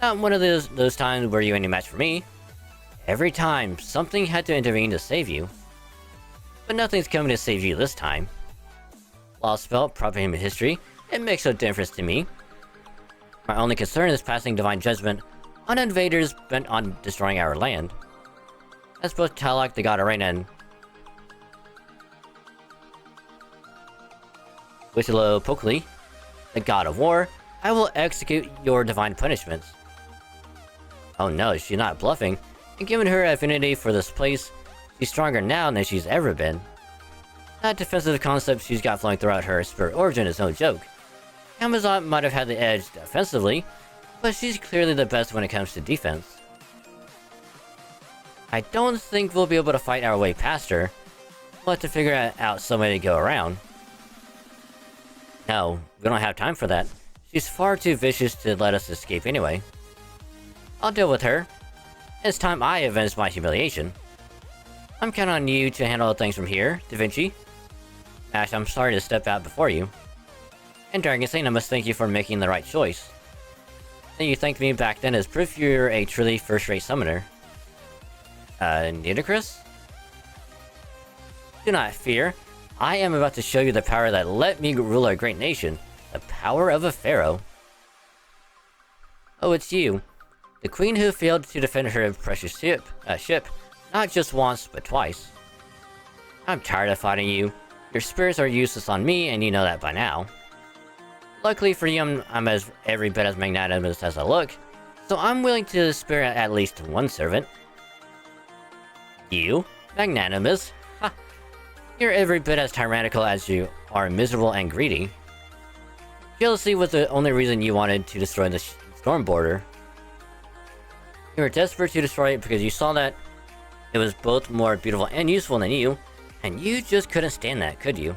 S2: Not one of those times were you any match for me. Every time, something had to intervene to save you. But nothing's coming to save you this time. Lost spell, proper human history. It makes no difference to me. My only concern is passing divine judgment on invaders bent on destroying our land. That's both Tlaloc, the god Arena, and Huitzilopochtli, the god of war, I will execute your divine punishments. Oh no, she's not bluffing. And given her affinity for this place, she's stronger now than she's ever been. That defensive concept she's got flowing throughout her spirit origin is no joke. Amazon might have had the edge defensively, but she's clearly the best when it comes to defense. I don't think we'll be able to fight our way past her. We'll have to figure out some way to go around. No, we don't have time for that. She's far too vicious to let us escape anyway. I'll deal with her. It's time I avenge my humiliation. I'm counting on you to handle things from here, Da Vinci. Ash, I'm sorry to step out before you. And Dragonstein, I must thank you for making the right choice. And you thanked me back then as proof you're a truly first-rate summoner. Nidicrus? Do not fear. I am about to show you the power that let me rule a great nation. The power of a pharaoh. Oh, it's you. The queen who failed to defend her precious ship, not just once, but twice. I'm tired of fighting you. Your spirits are useless on me, and you know that by now. Luckily for you, I'm every bit as magnanimous as I look, so I'm willing to spare at least one servant. You? Magnanimous? Ha! You're every bit as tyrannical as you are miserable and greedy. Jealousy was the only reason you wanted to destroy the storm border. You were desperate to destroy it because you saw that it was both more beautiful and useful than you, and you just couldn't stand that, could you?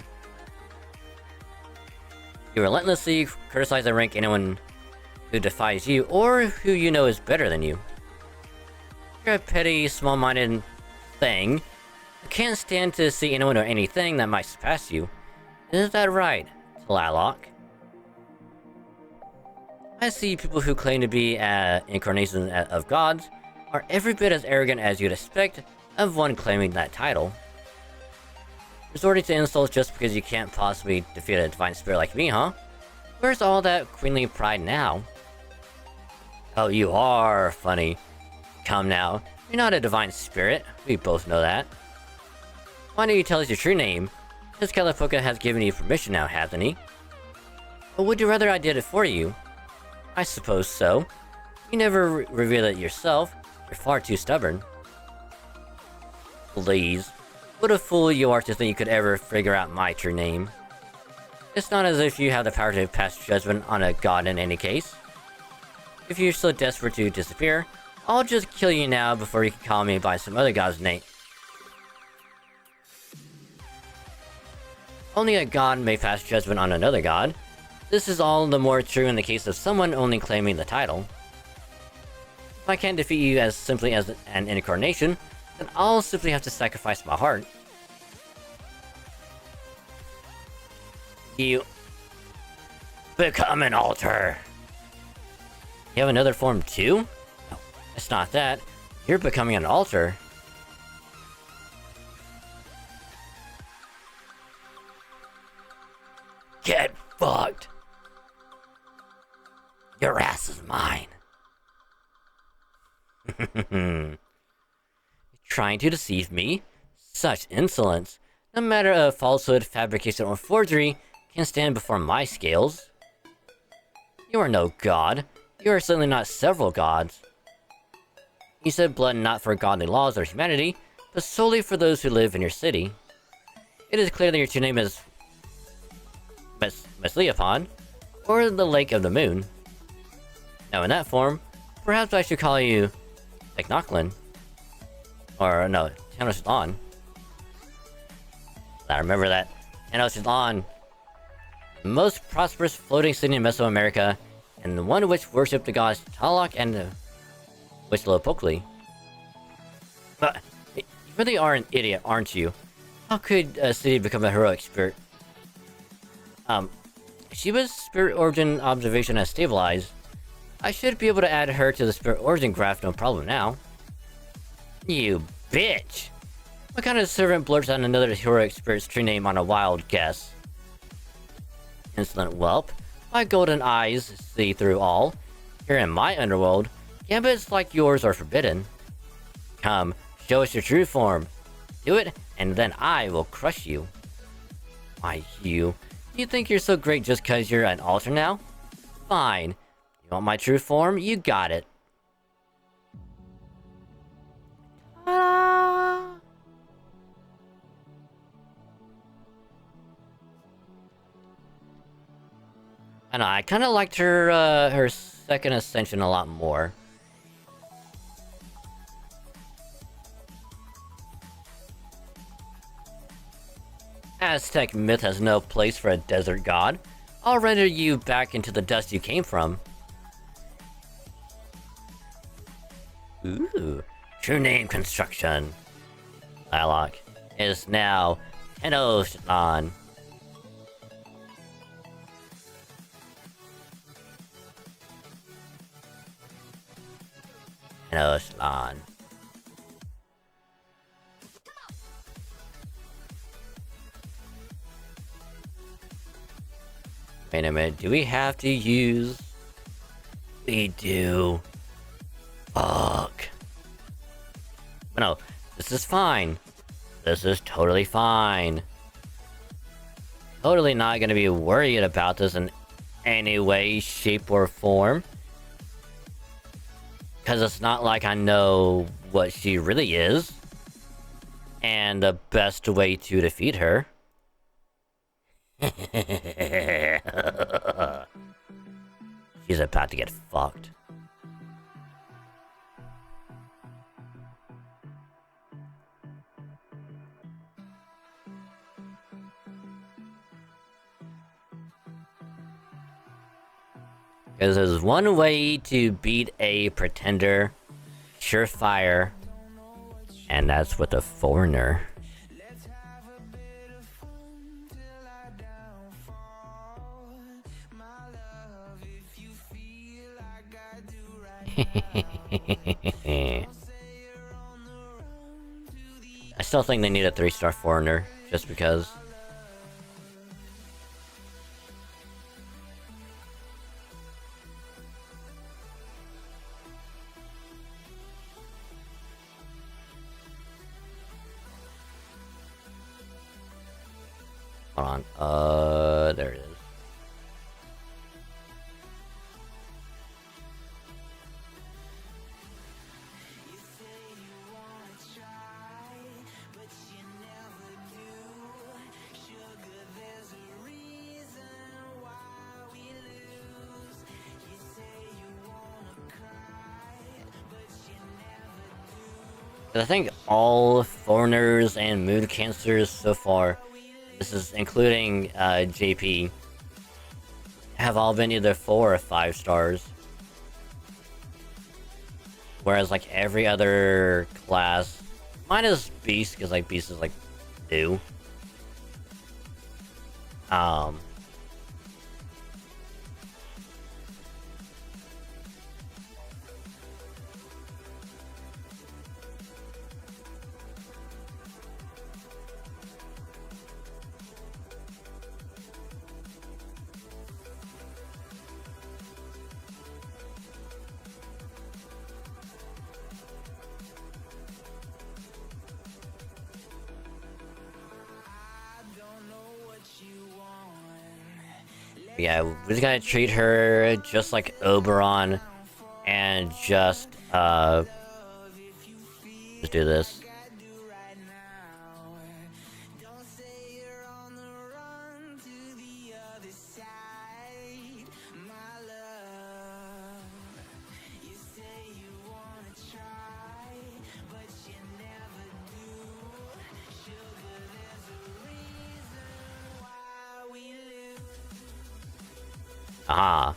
S2: You relentlessly criticize and rank anyone who defies you, or who you know is better than you. You're a petty, small-minded thing. You can't stand to see anyone or anything that might surpass you. Isn't that right, Tlaloc? I see people who claim to be incarnations of gods are every bit as arrogant as you'd expect of one claiming that title. Resorting to insults just because you can't possibly defeat a divine spirit like me, huh? Where's all that queenly pride now? Oh, you are funny. Come now, you're not a divine spirit. We both know that. Why don't you tell us your true name? His Calipoca has given you permission now, hasn't he? Or would you rather I did it for you? I suppose so. You never reveal it yourself. You're far too stubborn. Please. What a fool you are to think you could ever figure out my true name. It's not as if you have the power to pass judgment on a god in any case. If you're so desperate to disappear, I'll just kill you now before you can call me by some other god's name. Only a god may pass judgment on another god. This is all the more true in the case of someone only claiming the title. If I can't defeat you as simply as an incarnation, then I'll simply have to sacrifice my heart. You become an altar. You have another form too? No, it's not that. You're becoming an altar. Get fucked. Your ass is mine. Trying to deceive me? Such insolence. No matter of falsehood, fabrication, or forgery can stand before my scales. You are no god. You are certainly not several gods. You said blood not for godly laws or humanity, but solely for those who live in your city. It is clear that your true name is Mesleopon, or the Lake of the Moon. Now in that form, perhaps I should call you Technoclin. Or no, Tenochtitlan. I remember that. Tenochtitlan, the most prosperous floating city in Mesoamerica, and the one which worshipped the gods Tlaloc and Huitzilopochtli. But you really are an idiot, aren't you? How could a city become a heroic spirit? Shiba's spirit origin observation has stabilized. I should be able to add her to the spirit origin graph, no problem now. You bitch! What kind of servant blurts out another heroic spirit's true name on a wild guess? Insolent whelp. My golden eyes see through all. Here in my underworld, gambits like yours are forbidden. Come, show us your true form. Do it, and then I will crush you. Why, you You think you're so great just cause you're an altar now? Fine. You want my true form? You got it. Ta-da! I know, I kinda liked her, her second ascension a lot more. Aztec myth has no place for a desert god. I'll render you back into the dust you came from. Ooh, true name construction. Dialogue is now Tenochtitlan. Tenochtitlan. Wait a minute, do we have to use... We do. Fuck. But no, this is fine. This is totally fine. Totally not gonna be worried about this in any way, shape, or form. Because it's not like I know what she really is. And the best way to defeat her. She's about to get fucked. Because there's one way to beat a pretender, surefire, and that's with a foreigner. I still think they need a 3-star foreigner, just because. Hold on, there it is. I think all foreigners and mood cancers so far, this is including JP, have all been either 4 or 5 stars. Whereas like every other class, minus Beast, because like Beast is like new. Yeah, we're just gonna treat her just like Oberon, and just do this. Aha.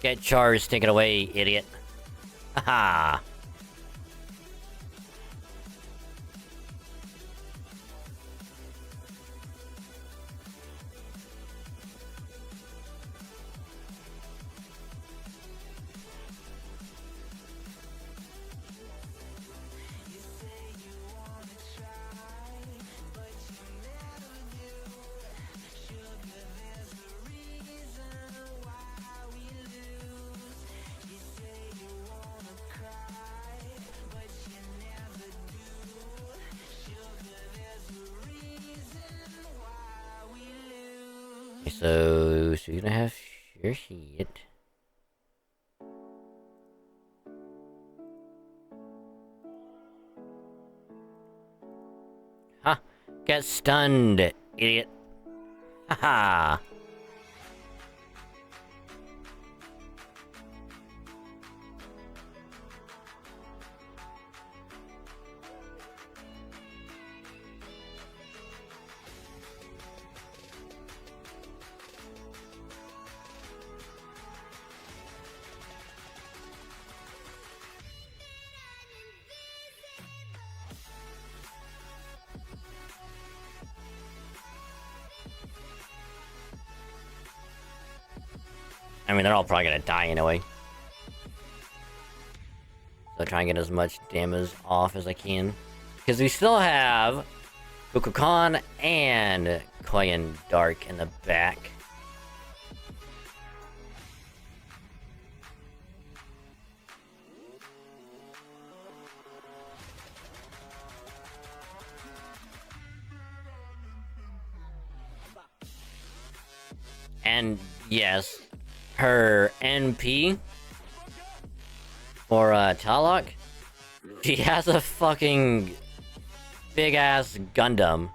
S2: Get charged, take it away, idiot. Haha. So you're gonna have your heat. Ha! Get stunned, idiot. Haha. I mean, they're all probably gonna die anyway. So try and get as much damage off as I can. Because we still have Kukulkan and Koyan Dark in the back. And yes, her NP for Talok, she has a fucking big ass Gundam.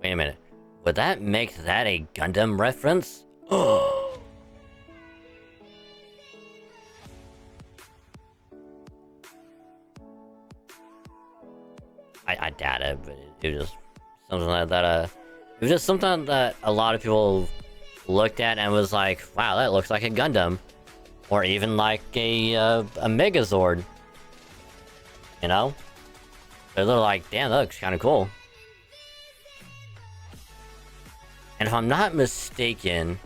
S2: Wait a minute. Would that make that a Gundam reference? Oh. I doubt it, but it was just something like that. It was just something that a lot of people looked at and was like, "Wow, that looks like a Gundam," or even like a Megazord. You know, they're like, "Damn, that looks kind of cool." And if I'm not mistaken,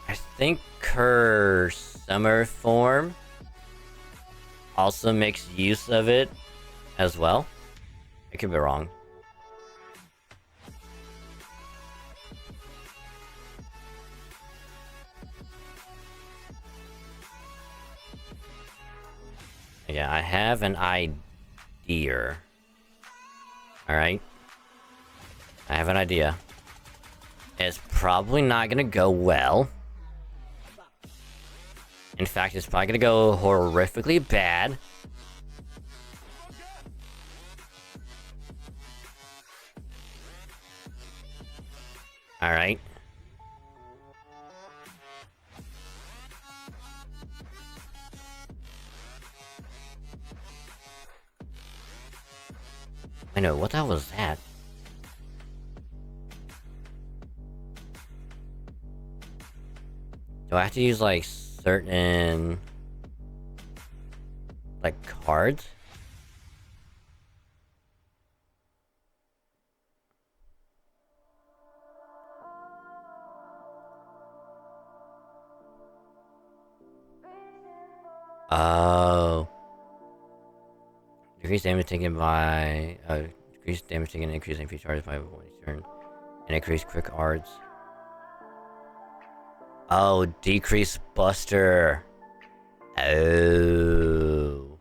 S2: I think her summer form also makes use of it as well. I could be wrong. Yeah, I have an idea. Alright? I have an idea. It's probably not gonna go well. In fact, it's probably gonna go horrifically bad. Alright. I know, what the hell was that? Do I have to use, like, certain... like, cards? Oh. Decrease damage taken by... decrease damage taken and increase MP charges by 1 turn. And increase quick arts. Oh, decrease Buster. Oh.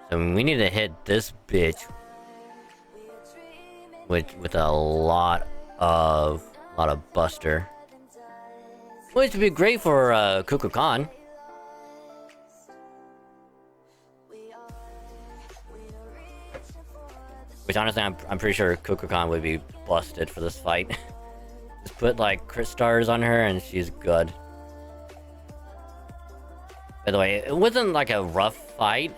S2: So we need to hit this bitch with a lot of Buster. Which would be great for Kukulkan. Which honestly, I'm pretty sure Kukulkan would be busted for this fight. Just put like crit stars on her and she's good. By the way, it wasn't like a rough fight.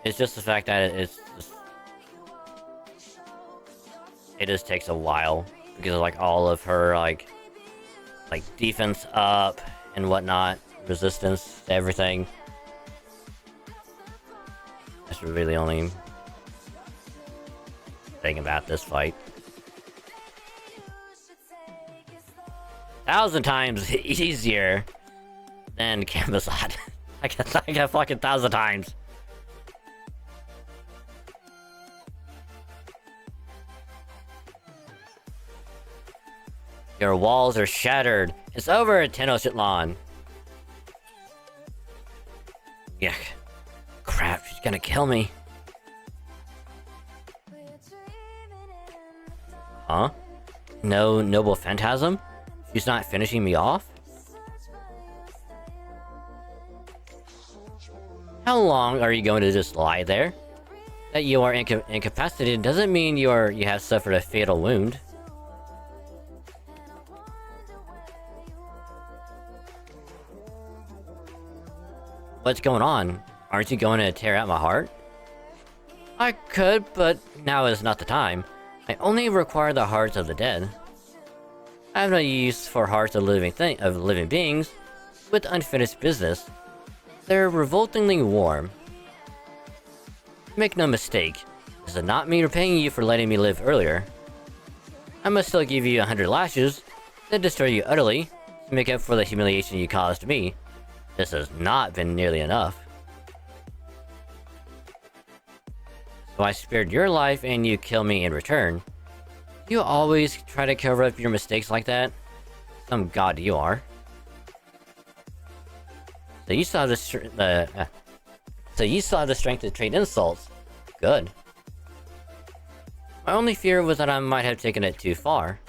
S2: It's just the fact that it just takes a while because of like all of her like defense up and whatnot, resistance to everything. That's really the only thing about this fight. 1,000 times easier than Camazot. I got fucking 1,000 times. Your walls are shattered. It's over, Tenochtitlan. Yuck. Crap, she's gonna kill me. Huh? No noble phantasm? She's not finishing me off? How long are you going to just lie there? That you are incapacitated doesn't mean you have suffered a fatal wound. What's going on? Aren't you going to tear out my heart? I could, but now is not the time. I only require the hearts of the dead. I have no use for hearts of living beings with unfinished business. They're revoltingly warm. Make no mistake, this is not me repaying you for letting me live earlier. I must still give you 100 lashes, then destroy you utterly, to make up for the humiliation you caused me. This has not been nearly enough. So I spared your life and you kill me in return. You always try to cover up your mistakes like that? Some god you are. So you still have the strength to trade insults. Good. My only fear was that I might have taken it too far.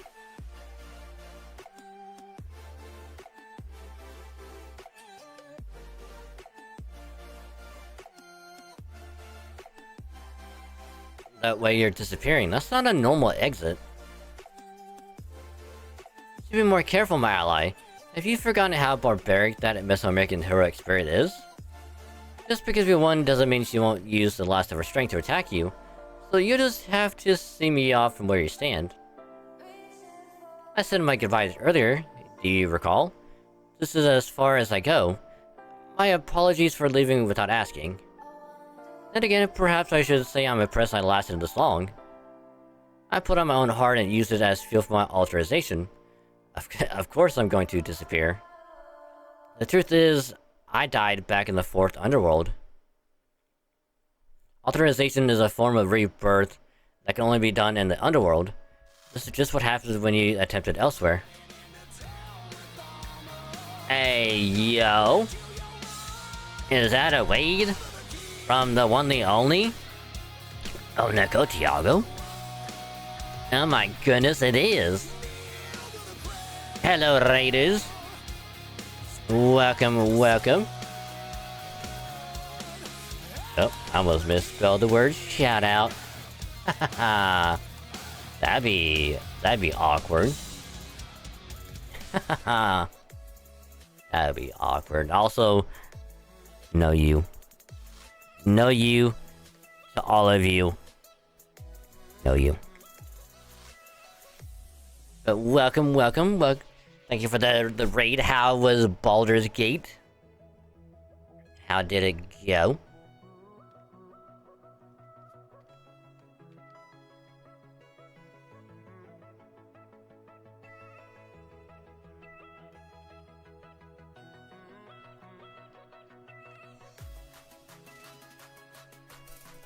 S2: That way you're disappearing. That's not a normal exit. You should be more careful, my ally. Have you forgotten how barbaric that Mesoamerican heroic spirit is? Just because we won doesn't mean she won't use the last of her strength to attack you. So you just have to see me off from where you stand. I said my goodbyes earlier, do you recall? This is as far as I go. My apologies for leaving without asking. Then again, perhaps I should say I'm impressed I lasted this long. I put on my own heart and used it as fuel for my authorization. Of course I'm going to disappear. The truth is, I died back in the 4th Underworld. Authorization is a form of rebirth that can only be done in the Underworld. This is just what happens when you attempt it elsewhere. Hey, yo! Is that a Wade? From the one, the only? Oh, Nico Tiago? Oh my goodness, it is! Hello, Raiders! Welcome, welcome. Oh, I almost misspelled the word shout out. that'd be awkward. That'd be awkward. Also, no you. No you to all of you. No you. But welcome, welcome, welcome. Thank you for the raid. How was Baldur's Gate? How did it go?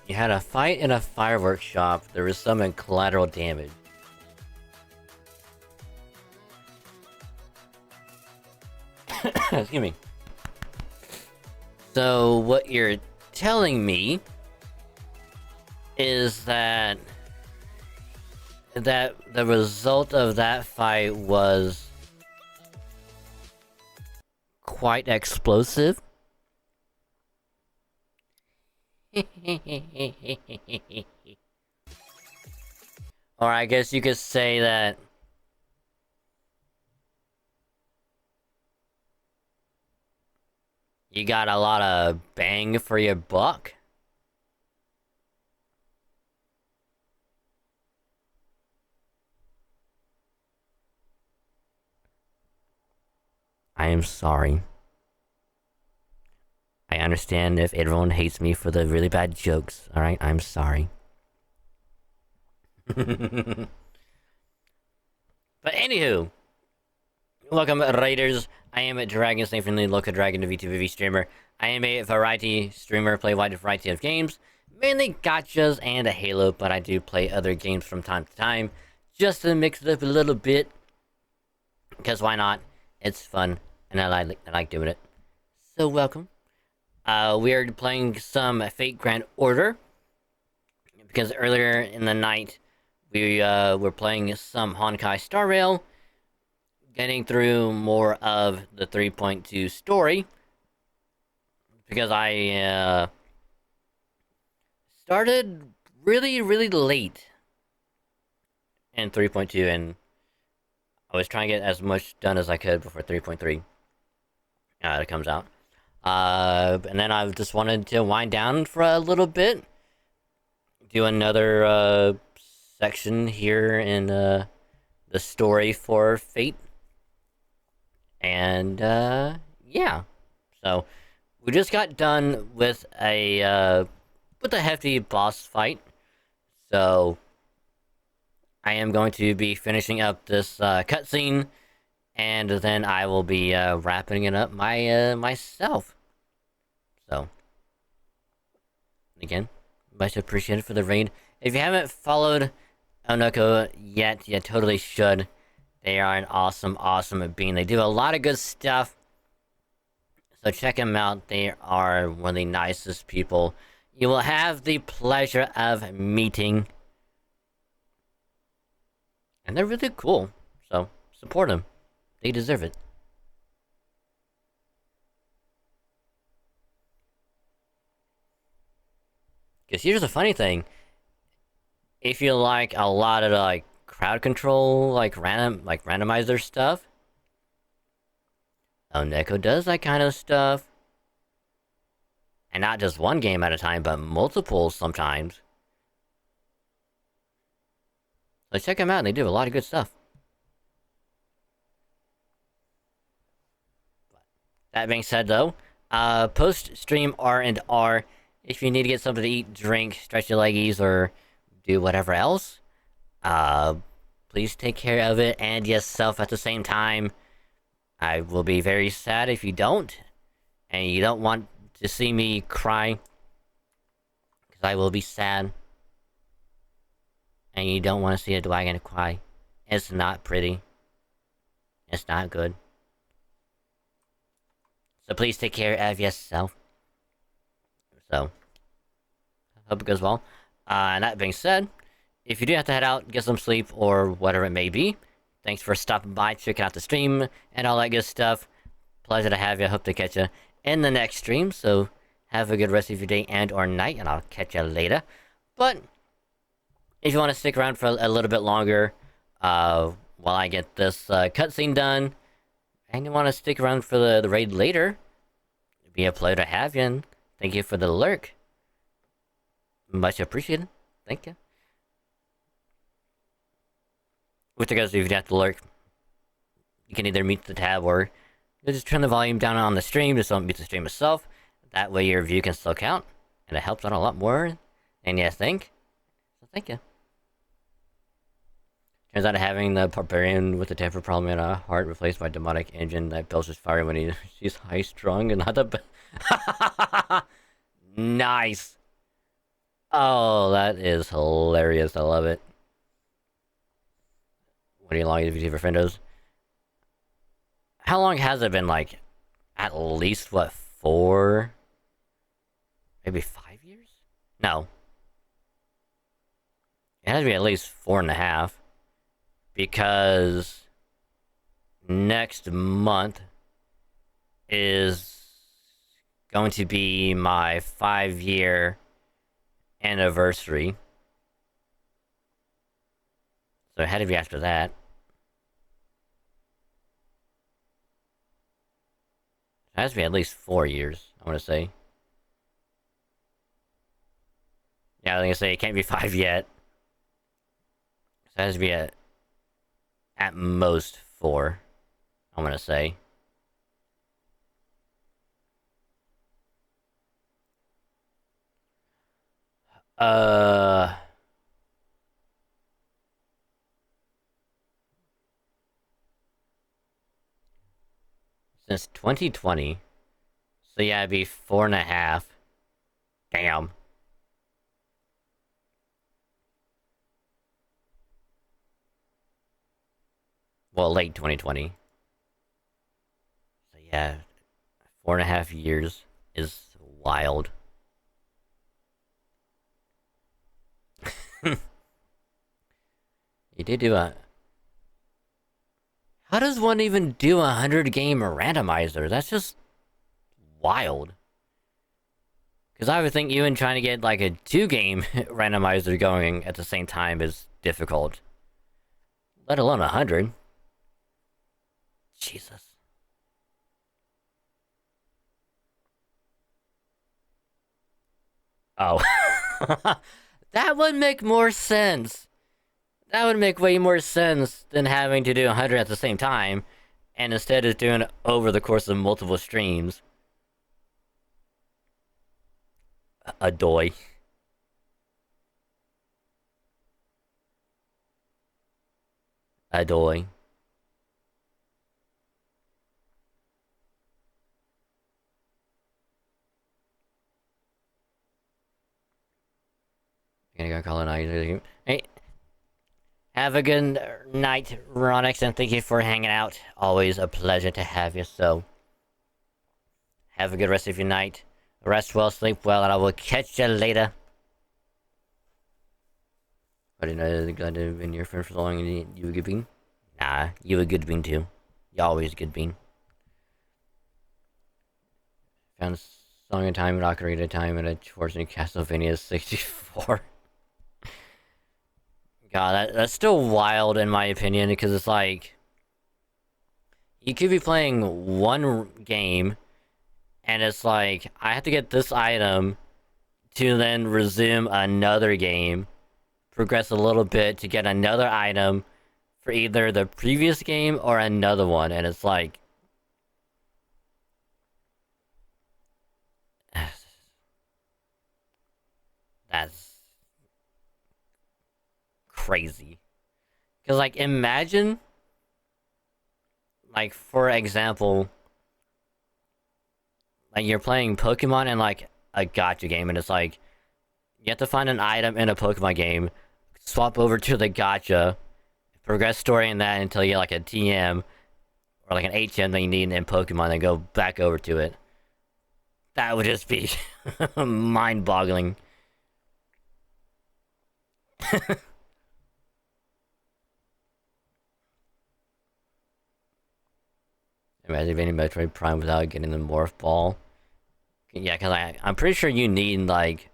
S2: You had a fight in a fireworks shop. There was some collateral damage. Excuse me. So what you're telling me is that the result of that fight was quite explosive. Or I guess you could say that you got a lot of bang for your buck. I am sorry. I understand if everyone hates me for the really bad jokes, alright? I'm sorry. But anywho, welcome Raiders. I am a Dragon Snake from the local Dragon to VTV streamer. I am a variety streamer, play a wide variety of games, mainly gachas and a Halo, but I do play other games from time to time, just to mix it up a little bit. Because why not? It's fun, and I like doing it. So welcome. We are playing some Fate Grand Order. Because earlier in the night, we were playing some Honkai Star Rail. Getting through more of the 3.2 story. Because I started really late in 3.2, and I was trying to get as much done as I could before 3.3 it comes out. And then I just wanted to wind down for a little bit. Do another section here in the story for Fate. And yeah. So we just got done with a hefty boss fight. So I am going to be finishing up this cutscene, and then I will be wrapping it up myself. So again, much appreciated for the raid. If you haven't followed Onoko yet, you totally should. They are an awesome being. They do a lot of good stuff. So check them out. They are one of the nicest people you will have the pleasure of meeting. And they're really cool. So support them. They deserve it. Because here's the funny thing. If you like a lot of like crowd control, like randomize their stuff, Oneko does that kind of stuff. And not just one game at a time, but multiple sometimes. So check them out, they do a lot of good stuff. That being said though, post-stream R&R, if you need to get something to eat, drink, stretch your leggies, or do whatever else, please take care of it and yourself at the same time. I will be very sad if you don't, and you don't want to see me cry, because I will be sad. And you don't want to see a dragon cry. It's not pretty. It's not good. So please take care of yourself. So, hope it goes well. And that being said, if you do have to head out, get some sleep, or whatever it may be, thanks for stopping by, checking out the stream, and all that good stuff. Pleasure to have you. Hope to catch you in the next stream. So, have a good rest of your day and or night, and I'll catch you later. But if you want to stick around for a little bit longer, while I get this cutscene done, and you want to stick around for the raid later, it'd be a pleasure to have you, and thank you for the lurk. Much appreciated. Thank you. With regards to if you have to lurk, you can either mute the tab or just turn the volume down on the stream, just don't mute the stream itself. That way your view can still count, and it helps out a lot more than you think. So thank you. Turns out having the barbarian with the temper problem and a heart replaced by demonic engine that belches fire when she's high strung and not the nice. Oh, that is hilarious. I love it. What are you long to for friendos? How long has it been? Like, at least what, 4? Maybe 5 years? No. It has to be at least 4.5. Because next month is going to be my 5-year anniversary. So it had to be after that. It has to be at least 4 years, I want to say. Yeah, I was gonna say it can't be 5 yet. So it has to be at most 4, I'm gonna say. Since 2020. So yeah, it'd be 4.5. Damn. Well, late 2020. Yeah, 4.5 years is wild. You did do a... How does one even do 100-game randomizer? That's just wild. Because I would think even trying to get like a 2-game randomizer going at the same time is difficult. Let alone 100. Jesus. Oh. That would make more sense. That would make way more sense than having to do 100 at the same time, and instead of doing it over the course of multiple streams. Adoy. Adoy. Gonna go call it night. Hey. Have a good night, Ronix, and thank you for hanging out. Always a pleasure to have you, so... Have a good rest of your night. Rest well, sleep well, and I will catch you later. I didn't know glad to have been your friend for so long, and you a good bean? Nah, you a good bean too. You always a good bean. Found Song of Time and Ocarina of Time and a Schwarzenegger Castlevania 64. God, that's still wild in my opinion, because it's like... You could be playing one game, and it's like, I have to get this item to then resume another game, progress a little bit to get another item for either the previous game or another one, and it's like... That's... crazy. Because, like, imagine... Like, for example... Like, you're playing Pokemon in, like, a gacha game, and it's like... You have to find an item in a Pokemon game, swap over to the gacha, progress story in that until you get, like, a TM, or, like, an HM that you need in Pokemon, then go back over to it. That would just be... mind-boggling. Imagine being Metroid Prime without getting the Morph Ball. Yeah, because I'm pretty sure you need, like,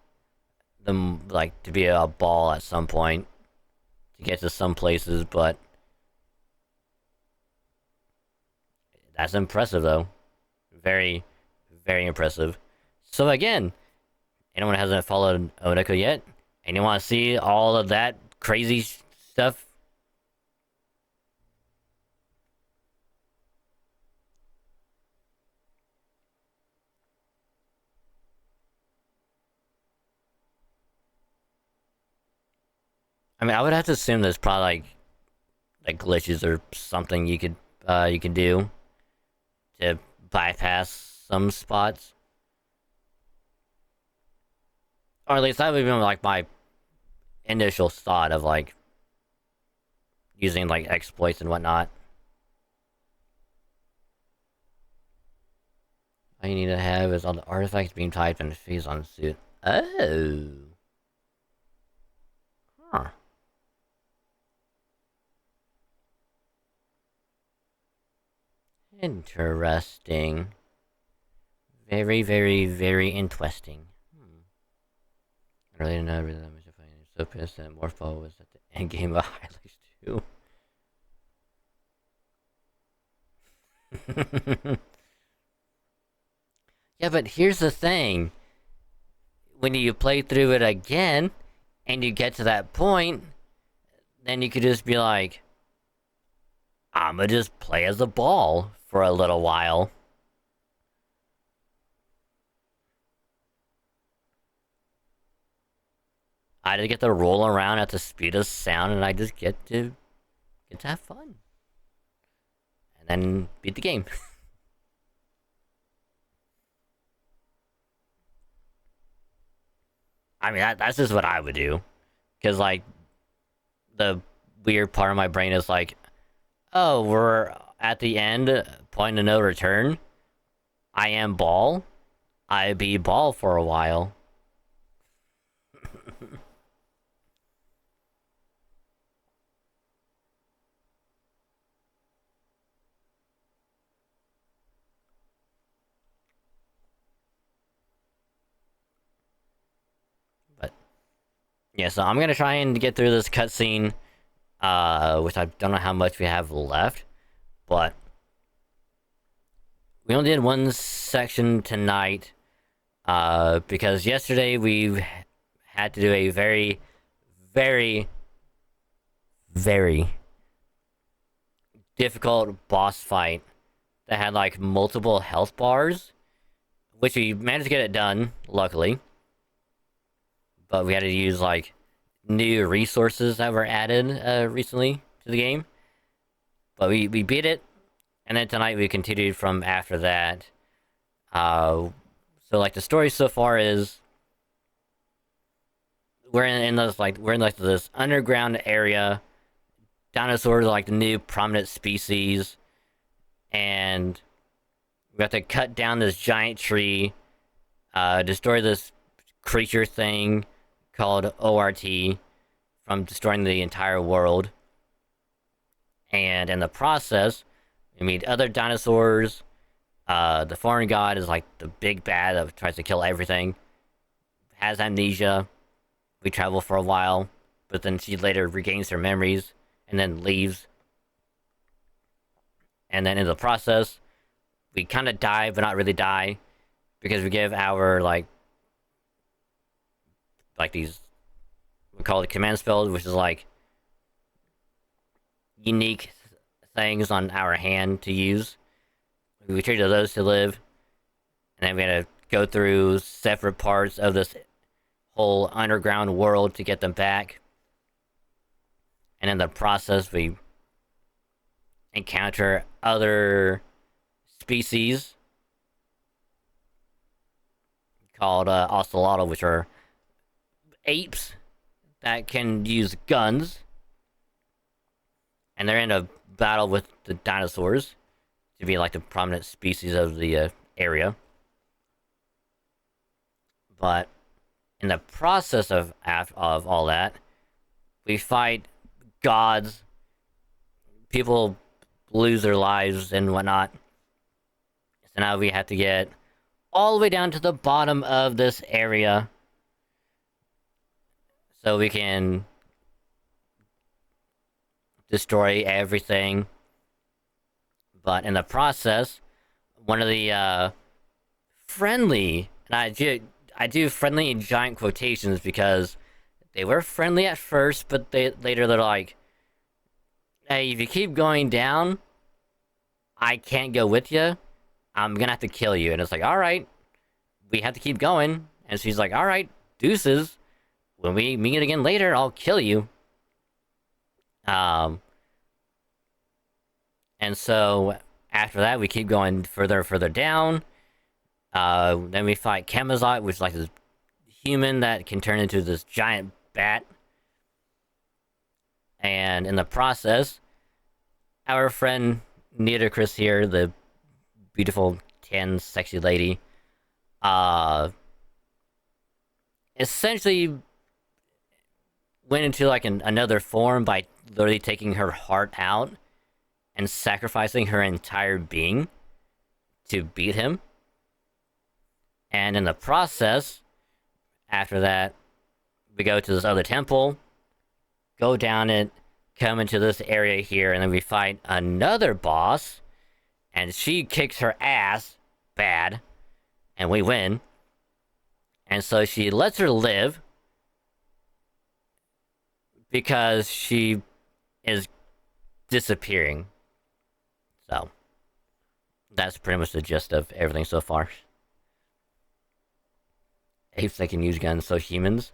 S2: to be a ball at some point to get to some places, but... That's impressive, though. Very, very impressive. So again, anyone hasn't followed Oneko yet, and you want to see all of that crazy stuff, I mean, I would have to assume there's probably like glitches or something you can do to bypass some spots, or at least that would be like my initial thought of like using like exploits and whatnot. All you need to have is all the artifacts being typed and phase on suit. Oh. Huh. Interesting. Very, very, very interesting. I really didn't know really that much of it. I'm so pissed that Morpho was at the end game of Highlights 2. Yeah, but here's the thing. When you play through it again, and you get to that point, then you could just be like, I'ma just play as a ball for a little while. I just get to roll around at the speed of sound, and I just get to have fun. And then beat the game. I mean, that's just what I would do. Because, like, the weird part of my brain is like, oh, we're at the end, point of no return. I am Ball. I be Ball for a while. But yeah, so I'm gonna try and get through this cutscene, which I don't know how much we have left, but we only did one section tonight, because yesterday we had to do a very, very, very difficult boss fight that had like multiple health bars, which we managed to get it done, luckily. But we had to use like new resources that were added recently to the game. But we beat it, and then tonight we continued from after that. So like the story so far is we're in this underground area. Dinosaurs are like the new prominent species, and we have to cut down this giant tree, destroy this creature thing called ORT from destroying the entire world. And in the process, we meet other dinosaurs. The foreign god is like the big bad that tries to kill everything. Has amnesia. We travel for a while, but then she later regains her memories and then leaves. And then in the process, we kind of die, but not really die, because we give our like these, we call it command spells, which is like unique things on our hand to use. We trigger those to live, and then we had to go through separate parts of this whole underground world to get them back. And in the process, we encounter other species called Ocelotl, which are apes that can use guns, and they're in a battle with the dinosaurs to be like the prominent species of the area. But in the process of all that, we fight gods, people lose their lives and whatnot. So now we have to get all the way down to the bottom of this area so we can destroy everything. But in the process, one of the friendly, and I do friendly in giant quotations because they were friendly at first, but later they're like, hey, if you keep going down, I can't go with you. I'm gonna have to kill you. And it's like, alright, we have to keep going. And she's like, alright, deuces. When we meet again later, I'll kill you. And so after that, we keep going further and further down. Then we fight Kamazot, which is like this human that can turn into this giant bat. And in the process, our friend Nidacris here, the beautiful tan sexy lady, essentially went into like another form by literally taking her heart out and sacrificing her entire being to beat him. And in the process, after that, we go to this other temple, go down it, come into this area here, and then we fight another boss, and she kicks her ass bad, and we win. And so she lets her live because she is disappearing. So that's pretty much the gist of everything so far. Apes that can use guns, so humans.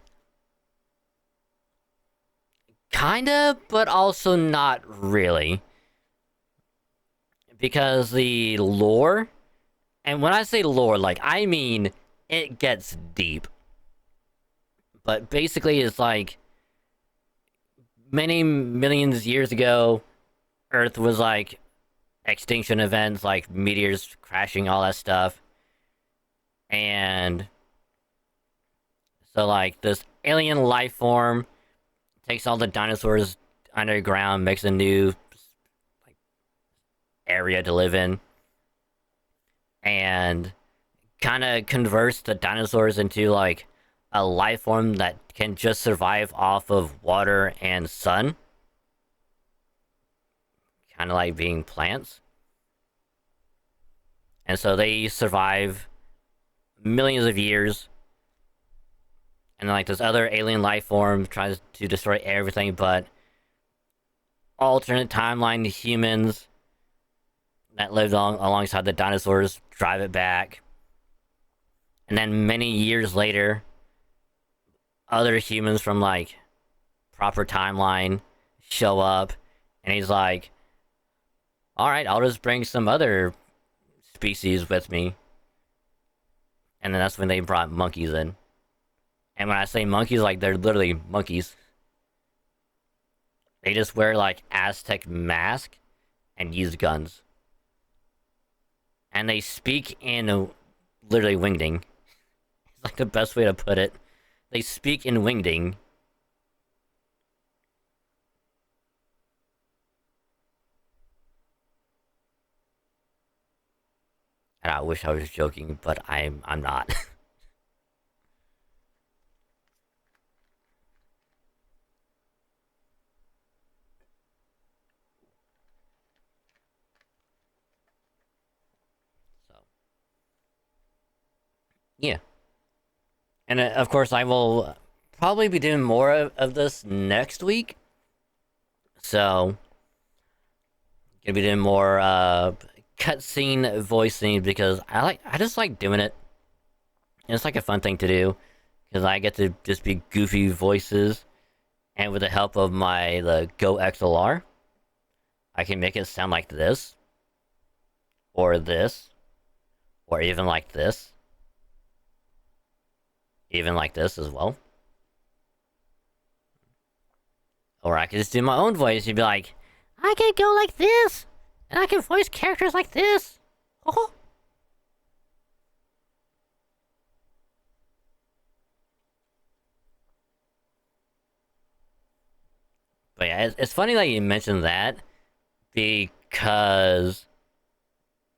S2: Kinda, but also not really. Because the lore, and when I say lore, like, I mean, it gets deep. But basically, it's like, many millions years ago, Earth was like, extinction events, like meteors crashing, all that stuff. And so, like, this alien life form takes all the dinosaurs underground, makes a new like area to live in, and kind of converts the dinosaurs into like a life form that can just survive off of water and sun, kind of like being plants. And so they survive millions of years. And then, like, this other alien life form tries to destroy everything, but alternate timeline humans that lived alongside the dinosaurs drive it back. And then many years later, other humans from, like, proper timeline show up, and he's like, alright, I'll just bring some other species with me. And then that's when they brought monkeys in. And when I say monkeys, like, they're literally monkeys. They just wear, like, Aztec mask and use guns. And they speak in literally Wingding. It's like the best way to put it. They speak in Wingding. And I wish I was joking, but I'm not. So yeah. And of course, I will probably be doing more of this next week. So, gonna be doing more cutscene voicing because I just like doing it. And it's like a fun thing to do because I get to just be goofy voices, and with the help of the Go XLR, I can make it sound like this, or even like this, even like this as well. Or I can just do my own voice. You'd be like, I can go like this, and I can voice characters like this. Oh. But yeah, it's funny that you mentioned that because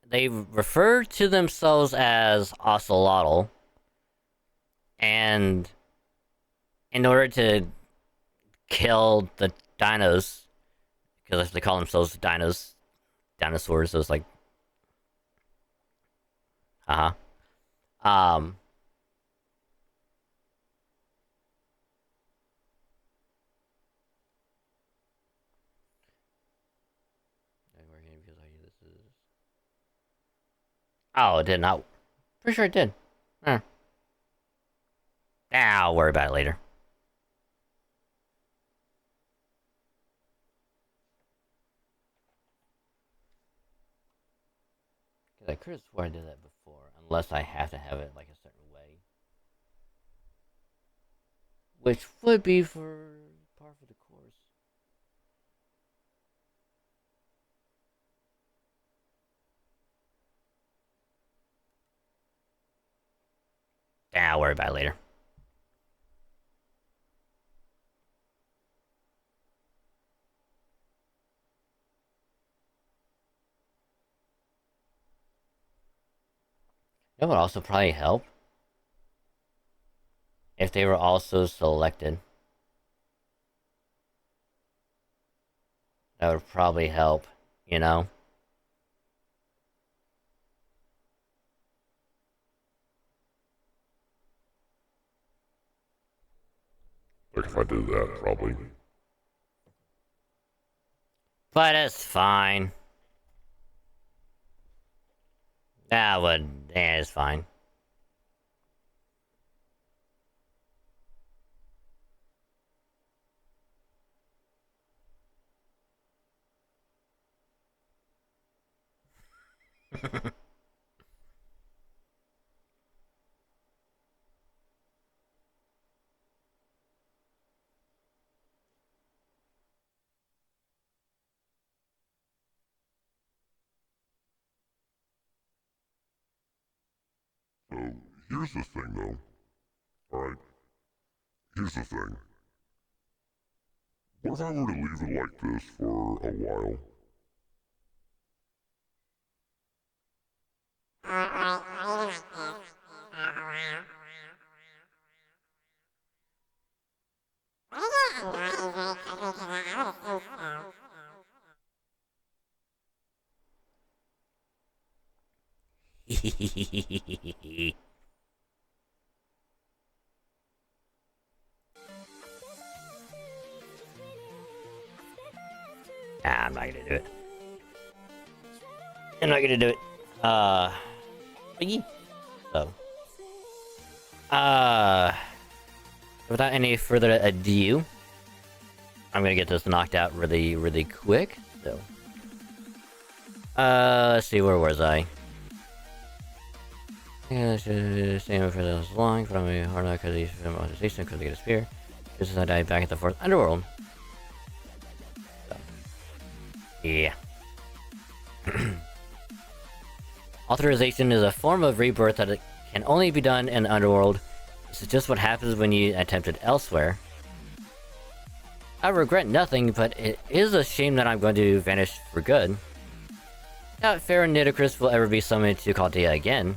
S2: they refer to themselves as Ocelotl, and in order to kill the dinos, because they call themselves dinosaurs, so it's like, um, oh, it did not. Pretty sure it did. Huh. I'll worry about it later. Because I could have sworn I did that before, unless I have to have it like a certain way. Which would be for part of the course. I'll worry about it later. That would also probably help if they were also selected. That would probably help, you know?
S16: Like if I did that, probably.
S2: But it's fine. That would... yeah, it's fine.
S16: So Here's the thing, though. Alright? Here's the thing. What if I were to leave it like this for a while?
S2: I'm not gonna do it. I'm not gonna do it. So. Without any further ado, I'm gonna get this knocked out really, really quick. So. Let's see, where was I? Yeah, same for this long, from a hard knock because he's from organization, because they get a spear. Just as I died back at the fourth underworld. So. Yeah. Authorization is a form of rebirth that it can only be done in the underworld. This is just what happens when you attempt it elsewhere. I regret nothing, but it is a shame that I'm going to vanish for good. Doubt Fair and Nitocris will ever be summoned to Chaldea again.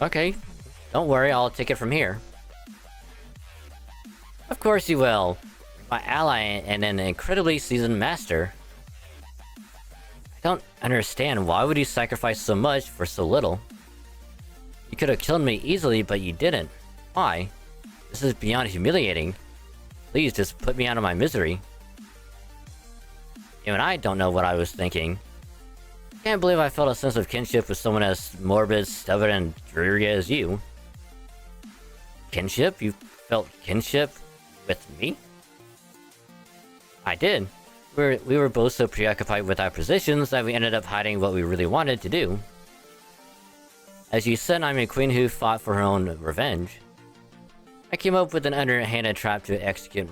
S2: Okay, don't worry, I'll take it from here. Of course you will. My ally and an incredibly seasoned master. I don't understand, why would you sacrifice so much for so little? You could have killed me easily, but you didn't. Why? This is beyond humiliating. Please just put me out of my misery. Even I don't know what I was thinking. Can't believe I felt a sense of kinship with someone as morbid, stubborn, and dreary as you. Kinship? You felt kinship with me? I did. We were both so preoccupied with our positions that we ended up hiding what we really wanted to do. As you said, I'm a queen who fought for her own revenge. I came up with an underhanded trap to execute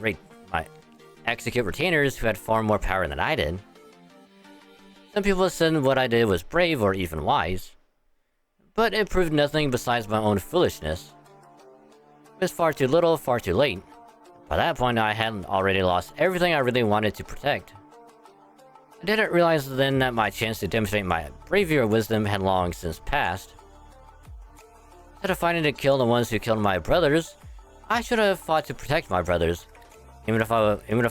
S2: retainers who had far more power than I did. Some people said what I did was brave or even wise. But it proved nothing besides my own foolishness. It was far too little, far too late. By that point, I had already lost everything I really wanted to protect. I didn't realize then that my chance to demonstrate my bravery or wisdom had long since passed. Instead of fighting to kill the ones who killed my brothers, I should have fought to protect my brothers, even if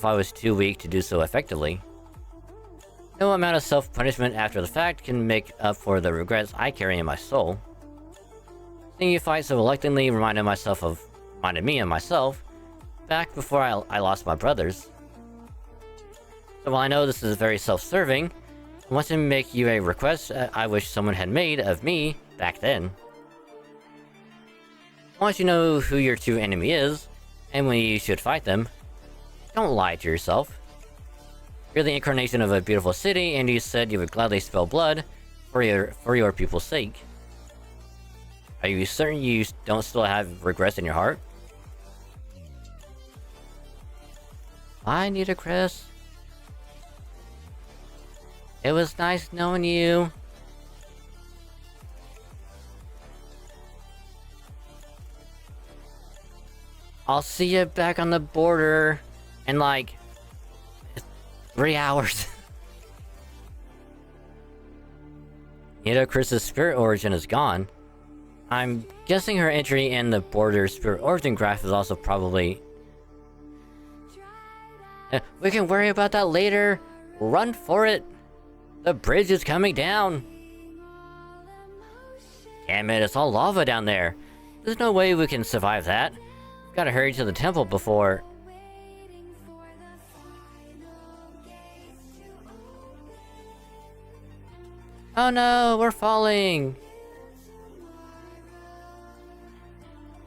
S2: I was too weak to do so effectively. No amount of self-punishment after the fact can make up for the regrets I carry in my soul. Seeing you fight so reluctantly reminded me of myself, back before I lost my brothers. So while I know this is very self-serving, I want to make you a request I wish someone had made of me back then. Once you know who your true enemy is, and when you should fight them, don't lie to yourself. You're the incarnation of a beautiful city, and you said you would gladly spill blood for your people's sake. Are you certain you don't still have regrets in your heart? Bye, Nitocris. It was nice knowing you. I'll see you back on the border in like 3 hours. Nitocris' spirit origin is gone. I'm guessing her entry in the border spirit origin graph is also probably... we can worry about that later. Run for it. The bridge is coming down. Damn it, it's all lava down there. There's no way we can survive that. We've gotta hurry to the temple before... Oh no, we're falling!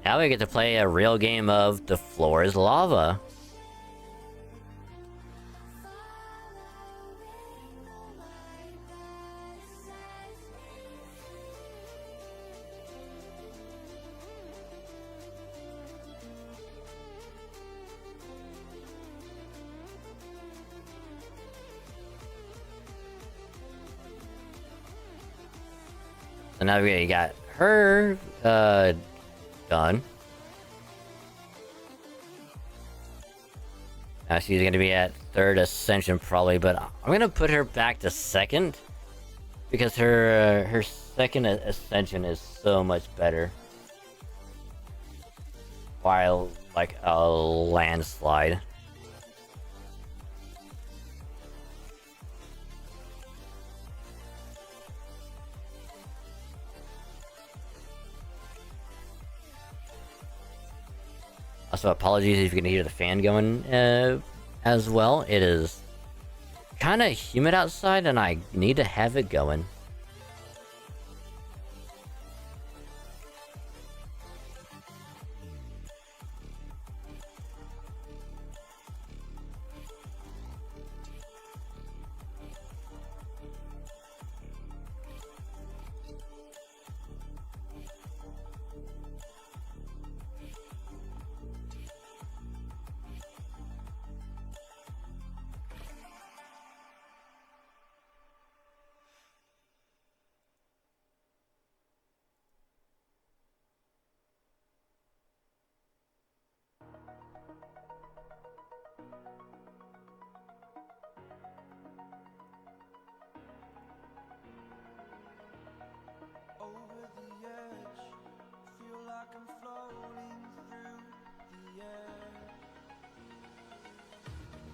S2: Now we get to play a real game of the floor is lava. So now we got her done. Now she's gonna be at 3rd Ascension probably, but I'm gonna put her back to 2nd because her 2nd Ascension is so much better. While like a landslide. Also, apologies if you can hear the fan going as well. It is kind of humid outside and I need to have it going.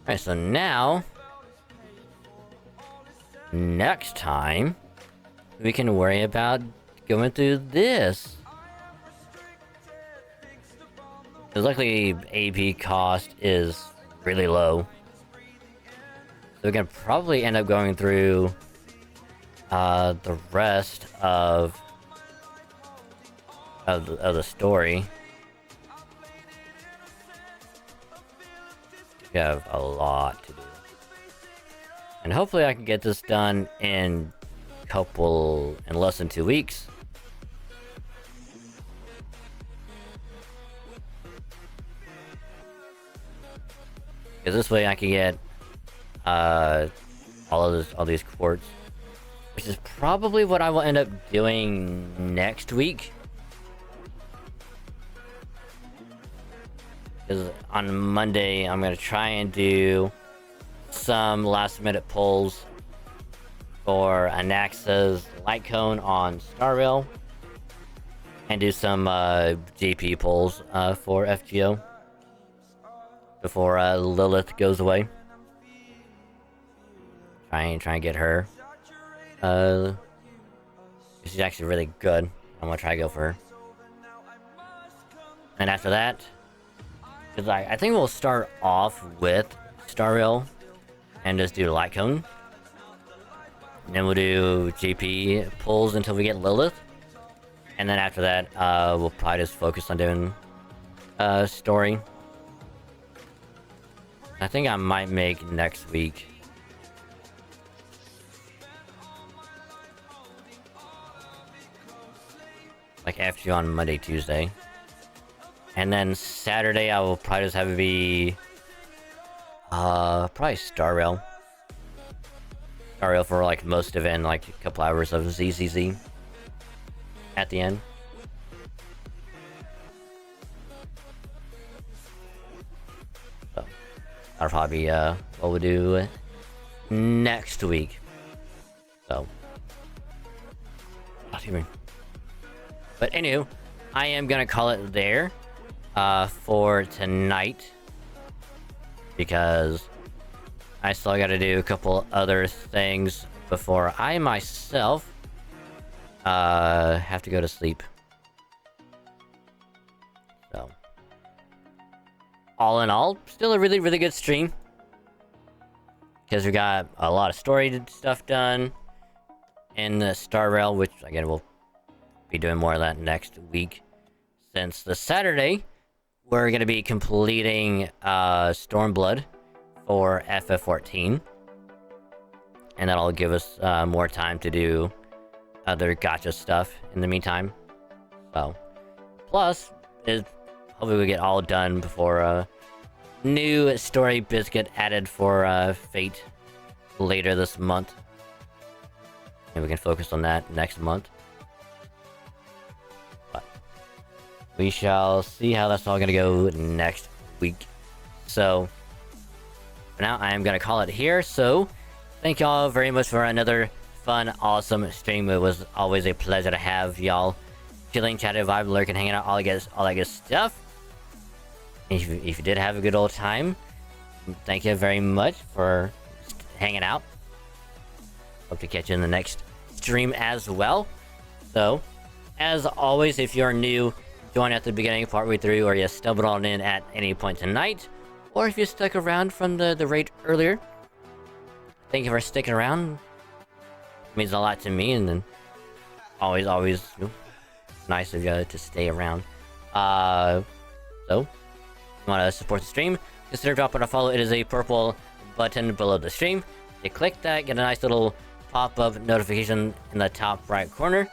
S2: Alright, so now, next time, we can worry about going through this. Because luckily, AP cost is really low. So we can probably end up going through the rest of the story. We have a lot to do. And hopefully I can get this done in less than 2 weeks. Because this way I can get all these quartz, which is probably what I will end up doing next week. Because on Monday, I'm going to try and do some last-minute pulls for Anaxa's light cone on Star Rail. And do some GP pulls for FGO. Before Lilith goes away. Try and get her. She's actually really good. I'm going to try to go for her. And after that... Because I think we'll start off with Star Rail and just do Light Cone. And then we'll do GP pulls until we get Lilith. And then after that, we'll probably just focus on doing story. I think I might make next week. Like FGO on Monday, Tuesday. And then Saturday, I will probably just have it be... probably Star Rail. Star Rail for like most of it, and like a couple hours of ZZZ. At the end. So, that'll probably be, what we'll do next week. So. But anywho, I am gonna call it there. For tonight, because I still got to do a couple other things before I myself have to go to sleep. So, all in all, still a really, really good stream. Because we got a lot of story stuff done in the Star Rail, which again we'll be doing more of that next week. Since the Saturday, we're going to be completing Stormblood for FF14. And that'll give us more time to do other gacha stuff in the meantime. So, plus, hopefully we get all done before a new story biscuit added for Fate later this month. And we can focus on that next month. we shall see how that's all gonna go next week. So for now, I am gonna call it here. So thank y'all very much for another fun, awesome stream. It was always a pleasure to have y'all chilling, chatting, vibing, lurking, hanging out, all that good stuff. If you did have a good old time, thank you very much for hanging out. Hope to catch you in the next stream as well. So, as always, if you're new, join at the beginning, partway through, or you stumbled on in at any point tonight, or if you stuck around from the raid earlier, thank you for sticking around. It means a lot to me, and then always nice of you to stay around. So, if you want to support the stream, consider dropping a follow. It is a purple button below the stream. You click that, get a nice little pop-up notification in the top right corner.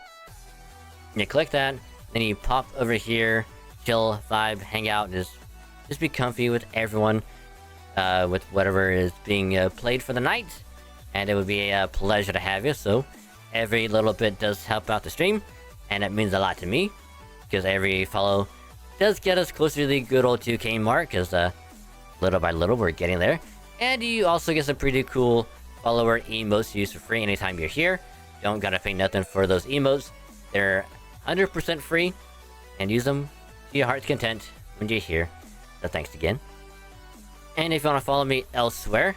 S2: You click that, then you pop over here, chill, vibe, hang out, just be comfy with everyone, with whatever is being played for the night. And it would be a pleasure to have you. So every little bit does help out the stream, and it means a lot to me, because every follow does get us closer to the good old 2K mark, because little by little we're getting there. And you also get some pretty cool follower emotes to use for free anytime you're here. Don't gotta pay nothing for those emotes. They're 100% free, and use them to your heart's content when you're here. So thanks again. And if you want to follow me elsewhere,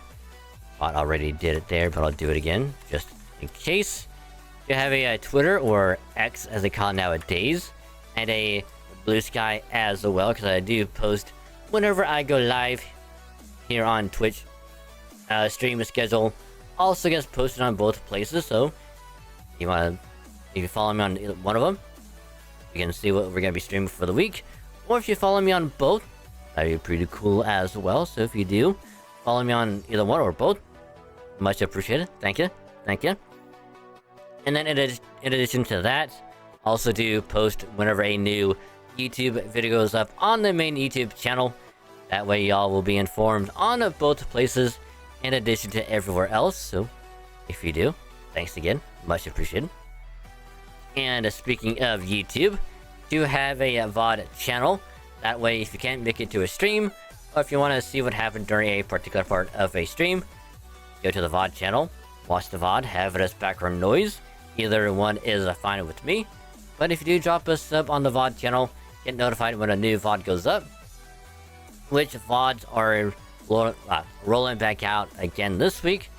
S2: I already did it there, but I'll do it again just in case. You have a Twitter, or X as they call it nowadays, and a Blue Sky as well, because I do post whenever I go live here on Twitch. Stream schedule also gets posted on both places, so if you follow me on either one of them, you can see what we're gonna be streaming for the week. Or if you follow me on both, that'd be pretty cool as well. So if you do follow me on either one or both, much appreciated. Thank you. And then in addition to that, also do post whenever a new YouTube video goes up on the main YouTube channel. That way y'all will be informed on both places in addition to everywhere else. So if you do, thanks again, much appreciated. And speaking of YouTube, do have a VOD channel. That way, if you can't make it to a stream, or if you want to see what happened during a particular part of a stream, go to the VOD channel, watch the VOD, have it as background noise. Either one is fine with me. But if you do drop a sub on the VOD channel, get notified when a new VOD goes up. Which VODs are rolling back out again this week.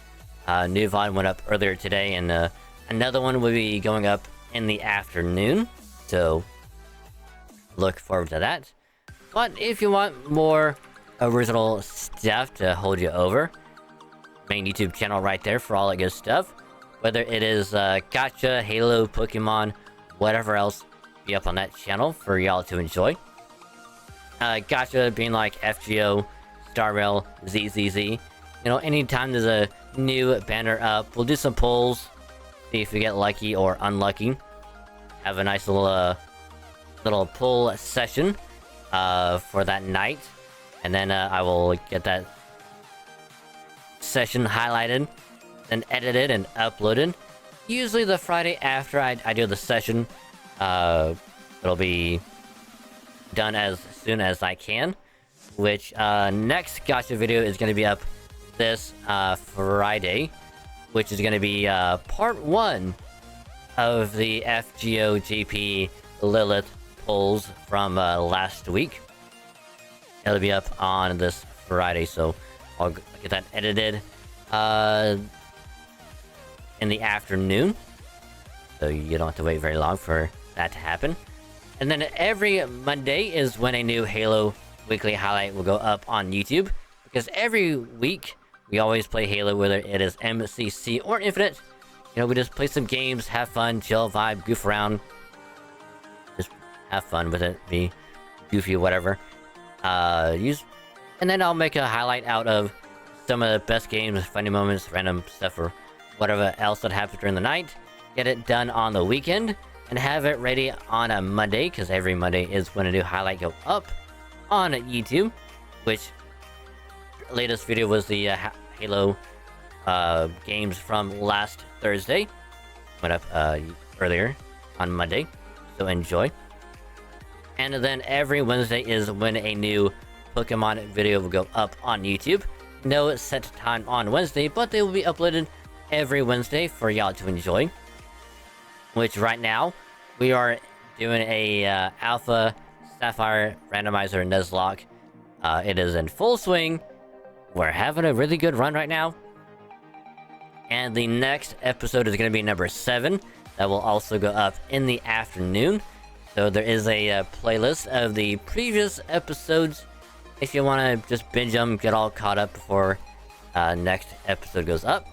S2: New VOD went up earlier today, and another one will be going up in the afternoon. So look forward to that. But if you want more original stuff to hold you over, main YouTube channel right there for all that good stuff. Whether it is Gacha, Halo, Pokemon, whatever else, be up on that channel for y'all to enjoy. Gacha being like FGO, Star Rail, ZZZ. You know, anytime there's a new banner up, we'll do some polls, see if we get lucky or unlucky. Have a nice little poll session for that night, and then I will get that session highlighted, then edited and uploaded. Usually the Friday after I do the session. It'll be done as soon as I can. Which next gacha video is going to be up this Friday, which is going to be part 1 of the FGO GP Lilith polls from last week. It'll be up on this Friday, so I'll get that edited in the afternoon, so you don't have to wait very long for that to happen. And then every Monday is when a new Halo weekly highlight will go up on YouTube, because every week we always play Halo, whether it is MCC or Infinite. You know, we just play some games, have fun, chill, vibe, goof around, just have fun with it, be goofy, whatever. And then I'll make a highlight out of some of the best games, funny moments, random stuff, or whatever else that happened during the night. Get it done on the weekend and have it ready on a Monday, because every Monday is when a new highlight go up on YouTube. Which latest video was the Halo games from last Thursday. Went up earlier on Monday, so enjoy. And then every Wednesday is when a new Pokemon video will go up on YouTube. No set time on Wednesday, but they will be uploaded every Wednesday for y'all to enjoy. Which right now, we are doing a Alpha Sapphire Randomizer Nuzlocke. It is in full swing. We're having a really good run right now. And the next episode is going to be number 7. That will also go up in the afternoon. So there is a playlist of the previous episodes. If you want to just binge them, get all caught up before next episode goes up.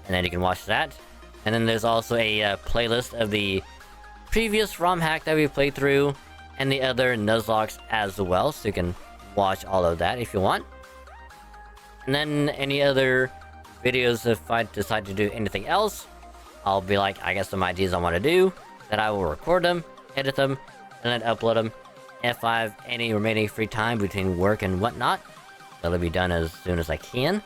S2: And then you can watch that. And then there's also a playlist of the previous ROM hack that we played through. And the other Nuzlocks as well. So you can watch all of that if you want. And then any other videos, if I decide to do anything else, I'll be like, I got some ideas I want to do, that I will record them, edit them, and then upload them. If I have any remaining free time between work and whatnot, that'll be done as soon as I can.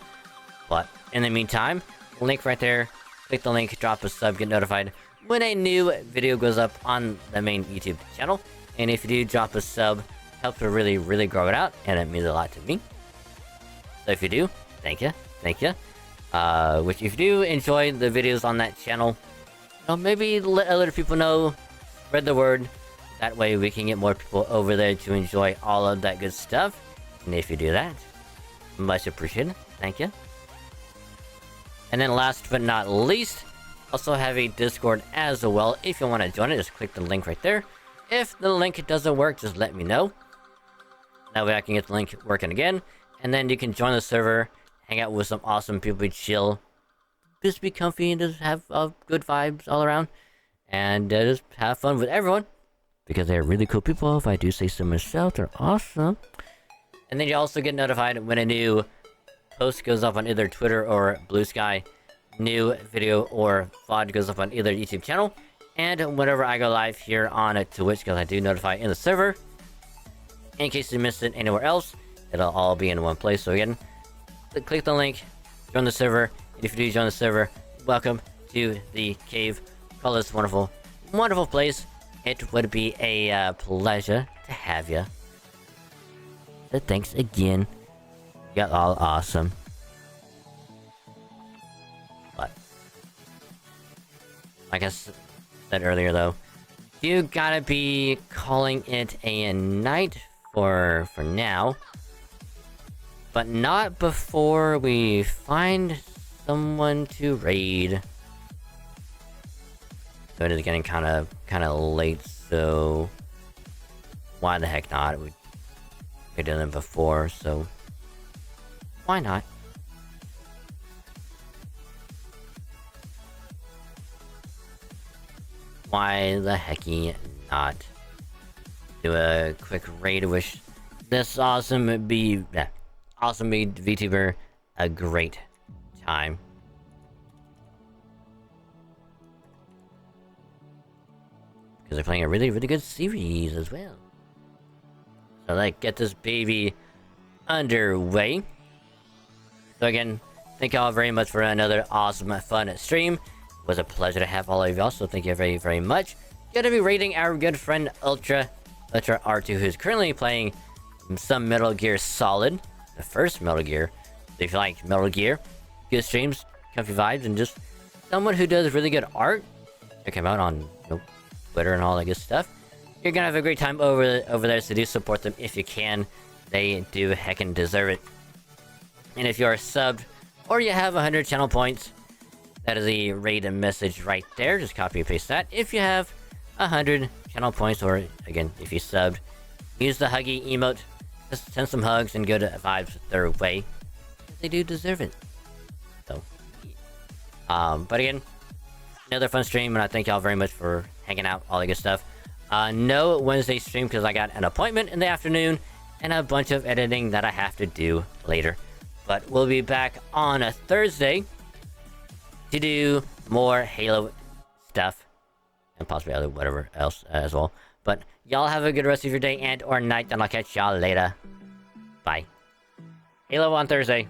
S2: But in the meantime, link right there, click the link, drop a sub, get notified when a new video goes up on the main YouTube channel. And if you do drop a sub, helps to really, really grow it out, and it means a lot to me. So if you do, thank you, thank you. Which if you do enjoy the videos on that channel, you know, maybe let other people know, spread the word. That way we can get more people over there to enjoy all of that good stuff. And if you do that, much appreciated. Thank you. And then last but not least, also have a Discord as well. If you want to join it, just click the link right there. If the link doesn't work, just let me know. That way I can get the link working again. And then you can join the server, hang out with some awesome people, chill, just be comfy and just have good vibes all around. And just have fun with everyone. Because they're really cool people, if I do say so myself, they're awesome. And then you also get notified when a new post goes up on either Twitter or Blue Sky. New video or VOD goes up on either YouTube channel. And whenever I go live here on Twitch, because I do notify in the server. In case you missed it anywhere else, it'll all be in one place. So again, click the link, join the server. And if you do join the server, welcome to the cave. Call this wonderful, wonderful place. It would be a pleasure to have you. So thanks again. You're all awesome. But like I said earlier, though, you gotta be calling it a night for now. But not before we find someone to raid. So it is getting kind of late, so why the heck not? We did them before, so why not? Why the hecky not? Do a quick raid to wish this awesome VTuber a great time. Because they're playing a really, really good series as well. So like, get this baby underway. So again, thank y'all very much for another awesome, fun stream. It was a pleasure to have all of y'all, so thank you very, very much. Gonna be rating our good friend Ultra R2, who's currently playing some Metal Gear Solid, the first Metal Gear. So if you like Metal Gear, good streams, comfy vibes, and just someone who does really good art, check him out on Twitter and all that good stuff. You're gonna have a great time over there, so do support them if you can. They do heckin' deserve it. And if you are subbed or you have 100 channel points, that is a raid message right there. Just copy and paste that. If you have 100 channel points, or again, if you subbed, use the huggy emote. Just send some hugs and good vibes their way. They do deserve it. So, but again, another fun stream, and I thank y'all very much for hanging out, all the good stuff. No Wednesday stream because I got an appointment in the afternoon and a bunch of editing that I have to do later. But we'll be back on a Thursday to do more Halo stuff and possibly other whatever else as well. But y'all have a good rest of your day and or night, and I'll catch y'all later. Bye. Halo on Thursday.